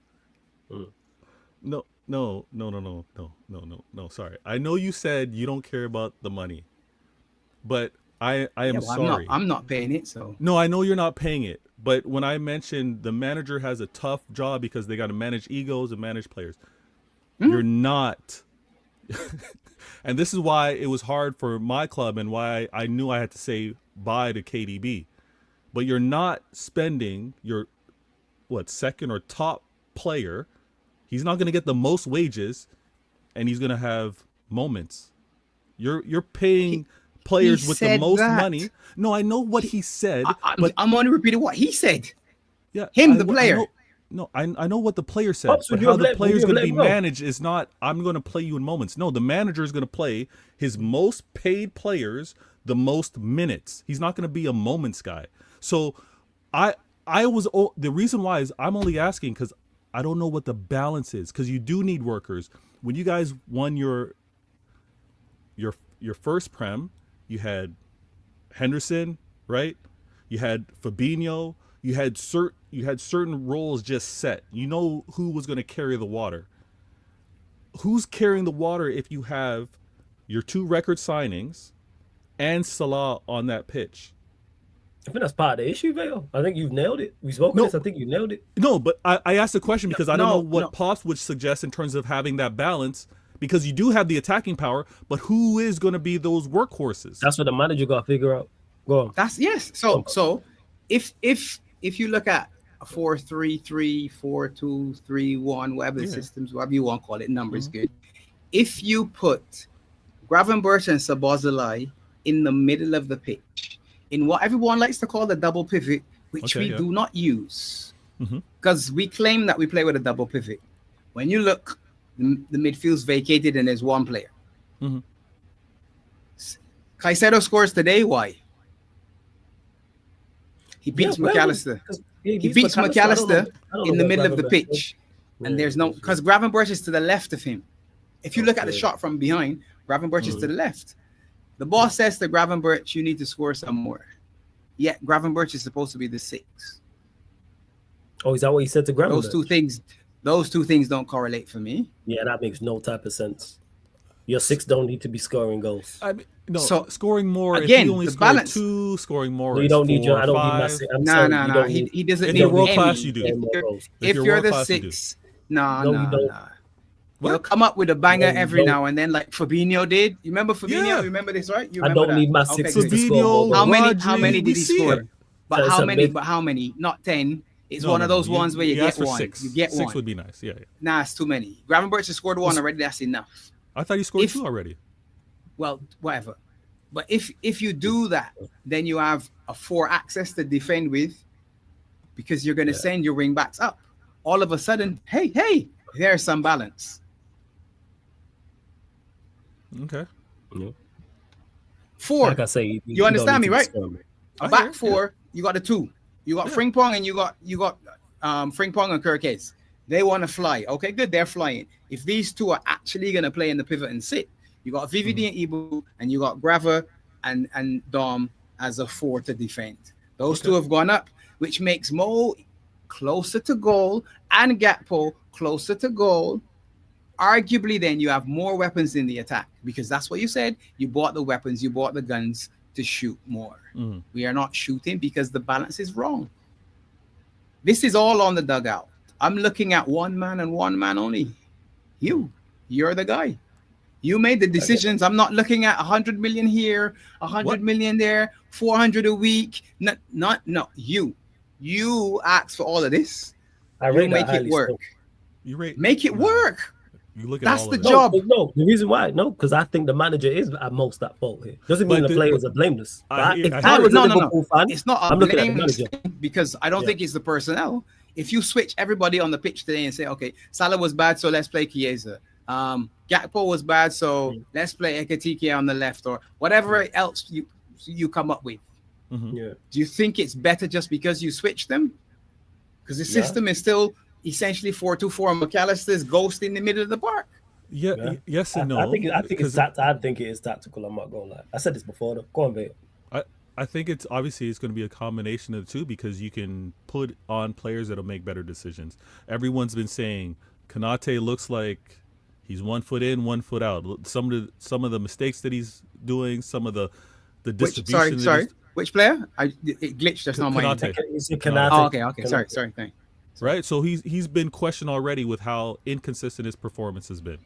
No. Sorry. I know you said you don't care about the money, but I am sorry. I'm not paying it. So no, I know you're not paying it. But when I mentioned the manager has a tough job because they got to manage egos and manage players, you're not. And this is why it was hard for my club and why I knew I had to say bye to KDB. But you're not spending your second or top player. He's not going to get the most wages, and he's going to have moments. You're paying players with the most money. No, I know what he said, but I'm only repeating what he said. Yeah, the player. I know what the player said, but how the player's going to be managed is not, I'm going to play you in moments. No, the manager is going to play his most paid players the most minutes. He's not going to be a moments guy. So the reason why is I'm only asking because I don't know what the balance is, because you do need workers. When you guys won your first Prem, you had Henderson, right? You had Fabinho. You had certain roles just set. You know who was going to carry the water. Who's carrying the water if you have your 2 record signings and Salah on that pitch? I think that's part of the issue, Vale. I think you've nailed it. We spoke on this. I think you nailed it. No, but I asked the question because I don't know what Pops would suggest in terms of having that balance, because you do have the attacking power, but who is going to be those workhorses? That's what the manager got to figure out. Go on. So if you look at a 4-3-3, 4-2-3-1, whatever the systems, whatever you want to call it, numbers good. If you put Gravenberch and Szoboszlai in the middle of the pitch, in what everyone likes to call the double pivot, which we do not use, because we claim that we play with a double pivot. When you look, the midfield's vacated and there's one player. Caicedo scores today. Why? He beats McAllister. He beats McAllister in the middle of the pitch. And there's no, because Gravenberch is to the left of him. If you look at the shot from behind, Gravenberch is to the left. The boss says to Gravenberch, you need to score some more. Yet Gravenberch is supposed to be the 6. Oh, is that what he said to Gravenberch? Those two things don't correlate for me. Yeah, that makes no type of sense. Your 6 don't need to be scoring goals. I mean, no, so scoring more. Again, if he only the scored balance. 2, scoring more. You don't need your. I don't 5. need my 6. No. He doesn't if need you're world any. class, you do. If you're the 6, no. You'll come up with a banger every now and then, like Fabinho did. You remember Fabinho? Yeah. You remember this, right? You I don't need my 6 to score. How many did he score? But how many? Not 10. It's one of those ones where you get one. 6. You get 6 one. would be nice. Yeah. Nah, it's too many. Gravenberch has scored 1 already. That's enough. I thought he scored 2 already. Well, whatever. But if you do that, then you have a 4 axis to defend with, because you're going to send your wing backs up. All of a sudden, hey, there's some balance. Okay. 4. Like I say, you understand me, right? A back 4, you got a 2. You got Frimpong and you got Frimpong and Kirkes. They want to fly. Okay, good. They're flying. If these 2 are actually going to play in the pivot and sit, you got VVD and Ibu, and you got Grava and Dom as a 4 to defend. Those 2 have gone up, which makes Mo closer to goal and Gakpo closer to goal. Arguably, then you have more weapons in the attack, because that's what you said. You bought the weapons, you bought the guns to shoot more. We are not shooting because the balance is wrong. This is all on the dugout. I'm looking at one man and one man only. You're the guy. You made the decisions. I'm not looking at 100 million here, 100 million there, 400 a week. No. You asked for all of this. You make it work. Make it work. You look at that's all the of job. No, the reason why, because I think the manager is at most at fault here. Doesn't mean the players are blameless. It's not a blameless thing, because I don't think it's the personnel. If you switch everybody on the pitch today and say, okay, Salah was bad, so let's play Chiesa. Gakpo was bad, so let's play Ekitike on the left, or whatever else you come up with. Yeah. Do you think it's better just because you switch them? Because the system is still essentially 4-2-4. McAllister's ghost in the middle of the park. Yeah. Yes and no. I think it is tactical. I'm not going to lie. I said this before, though. Go on, babe. I think it's going to be a combination of the two, because you can put on players that'll make better decisions. Everyone's been saying Konate looks like he's 1 foot in, 1 foot out. Some of the mistakes that he's doing, some of the distribution. Sorry. Which player? It glitched just on my end. Konate. Oh, okay. Sorry. Thanks. Right. So he's been questioned already with how inconsistent his performance has been.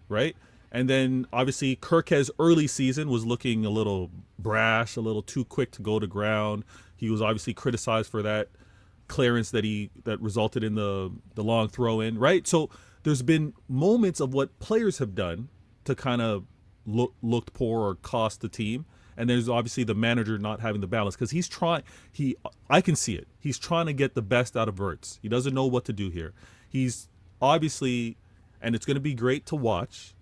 Right. And then obviously Kirk's early season was looking a little brash, a little too quick to go to ground. He was obviously criticized for that clearance that resulted in the long throw in. Right. So there's been moments of what players have done to kind of looked poor or cost the team. And there's obviously the manager not having the balance, because I can see it. He's trying to get the best out of Wirtz. He doesn't know what to do here. He's obviously, and it's going to be great to watch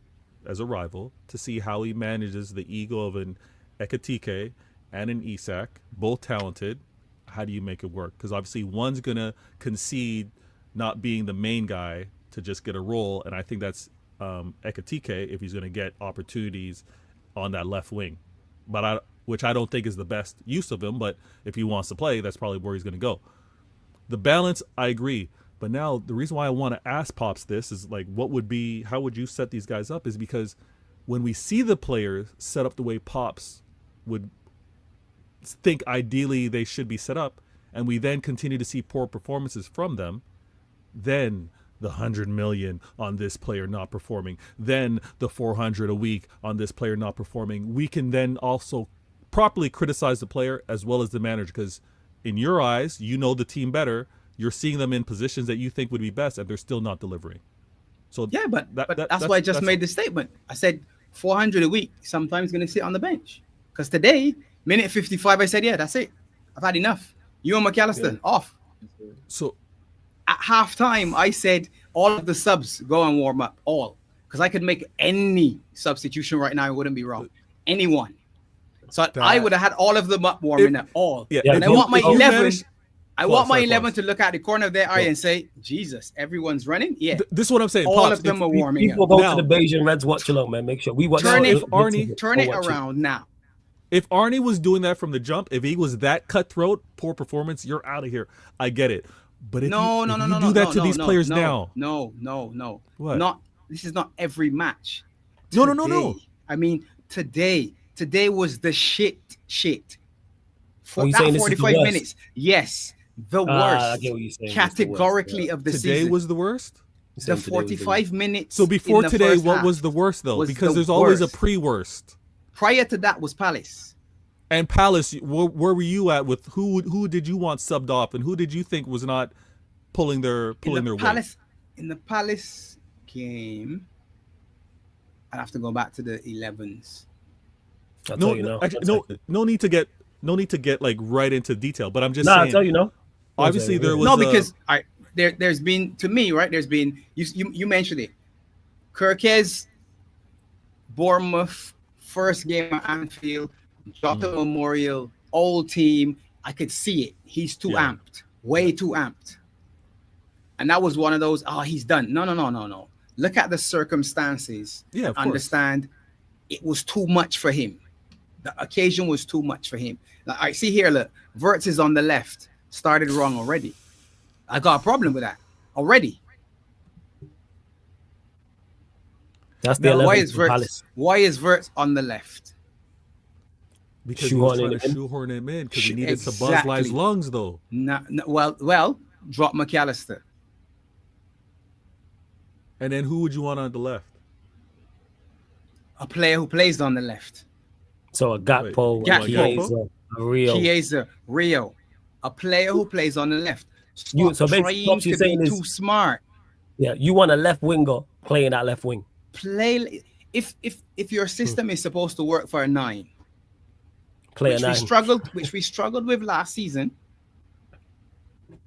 as a rival to see how he manages the ego of an Ekitike and an Isak, both talented. How do you make it work? Because obviously one's going to concede not being the main guy to just get a role, and I think that's Ekitike if he's going to get opportunities on that left wing. Which I don't think is the best use of him, but if he wants to play, that's probably where he's going to go. The balance, I agree. But now the reason why I want to ask Pops this is like, how would you set these guys up? Is because when we see the players set up the way Pops would think ideally they should be set up, and we then continue to see poor performances from them, then the 100 million on this player not performing, then the 400 a week on this player not performing, we can then also properly criticize the player as well as the manager, because in your eyes, you know the team better. You're seeing them in positions that you think would be best, and they're still not delivering. So yeah, but that's why I just made the statement. I said 400 a week, sometimes going to sit on the bench. Because today, minute 55, I said, yeah, that's it. I've had enough. You and McAllister, off. So at halftime, I said all of the subs go and warm up, all. Because I could make any substitution right now, it wouldn't be wrong. Anyone. So I would have had all of them up warming up, all. Yeah, and I want my 11. I want my 11 pause. to look at the corner of their eye and say, Jesus, everyone's running? Yeah. This is what I'm saying. All Pops, of them are warming up. People go to the Bayesian Reds watch along, man. Make sure we watch. Turn it watch around now. If Arnie was doing that from the jump, if he was that cutthroat, poor performance, you're out of here. I get it. But if you do that to these players now. No. What? This is not every match. No. I mean, today was the shit. For you that saying this is the 45 worst? minutes. Yes. The worst. I get what you're saying. Categorically It's of the Today season. was the worst? The 45 minutes. So before in the today, first what half was the worst, though? was Because the there's always a worst. pre-worst. Prior to that was Palace. And Palace, where were you at with who did you want subbed off, and who did you think was not pulling their weight? In the Palace game, I'd have to go back to the 11s. No need to get like right into detail, but I'm just saying. I'll tell you no. Obviously, there was because there's been, to me, right? There's been you mentioned it. Kirk's Bournemouth first game at Anfield, Jota Memorial, old team. I could see it. He's too amped, way too amped. And that was one of those. Oh, he's done. No. Look at the circumstances. Yeah, understand. It was too much for him. The occasion was too much for him. Like, I see here, look, Wirtz is on the left. Started wrong already. I got a problem with that already. That's the why is Wirtz on the left? Because he was trying to shoehorn him in because he needed to buzz Live's lungs, though. Well, drop McAllister. And then who would you want on the left? A player who plays on the left. So a Gakpo, Chiesa, Rio. A player who plays on the left. Stop trying to be too smart. Yeah, you want a left winger playing that left wing. If your system is supposed to work for a 9, play a 9. Which we struggled with last season.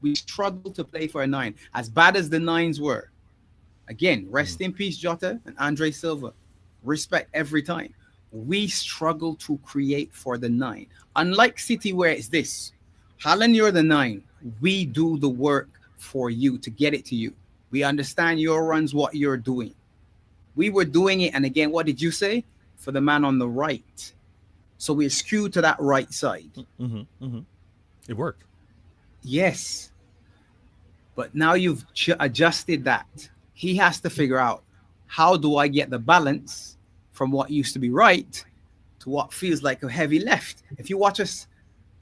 We struggled to play for a 9. As bad as the 9s were. Again, rest in peace, Jota and Andre Silva. Respect every time. We struggle to create for the 9. Unlike City, where it's this. Haaland, you're the 9. We do the work for you to get it to you. We understand your runs, what you're doing. We were doing it. And again, what did you say? For the man on the right. So we're skewed to that right side. It worked. Yes. But now you've adjusted that. He has to figure out, how do I get the balance from what used to be right to what feels like a heavy left? If you watch us,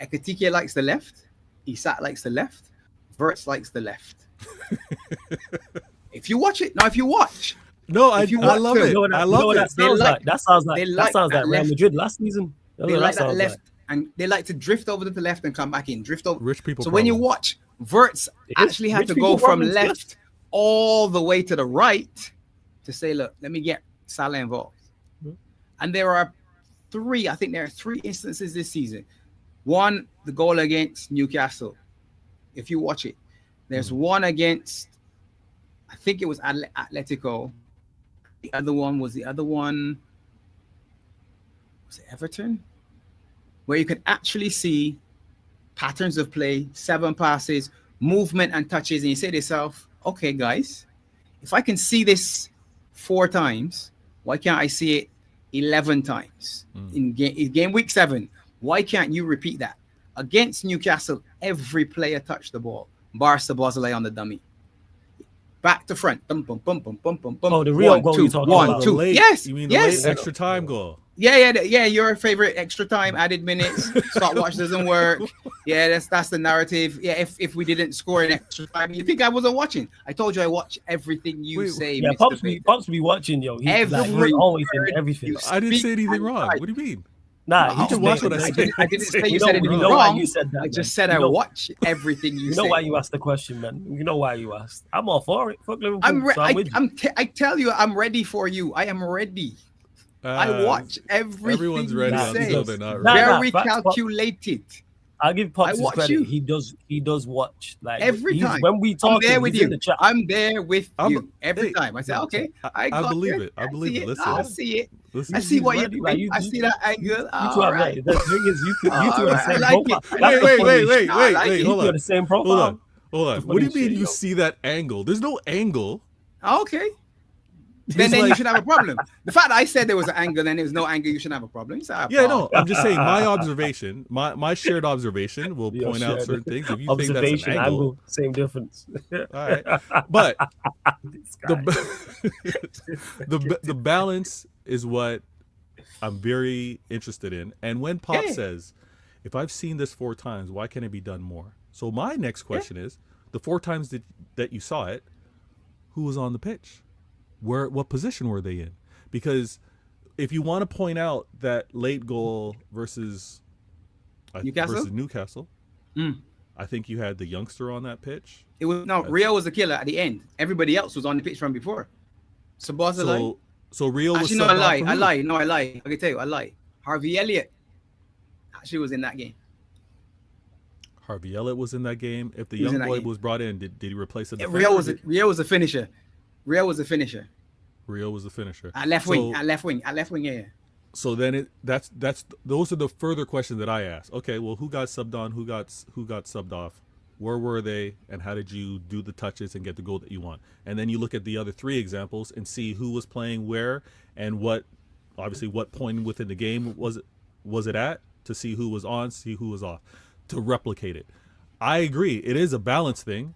Ekitike likes the left. Isak likes the left. Verts likes the left. If you watch it, if you watch. No, I love it. I love it. That sounds like Real Madrid last season. They like that left, and they like to drift over to the left and come back in. Drift over. Rich people. So when you watch, Verts actually had to go from left all the way to the right to say, look, let me get Salah involved. And there are three instances this season. One, the goal against Newcastle. If you watch it, there's one against, I think it was Atletico. The other one was it Everton? Where you could actually see patterns of play, 7 passes, movement and touches. And you say to yourself, okay, guys, if I can see this 4 times, why can't I see it 11 times in game week 7? Why can't you repeat that? Against Newcastle, every player touched the ball. Barca Bosley on the dummy. Back to front. Bum, bum, bum, bum, bum, bum, bum. Oh, the real goal you talking about. 2. Yes. You mean the late extra time goal? Yeah. Your favorite extra time, added minutes, stopwatch doesn't work. Yeah, that's the narrative. Yeah, if we didn't score in extra time, you think I wasn't watching? I told you I watch everything you say. Yeah, Pops be watching, yo. He's always in everything. I didn't say anything wrong. What do you mean? Nah, you can watch what I say. I didn't say you said anything wrong. Why you said that, I just said I watch everything you say. You know why you asked the question, man. You know why you asked. I'm all for it. Fuck Liverpool. I tell you, I'm ready for you. I am ready. I watch everything. Everyone's ready. You say. Not Very calculated. I'll give Pops his credit. You. He does watch like every time. When we talk, I'm there with you. I'm there with you every time. I say, okay, I believe it. I believe it. Listen, I see it. Listen. I see what you're doing. I see that angle. You two are right. The thing is, you two are the same profile. Wait. Hold on. The same profile. Hold on. What do you mean you see that angle? There's no angle. Okay. Then you should have a problem. The fact that I said there was an angle and there was no angle, you should have a problem. No, I'm just saying my observation, my shared observation will point out certain things. If you think that's an angle, same difference. All right, but the balance is what I'm very interested in. And when Pop says, if I've seen this 4 times, why can't it be done more? So my next question is, the 4 times that you saw it, who was on the pitch? What position were they in? Because if you want to point out that late goal versus Newcastle, I think you had the youngster on that pitch. It was Rio was the killer at the end. Everybody else was on the pitch from before. So Rio was. Actually, no, I lie. No, I lie. I can tell you, I lie. Harvey Elliott actually was in that game. Harvey Elliott was in that game. If the young boy was brought in, did he replace the defender? Rio was a finisher. Rio was the finisher. At left wing. Yeah. So then those are the further questions that I ask. Okay, well, who got subbed on? Who got subbed off? Where were they? And how did you do the touches and get the goal that you want? And then you look at the other 3 examples and see who was playing where and what point within the game was it at, to see who was on, see who was off, to replicate it. I agree. It is a balance thing,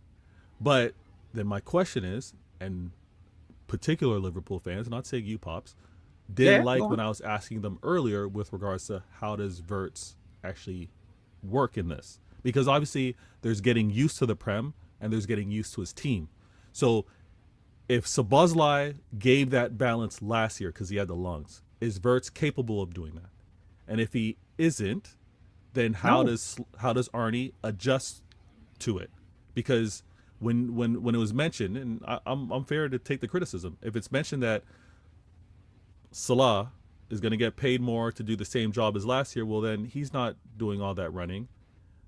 but then my question is, and particular Liverpool fans, not saying you, Pops, didn't when I was asking them earlier with regards to how does Verts actually work in this? Because obviously there's getting used to the Prem and there's getting used to his team. So if Szoboszlai gave that balance last year because he had the lungs, is Verts capable of doing that? And if he isn't, then how does Arnie adjust to it? Because when it was mentioned, and I'm fair to take the criticism, if it's mentioned that Salah is going to get paid more to do the same job as last year, well then he's not doing all that running.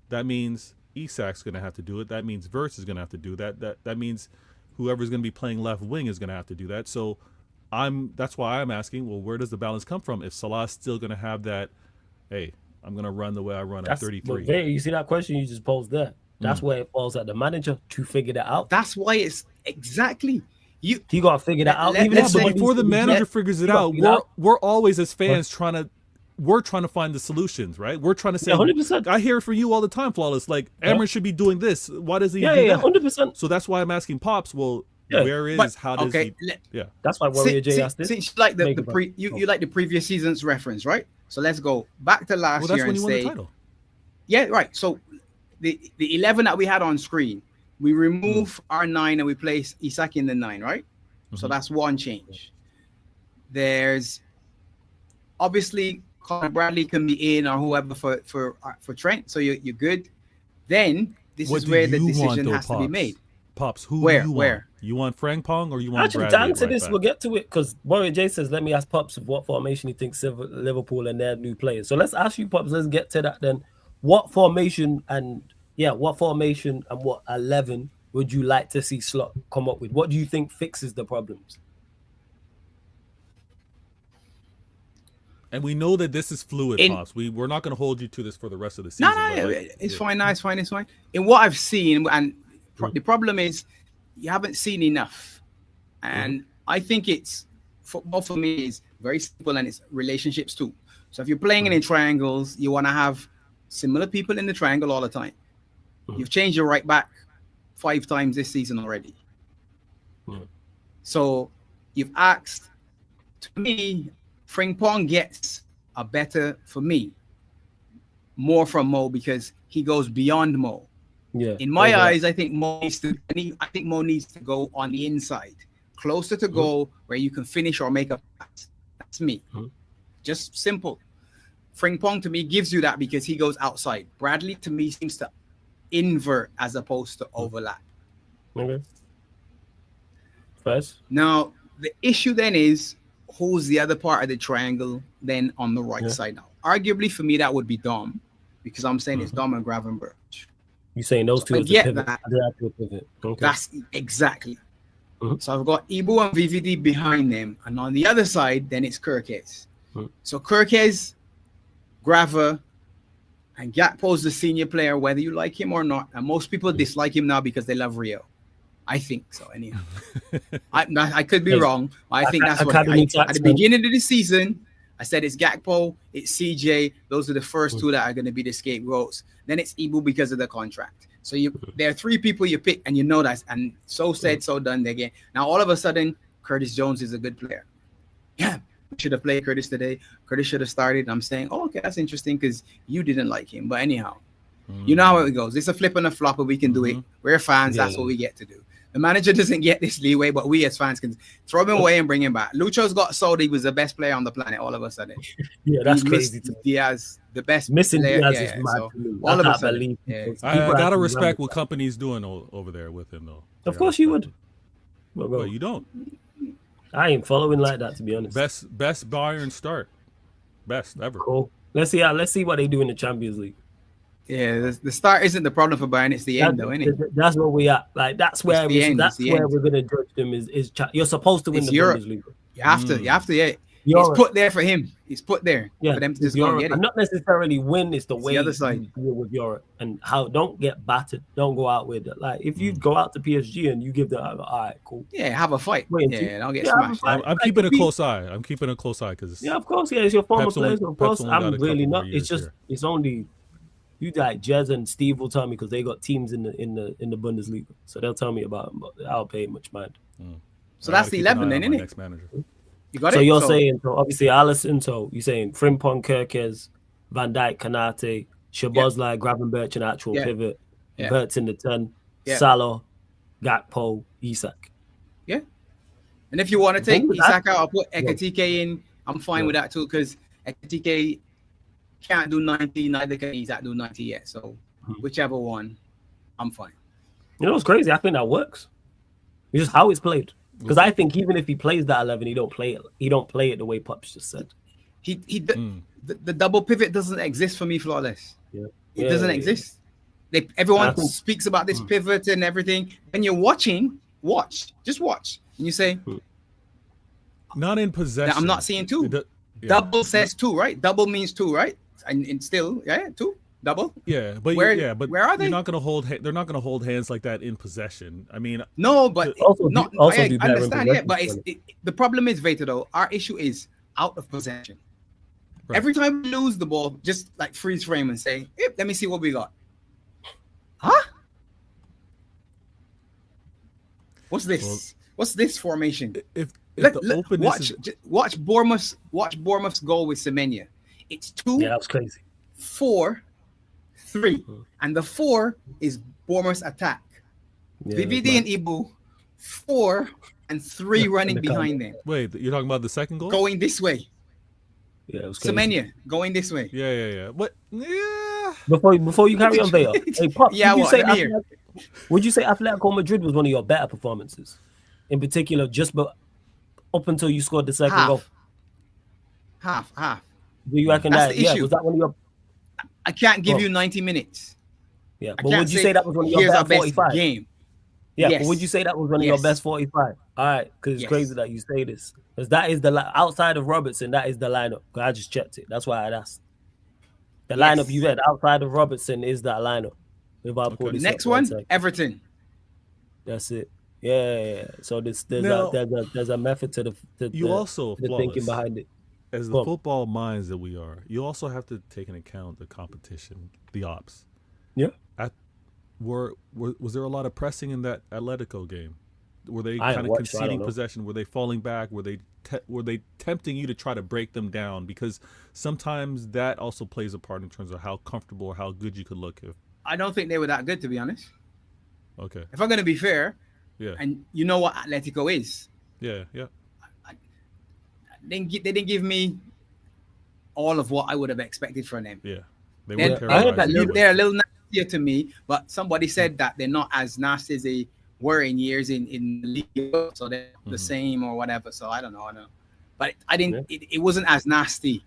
That means Isak's going to have to do it. That means Verts is going to have to do that. That means whoever's going to be playing left wing is going to have to do that. So that's why I'm asking, well, where does the balance come from? If Salah's still going to have that, hey, I'm going to run the way I run at 33. You see that question you just posed there? That's where it falls at the manager to figure that out. That's why it's exactly you got to figure that out. But before the manager figures it out, we're always as fans trying to find the solutions, right? We're trying to say, 100%. I hear it from you all the time, Flawless. Like, Amrin should be doing this. Why does he do that? 100%. So that's why I'm asking Pops, well, how does he? Yeah. That's why Warrior J asked this. Since you like you like the previous season's reference, right? So let's go back to last year and say, yeah, right. So the 11 that we had on screen, we remove our 9 and we place Isak in the 9, right? So that's one change. There's obviously Conor Bradley can be in or whoever for Trent, so you're good. Then this is where the decision has to be made. Pops, who where you where want? You want Frimpong or you want Actually, Bradley? to answer this, we'll get to it because Warrior J says, let me ask Pops what formation he thinks Liverpool and their new players. So let's ask you, Pops. Let's get to that then. What formation and what 11 would you like to see Slot come up with? What do you think fixes the problems? And we know that this is fluid, Pops. We're not going to hold you to this for the rest of the season. No, it's fine. No, it's fine. It's fine. In what I've seen, and the problem is you haven't seen enough. And I think football for me is very simple and it's relationships too. So if you're playing in triangles, you want to have similar people in the triangle all the time. You've changed your right back 5 times this season already. So you've asked, to me, Frimpong gets a better, for me, more from Mo because he goes beyond Mo. Yeah. In my eyes, I think Mo needs to go on the inside, closer to goal where you can finish or make a pass. That's me. Just simple. Frimpong to me gives you that because he goes outside. Bradley to me seems to invert as opposed to overlap. Okay. First. Now the issue then is who's the other part of the triangle then on the right side now. Arguably for me that would be Dom because I'm saying it's Dom and Gravenberch. You're saying those two as a pivot. Okay. That's exactly. So I've got Ibu and VVD behind them, and on the other side, then it's Kirkes. So Kirkes, Grava, and Gakpo's the senior player, whether you like him or not. And most people dislike him now because they love Rio. I think so, anyhow. I could be wrong, but I think that's what at the beginning of the season, I said it's Gakpo, it's CJ. Those are the first two that are going to be the scapegoats. Then it's Ibu because of the contract. So there are 3 people you pick, and you know that. And so said, so done. Again. Now all of a sudden, Curtis Jones is a good player. Yeah, we should have played Curtis today. Curtis should have started. I'm saying, okay, that's interesting because you didn't like him. But anyhow, you know how it goes. It's a flip and a flop, but we can do it. We're fans. That's what we get to do. The manager doesn't get this leeway, but we as fans can throw him away and bring him back. Lucho's got sold. He was the best player on the planet all of a sudden. Yeah, that's crazy. Diaz, the best missing player. Diaz is mad. So, all of a sudden, I gotta respect what company's doing over there with him, though. Of course you would. Well, you don't. I ain't following like that, to be honest. Best Bayern start. Best ever. Cool. Let's see what they do in the Champions League. Yeah, the start isn't the problem for Bayern. It's the end, though, isn't it? That's where we at. Like that's where we're gonna judge them. Is you're supposed to win the Bundesliga. You have to. Yeah. It's put there for him. It's put there for them to just go and get it. And not necessarily win. It's the way the other side. you deal with Europe and how don't get battered. Don't go out with it. Like if you go out to PSG and you give them, all right, cool. Yeah, have a fight. Don't get smashed. I'm keeping a close eye. I'm keeping a close eye because of course, it's your former players. Of course, I'm really not. It's just it's only. You like Jez and Steve will tell me because they got teams in the Bundesliga, so they'll tell me about them. But I'll pay much mind. So that's the 11, then, isn't it? Next manager. You got so it. You're saying so obviously Alisson. So you're saying Frimpong, Kirkes, Van Dijk, Kanate, Szoboszlai, Gravenberch, an actual pivot, Verts in the 10, Salah, Gakpo, Isak. Yeah, and if you want to take Isak out, I'll put Ekatike in. I'm fine with that too because Ekatike can't do 90, neither can Isak do 90 yet. So whichever one, I'm fine. You know what's crazy? I think that works. It's just how it's played. Because I think even if he plays that 11, he don't play it. He don't play it the way Pops just said. The double pivot doesn't exist for me, Flawless. Yeah. It doesn't exist. Everyone speaks about this pivot and everything. And you're just watch. And you say, not in possession. I'm not seeing two. Double says two, right? Double means two, right? And still, two, double. Yeah, but where are they? They're not gonna hold. They're not gonna hold hands like that in possession. I mean, no, but I understand. Yeah, but the problem is, Veta, though, our issue is out of possession. Right. Every time we lose the ball, just like freeze frame and say, let me see what we got. Huh? What's this? Well, what's this formation? Watch Bournemouth's goal with Semenya. It's 2. Yeah, that was crazy. 4, 3, and the 4 is Bournemouth's attack. VVD and Ibu, 4 and 3 running behind them. Wait, you're talking about the second goal? Going this way. Yeah, it was crazy. Semenya going this way. Yeah. What? Yeah. Before you carry on, Veta. Hey, Pop, would you say Atletico Madrid was one of your better performances? In particular, up until you scored the second goal. Half. Do you reckon that's the issue? Was that one of your... I can't give you 90 minutes. Yeah, but would you say that was one of your best 45? Game. Yeah, yes. But would you say that was one of your best 45? All right, because it's crazy that you say this. Because that is outside of Robertson, that is the lineup. I just checked it. That's why I asked. The lineup you read outside of Robertson is that lineup. The next one, Everton. That's it. Yeah. So there's a method to the thinking behind it. As the football minds that we are, you also have to take into account the competition, the ops. Yeah. Was there a lot of pressing in that Atletico game? Were they kind of conceding possession? Were they falling back? Were they tempting you to try to break them down? Because sometimes that also plays a part in terms of how comfortable or how good you could look. I don't think they were that good, to be honest. Okay. If I'm going to be fair, yeah, and you know what Atletico is. Yeah. They didn't give me all of what I would have expected from them. Yeah, they're a little nastier to me, but somebody said that they're not as nasty as they were in years in the league, so they're the same or whatever. So I don't know. But I didn't. It wasn't as nasty.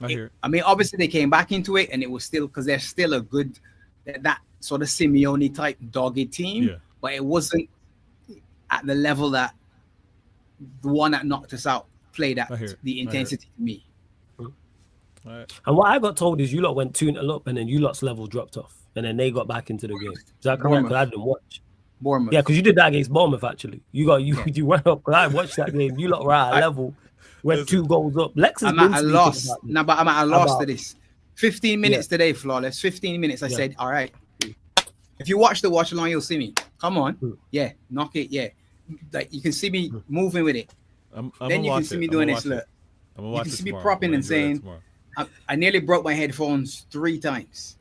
I mean, obviously they came back into it, and it was still because they're still a good that sort of Simeone type dogged team, but it wasn't at the level that the one that knocked us out played at the intensity to me. Right. And what I got told is you lot went 2-0 up and then you lot's level dropped off and then they got back into the game. Is that correct? Because I didn't watch. Bournemouth. Yeah, because you did that against Bournemouth actually. You went up because I watched that game. You lot were at a level, went 2 goals up. Lex has been at a loss. No, but I'm at a loss to this. 15 minutes today, Flawless. 15 minutes. I said, all right. If you watch the watch along, you'll see me. Come on. Yeah, knock it. Yeah. Like you can see me moving with it. Then you can see me doing this. Look, you can see me propping and saying, I nearly broke my headphones 3 times.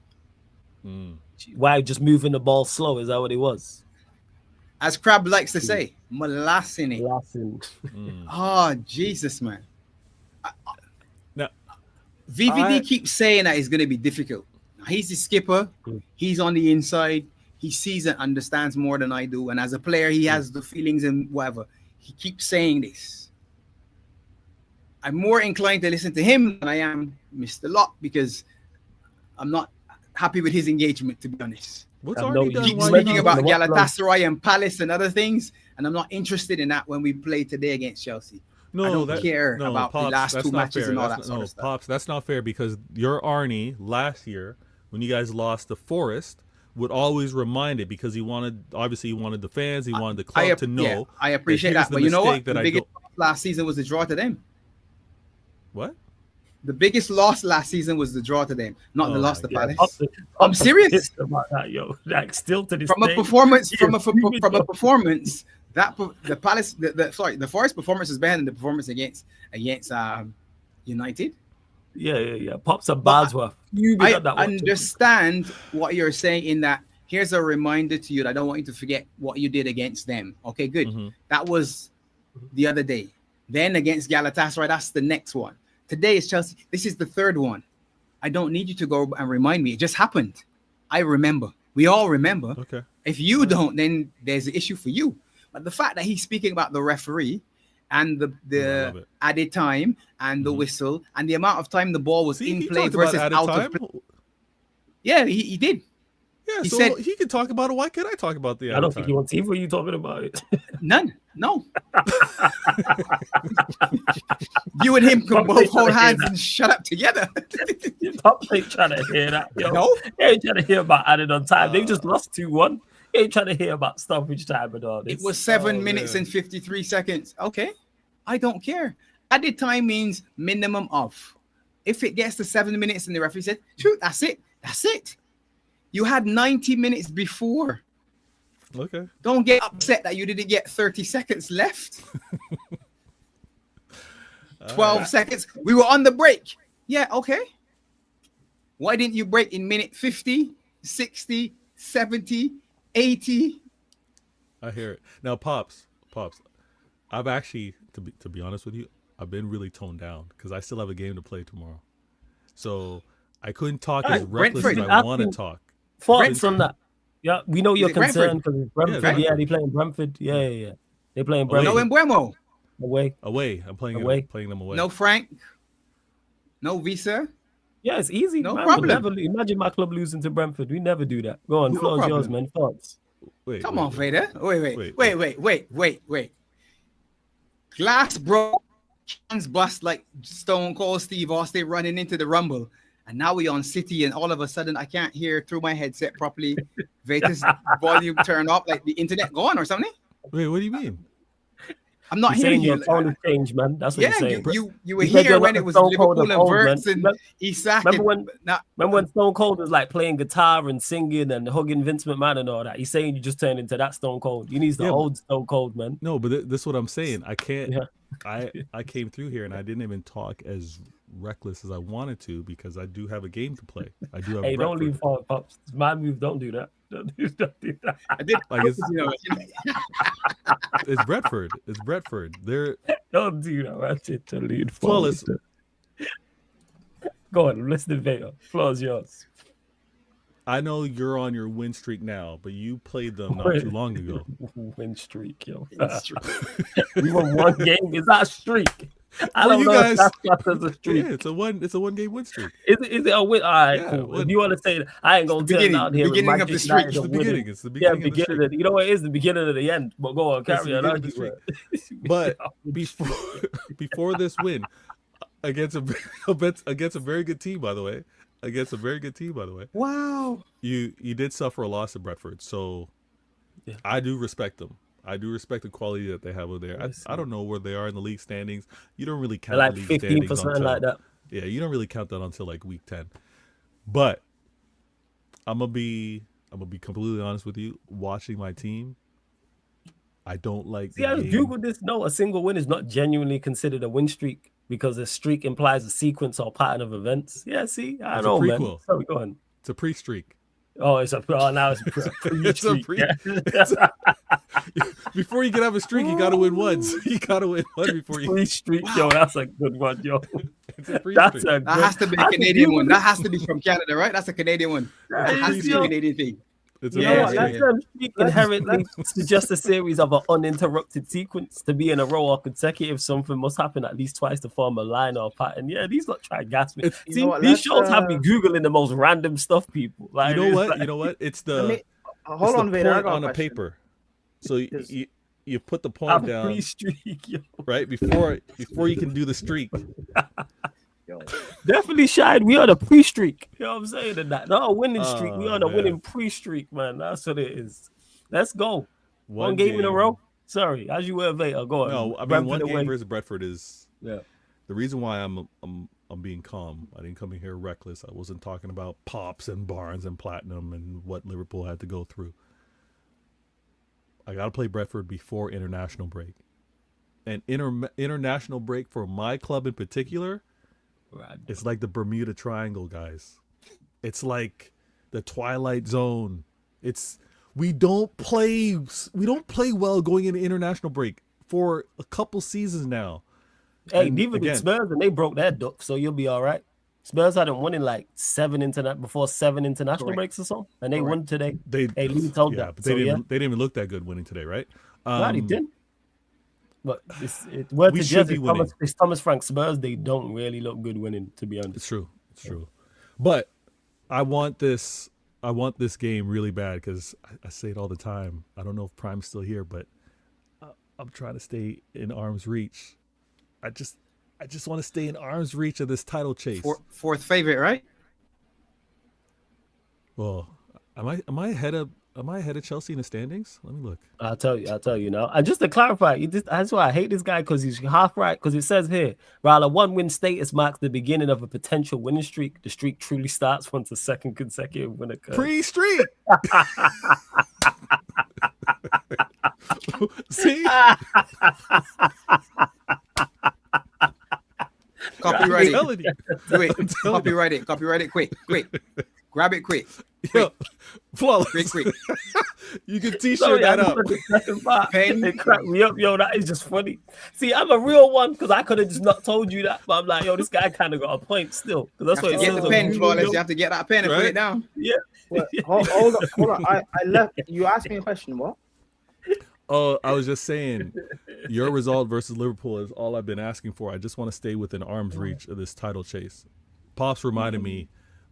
Why just moving the ball slow? Is that what it was? As Crab likes to say, molassing it. Oh, Jesus, man. Now, VVD keeps saying that it's going to be difficult. He's the skipper. He's on the inside. He sees and understands more than I do. And as a player, he has the feelings and whatever. He keeps saying this. I'm more inclined to listen to him than I am Mr. Locke because I'm not happy with his engagement, to be honest. He keeps speaking about Galatasaray and Palace and other things, and I'm not interested in that when we play today against Chelsea. I don't care about the last 2 matches and all that sort of stuff. Pops, that's not fair because your Arnie last year, when you guys lost to Forest, would always remind it because he wanted the fans, he wanted the club to know. Yeah, I appreciate that, but you know what? The biggest last season was the draw to them. What? The biggest loss last season was the draw to them, not the loss to Palace. I'm serious about that, yo. Like still to this from day. A performance, from a performance that the Palace, the Forest performance is better than the performance against United. Yeah. Pops and Badsworth. I understand what you're saying in that. Here's a reminder to you that I don't want you to forget what you did against them. Okay, good. That was the other day. Then against Galatasaray, that's the next one. Today is Chelsea. This is the 3rd one. I don't need you to go and remind me. It just happened. I remember. We all remember. Okay. If you don't, then there's an issue for you. But the fact that he's speaking about the referee and the added time and the whistle and the amount of time the ball was in play versus out of play. Yeah, he did. Yeah, He so said- he can talk about it. Why can't I talk about the I don't think he wants either. You talking about it? None. No. You and him can both hold hands and shut up together. Pop ain't trying to hear that. Yo. No. He ain't trying to hear about added on time. They just lost 2-1. He ain't trying to hear about stoppage time and all this. It was 7 minutes and 53 seconds. Okay. I don't care. Added time means minimum of. If it gets to 7 minutes and the referee said, shoot, that's it. That's it. You had 90 minutes before. Okay. Don't get upset that you didn't get 30 seconds left. 12 seconds. We were on the break. Yeah, okay. Why didn't you break in minute 50, 60, 70, 80? I hear it. Now, Pops, I've actually, to be honest with you, I've been really toned down because I still have a game to play tomorrow. So I couldn't talk as reckless as I want to talk. Thoughts on that? Yeah, we know you're it concerned because Brentford. Brentford. Yeah, they playing Brentford. Yeah. They playing Brentford. No Embuemo. Away. I'm playing Away. playing them away. No Frank. No Visa. Yeah, it's easy. No man. problem. Imagine my club losing to Brentford. We never do that. Go on, No floor's yours, problem. man. Thoughts? Come on, Vader. Wait. Glass broke. Hands bust like Stone Cold Steve Austin running into the Rumble. And now we on City, and all of a sudden I can't hear through my headset properly. Vader's volume turned off, like the internet gone or something. Wait, what do you mean? I'm not You're hearing saying you. your tone has changed, man. That's what Yeah, you're saying. you were You said here you're when like it a was Stone Cold Liverpool of and old, man. Verts and Isak. Remember when Stone Cold was like playing guitar and singing and hugging Vince McMahon and all that? He's saying you just turned into that Stone Cold. You need the old Stone Cold, man. No, but this is what I'm saying. I can't. Yeah. I came through here and I didn't even talk as reckless as I wanted to because I do have a game to play. I do have. Hey, don't Brentford. leave forward, Pops. It's my move. Don't do that. Don't do that. I did. Like it's, You know, it's Brentford. It's Brentford. They're Don't do that. That's it. To lead flawless. forward. Go on, listen to Vader. Floor's yours. I know you're on your win streak now, but you played them not too long ago. Win streak, yo. We won one game. It's not a streak. I Well, don't you know guys- if that's classed as a streak. Yeah, it's a one game win streak. Is it a win? All right, Yeah, cool. win. If you want to say that, I ain't gonna the turn beginning- out here. with beginning of the Manchester streak. United It's the winning. beginning. It's the Yeah, beginning. Of the streak. you know what it is? The beginning of the end. But go on, It's the carry on. beginning of the Argue, But before this win against a very good team, by the way, wow. you did suffer a loss at Brentford, so Yeah. I do respect them. I do respect the quality that they have over there. I don't know where they are in the league standings. You don't really count like the league 15th standings or something until, like that. Yeah, you don't really count that until like week 10. But I'm gonna be completely honest with you. Watching my team, I don't like. See, I just Googled this. No, a single win is not genuinely considered a win streak because a streak implies a sequence or pattern of events. Yeah, see, I It's know, a man. prequel. Sorry, go on. It's a pre-streak. Now it's a It's a pre-streak. pre- Yeah. Before you can have a streak, you gotta win once. You gotta win one before you. Pre-streak, yo, that's a good one, yo. It's a pre-streak. That's a good. That has to be a Canadian one. That has to be from Canada, right? That's a Canadian one. That has to be a Canadian thing. It's You a know what? Yeah, That term streak inherently suggests a series of an uninterrupted sequence. To be in a row or consecutive, something must happen at least twice to form a line or pattern. Yeah, these lot try to gas me. You See, know what, these let's, shows have me googling the most random stuff, people. Like, You know it's what? like- You know what? It's Let the me, it's hold the on, Vader. I point got on a question. paper. So Yes. you put the I'm point down pre-streak, yo. right before you can do the streak. Yo. Definitely shied. We on a pre-streak. You know what I'm saying? And that not a winning streak. We Oh, on a man. winning pre-streak, man. That's what it is. Let's go. One One game in a row. Sorry, as you were, Vader. Go on. No, I mean Brentford one away. game versus Brentford is Yeah. the reason why I'm being calm. I didn't come in here reckless. I wasn't talking about Pops and Barnes and Platinum and what Liverpool had to go through. I got to play Brentford before international break. And international break for my club in particular, it's like the Bermuda Triangle, guys. It's like the Twilight Zone. We don't play well going into international break for a couple seasons now. Hey, And neither did again- Spurs, and they broke their duck, so you'll be all right. Spurs hadn't won in like seven international Correct. breaks or so, and they won today. They Lee told yeah, that. but So, they didn't even look that good winning today, right? No, they didn't. But word We to should Jez, be winning. it's Thomas Frank Spurs. They don't really look good winning, to be honest. It's true. But I want this I want this game really bad because I say it all the time. I don't know if Prime's still here, but I'm trying to stay in arm's reach. I just want to stay in arm's reach of this title chase. Fourth favorite, right? Well, am I ahead of Chelsea in the standings? Let me look. I'll tell you now. And just to clarify, that's why I hate this guy, because he's half right. Because it says here, while a 1-win status marks the beginning of a potential winning streak, the streak truly starts once a second consecutive win occurs. Pre-streak. See? Copyright it. Copyright it quick. Grab it quick. Yo, flawless. Quick. You can t-shirt that up. It cracked me up, yo. That is just funny. See, I'm a real one because I could have just not told you that, but I'm like, yo, this guy kind of got a point still. Because that's what it get says. The pen, flawless. You have to get that pen and put it down. Yeah. Well, hold on. I left. You asked me a question. What? Oh, I was just saying, your result versus Liverpool is all I've been asking for. I just want to stay within arm's reach of this title chase. Pops reminded me,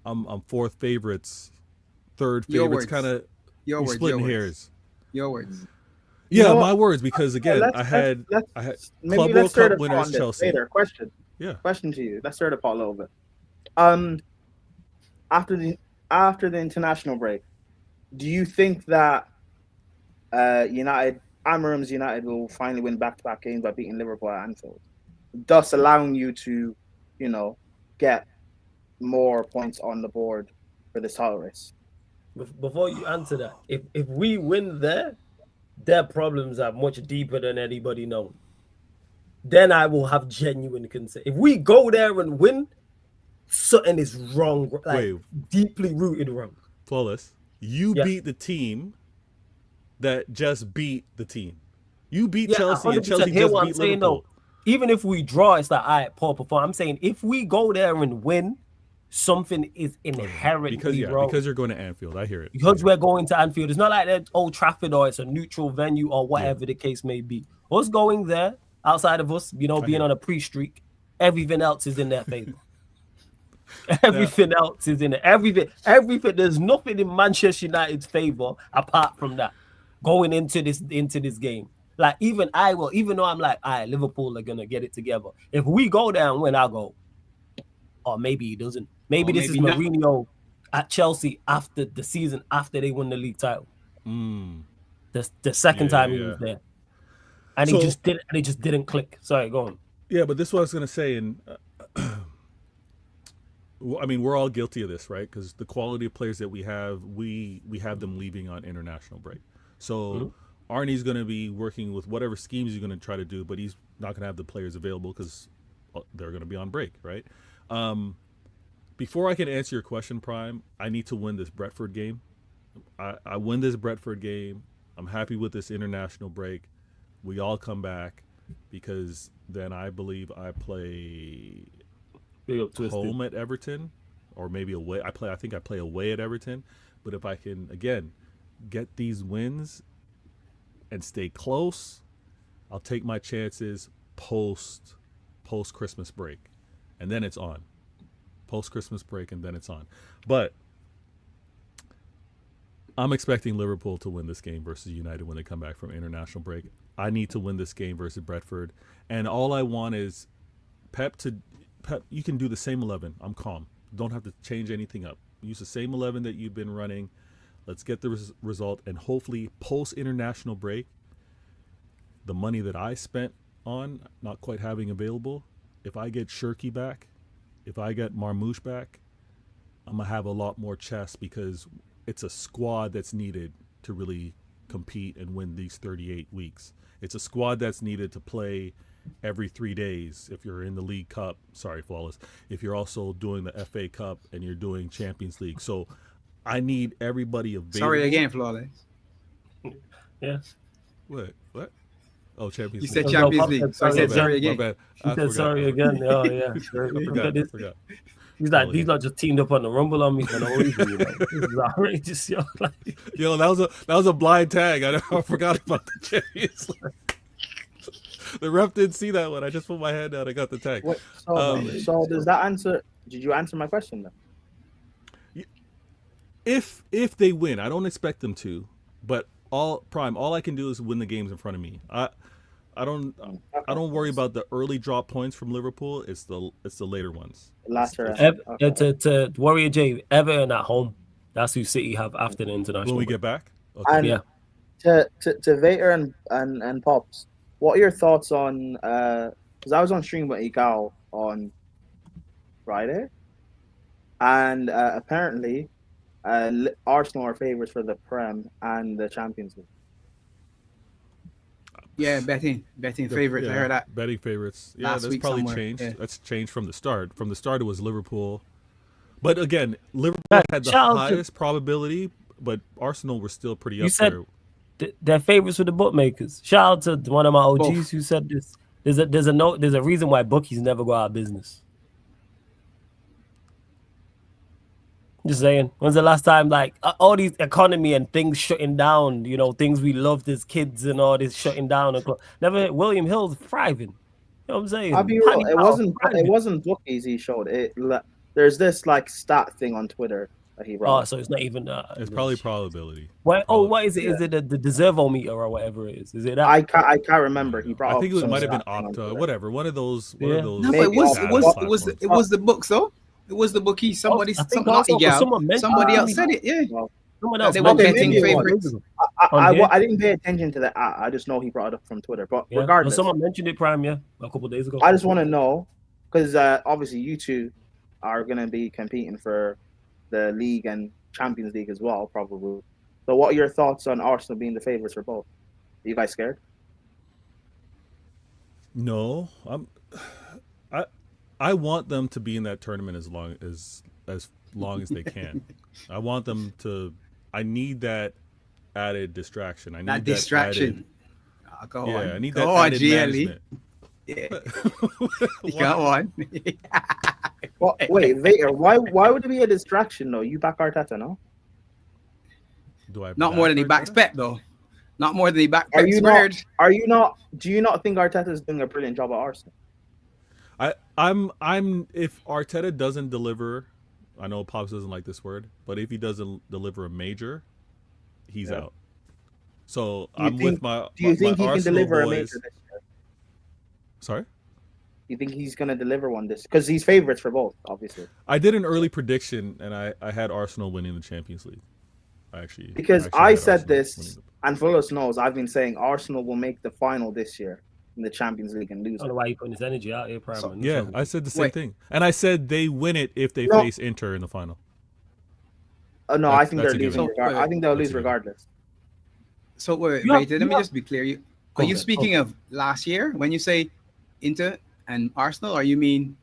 I'm fourth favorites, third favorites, kind of splitting hairs. Your words. Yeah, my words, because again, I had Club World Cup winners Chelsea. Later. Question. Yeah. Question to you. Let's stir the pot a little bit. After the international break, do you think that Amorim's United will finally win back-to-back games by beating Liverpool at Anfield, thus allowing you to, get more points on the board for this title race? Before you answer that, if we win there, their problems are much deeper than anybody knows. Then I will have genuine concern. If we go there and win, something is wrong, deeply rooted wrong. Flawless. You beat the team that just beat the team. You beat Chelsea, and Chelsea just beat Liverpool. No. Even if we draw, it's like, all right, poor performance. I'm saying if we go there and win, something is inherently wrong. Because you're going to Anfield. I hear it. Because we're going to Anfield. It's not like that Old Trafford or it's a neutral venue or whatever the case may be. Us going there, outside of us, being on a pre-streak, everything else is in their favor. Everything else is in it. Everything. There's nothing in Manchester United's favor apart from that. Going into this game, like even though I'm like, all right, Liverpool are gonna get it together. If we go there and win, I'll go. Or maybe he doesn't. Maybe this is Mourinho at Chelsea after the season after they won the league title. The second time he was there, and he just didn't click. Sorry, go on. Yeah, but this is what I was gonna say, and I mean, we're all guilty of this, right? Because the quality of players that we have them leaving on international break. So Arnie's going to be working with whatever schemes he's going to try to do, but he's not going to have the players available because they're going to be on break, right? Before I can answer your question, Prime, I need to win this Brentford game. I win this Brentford game. I'm happy with this international break. We all come back because then I believe I play home at Everton or maybe away. I think I play away at Everton. But if I can, again, get these wins and stay close, I'll take my chances post Christmas break, and then it's on. Post Christmas break, and then it's on. But I'm expecting Liverpool to win this game versus United when they come back from international break. I need to win this game versus Brentford, and all I want is Pep. You can do the same 11. I'm calm. Don't have to change anything up. Use the same 11 that you've been running. Let's get the result, and hopefully post-international break, the money that I spent on not quite having available, if I get Shirky back, if I get Marmouche back, I'm going to have a lot more chess because it's a squad that's needed to really compete and win these 38 weeks. It's a squad that's needed to play every 3 days if you're in the League Cup. Sorry, Flawless. If you're also doing the FA Cup and you're doing Champions League. So I need everybody available. Sorry again, Flawless. Yeah. What? Oh, Champions League. You said Champions League. So I said sorry again. My bad. He said sorry again. Oh, yeah. I forgot. He's like, these lot just teamed up on the Rumble on me for no reason. This is outrageous, yo. Yo, that was a blind tag. I forgot about the Champions League. The ref didn't see that one. I just put my hand down. I got the tag. So does that answer? Did you answer my question then? if they win, I don't expect them to, but all I can do is win the games in front of me. I don't worry about the early drop points from Liverpool. It's the later ones. Latter. To Warrior J, Everton at home. That's who City have after the international. When we get back, okay. And yeah. To Vader and Pops, what are your thoughts on? Because I was on stream with Igal on Friday, and apparently, Arsenal are favorites for the Prem and the Champions League. Yeah, betting favorites. I heard that. Betting favorites. Yeah, Last that's week probably somewhere. changed. Yeah. That's changed from the start. From the start, it was Liverpool. But again, Liverpool had the shout out to- highest probability, but Arsenal were still pretty You up said there. they're favorites for the bookmakers. Shout out to one of my OGs Both. who said this. There's a reason why bookies never go out of business. Just saying. When's the last time, like, all these economy and things shutting down, you know, things we loved as kids and all this shutting down. Never William Hill's thriving. You know what I'm saying? I'll be real. It wasn't bookies he showed. There's this like stat thing on Twitter that he wrote. Oh, so it's not even. It's probably probability. What is it? Yeah. Is it the deservometer or whatever it is? Is it that? I can't remember. He brought. I think up it might have been stat thing on Opta, Twitter. whatever. One of those. Yeah. No, but it was the books though. It was the bookie. Somebody else said it. Yeah. Well, Someone else. They were Okay, betting maybe it favorites. I didn't pay attention to that. I just know he brought it up from Twitter. But Yeah. regardless, Someone mentioned it, Prime, a couple of days ago. I just want to know because obviously you two are going to be competing for the league and Champions League as well, probably. So, what are your thoughts on Arsenal being the favorites for both? Are you guys scared? No, I want them to be in that tournament as long as they can. I want them to. I need that added distraction. I need that distraction. Go on. I need go that on, added GLE. management. Yeah. Go on. Wait, Vader, why would it be a distraction though? You back Arteta, no? Do I? Not more than he backs Pep though. Not more than he backs Are Pep's you word. not? Do you not think Arteta is doing a brilliant job at Arsenal? I'm if Arteta doesn't deliver, I know Pops doesn't like this word, but if he doesn't deliver a major, he's out. So Do you think he can Arsenal deliver a boys. major this year? Sorry? You think he's gonna deliver one this? Because he's favorites for both, obviously. I did an early prediction and I had Arsenal winning the Champions League. I said this, and Fullis knows I've been saying Arsenal will make the final this year in the Champions League and lose. I don't know why you're putting his energy out here, Prime. I said the same thing, and I said they win it if they face Inter in the final. No, I think they're losing. I think they'll lose regardless. So wait, let me just be clear. Are you speaking of last year when you say Inter and Arsenal, or you mean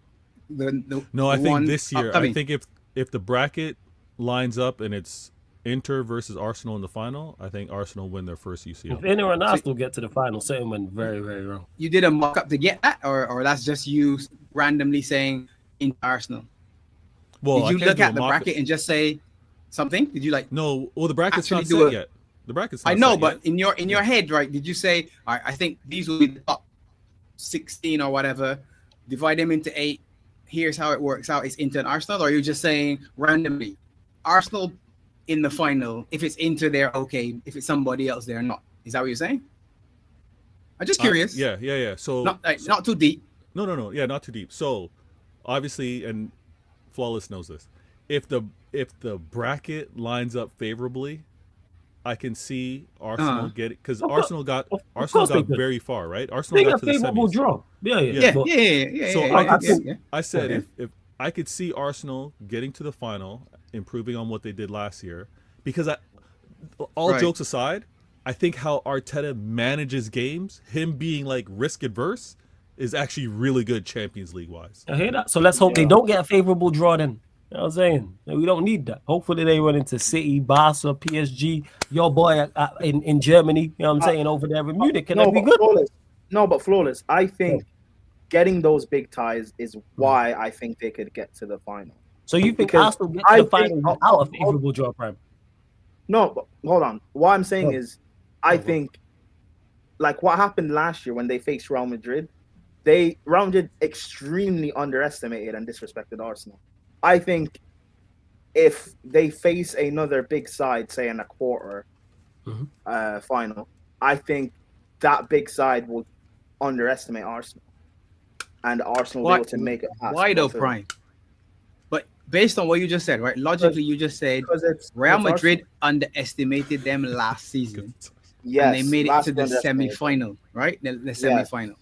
the No, I think this year. Upcoming? I think if the bracket lines up and it's Inter versus Arsenal in the final, I think Arsenal win their first UCL. If Inter and Arsenal get to the final, something went very, very wrong. You did a mock-up to get that, or that's just you randomly saying Inter Arsenal? Well, did you look at the bracket and just say something? Did you like? No. Well, the bracket's not actually set yet. The bracket's not I know, set but yet. in your head, right? Did you say, all right, I think these will be the top 16 or whatever? Divide them into 8. Here's how it works out. It's Inter and Arsenal, or are you just saying randomly Arsenal in the final? If it's Inter, they're okay. If it's somebody else, they're not. Is that what you're saying? I'm just curious. Yeah. So not too deep. No. Yeah, not too deep. So obviously, and Flawless knows this. If the bracket lines up favorably, I can see Arsenal get it because Arsenal got very far, right? Arsenal got to the semis. Draw. Yeah. So I said if I could see Arsenal getting to the final, improving on what they did last year, because jokes aside, I think how Arteta manages games, him being like risk adverse, is actually really good Champions League wise. I hear that. So let's hope they don't get a favorable draw then. You know what I'm saying? We don't need that. Hopefully they run into City, Barca, PSG, your boy in Germany, you know what I'm saying, over there in Munich. Can that be good? Flawless. I think getting those big ties is why I think they could get to the final. So you think Arsenal get to the final without a favorable draw, Prime? No, but hold on. What I'm saying is I think like what happened last year when they faced Real Madrid, Real Madrid extremely underestimated and disrespected Arsenal. I think if they face another big side, say in a quarter final, I think that big side will underestimate Arsenal, and Arsenal will be able to make it past. Why though, Prime? But based on what you just said, right? Logically, you just said Real Madrid underestimated them last season. Yes, and they made it to the semi-final, right? The semi-final.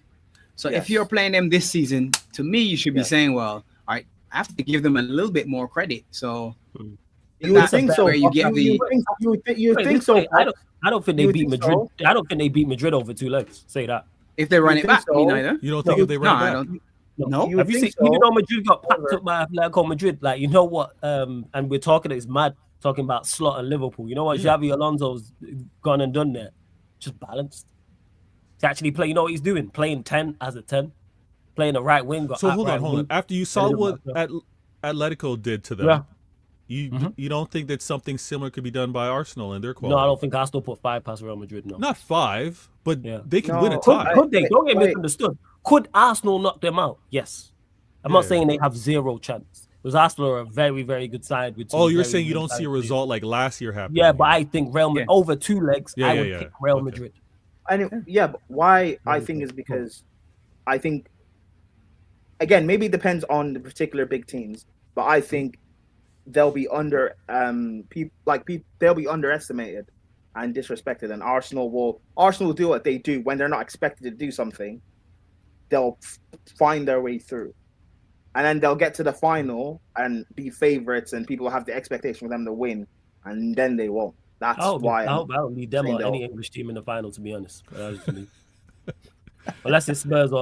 So if you're playing them this season, to me, you should be saying, well, all right, I have to give them a little bit more credit. So you would think so. You think so? I don't think they beat Madrid. So? I don't think they beat Madrid over 2 legs. Say that. If they run it back, so? me neither. You don't think if they run it back? No. Have you seen? So? You know, Madrid got packed up by Atletico Madrid. Like, you know what? And we're talking. It's mad talking about Slot and Liverpool. You know what? Xavi Alonso's gone and done there. Just balanced. To actually play, you know what he's doing? Playing 10 as a 10, playing the right wing. So hold on. After you saw what Atletico did to them, you don't think that something similar could be done by Arsenal and their quality? No, I don't think Arsenal put 5 past Real Madrid. No, not 5, but they can win a tie. Could they? Don't get misunderstood. Could Arsenal knock them out? Yes. I'm not saying they have 0 chance. Because Arsenal are a very, very good side. With you're saying you don't see a result like last year happening? Yeah, but I think Real Madrid over 2 legs. I would pick Real Madrid. But why I think is because I think, again, maybe it depends on the particular big teams, but I think they'll be they'll be underestimated and disrespected, and Arsenal will do what they do when they're not expected to do something. They'll find their way through, and then they'll get to the final and be favorites, and people have the expectation for them to win, and then they won't. That's why I don't need them or any English team in the final, to be honest. Unless it's Spurs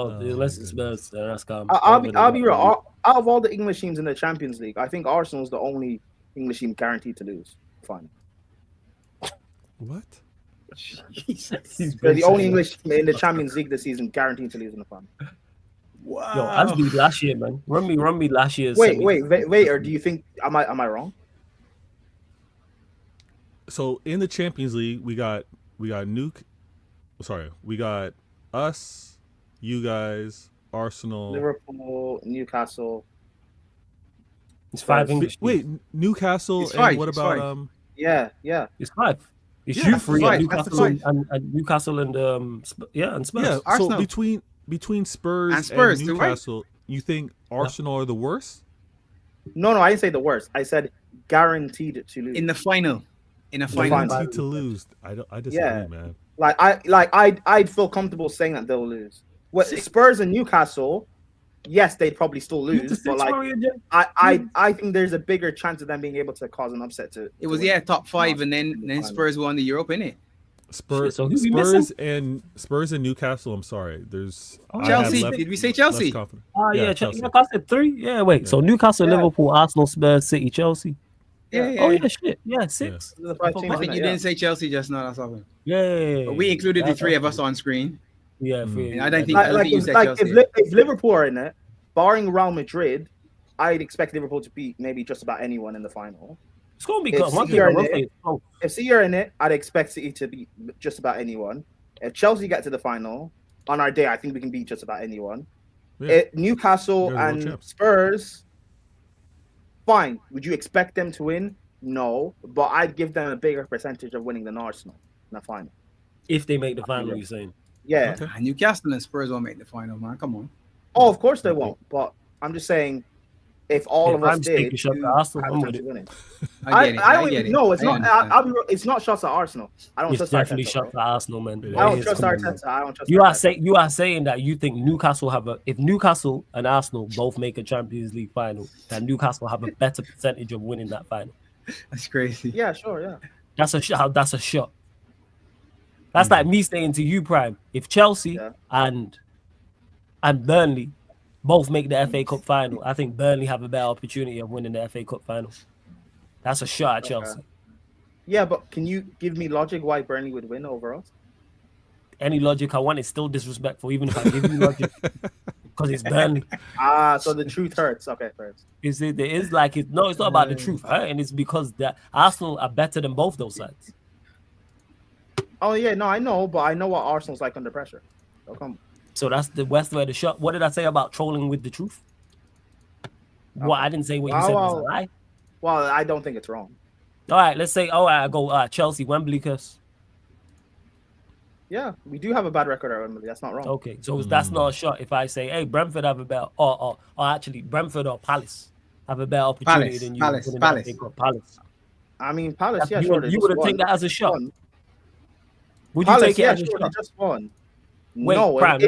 that's calm. I'll be real. Out of all the English teams in the Champions League, I think Arsenal's the only English team guaranteed to lose. Fine. What? Jesus. They're the only English team in the Champions League this season guaranteed to lose in the final. Wow. Yo, I was last year, man. Run me last year's. Wait. Or do you think am I wrong? So in the Champions League, we got us, you guys, Arsenal, Liverpool, Newcastle. It's 5 English. Wait, Newcastle, and what about Yeah. It's 5. It's you 3 and Newcastle and Newcastle and Spurs. Yeah, Arsenal. So between Spurs and Newcastle, you think Arsenal are the worst? No, I didn't say the worst. I said guaranteed to lose in the final. Guaranteed to lose. I disagree, man. I'd feel comfortable saying that they'll lose. Spurs and Newcastle, yes, they'd probably still lose, but I think there's a bigger chance of them being able to cause an upset. It was top 5, and then Spurs won the Europe, innit? Spurs and Newcastle. I'm sorry. There's Chelsea. Did we say Chelsea? Chelsea. Chelsea. I said 3. Yeah, wait. So Newcastle, Liverpool, Arsenal, Spurs, City, Chelsea. Shit. Yeah, 6. I think you didn't say Chelsea just now. That's all. Yeah. But we included the 3 of us on screen. Yeah, I don't think you said Chelsea. If Liverpool are in it, barring Real Madrid, I'd expect Liverpool to beat maybe just about anyone in the final. It's gonna be if City are in it, I'd expect City to beat just about anyone. If Chelsea get to the final on our day, I think we can beat just about anyone. Yeah. Newcastle and Spurs, fine. Would you expect them to win? No, but I'd give them a bigger percentage of winning than Arsenal in the final. If they make the final, you're saying? Yeah. Okay. Newcastle and Spurs won't make the final, man. Come on. Oh, of course they won't. But I'm just saying, if all of us did, I don't even know. It's not. It's not shots at Arsenal. I don't trust definitely Arteta, shots at Arsenal, man. I don't trust Arteta. I don't trust. You are saying that you think Newcastle if Newcastle and Arsenal both make a Champions League final, that Newcastle have a better percentage of winning that final. That's crazy. Yeah, sure, yeah. That's a shot. That's like me saying to you, Prime. If Chelsea and Burnley both make the FA Cup final, I think Burnley have a better opportunity of winning the FA Cup final. That's a shot at Chelsea. Yeah, but can you give me logic why Burnley would win over us? Any logic I want is still disrespectful, even if I give you logic, because it's Burnley. So the truth hurts. Okay, first. It's not about the truth, and it's because that Arsenal are better than both those sides. Oh yeah, no, I know, but I know what Arsenal's like under pressure. So that's the West where the shot. What did I say about trolling with the truth? Well, I didn't say what you said was a lie. Well, I don't think it's wrong. All right, let's say, I go Chelsea, Wembley, cuz. Yeah, we do have a bad record at Wembley. That's not wrong. Okay, so that's not a shot if I say, hey, Brentford have a better, or actually, Brentford or Palace have a better opportunity than you. Palace. I mean, Palace, yeah, you sure. You would take that as a shot. Would Palace, you take it as a sure, shot? They just won. Wait, no, Prime,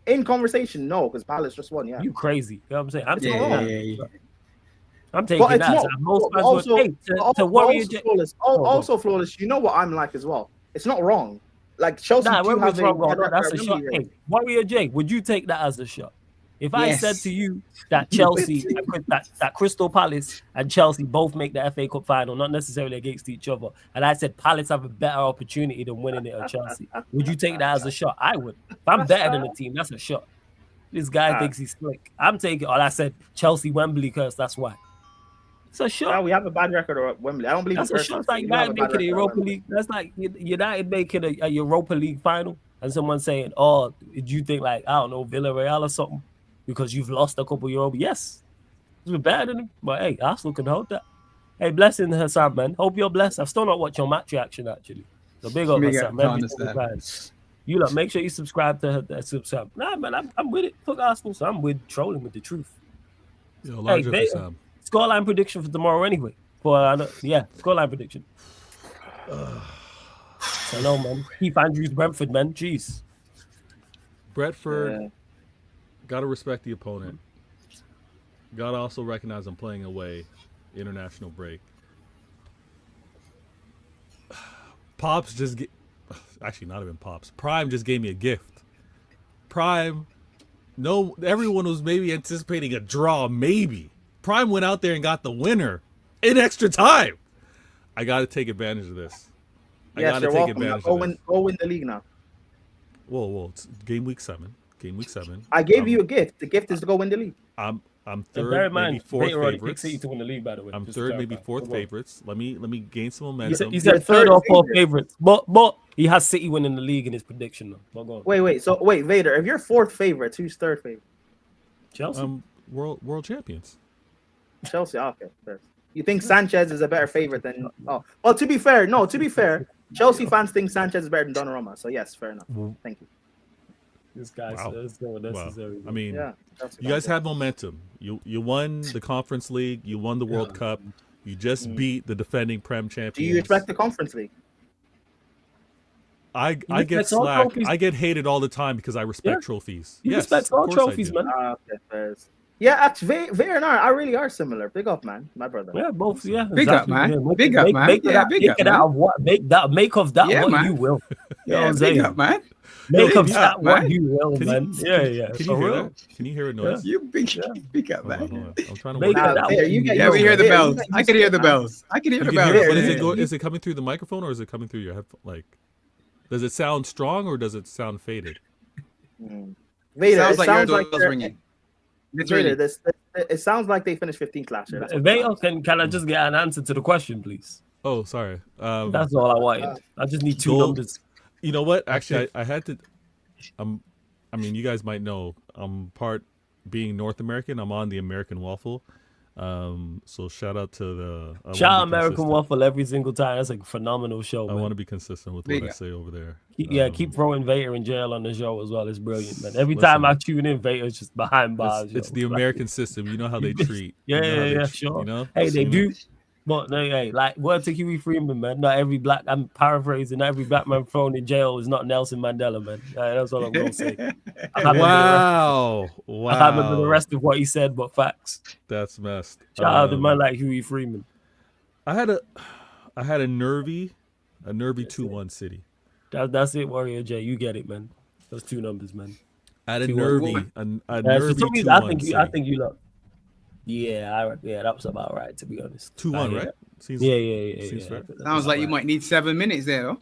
in conversation, no, because Palace just won, yeah. You crazy. You know what I'm saying? I'm taking that. I'm But taking it's that. not, Most fans also, would, to Warrior flawless. Also flawless. You know what I'm like as well. It's not wrong. Like Chelsea do have that's a shot. Hey, Warrior J, would you take that as a shot? If I said to you that Chelsea, that Crystal Palace and Chelsea both make the FA Cup final, not necessarily against each other, and I said Palace have a better opportunity than winning it at Chelsea, would you take that as a shot? I would. If I'm better than the team, that's a shot. This guy thinks he's slick. I'm taking. I said Chelsea, Wembley, curse. That's why. It's a shot. Yeah, we have a bad record at Wembley. I don't believe that's a shot. Like United making a Europa League. That's like United making a Europa League final, and someone saying, "Oh, did you think like I don't know Villarreal or something because you've lost a couple Europa?" Yes, it's better than him, but hey, Arsenal can hold that. Hey, blessing Hassan, man. Hope you're blessed. I've still not watched your match reaction actually. So big up Hassan. You lot, make sure you subscribe to her. Subscribe. Nah, man, I'm with it. Fuck Arsenal, so I'm with trolling with the truth. Yo, scoreline prediction for tomorrow anyway. Scoreline prediction. I know, man. Keith Andrews, Brentford, man. Jeez. Brentford, gotta respect the opponent. Gotta also recognize I'm playing away. International break. Pops just actually not even Pops. Prime just gave me a gift. Prime, no, everyone was maybe anticipating a draw, maybe. Prime went out there and got the winner in extra time. I got to take advantage of this. I got to take advantage of this. Go win the league now. Whoa. It's game week 7. I gave you a gift. The gift is to go win the league. I'm third, maybe fourth favorites. To win the league, by the way. I'm third, maybe fourth favorites. Let me gain some momentum. He said third or fourth favorites, but he has City winning the league in his prediction. Though. Wait, Vader. If you're fourth favorite, who's third favorite? Chelsea. World champions. Chelsea. Okay, fair. You think Sanchez is a better favorite than? Oh, well. To be fair, Chelsea fans think Sanchez is better than Donnarumma. So yes, fair enough. Thank you. This guy's so necessary. Wow. I mean, you guys have momentum. You won the Conference League. You won the World Cup. You just beat the defending Prem champions. Do you respect the Conference League? I get slack. I get hated all the time because I respect trophies. You respect all trophies, man. Okay, fair. Yeah, actually, Vader and I really are similar. Big up, man, my brother. Yeah, both. Yeah, big up, man. Big up, man. Make that of what you will. Big up, man. Make of that what you will, man. Yeah. Can you hear that? Can you hear a noise? You big up, man. Hold on. I'm trying to make work that. We hear the bells. I can hear the bells. But is it coming through the microphone or is it coming through your headphone? Like, does it sound strong or does it sound faded? Vader, sounds like your doorbell's ringing. Vader, it sounds like they finished 15th last year. Vader, can I just get an answer to the question, please? Oh, sorry. That's all I wanted. I just need two numbers. You know what? Actually, I had to. I mean, you guys might know I'm part being North American. I'm on the American Waffle. So shout out to the shout out American Waffle every single time. That's a phenomenal show. I want to be consistent with what I say over there. Keep throwing Vader in jail on the show as well. It's brilliant, man. Every time I tune in, Vader's just behind bars. It's the American system. You know how they treat. Sure. You know? Hey, they do. But hey, like word to Huey Freeman, man. Not every black. I'm paraphrasing. Not every black man thrown in jail is not Nelson Mandela, man. That's all I'm gonna say. Wow. I can't remember the rest of what he said, but facts. That's messed. Shout out to man like Huey Freeman. I had a nervy 2-1 City. That's it, Warrior J. You get it, man. Those two numbers, man. I had a nervy 2-1 City. I think you look. Yeah, that was about right, to be honest. 2-1, right? Seems fair. Sounds like you might need 7 minutes there, though.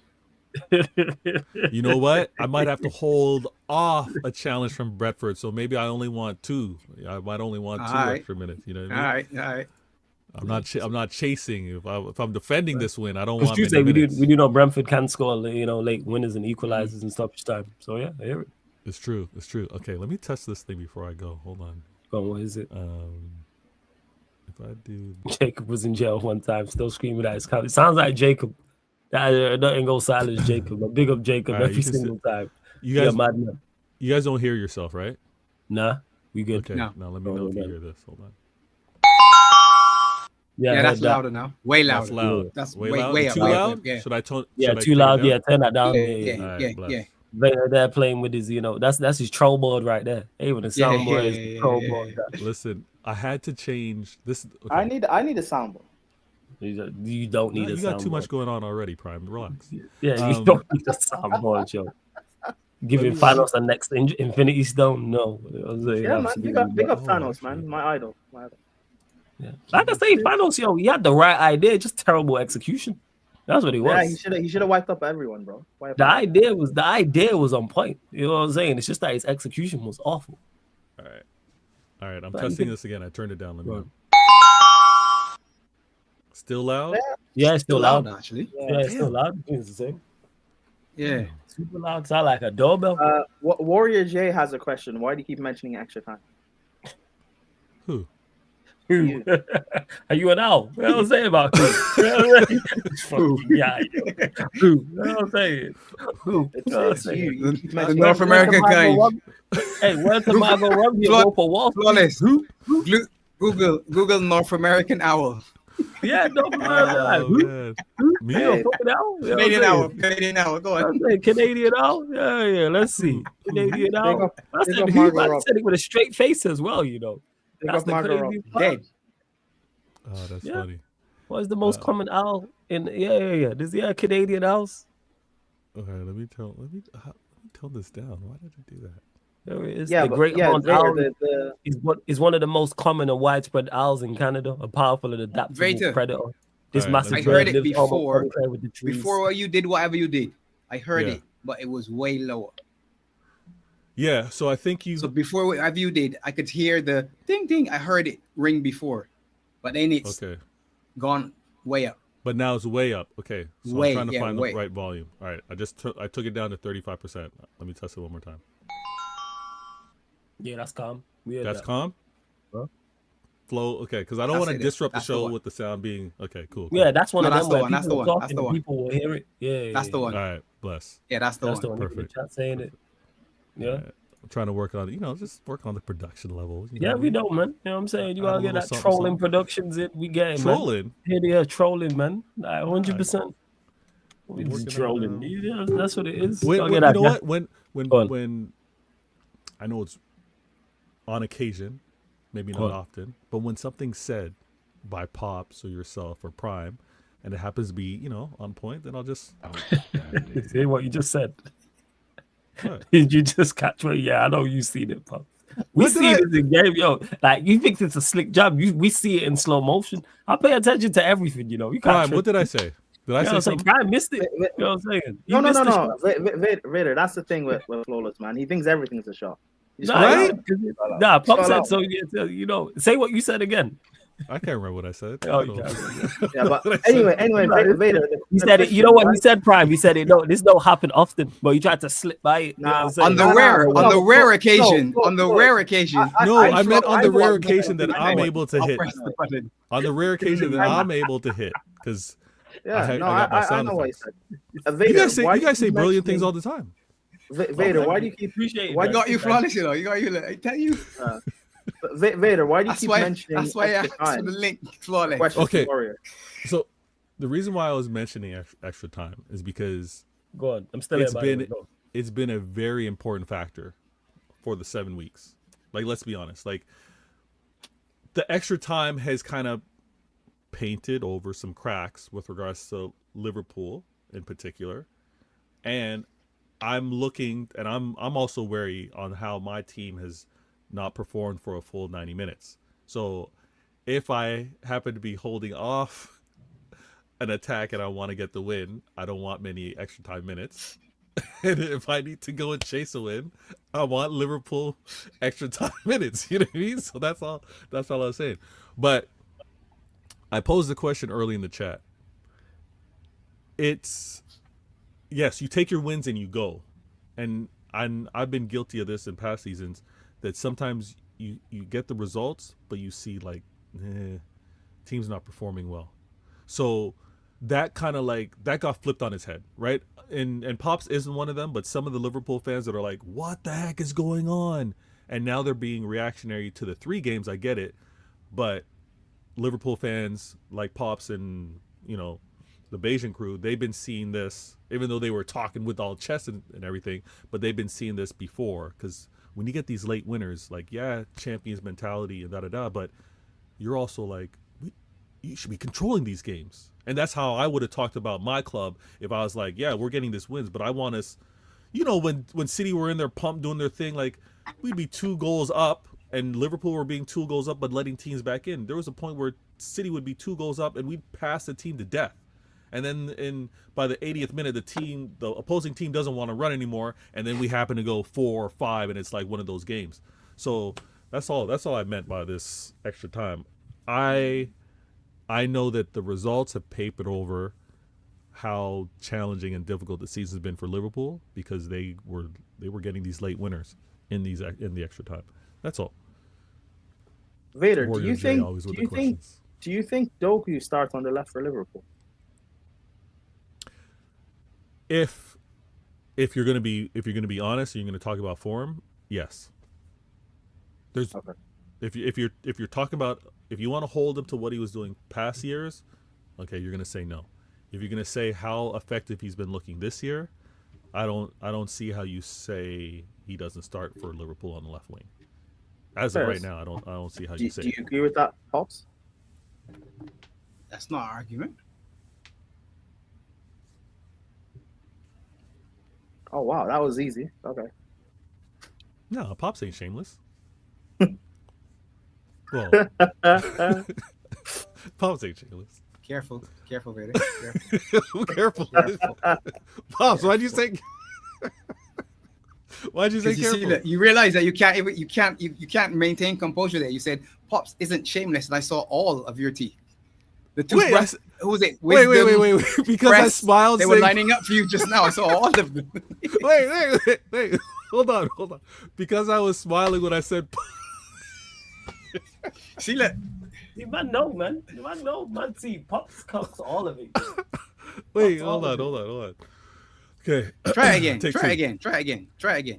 You know what? I might have to hold off a challenge from Brentford, so maybe I only want 2. I might only want 2 extra minutes. You know what I mean? All right. I'm not chasing. If I'm defending this win, I don't want. Tuesday we do know Brentford can score, late winners and equalizers and stoppage time. So yeah, I hear it. It's true. Okay, let me test this thing before I go. Hold on. What is it? dude. Jacob was in jail one time, still screaming at his couch. It sounds like Jacob. Nothing goes silence Jacob, but big up Jacob All right, every single time. You guys, madman. You guys don't hear yourself, right? Nah, we good. Okay, No. now let me know if you hear this. Hold on. Yeah, that's that. louder now. Way louder. That's loud. That's way way loud. way up. Too way loud? up, yeah. Should I tone? Yeah, should I too take it loud. down? Yeah, turn that down. Yeah, Yeah. yeah, All right, yeah, bless. yeah. Vader there playing with his, that's his troll board right there. Even the Yeah, soundboard yeah, is the yeah, troll yeah, board. Listen, I had to change this. Okay. I need a soundboard. You don't need No, a you got too soundboard. much going on already, Prime. Relax. Yeah, you don't need a soundboard, Joe. Giving Thanos a next Infinity Stone? No. Yeah, man. Big up Thanos, man. My idol. Yeah. Like I say, Thanos, he had the right idea, just terrible execution. That's what he was. Yeah, he should have wiped up everyone, bro. The idea was on point. You know what I'm saying? It's just that his execution was awful. All right. I'm testing this again. I turned it down. Let me know. Still loud? Yeah, it's still loud. Actually. Yeah, it's still loud. It's the same. Yeah. Super loud. Sound like a doorbell. Warrior J has a question. Why do you keep mentioning extra time? Who? Who? Are you an owl? What am I saying about who? Yeah. Who? What am I saying? Who? It's you. The North American guy. Hey, where's the Margot Robbie go for Wall Street? Flawless. Who? Google North American owl. Yeah, North Oh, American. man. Hey, fucking owl. Canadian owl. Canadian owl. Go on. Canadian owl? Yeah. Let's see. Canadian owl. I said it with a straight face as well, That's the Canadian owl. Dead. Oh, that's funny. What is the most common owl in? Yeah. There's Canadian owls. Okay, let me tone this down. Why did I do that? There it is. Yeah, the great horned owl the is one of the most common and widespread owls in Canada, a powerful and adaptable predator. This Right, massive I bird heard it lives before. almost everywhere with the trees. Before you did whatever you did, I heard Yeah. it, but it was way lower. Yeah, so I think you. So before whatever you did, I could hear the ding ding. I heard it ring before, but then it's Okay, gone way up. but now it's way up. Okay, so Way, I'm trying to yeah, find way. the right volume. All right, I took it down to 35%. Let me test it one more time. Yeah, that's calm. That's calm. Huh? Flow. Okay, because I don't That's want to it. disrupt the That's the show one. with the sound being okay. Cool. Yeah, that's one No, of that's them the where one, that's people the are one, talking that's the and one. people will hear it. Yeah, That's the one. All right, bless. Yeah, that's the That's the one. one. Perfect. Chat saying it. Yeah. All right. I'm trying to work on just work on the production level. Yeah, we don't, man. You know what I'm saying? You Add a gotta get little that something, trolling something. productions in. We get it, man. Trolling. Here trolling, man. Like 100%. We Working just on it trolling. now. Yeah, that's what it is. When, Gotta you get know that what? Go on. When I know it's on occasion, maybe not Go on. often, but when something's said by Pops or yourself or Prime, and it happens to be on point, then I'll just. See what you just said. What? Did you just catch what? Yeah, I know you seen it, pop. We What did see I- this in game, Like you think it's a slick job. We see it in slow motion. I pay attention to everything, You can't. Prime, trip. what did I say? Did I You know say what I'm saying? something? Prime missed it. You know what I'm saying? He No. missed the shot. Vader, that's the thing with Flawless, man. He thinks everything's a shot. He's Nah, Right? Nah, Pop Shut said up. so. Say what you said again. I can't remember what I said. Oh, I don't know. Yeah, but What I said. anyway, Vader. He said it. You know what he said, Prime? He said it. No, this don't happen often, but he tried to slip by it. You know what I'm saying? On the No, rare, no, on the no, rare no, occasion, no, on the no. rare occasion. No, I meant on the rare know- occasion that I I'm know- able to I'll hit. press the button. On the rare occasion that I'm able to hit, because Yeah, I no, got my I sound know what he effects. said. Vader, you guys why do say keep brilliant things mentioning- all the time. Vader, why do you keep Appreciate it. Why I got you flawless, You got you. I tell you. Vader? Why do you That's keep why. mentioning That's why I extra asked for time? the link. Flawless. Question Okay. for Warrior. So the reason why I was mentioning extra time is because Go on. I'm still it's here, by the been way. Go. it's been a very important factor for the 7 weeks. Like, let's be honest. Like, the extra time has kind of painted over some cracks with regards to Liverpool in particular, and I'm looking, and I'm also wary on how my team has not performed for a full 90 minutes. So if I happen to be holding off an attack and I want to get the win, I don't want many extra time minutes. And if I need to go and chase a win, I want Liverpool extra time minutes. You know what I mean? So that's all I was saying. But I posed the question early in the chat. It's, yes, you take your wins and you go. And I've been guilty of this in past seasons, that sometimes you get the results, but you see like, team's not performing well. So that kind of like that got flipped on its head, right? And Pops isn't one of them, but some of the Liverpool fans that are like, what the heck is going on? And now they're being reactionary to the 3 games. I get it, but Liverpool fans like Pops and, you know, the Bayesian crew, they've been seeing this, even though they were talking with all chest and everything, but they've been seeing this before. Because when you get these late winners, like, yeah, champions mentality and da-da-da, but you're also like, you should be controlling these games. And that's how I would have talked about my club if I was like, yeah, we're getting this wins, but I want us, you know, when City were in their pump doing their thing, like, we'd be 2 goals up and Liverpool were being 2 goals up but letting teams back in. There was a point where City would be 2 goals up and we'd pass the team to death. And then by the 80th minute, the opposing team doesn't want to run anymore, and then we happen to go 4 or 5, and it's like one of those games. So that's all I meant by this extra time. I know that the results have papered over how challenging and difficult the season's been for Liverpool because they were getting these late winners in the extra time. That's all. Vader, Warrior do you think Doku starts on the left for Liverpool? If you're gonna be honest, and you're gonna talk about form, yes. There's okay. If you're talking about if you want to hold him to what he was doing past years, okay, you're gonna say no. If you're gonna say how effective he's been looking this year, I don't see how you say he doesn't start for Liverpool on the left wing. As of right now, I don't see how you say. Do you agree with that, Pops? That's not an argument. Oh wow, that was easy. Okay. No, Pops ain't shameless. Well, Pops ain't shameless. Careful, Vader. Careful. Pops, why'd you say? Why'd you say careful? See, you realize that you can't maintain composure there. You said Pops isn't shameless, and I saw all of your teeth. The two breasts. Who was it? Wait. Because I smiled. They were lining up for you just now. I saw all of them. Wait. Hold on. Because I was smiling when I said. See, look. You man know, man. See, Pops covers all of it. Wait, hold on. Okay. Try again. Try again.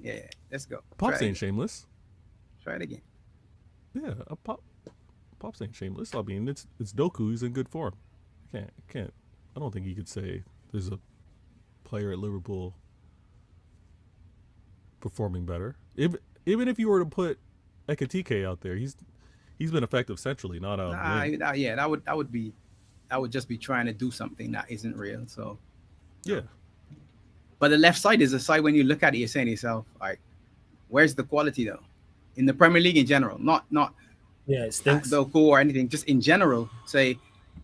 Yeah. Let's go. Pops ain't shameless. Try it again. Yeah, Pops ain't shameless. I mean, it's Doku. He's in good form. I don't think you could say there's a player at Liverpool performing better. Even if you were to put Ekitike out there, he's been effective centrally, not out. That would just be trying to do something that isn't real. So yeah. But the left side is a side when you look at it, you're saying to yourself, all right, where's the quality though? In the Premier League in general, not it stinks. Doku or anything, just in general, say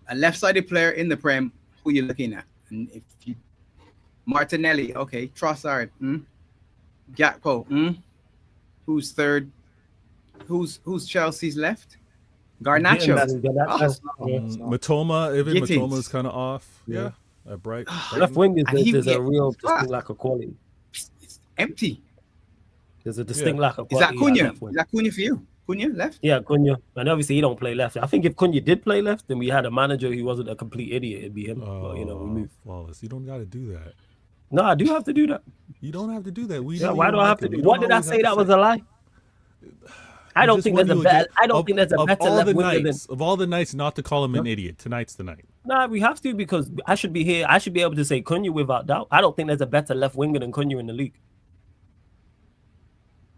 a left-sided player in the Prem, who you're looking at. And if you Martinelli, okay, Trossard, Gakpo, who's third? Who's Chelsea's left? Garnacho. Matoma, even Matoma's kind of off. Yeah. Bright. Left wing is a real distinct lack of quality. It's empty. There's a distinct lack of quality. Is that Cunha? Is that Cunha for you? Cunha left? Yeah, Cunha. And obviously he don't play left. I think if Cunha did play left, then we had a manager who wasn't a complete idiot. It'd be him. But we moved. Flawless. You don't got to do that. No, I do have to do that. You don't have to do that. Why do I have to do? What did I say that was a lie? I don't think there's a better. I don't think there's a better left winger than. Of all the nights, not to call him an idiot. Tonight's the night. No, we have to because I should be here. I should be able to say Cunha without doubt. I don't think there's a better left winger than Cunha in the league.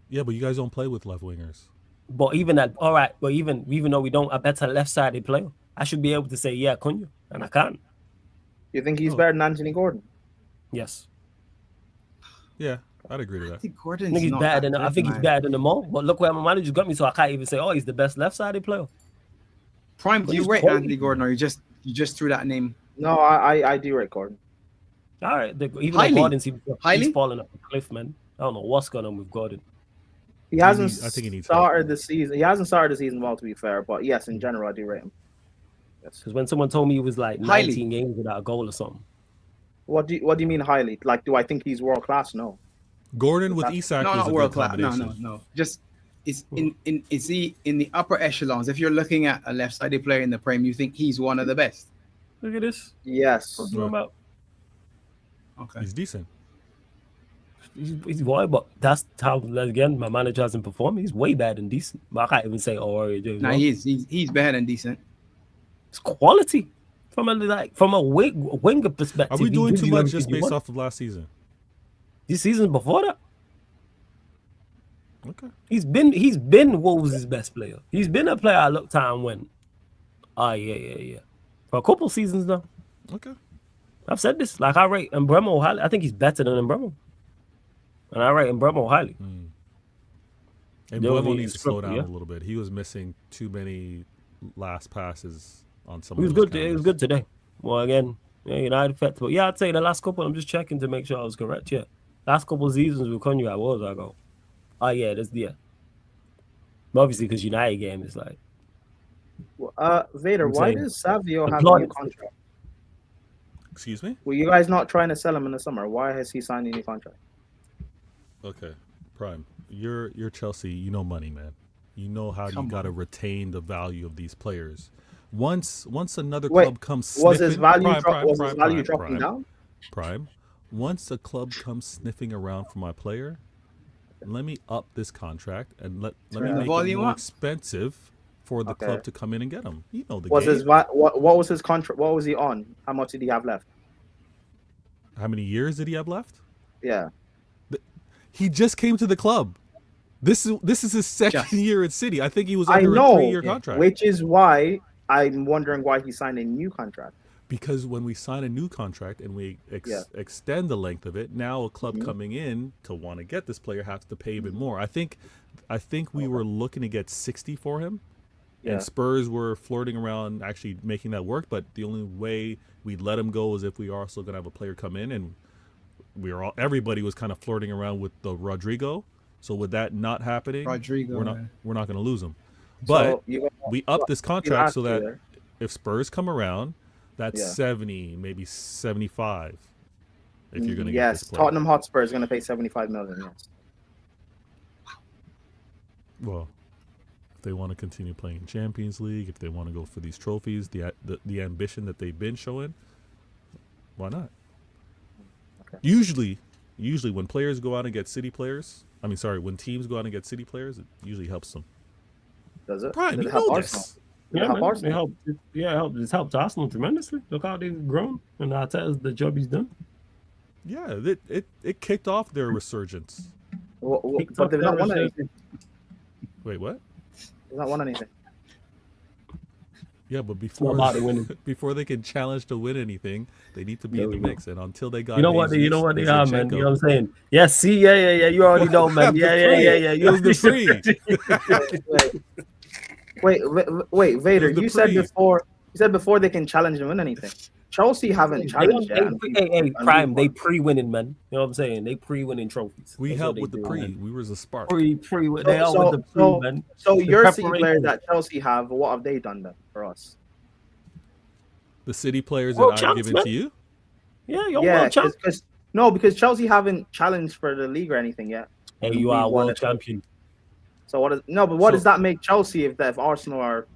Yeah, but you guys don't play with left wingers. But even though we don't a better left-sided player, I should be able to say Cunha, and I can't. You think he's better than Anthony Gordon? Yes. Yeah, I'd agree to that. I think Gordon's he's better than he's better than them all. But look where my manager got me, so I can't even say, he's the best left-sided player. Prime, do you rate Anthony Gordon, or you just threw that name? No, I do rate Gordon. All right, even Gordon he's falling off the cliff, man. I don't know what's going on with Gordon. He hasn't started the season. He hasn't started the season well, to be fair. But yes, in general, I do rate him. Yes. Because when someone told me he was like 19 games without a goal or something. What do you mean highly? Like, do I think he's world class? No. Gordon with Isak. No, not world class. No. Just is he in the upper echelons? If you're looking at a left-sided player in the Prem, you think he's one of the best? Look at this. Yes. What's going about? Okay. He's decent. He's why, but that's how again my manager hasn't performed. He's way better than decent. But I can't even say Nah, he is. He's better than decent. It's quality from a winger perspective. Are we doing he gives too you much everything just you based want. off of last season? This season before that, Okay. he's been Wolves' best player. He's been a player I looked at and went, yeah. For a couple seasons now. Okay. I've said this. Like I rate Mbeumo highly. I think he's better than Mbeumo. And I rate Mbeumo highly. And Mbeumo needs to slow down a little bit. He was missing too many last passes on some. He was good. He was good today. Well, again, yeah, United effect. But yeah, I'd say the last couple. I'm just checking to make sure I was correct. Yeah, last couple of seasons with Cunha, I go, yeah, that's yeah. But obviously, because United game is like. Vader, why does Savio have a new contract? Excuse me? Were you guys not trying to sell him in the summer? Why has he signed a new contract? Okay, Prime. You're Chelsea. You know money, man. You know how you got to retain the value of these players. Once another club comes sniffing, was his value dropping down? Prime. Once a club comes sniffing around for my player, let me up this contract and let me make it more expensive for the club to come in and get him. You know the game. What was his contract? What was he on? How much did he have left? How many years did he have left? Yeah. He just came to the club. This is his second year at City. I think he was under a 3-year contract. Which is why I'm wondering why he signed a new contract. Because when we sign a new contract and we extend the length of it, now a club coming in to want to get this player has to pay even more. I think we were looking to get 60 for him. And Spurs were flirting around actually making that work, but the only way we'd let him go is if we are also going to have a player come in, and everybody was kind of flirting around with the Rodrigo. So with that not happening, we're not going to lose him. But we up this contract so that if Spurs come around, that's 70, maybe 75. If you're going to get this player. Tottenham Hotspur is going to pay 75 million. Yes. Well, if they want to continue playing in Champions League, if they want to go for these trophies, the ambition that they've been showing, why not? Okay. Usually when players go out and get City players, when teams go out and get City players, it usually helps them. Does it? Prime, you know this. It's helped Arsenal tremendously. Look how they've grown, and Arteta's the job he's done. Yeah, it kicked off their resurgence. But they've not won anything. Wait, what? They've not won anything. Yeah, but before they can challenge to win anything, they need to be in the mix. And until they got, you know what they are, man. You know what I'm saying? Yes, see, yeah. You already know, man. Yeah. It was the free. Wait, Vader. You said before they can challenge and win anything. Chelsea haven't challenged yet. Hey, Prime, they pre-winning, man. You know what I'm saying? They pre-winning trophies. We helped with the pre. We were the spark. They are with the pre, man. So your City players that Chelsea have, what have they done then for us? The City players that I've given to you? Yeah, because Chelsea haven't challenged for the league or anything yet. Hey, you are world champion. So what does that make Chelsea if Arsenal are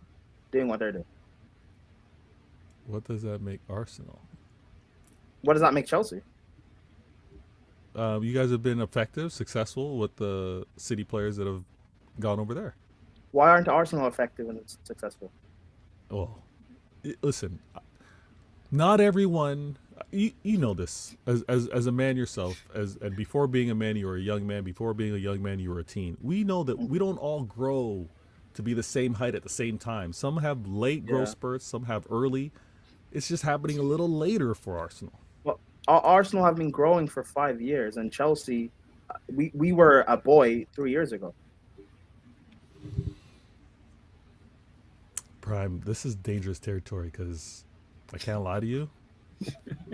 doing what they're doing? What does that make Arsenal? What does that make Chelsea? You guys have been effective, successful with the City players that have gone over there. Why aren't Arsenal effective and successful? Well, listen, not everyone. You know this as a man yourself. And before being a man, you were a young man. Before being a young man, you were a teen. We know that we don't all grow to be the same height at the same time. Some have late growth spurts. Some have early. It's just happening a little later for Arsenal. Well, Arsenal have been growing for 5 years, and Chelsea, we were a boy 3 years ago. Prime, this is dangerous territory because I can't lie to you.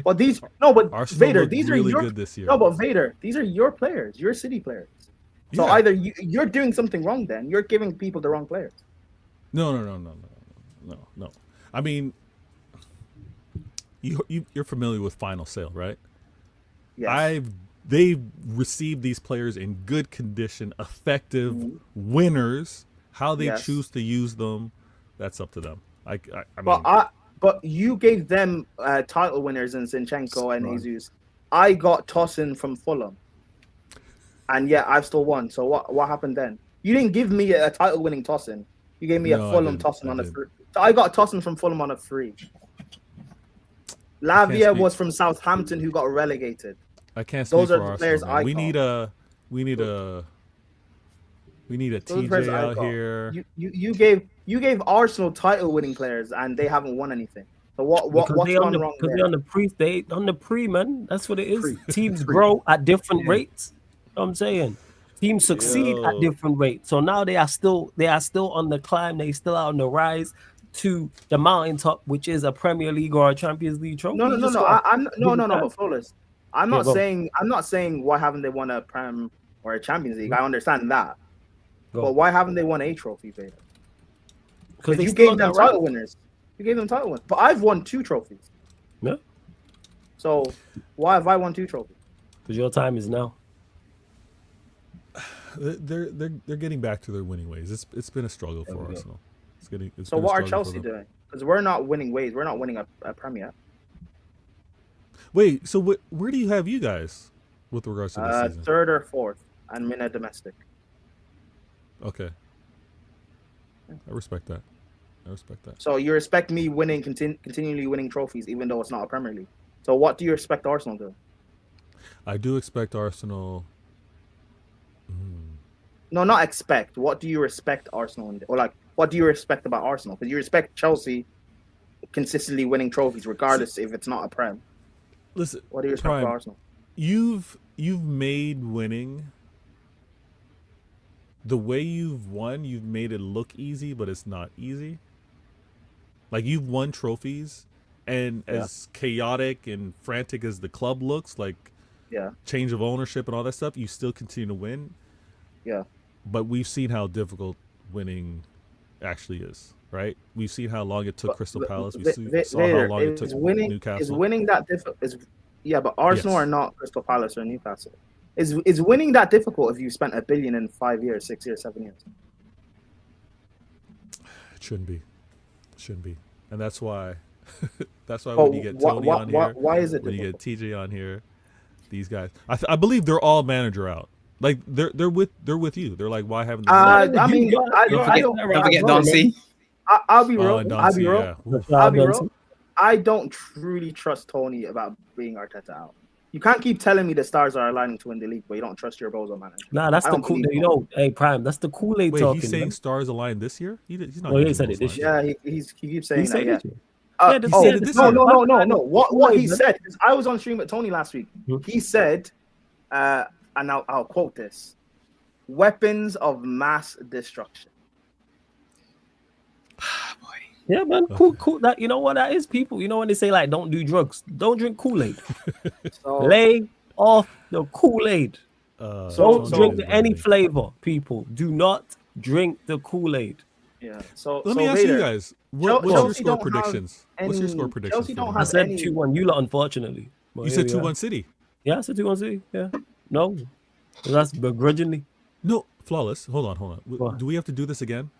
But Arsenal Vader, these really are good this year. No, but Vader, these are your players, your City players. So either you're doing something wrong, then you're giving people the wrong players. No. I mean, you're familiar with Final Sale, right? Yes. I've they've received these players in good condition, effective winners. How they choose to use them, that's up to them. I mean, but you gave them title winners in Zinchenko and Jesus. I got Tosin from Fulham, and yet I've still won. So what happened then? You didn't give me a title winning Tosin. You gave me a Fulham Tosin on a free. So I got Tosin from Fulham on a free. Lavia was from Southampton who got relegated. I can't speak Those for are the players Arsenal. I got. We need a TJ out here. You gave Arsenal title winning players and they haven't won anything. So what's gone wrong there? Because they're on the pre, man. That's what it is. Teams grow at different rates. You know what I'm saying? Teams succeed at different rates. So now they are still on the climb. They still are on the rise to the mountaintop, which is a Premier League or a Champions League trophy. No. But Flawless. I'm not saying why haven't they won a Prem or a Champions League. I understand that. But why haven't they won a trophy, Vader? Because you gave them title winners. You gave them title winners. But I've won 2 trophies. Yeah. So why have I won 2 trophies? Because your time is now. They're getting back to their winning ways. It's been a struggle for Arsenal. So what are Chelsea doing? Because we're not winning ways. We're not winning a Premier. Wait, so where do you have you guys with regards to this season? 3rd or 4th, and Mina domestic. Okay. I respect that. So you respect me winning, continually winning trophies, even though it's not a Premier League. So what do you expect Arsenal to do? I do expect Arsenal. No, not expect. What do you respect Arsenal in? Or like, what do you respect about Arsenal? Because you respect Chelsea consistently winning trophies, regardless if it's not a Prem. Listen, what do you respect about Arsenal? You've made winning. The way you've won, you've made it look easy, but it's not easy. Like, you've won trophies, and as chaotic and frantic as the club looks, like change of ownership and all that stuff, you still continue to win. Yeah. But we've seen how difficult winning actually is, right? We've seen how long it took Crystal Palace. We saw how long it took Newcastle. Is winning that difficult? But Arsenal are not Crystal Palace or Newcastle. Is winning that difficult if you spent $1 billion in 5 years, 6 years, 7 years? It shouldn't be, and that's why. When you get Tony on here, why is it when difficult? you get TJ on here, these guys, I believe they're all manager out. Like they're with you. They're like, why haven't they? Don't forget Don C. I'll be real. I'll be real. I don't truly trust Tony about being Arteta out. You can't keep telling me the stars are aligning to win the league, but you don't trust your bozo manager. Nah, that's the cool. You know, hey Prime, that's the Kool-Aid talking. He's saying stars align this year. He's not. Well, he said it this year. Yeah, he keeps saying that. Yeah. No. What he said? I was on stream with Tony last week. He said, and I'll quote this: "Weapons of mass destruction." Boy. Yeah, man, cool. That, you know what that is, people. You know when they say like, don't do drugs, don't drink Kool-Aid. Lay off the Kool-Aid. Don't drink any flavor, people. Do not drink the Kool-Aid. Yeah. So let me ask you guys, what's your score predictions? What's your score predictions? Don't I said 2-1. You lot, unfortunately. You said 2-1 City. Yeah, I said 2-1 City. Yeah. No, that's begrudgingly. No, Flawless. Hold on. What? Do we have to do this again?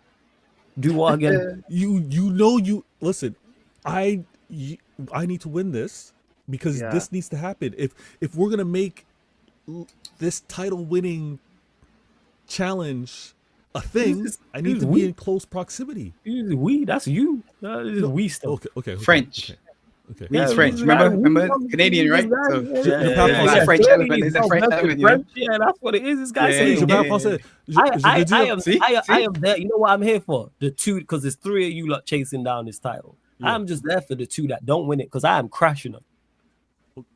Do what again? You listen. I need to win this because this needs to happen. If we're gonna make this title winning challenge a thing, I need to be in close proximity. We, that's you. This is we stuff. Okay. French. Okay. He's French. Remember? Canadian, right? So Yeah, French element. Is that French element? You know? Yeah, that's what it is. This guy saying. I am there. You know what I'm here for? The 2, because there's 3 of you lot chasing down this title. Yeah. I'm just there for the 2 that don't win it, because I am crashing them.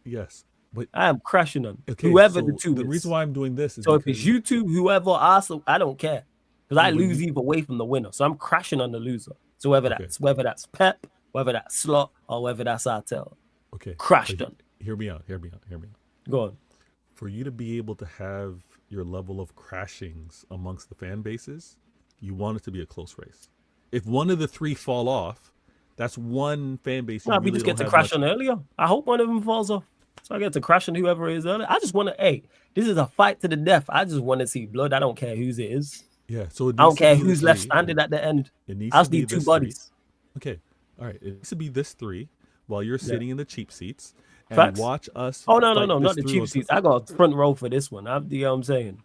Yes, but I am crashing them. Okay, whoever the 2 the is. reason why I'm doing this is so if it's you 2, whoever Arsenal, I don't care, because I lose either way from the winner. So I'm crashing on the loser. So whether that's Pep, whether that's Slot, or whether that's Artel. Okay. Crashed them. Hear me out. Go on. For you to be able to have your level of crashings amongst the fan bases, you want it to be a close race. If one of the 3 fall off, that's one fan base. We just get to crash on earlier. I hope one of them falls off. So I get to crash on whoever it is. I just want to, hey, this is a fight to the death. I just want to see blood. I don't care whose it is. Yeah. So I don't care who's left standing at the end. It needs I to just be need two this bodies. Okay. All right. It needs to be this 3 while you're sitting in the cheap seats and Facts. watch us. Oh, no, not the cheap seats. I got a front row for this one. You know what I'm saying?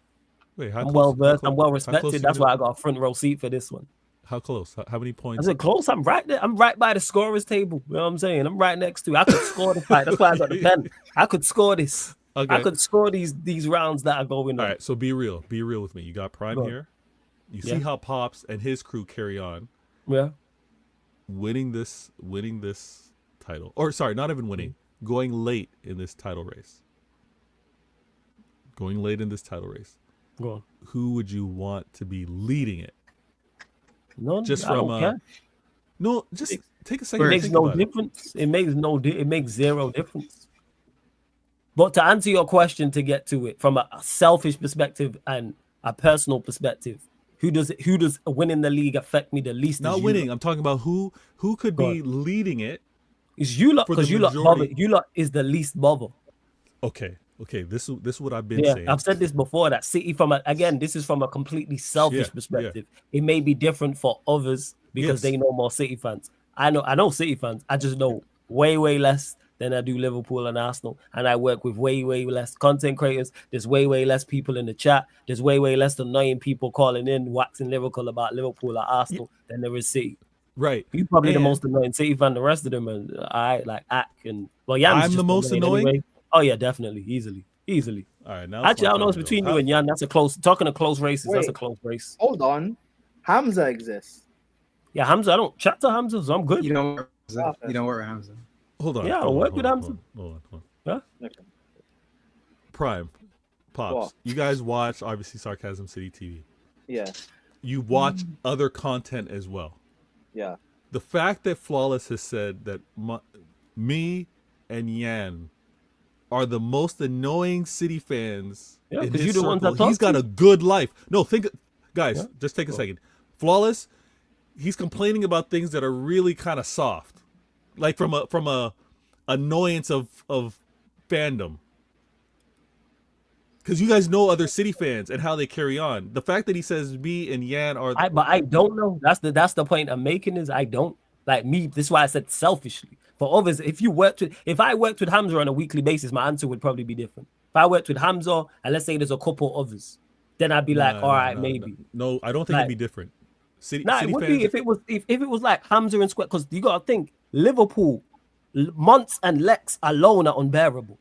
Wait, I'm well versed. I'm well respected. That's why I got a front row seat for this one. How close? How many points? I said close. I'm right there. I'm right by the scorer's table. You know what I'm saying? I'm right next to it. I could score the fight. That's why I got the pen. I could score this. Okay. I could score these rounds that are going on. All right. So be real. Be real with me. You got Prime here. You see how Pops and his crew carry on. Yeah. Winning this title. Or sorry, not even winning. Going late in this title race. Go on. Who would you want to be leading it? No, just I don't care. No, just take a second. It makes no difference. It makes zero difference. But to answer your question, to get to it from a selfish perspective and a personal perspective, who does winning the league affect me the least? Not winning. I'm talking about who could be leading it. It's you lot, because you lot is the least bother. Okay. This is what I've been saying. I've said this before. That City this is from a completely selfish perspective. It may be different for others because they know more City fans. I know City fans. I just know way less than I do Liverpool and Arsenal, and I work with way less content creators. There's way less people in the chat. There's way less annoying people calling in, waxing lyrical about Liverpool or Arsenal than there is City. Right. You're probably the most annoying City fan. The rest of them are like Ack and I'm the most annoying. Anyway. Oh yeah, definitely, easily. All right, now actually, I don't know. It's between you and Jan. That's a close races. That's a close race. Hold on, Hamza exists. Yeah, Hamza. I don't chat to Hamza, so I'm good. You don't work with Hamza. Hold on. Yeah, I work with Hamza. Hold on. Yeah. Okay. Prime, Pops. What? You guys watch obviously Sarcasm City TV. Yeah. You watch other content as well. Yeah. The fact that Flawless has said that me and Yan are the most annoying City fans in his circle. He's got a good life. No, guys, just take a second. Flawless, he's complaining about things that are really kind of soft, like from a annoyance of fandom. Because you guys know other City fans and how they carry on. The fact that he says me and Yan are, but I don't know. That's the point I'm making is I don't like me. This is why I said selfishly. For others, if I worked with Hamza on a weekly basis, my answer would probably be different. If I worked with Hamza and let's say there's a couple others, then I'd be maybe. No, I don't think it'd be different. City it would fans, be if it was like Hamza and Square, because you gotta think Liverpool, Monts and Lex alone are unbearable.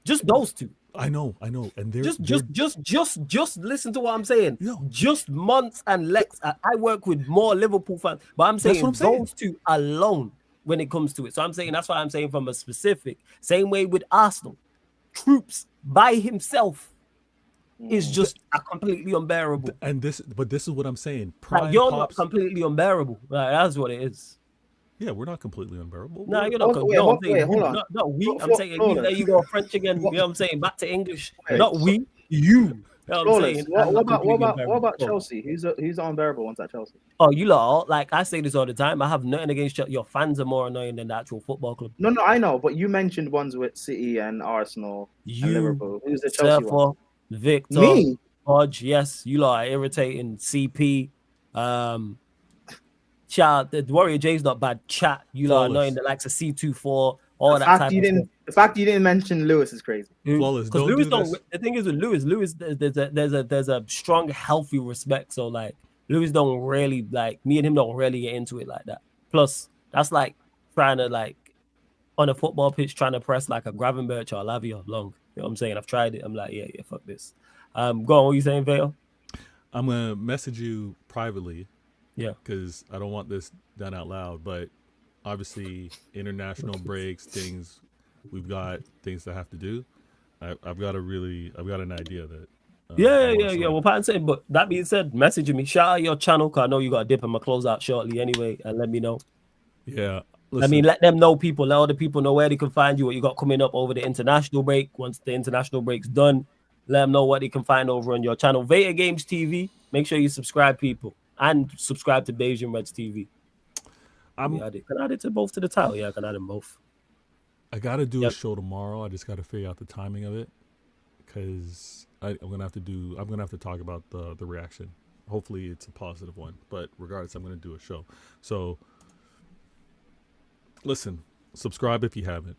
Just those two. I know, and they're just listen to what I'm saying. Just Monts and Lex. I work with more Liverpool fans, but I'm saying those two alone when it comes to it. So I'm saying that's why I'm saying from a specific same way with Arsenal. Troops by himself is just a completely unbearable. And this is what I'm saying. You're not completely unbearable. That's what it is. Yeah, we're not completely unbearable. No, you're not. Hold on. Not we. I'm saying there you go French again. You know what I'm saying? Back to English. Not we. You. What about Chelsea? Who's the unbearable ones at Chelsea? Oh, you lot, like I say this all the time. I have nothing against Chelsea. Your fans are more annoying than the actual football club. No, I know, but you mentioned ones with City and Arsenal and Liverpool. Who's the Chelsea one? Victor, me, Hodge. Yes, you lot are irritating. CP, Chat. The Warrior J's not bad. Chat. You lot are annoying. The likes of C24. All that type of stuff. The fact you didn't mention Lewis is crazy. Flawless. Because Lewis don't. The thing is with Lewis, there's a strong, healthy respect. So like Lewis don't really like me and him don't really get into it like that. Plus, that's like trying to like on a football pitch trying to press like a Gravenberch or a Lavia long. You know what I'm saying? I've tried it. I'm like, yeah, fuck this. Go on. What you saying, Vale? I'm gonna message you privately. Yeah. Because I don't want this done out loud, but obviously international breaks, things we've got things to have to do. I've got an idea that. Yeah. Well, Patton said, but that being said, messaging me, shout out your channel, because I know you got a dip in my close out shortly anyway, and let me know. Yeah. Listen. I mean, let them know, let other people know where they can find you, what you got coming up over the international break. Once the international break's done, let them know what they can find over on your channel, Veta Games TV. Make sure you subscribe, people, and subscribe to Bayesian Reds TV. Can I add it to both to the title? Yeah, I can add them both. I gotta do a Yep. show tomorrow. I just gotta figure out the timing of it, because I'm gonna have to talk about the reaction. Hopefully it's a positive one, but regardless, I'm gonna do a show. So listen, subscribe if you haven't.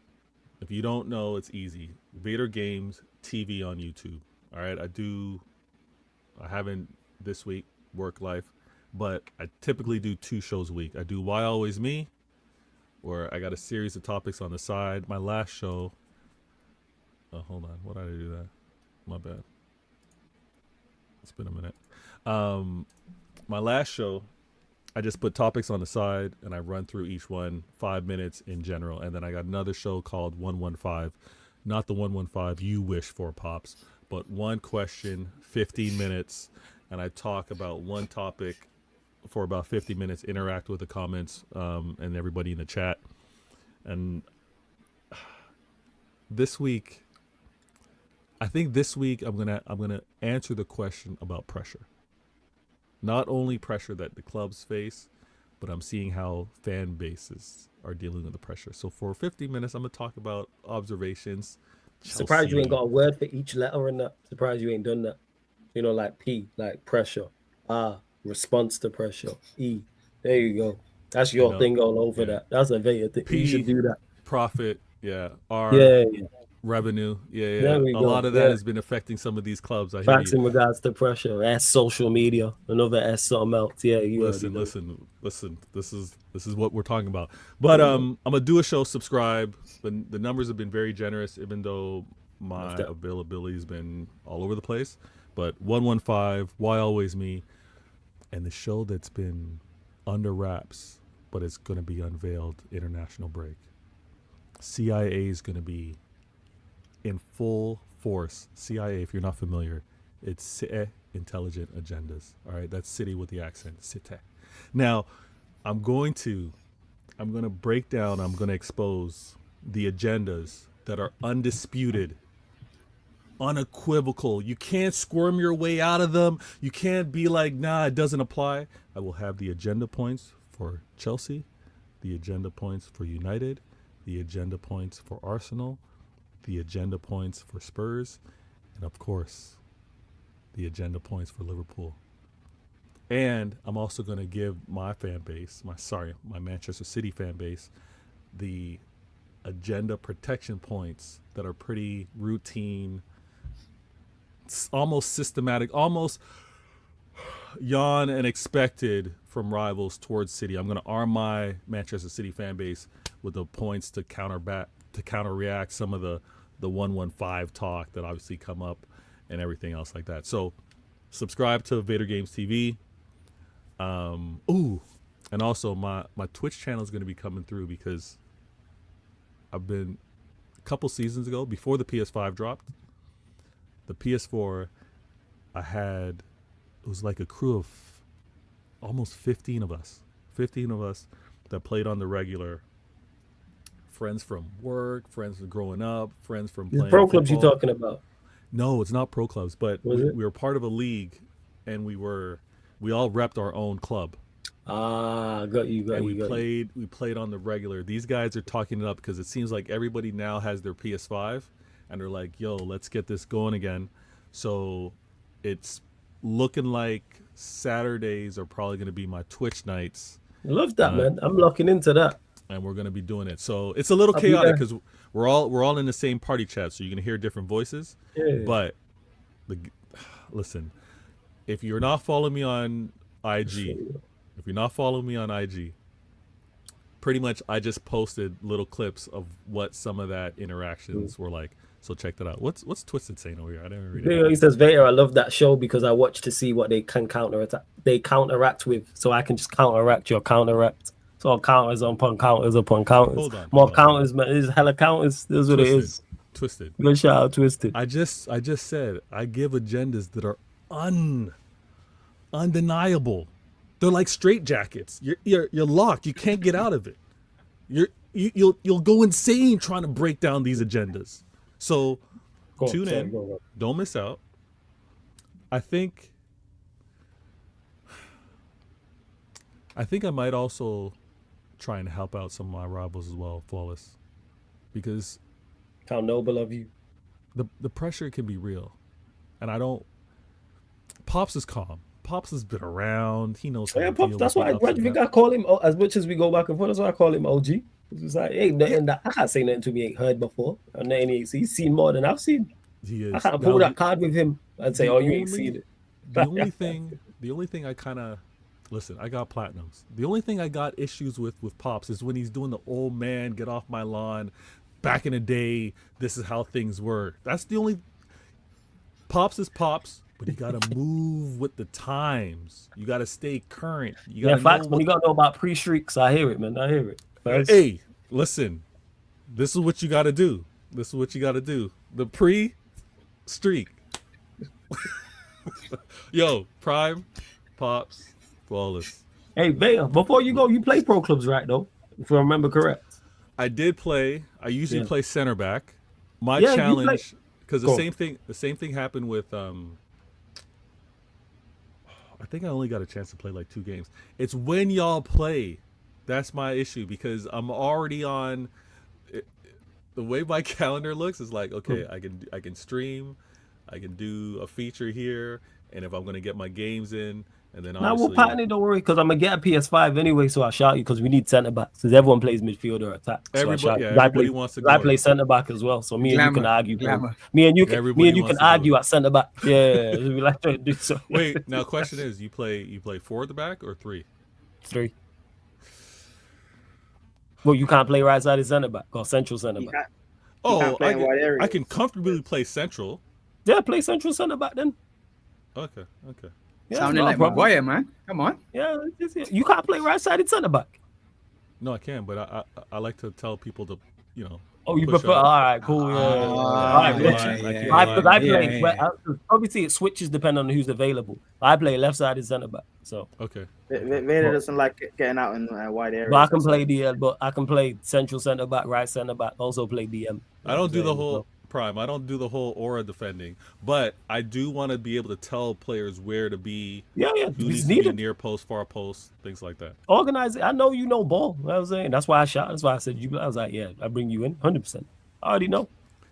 If you don't know, it's easy. Vader Games TV on YouTube. All right, I haven't this week, work life, but I typically do 2 shows a week. I do Why Always Me, where I got a series of topics on the side. My last show, hold on, what did I do that? My bad. It's been a minute. My last show, I just put topics on the side and I run through each one 5 minutes in general. And then I got another show called 115, not the 115 you wish for, Pops, but one question, 15 minutes. And I talk about one topic for about 50 minutes, interact with the comments and everybody in the chat. And this week, I think this week I'm gonna answer the question about pressure. Not only pressure that the clubs face, but I'm seeing how fan bases are dealing with the pressure. So for 50 minutes, I'm gonna talk about observations. Surprised you ain't got a word for each letter in that. Surprised you ain't done that. You know, like P, like pressure. R, response to pressure. E, there you go. That's your thing all over that. That's a Vader thing. P, you should do that. Profit, yeah. R, yeah. Revenue, yeah. There we a go. lot of that has been affecting some of these clubs. I Facts hear you. in regards to pressure. S social media. Another S something else. Yeah, you listen. This is what we're talking about. But I'm gonna do a show. Subscribe. The numbers have been very generous, even though my availability has been all over the place. But 115, Why Always Me, and the show that's been under wraps, but it's gonna be unveiled. International break. CIA is gonna be in full force. CIA, if you're not familiar, it's CIE, intelligent agendas. All right, that's city with the accent, CITE. Now, I'm going to break down, I'm going to expose the agendas that are undisputed, unequivocal. You can't squirm your way out of them. You can't be like, nah, it doesn't apply. I will have the agenda points for Chelsea, the agenda points for United, the agenda points for Arsenal, the agenda points for Spurs, and of course, the agenda points for Liverpool. And I'm also going to give my fan base, my Manchester City fan base, the agenda protection points that are pretty routine, almost systematic, almost yawn and expected from rivals towards City. I'm going to arm my Manchester City fan base with the points to counterreact some of the 115 talk that obviously come up and everything else like that. So subscribe to Vader Games TV. And also my Twitch channel is going to be coming through, because I've been a couple seasons ago, before the PS5 dropped, the PS4, it was like a crew of almost 15 of us that played on the regular. Friends from work, friends from growing up, friends from playing pro clubs football. you talking about? No, it's not pro clubs, but we were part of a league, and we all repped our own club. Got you. We played on the regular. These guys are talking it up because it seems like everybody now has their PS5, and they're like, yo, let's get this going again. So it's looking like Saturdays are probably going to be my Twitch nights. I love that, man. I'm locking into that. And we're going to be doing it. So it's a little chaotic because we're all in the same party chat, so you're going to hear different voices. Yeah. But listen, if you're not following me on IG, pretty much I just posted little clips of what some of that interactions were like. So check that out. What's Twisted saying over here? I didn't read it. He says, Vader, I love that show because I watch to see what they can counteract with, so I can just counteract your counteract. So counters upon counters upon counters. Hold on, More counters, man. It's hella counters. This is what it is. Twisted. Good shout out, Twisted. I just said I give agendas that are undeniable. They're like straitjackets. You're locked. You can't get out of it. You'll go insane trying to break down these agendas. So tune in. Don't miss out. I think I might also try and help out some of my rivals as well. Flawless. because How noble of you. the pressure can be real, and I don't. Pops is calm. Pops has been around. He knows how to Pops, deal that's with why the ups and I downs. think I call him, as much as we go back and forth, that's why I call him OG. It's like, hey, nothing that I can't say nothing to me ain't heard before. And then he's seen more than I've seen. He is. I can't Now, pull that card with him and say, the oh, you ain't only- seen it. the only thing I kind of listen. I got platinums. The only thing I got issues with Pops is when he's doing the old man get off my lawn. Back in the day, this is how things were. That's the only. Pops is Pops, but you gotta move with the times. You gotta stay current. You gotta Facts. know When you gotta know about pre-streaks, I hear it, man. I hear it. Facts. Hey, listen. This is what you gotta do. This is what you gotta do. The pre-streak. Yo, Prime, Pops, flawless. Hey, Bayer, before you go, you play pro clubs, right, though? If I remember correct. I did play. I usually play center back. My Yeah, you challenge, because the Go. same thing happened with. I think I only got a chance to play like 2 games. It's when y'all play, that's my issue because I'm already on. The way my calendar looks is like, okay, I can stream, I can do a feature here, and if I'm gonna get my games in, and then Now we'll obviously, pattern it, don't worry, because I'm gonna get a PS5 anyway, so I shout you because we need centre backs because everyone plays midfield or attack. So everybody wants to go. I play centre back as well, so me and you can argue. Me and you can argue at centre back. Yeah, we like to do so. Wait, now question is, you play forward the back or 3? 3. Well, you can't play right sided centre back or central centre back. Oh, I can comfortably play central. Yeah, play central centre back then. Okay. Yeah, Sounding like Maguire, man. Come on. Yeah, you can't play right sided centre back. No, I can, but I like to tell people to, Oh, you push prefer? up. All right, cool. Obviously it switches depending on who's available. I play left sided centre back, so okay. Vader doesn't like getting out in wide areas. But I can play DL, but I can play central centre back, right centre back. Also play DM. I don't do the whole Prime. I don't do the whole aura defending, but I do want to be able to tell players where to be. Yeah, who needs to be near post, far post, things like that. Organize it. I know you know ball. You know what I'm saying, that's why I shot. That's why I said you. I was like, yeah, I bring you in 100%. I already know.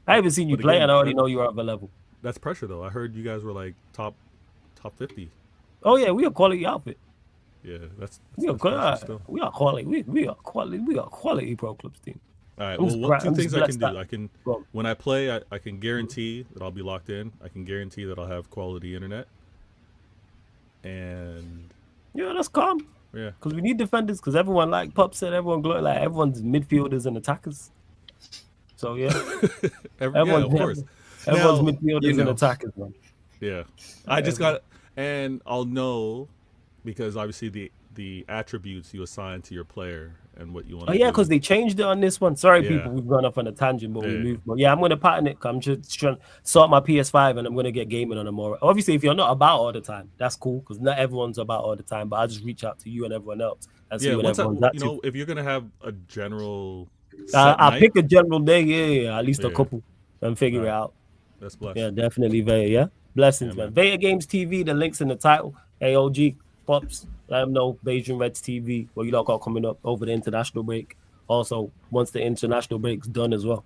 I haven't seen you play, and I already know you're at the level. That's pressure, though. I heard you guys were like top 50. Oh yeah, we a quality outfit. Yeah, we are quality. We are quality pro clubs team. All right. Well, 2 things I can do. When I play, I can guarantee that I'll be locked in. I can guarantee that I'll have quality internet. And yeah, that's calm. Yeah, because we need defenders. Because everyone, like Pup said, everyone's midfielders and attackers. So yeah, of course. Everyone's midfielders and attackers, man. Yeah, I just got, and I'll know because obviously the attributes you assign to your player and what you want. Oh yeah, because they changed it on this one. Sorry, people, we've gone off on a tangent, but we moved. But yeah, I'm gonna pattern it. I'm just trying to sort my PS5, and I'm gonna get gaming on them more. Obviously, if you're not about all the time, that's cool because not everyone's about all the time. But I'll just reach out to you and everyone else and see what everyone's at. If you're gonna have a general, I'll pick a general day. Yeah, at least a couple, and figure it out. That's blessed. Yeah, definitely Vaya. Yeah, blessings, man. Vaya Games TV. The links in the title. AOG Pops. Let them know Beijing Reds TV. What you lot got coming up over the international break. Also, once the international break's done as well.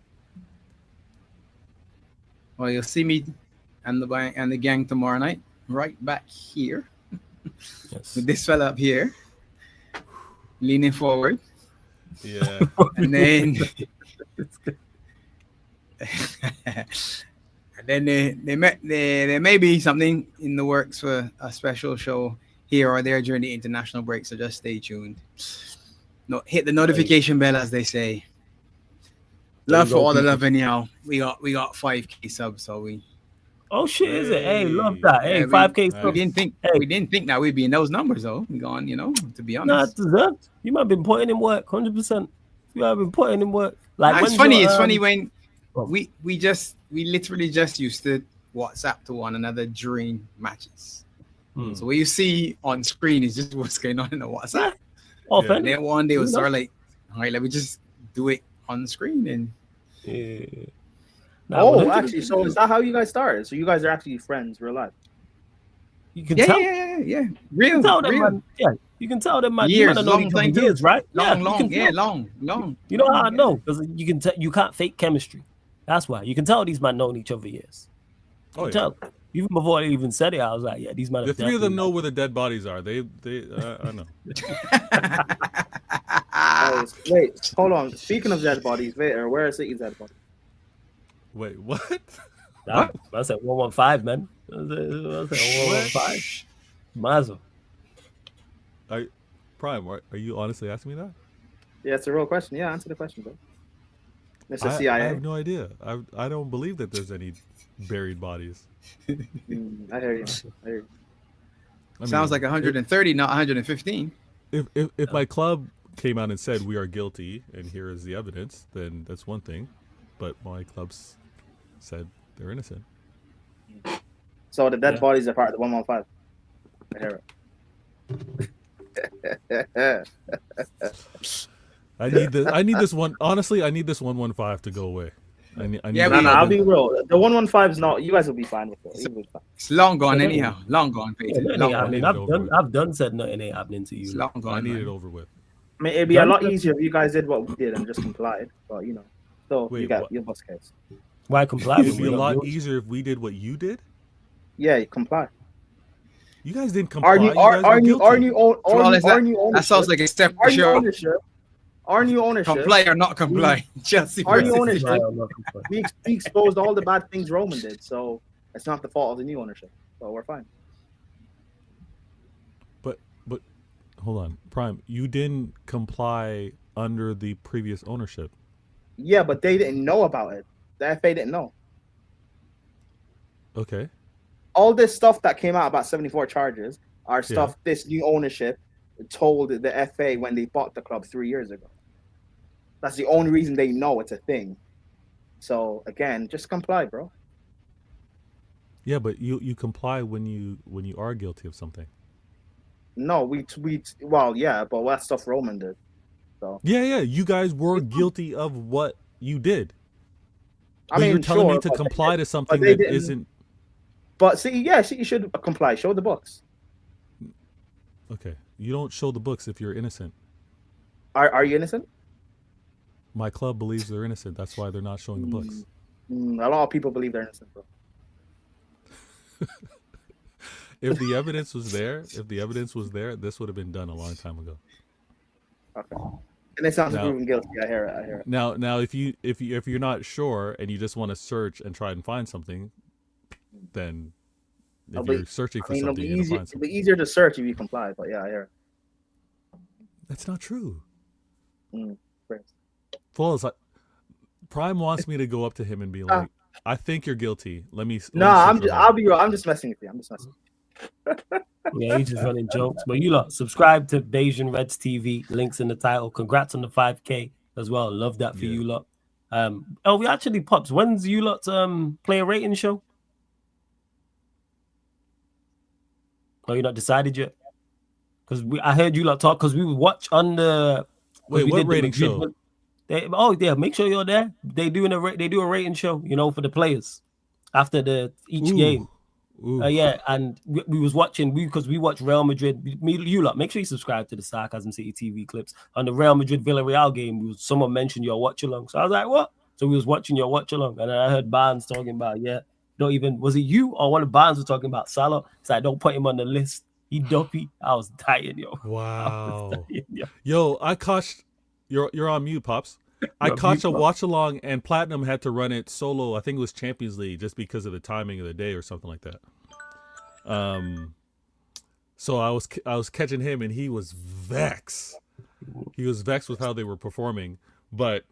Well, you'll see me and the gang tomorrow night, right back here, with this fella up here, leaning forward. Yeah, and then. And then there may be something in the works for a special show here or there during the international break, so just stay tuned. Hit the notification bell, as they say. Love for all the love anyhow. We got 5K subs, so we. Oh shit! Is it? Hey, love that. Hey, 5K subs. We didn't think that we'd be in those numbers though. We gone, to be honest. Nah, deserved. You might have been putting in work, 100%. You might have been putting in work. Like it's funny. It's funny when we literally just used to WhatsApp to one another during matches. So what you see on screen is just what's going on in the WhatsApp. And then one day it was sort of like, all right, let me just do it on the screen and. Yeah. Actually, so is that how you guys started? So you guys are actually friends, real life? You can tell. Yeah. Real. Man. Yeah. You can tell them, man. You Years, might have known long each other time too. years, right? Long, you long, can yeah, tell. long. You know how I know? Because you can tell. You can't fake chemistry. That's why you can tell these men known each other years. You can tell. Even before they even said it, I was like, yeah, these men. The three of them know where the dead bodies are. I know. Oh, wait, hold on. Speaking of dead bodies, where is City's dead body? Wait, what? I said 115, man. I said 115. Might as well. Prime, are you honestly asking me that? Yeah, it's a real question. Yeah, answer the question, bro. Mr. CIA. I have no idea. I don't believe that there's any buried bodies. I hear you. Sounds like 130, not 115. If my club came out and said we are guilty and here is the evidence, then that's one thing. But my clubs said they're innocent. So the dead bodies are part of the 115. I hear it. I need this one. Honestly, I need this 115 to go away. I'll be real. The 115 is not. You guys will be fine with it. It's long gone anyhow. Long gone, Peter. I've done said nothing ain't happening to you. It's long gone. I need it over with. I mean, it'd be a lot easier if you guys did what we did and just complied. But so you got your boss case. Why comply? It'd be a lot easier if we did what you did. Yeah, you comply. You guys didn't comply. That sounds like a step for sure. Our new ownership. Comply or not comply. Chelsea. Our new ownership. We exposed all the bad things Roman did, so it's not the fault of the new ownership. So we're fine. But hold on, Prime. You didn't comply under the previous ownership. Yeah, but they didn't know about it. The FA didn't know. Okay. All this stuff that came out about 74 charges are stuff this new ownership told the FA when they bought the club 3 years ago. That's the only reason they know it's a thing. So again, just comply, bro. Yeah, but you comply when you are guilty of something. No, but that stuff Roman did. So yeah, you guys were guilty of what you did. I mean, you're telling me to comply to something that isn't. But see, you should comply. Show the books. Okay, you don't show the books if you're innocent. Are you innocent? My club believes they're innocent. That's why they're not showing the books. A lot of people believe they're innocent, bro. If the evidence was there, this would have been done a long time ago. Okay. And it sounds proven guilty. I hear it. Now, if you're not sure and you just want to search and try and find something, then if you're searching for something, you're gonna find something. It'll be easier to search if you comply. But yeah, I hear it. That's not true. False. Prime wants me to go up to him and be like, "I think you're guilty. Let me." I'll be real. I'm just messing with you. Yeah, he's just running jokes. But you lot, subscribe to Bayesian Reds TV. Links in the title. Congrats on the 5K as well. Love that for you lot. We actually pops. When's you lot's player rating show? Oh, you not decided yet? Because I heard you lot talk. Because we watch on the. Wait, what rating show? Make sure you're there. They do a rating show, for the players after each game. And we was watching because we watch Real Madrid. You lot, make sure you subscribe to the Sarcasm City TV clips on the Real Madrid Villarreal game. Someone mentioned your watch along, so I was like, what? So we was watching your watch along, and then I heard Barnes talking about was it you or one of Barnes was talking about Salah? It's like, don't put him on the list. He dopey. I was dying, yo. Wow. Yo, I caught. You're on mute, Pops. I caught a watch along, and Platinum had to run it solo. I think it was Champions League, just because of the timing of the day or something like that. So I was catching him, and he was vexed. He was vexed with how they were performing. But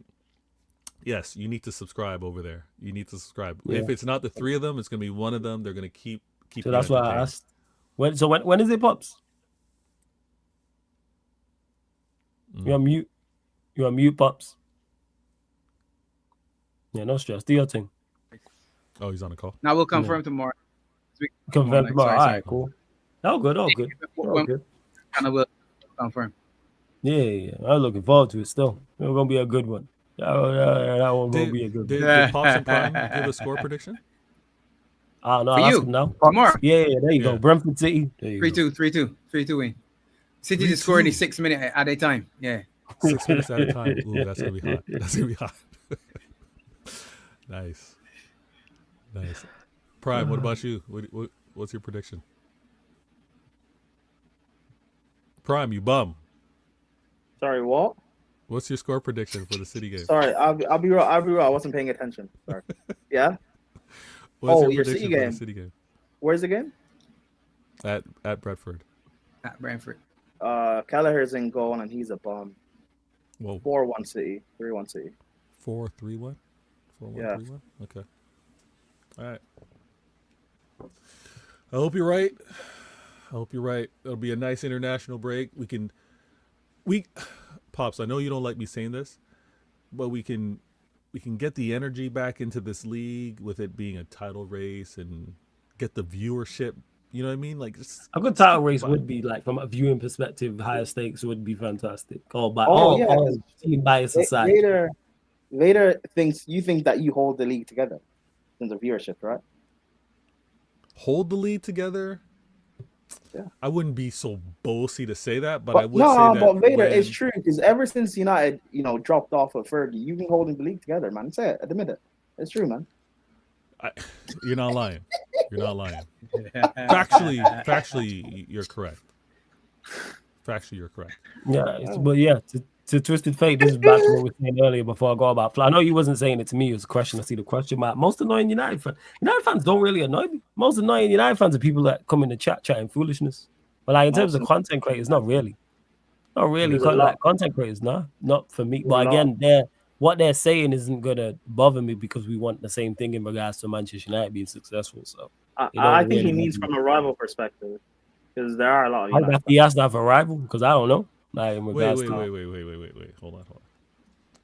yes, you need to subscribe over there. You need to subscribe. Yeah. If it's not the three of them, it's gonna be one of them. They're gonna keep. So that's why I asked. When is it, Pops? You're on mute. You're on mute, Pops. Yeah, no stress. Do your thing. Oh, he's on the call. Now we'll confirm tomorrow. Confirm tomorrow. All right, cool. All good. And I will confirm. Yeah. I'm looking forward to it still. It's going to be a good one. That one will be a good one. Did Pops and Prime give a score prediction? I don't know. For I'll you. ask him now. Tomorrow. Yeah, there you go. Brentford City. 3-2 win. City to score in the 6 minute at a time. Yeah. 6 minutes at a time. Ooh, that's gonna be hot. That's gonna be hot. Nice. Prime, what about you? What's your prediction? Prime, you bum. Sorry, what? What's your score prediction for the City game? Sorry, I'll be real. I wasn't paying attention. Sorry. Yeah. What's your City prediction for game. the City game? Where's the game? At Brentford. At Brentford. Kelleher's in goal and he's a bum. Whoa. 4-1 City. 3-1 City. 4-3-1? 4-1, Yeah. 3-1? Okay. All right. I hope you're right. It'll be a nice international break. Pops, I know you don't like me saying this, but we can get the energy back into this league with it being a title race and get the viewership. You know what I mean? Like, a good title race would be, like, from a viewing perspective, higher stakes would be fantastic. All team bias aside. Later thinks you think that you hold the league together in terms of viewership, right? Hold the league together. Yeah. I wouldn't be so bossy to say that, but I would say that. But later it's true because ever since United, dropped off of Fergie, you've been holding the league together, man. Say it, admit it. It's true, man. You're not lying. Factually, you're correct. Yeah, but yeah, to Twisted Fate, this is back to what we were saying earlier before I go about. I know you wasn't saying it to me. It was a question. I see the question mark. Most annoying United fans don't really annoy me. Most annoying United fans are people that come in the chat chatting foolishness. But like in terms of content creators, not really. Like content creators, not for me. But again, what they're saying isn't gonna bother me because we want the same thing in regards to Manchester United being successful. So I think he means from a rival perspective because there are a lot of United he has to have a rival because I don't know. Like in regards wait. Hold on.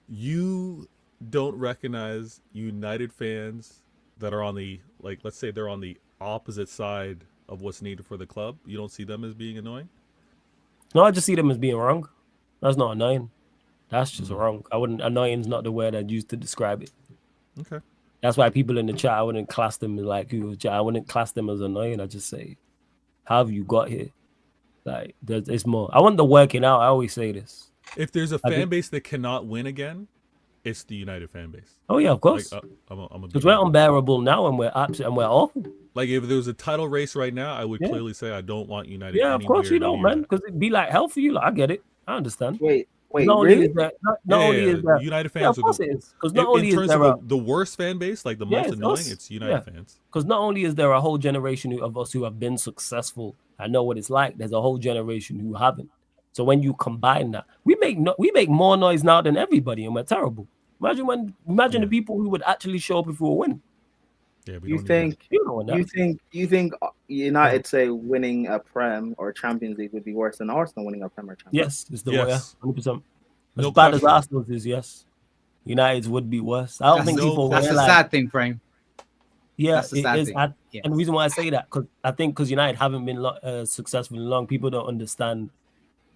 You don't recognize United fans that are on the, like, let's say they're on the opposite side of what's needed for the club. You don't see them as being annoying? No, I just see them as being wrong. That's not annoying. That's just wrong. Annoying is not the word I'd use to describe it. Okay. That's why people in the chat, I wouldn't class them as I wouldn't class them as annoying. I just say, how have you got here? Like, it's more. I want the working out. I always say this. If there's a fan base that cannot win again, it's the United fan base. Oh yeah, of course. Like, because we're unbearable now, and we're absolute, and we're awful. Like, if there was a title race right now, I would clearly say I don't want United. Yeah, of course you don't, man. Because it'd be like hell for you. Like, I get it. I understand. Wait, not really? Only is that United fans are because not only in is terms there of the worst fan base, like the most annoying, it's United fans. Because not only is there a whole generation of us who have been successful, I know what it's like. There's a whole generation who haven't. So when you combine that, we make more noise now than everybody, and we're terrible. Imagine the people who would actually show up if we were winning. Yeah, you think United say winning a Prem or Champions League would be worse than Arsenal winning a Prem or Champions League? Yes, it's the way. 100%. As bad as Arsenal's is, yes. United's would be worse. I don't think people realize. That's a sad thing, Prime. Yeah, it is. And the reason why I say that, because United haven't been successful in long, people don't understand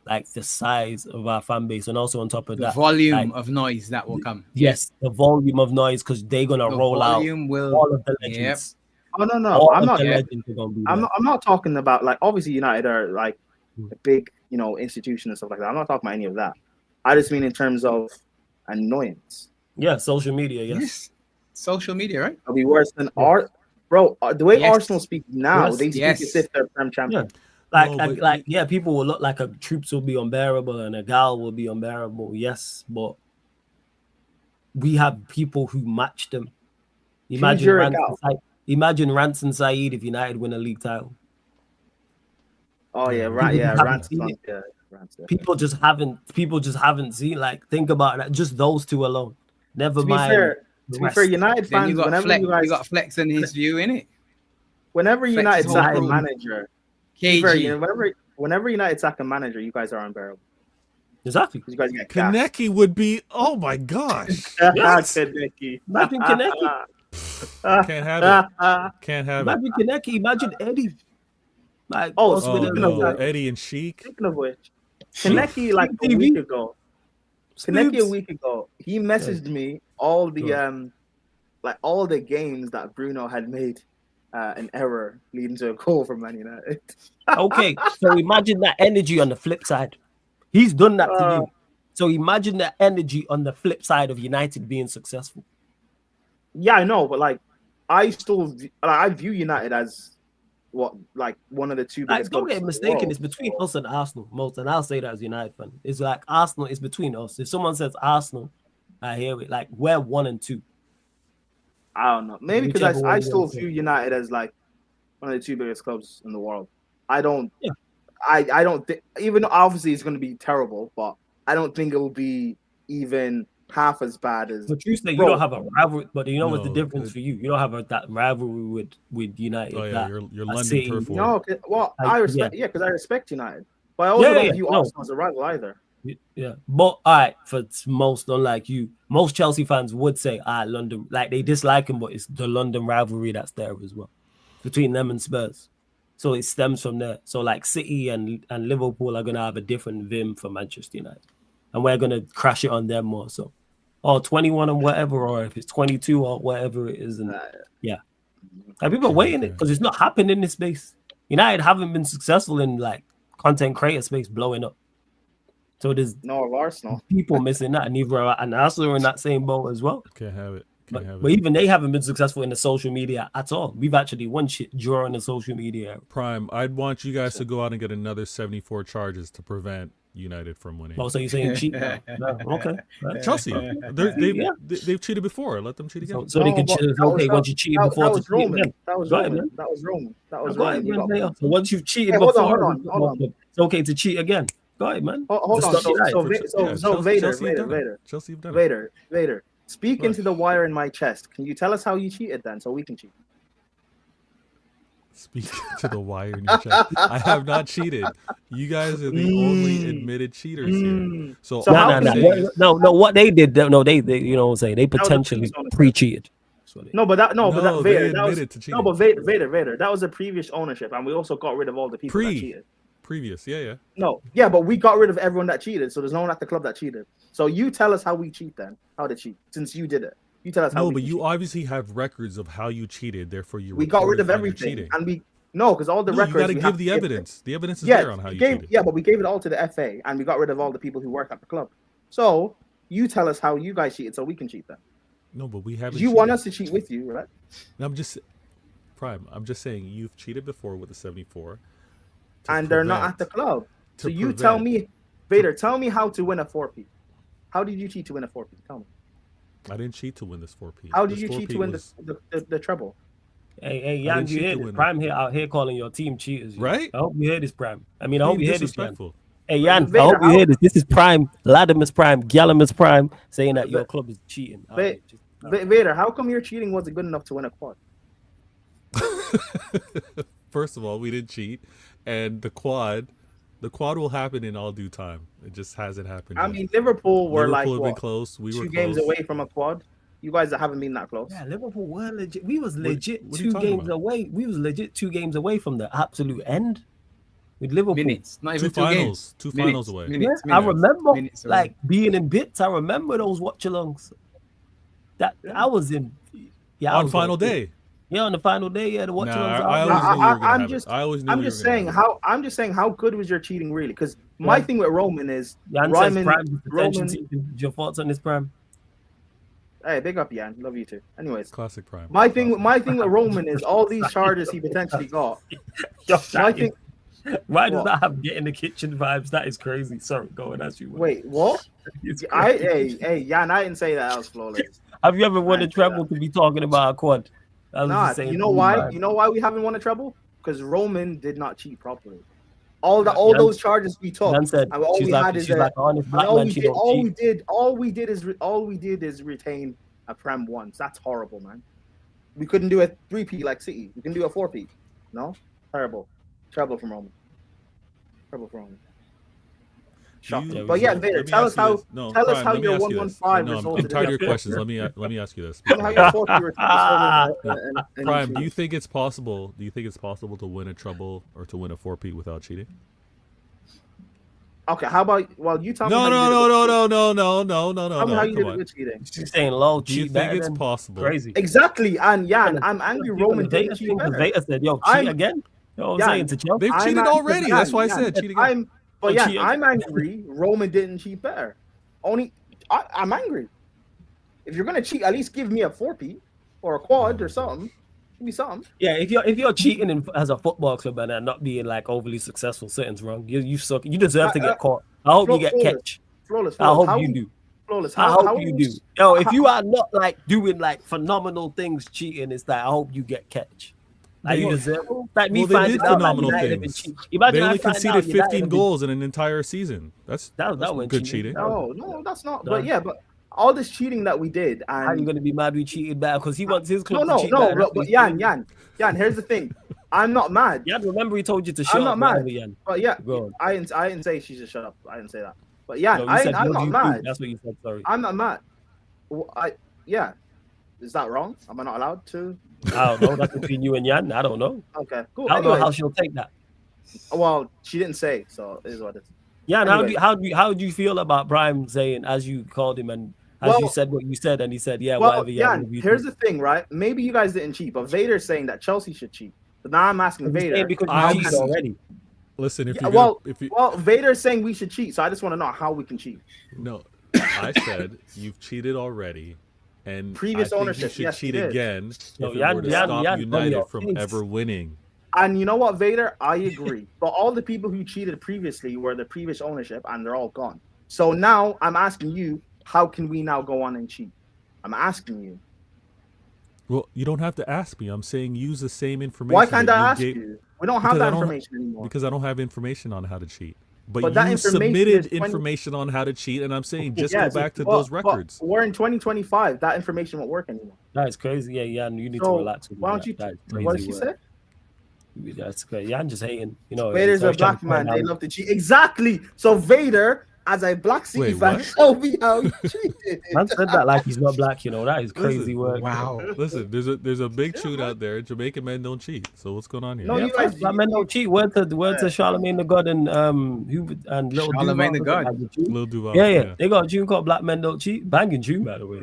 like the size of our fan base, and also on top of that, volume of noise that will come. Yes, the volume of noise, because they're gonna roll out all of the legends. Oh no, I'm not talking about, like, obviously United are like a big institution and stuff like that. I'm not talking about any of that. I just mean in terms of annoyance. Yeah, social media. Yes. Social media, right? It'll be worse than bro. The way Arsenal speak now, they speak as if they're Prem champion. Yeah. People will look like troops will be unbearable and a gal will be unbearable. Yes, but we have people who match them. Imagine Rance and Saeed if United win a league title. Oh yeah, right. Yeah, Rance. People just haven't seen. Like, think about that. Just those two alone. Never mind. To be fair, United fans, you got Flex in his view, innit? Whenever United sack a manager, whenever United sack a manager, you guys are unbearable. Exactly. You guys get Kaneki would be. Oh my gosh. Kaneki. Imagine Kaneki. Can't have it. Can't have it. Imagine Kaneki. Imagine Eddie. Like, Eddie and Sheik. Speaking of which, Kaneki a week ago. Kaneki a week ago, he messaged me all the games that Bruno had made an error leading to a goal from Man United. Okay, so imagine that energy on the flip side. He's done that to you. So imagine that energy on the flip side of United being successful. Yeah, I know, but like, I view United as like one of the two biggest. Don't get mistaken. It's world, between us and Arsenal, most, and I'll say that as a United fan. It's like Arsenal is between us. If someone says Arsenal, I hear it. Like we're 1 and 2. I don't know. Maybe because I still view United as like one of the two biggest clubs in the world. I don't. Yeah. I don't think, even though obviously it's going to be terrible, but I don't think it will be even half as bad as. But you say you don't have a rivalry, but you know what's the difference for you? You don't have that rivalry with United. Oh yeah, you're London turf war. No, well, I respect because I respect United, but I also don't view Arsenal as a rival either. Yeah, but all right, for most, unlike you, most Chelsea fans would say, London, like they dislike him, but it's the London rivalry that's there as well between them and Spurs. So it stems from there. So like City and Liverpool are gonna have a different vim for Manchester United, and we're gonna crash it on them more. So, 21 or whatever, or if it's 22 or whatever it is, and yeah, like people are waiting it because it's not happening in this space. United haven't been successful in like content creator space blowing up. So there's Arsenal people missing that, and Arsenal are in that same boat as well. Can't have it. But even they haven't been successful in the social media at all. We've actually won shit during the social media. Prime, I'd want you guys to go out and get another 74 charges to prevent United from winning. Oh, so you're saying cheat? No. Okay. Chelsea, they've cheated before. Let them cheat again. So they can cheat. Okay, once you cheated before, that was Roman. That was Roman. So once you've cheated before, hold on. It's okay to cheat again. Go ahead, man. Hold on. So Vader. Speak into the wire in my chest. Can you tell us how you cheated then, so we can cheat? Speak to the wire in your chest. I have not cheated. You guys are the only admitted cheaters here. So no. What they did, they you know what I'm saying? They potentially pre-cheated. Vader, that was a previous ownership, and we also got rid of all the people that cheated. Previous, yeah. No, yeah, but we got rid of everyone that cheated, so there's no one at the club that cheated. So you tell us how we cheat then. How to cheat, since you did it. You tell us how. No, but you obviously have records of how you cheated. Therefore, we got rid of everything, and because all the records. You got to give the evidence. The evidence is there on how you cheated. Yeah, but we gave it all to the FA, and we got rid of all the people who work at the club. So you tell us how you guys cheated, so we can cheat then. No, but we haven't. You want us to cheat with you, right? I'm just saying you've cheated before with the 74. And they're not at the club. So you tell me, Vader, tell me how to win a 4P. How did you cheat to win a 4P? Tell me. I didn't cheat to win this 4P. How did you cheat to win the treble? Hey, Jan, you hear this? Prime out here calling your team cheaters. Right? I hope you hear this, Prime. I hope you hear this, Jan. Hey, Jan, Vader, I hope you hear this. This is Prime, Latimus Prime, Gallimimus Prime, saying that your club is cheating. Vader, how come your cheating wasn't good enough to win a quad? First of all, we didn't cheat. And the quad will happen in all due time. It just hasn't happened yet. I mean, Liverpool were been close. We were 2 games away from a quad. You guys that haven't been that close. Yeah, Liverpool were legit. We was legit what 2 games away. We was legit 2 games away from the absolute end with Liverpool. Minutes, not even 2 finals. 2 finals away. Minutes. I remember being in bits. I remember those watch-alongs. I was in. Yeah, on final day. Yeah, on the final day, the watch-alongs. I'm just saying how good was your cheating really? Because my thing with Roman is Roman. Your thoughts on this, Prime? Hey, big up, Jan. Love you too. Anyways, classic Prime. My thing with Roman is all these charges he potentially got. Why does that have get in the kitchen vibes? That is crazy. Sorry, go and ask you. Wait, what? Hey, Jan, I didn't say that was flawless. Have you ever won a treble to be talking about a quad? You know why? You know why we haven't won a treble? Because Roman did not cheat properly. All those charges we took, all we did is retain a Prem 1. So that's horrible, man. We couldn't do a 3P like City. We can do a 4P. No, terrible. Treble from Roman. Shocking. But yeah, Vader, tell us how your 115 resulted. I'm tired of your questions. Let me ask you this. Prime, do you think it's possible? Do you think it's possible to win a treble or to win a 4P without cheating? Okay, how about you tell me? No. Tell me how you did Come it on. with cheating. She's saying low Do you cheat think better it's than possible? crazy. Exactly, and Jan, I'm angry. Roman didn't cheat better. Veta said, "Yo, cheat I'm- again." You know what I'm Jan, saying to Chelsea? They've cheated already. That's why I said cheat again. I'm angry. Roman didn't cheat better. I'm angry. If you're gonna cheat, at least give me a 4P or a quad or something. Give me something. Yeah, if you're cheating as a football club and not being like overly successful, something's wrong. You suck. You deserve to get caught. I hope you get catch. Flawless. I hope you do. Flawless. I hope you do. Yo, if you are not like doing like phenomenal things cheating, it's like I hope you get catch. Like you deserve. Like me they did finding out phenomenal that United things. have been Imagine They I only find conceded out United 15 have been- goals in an entire season. That's went good cheating. No, that's not. But yeah, but all this cheating that we did, and How you gonna be mad we cheated better because he wants his club no, to cheat better? but Jan, here's the thing. I'm not mad. Jan, remember he told you to shut I'm not up. mad. Whatever, Jan. But yeah, Go on. I didn't say she should shut up. I didn't say that. But yeah, No, you I'm said, not "What do you mad. do?" That's what you said. Sorry. I'm not mad. Yeah. Is that wrong? Am I not allowed to? I don't know. That's between you and Jan. I don't know. Okay, cool. I don't know Anyways, how she'll take that. well, she didn't say, so it is what it is. Jan, Anyway. how do you feel about Prime saying as you called him and as you said what you said and he said whatever. Jan, here's the thing, right? Maybe you guys didn't cheat, but Vader's saying that Chelsea should cheat. But now I'm asking Vader because I'm you cheated already. Listen, if Yeah, you well, Vader's saying we should cheat, so I just want to know how we can cheat. no, I said you've cheated already, and Previous I think ownership, you should yes, cheat you did. again No, if it Jan- were to Jan- stop Jan, United your from face. ever winning. And you know what, Vader? I agree. But all the people who cheated previously were the previous ownership, and they're all gone. So now I'm asking you, how can we now go on and cheat? I'm asking you. Well, you don't have to ask me. I'm saying use the same information. Why can't that I ask gave- you? We don't have Because I that don't- information anymore. Because I don't have information on how to cheat. But But that you information submitted is 20 information on how to cheat, and I'm saying just Yes, go back to but- those records. But we're in 2025. That information won't work anymore. That is crazy. Yeah, Jan, you need So, to relax. With why don't that. you? That is crazy What did she work. say? That's crazy. Jan just hating. You know, Vader's he's a always trying black to man. point They out- love to cheat. Exactly. So Vader, as a Black City Wait, fan, what? show me how he cheated. Man said that like he's not black. You know, that is crazy Listen, work. Wow. Listen, there's a big tune out there. Jamaican men don't cheat. So what's going on here? No, Yeah, you guys- black men don't cheat. Word to Charlemagne the God and Little Charlemagne Duval. the God. Lil Duval. Yeah. They got a tune called Black Men Don't Cheat. Banging tune, by the way.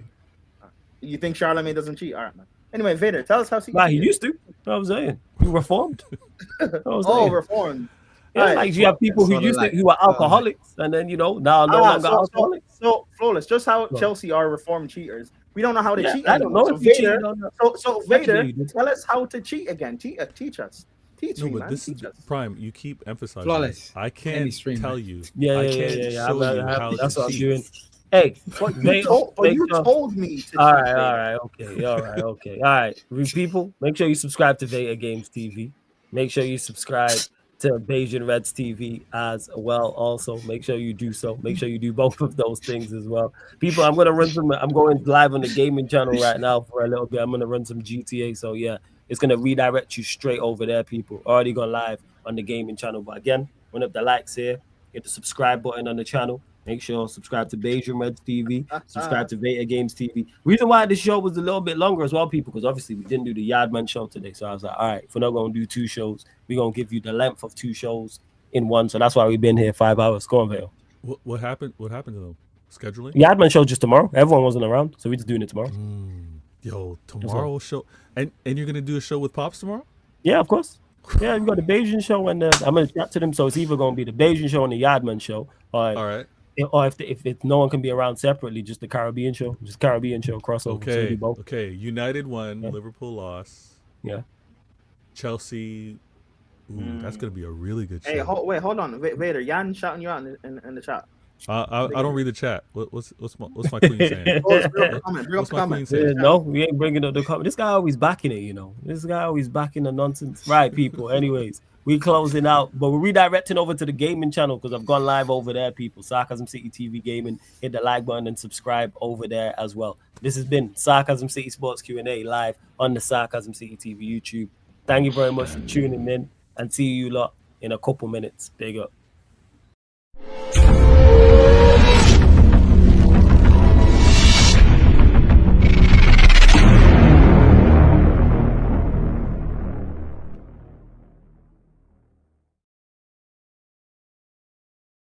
You think Charlemagne doesn't cheat? All right, man. Anyway, Vader, tell us how he Nah, he cheated. used to. You know what I'm saying? He reformed. You know what I'm Oh, saying? reformed. Yeah, Alright. like you have people who Sort of used like- to, who were alcoholics, and then now no longer alcoholics. So flawless. Just how Go on. Chelsea are reformed cheaters. We don't know how to Yeah, cheat. I don't know anymore. if you So Vader, cheated on that. so Vader, Actually, you did. tell us how to cheat again. Teach us. Teach No, me, but man. this is Teach us. Prime. You keep emphasizing. Flawless. this. I Any can't stream, tell man. you. Yeah. I can't show you how That's to what I'm cheat. doing. Hey, But make- you make you sure- told me to All cheat, right, Vader. okay. All right, people, make sure you subscribe to Veta Games TV. Make sure you subscribe to Bayesian Reds TV as well. Also, make sure you do so. Make sure you do both of those things as well. People, I'm going live on the gaming channel right now for a little bit. I'm gonna run some GTA. So yeah, it's gonna redirect you straight over there, people. Already gone live on the gaming channel. But again, run up the likes here, hit the subscribe button on the channel. Make sure subscribe to Bayesian Reds TV, subscribe to Veta Games TV. Reason why this show was a little bit longer as well, people, because obviously we didn't do the Yardman show today. So I was like, all right, if we're not going to do 2 shows, we're going to give you the length of 2 shows in one. So that's why we've been here 5 hours. Go on, Vale. What happened? What happened to them? Scheduling? Yardman show just tomorrow. Everyone wasn't around, so we're just doing it tomorrow. Yo, tomorrow show, and you're gonna do a show with Pops tomorrow? Yeah, of course. Yeah, we got the Bayesian show, and I'm going to chat to them. So it's either going to be the Bayesian show and the Yardman show, All right. or if no one can be around separately, just the Caribbean show, crossover. So we do Okay. both. Okay. United won. Yeah. Liverpool lost. Yeah. Chelsea. Ooh, that's gonna be a really good show. Hey, hold on, Vader. Jan shouting you out in the chat. I don't read the chat. What's my queen saying? Bring up the comment. Bring up What's the my comment. queen saying? No, we ain't bringing up the comment. This guy always backing it, This guy always backing the nonsense. Right, people. Anyways, we closing out, but we're redirecting over to the gaming channel because I've gone live over there, people. Sarcasm City TV Gaming. Hit the like button and subscribe over there as well. This has been Sarcasm City Sports Q&A live on the Sarcasm City TV YouTube. Thank you very much for tuning in, and see you lot in a couple minutes. Big up.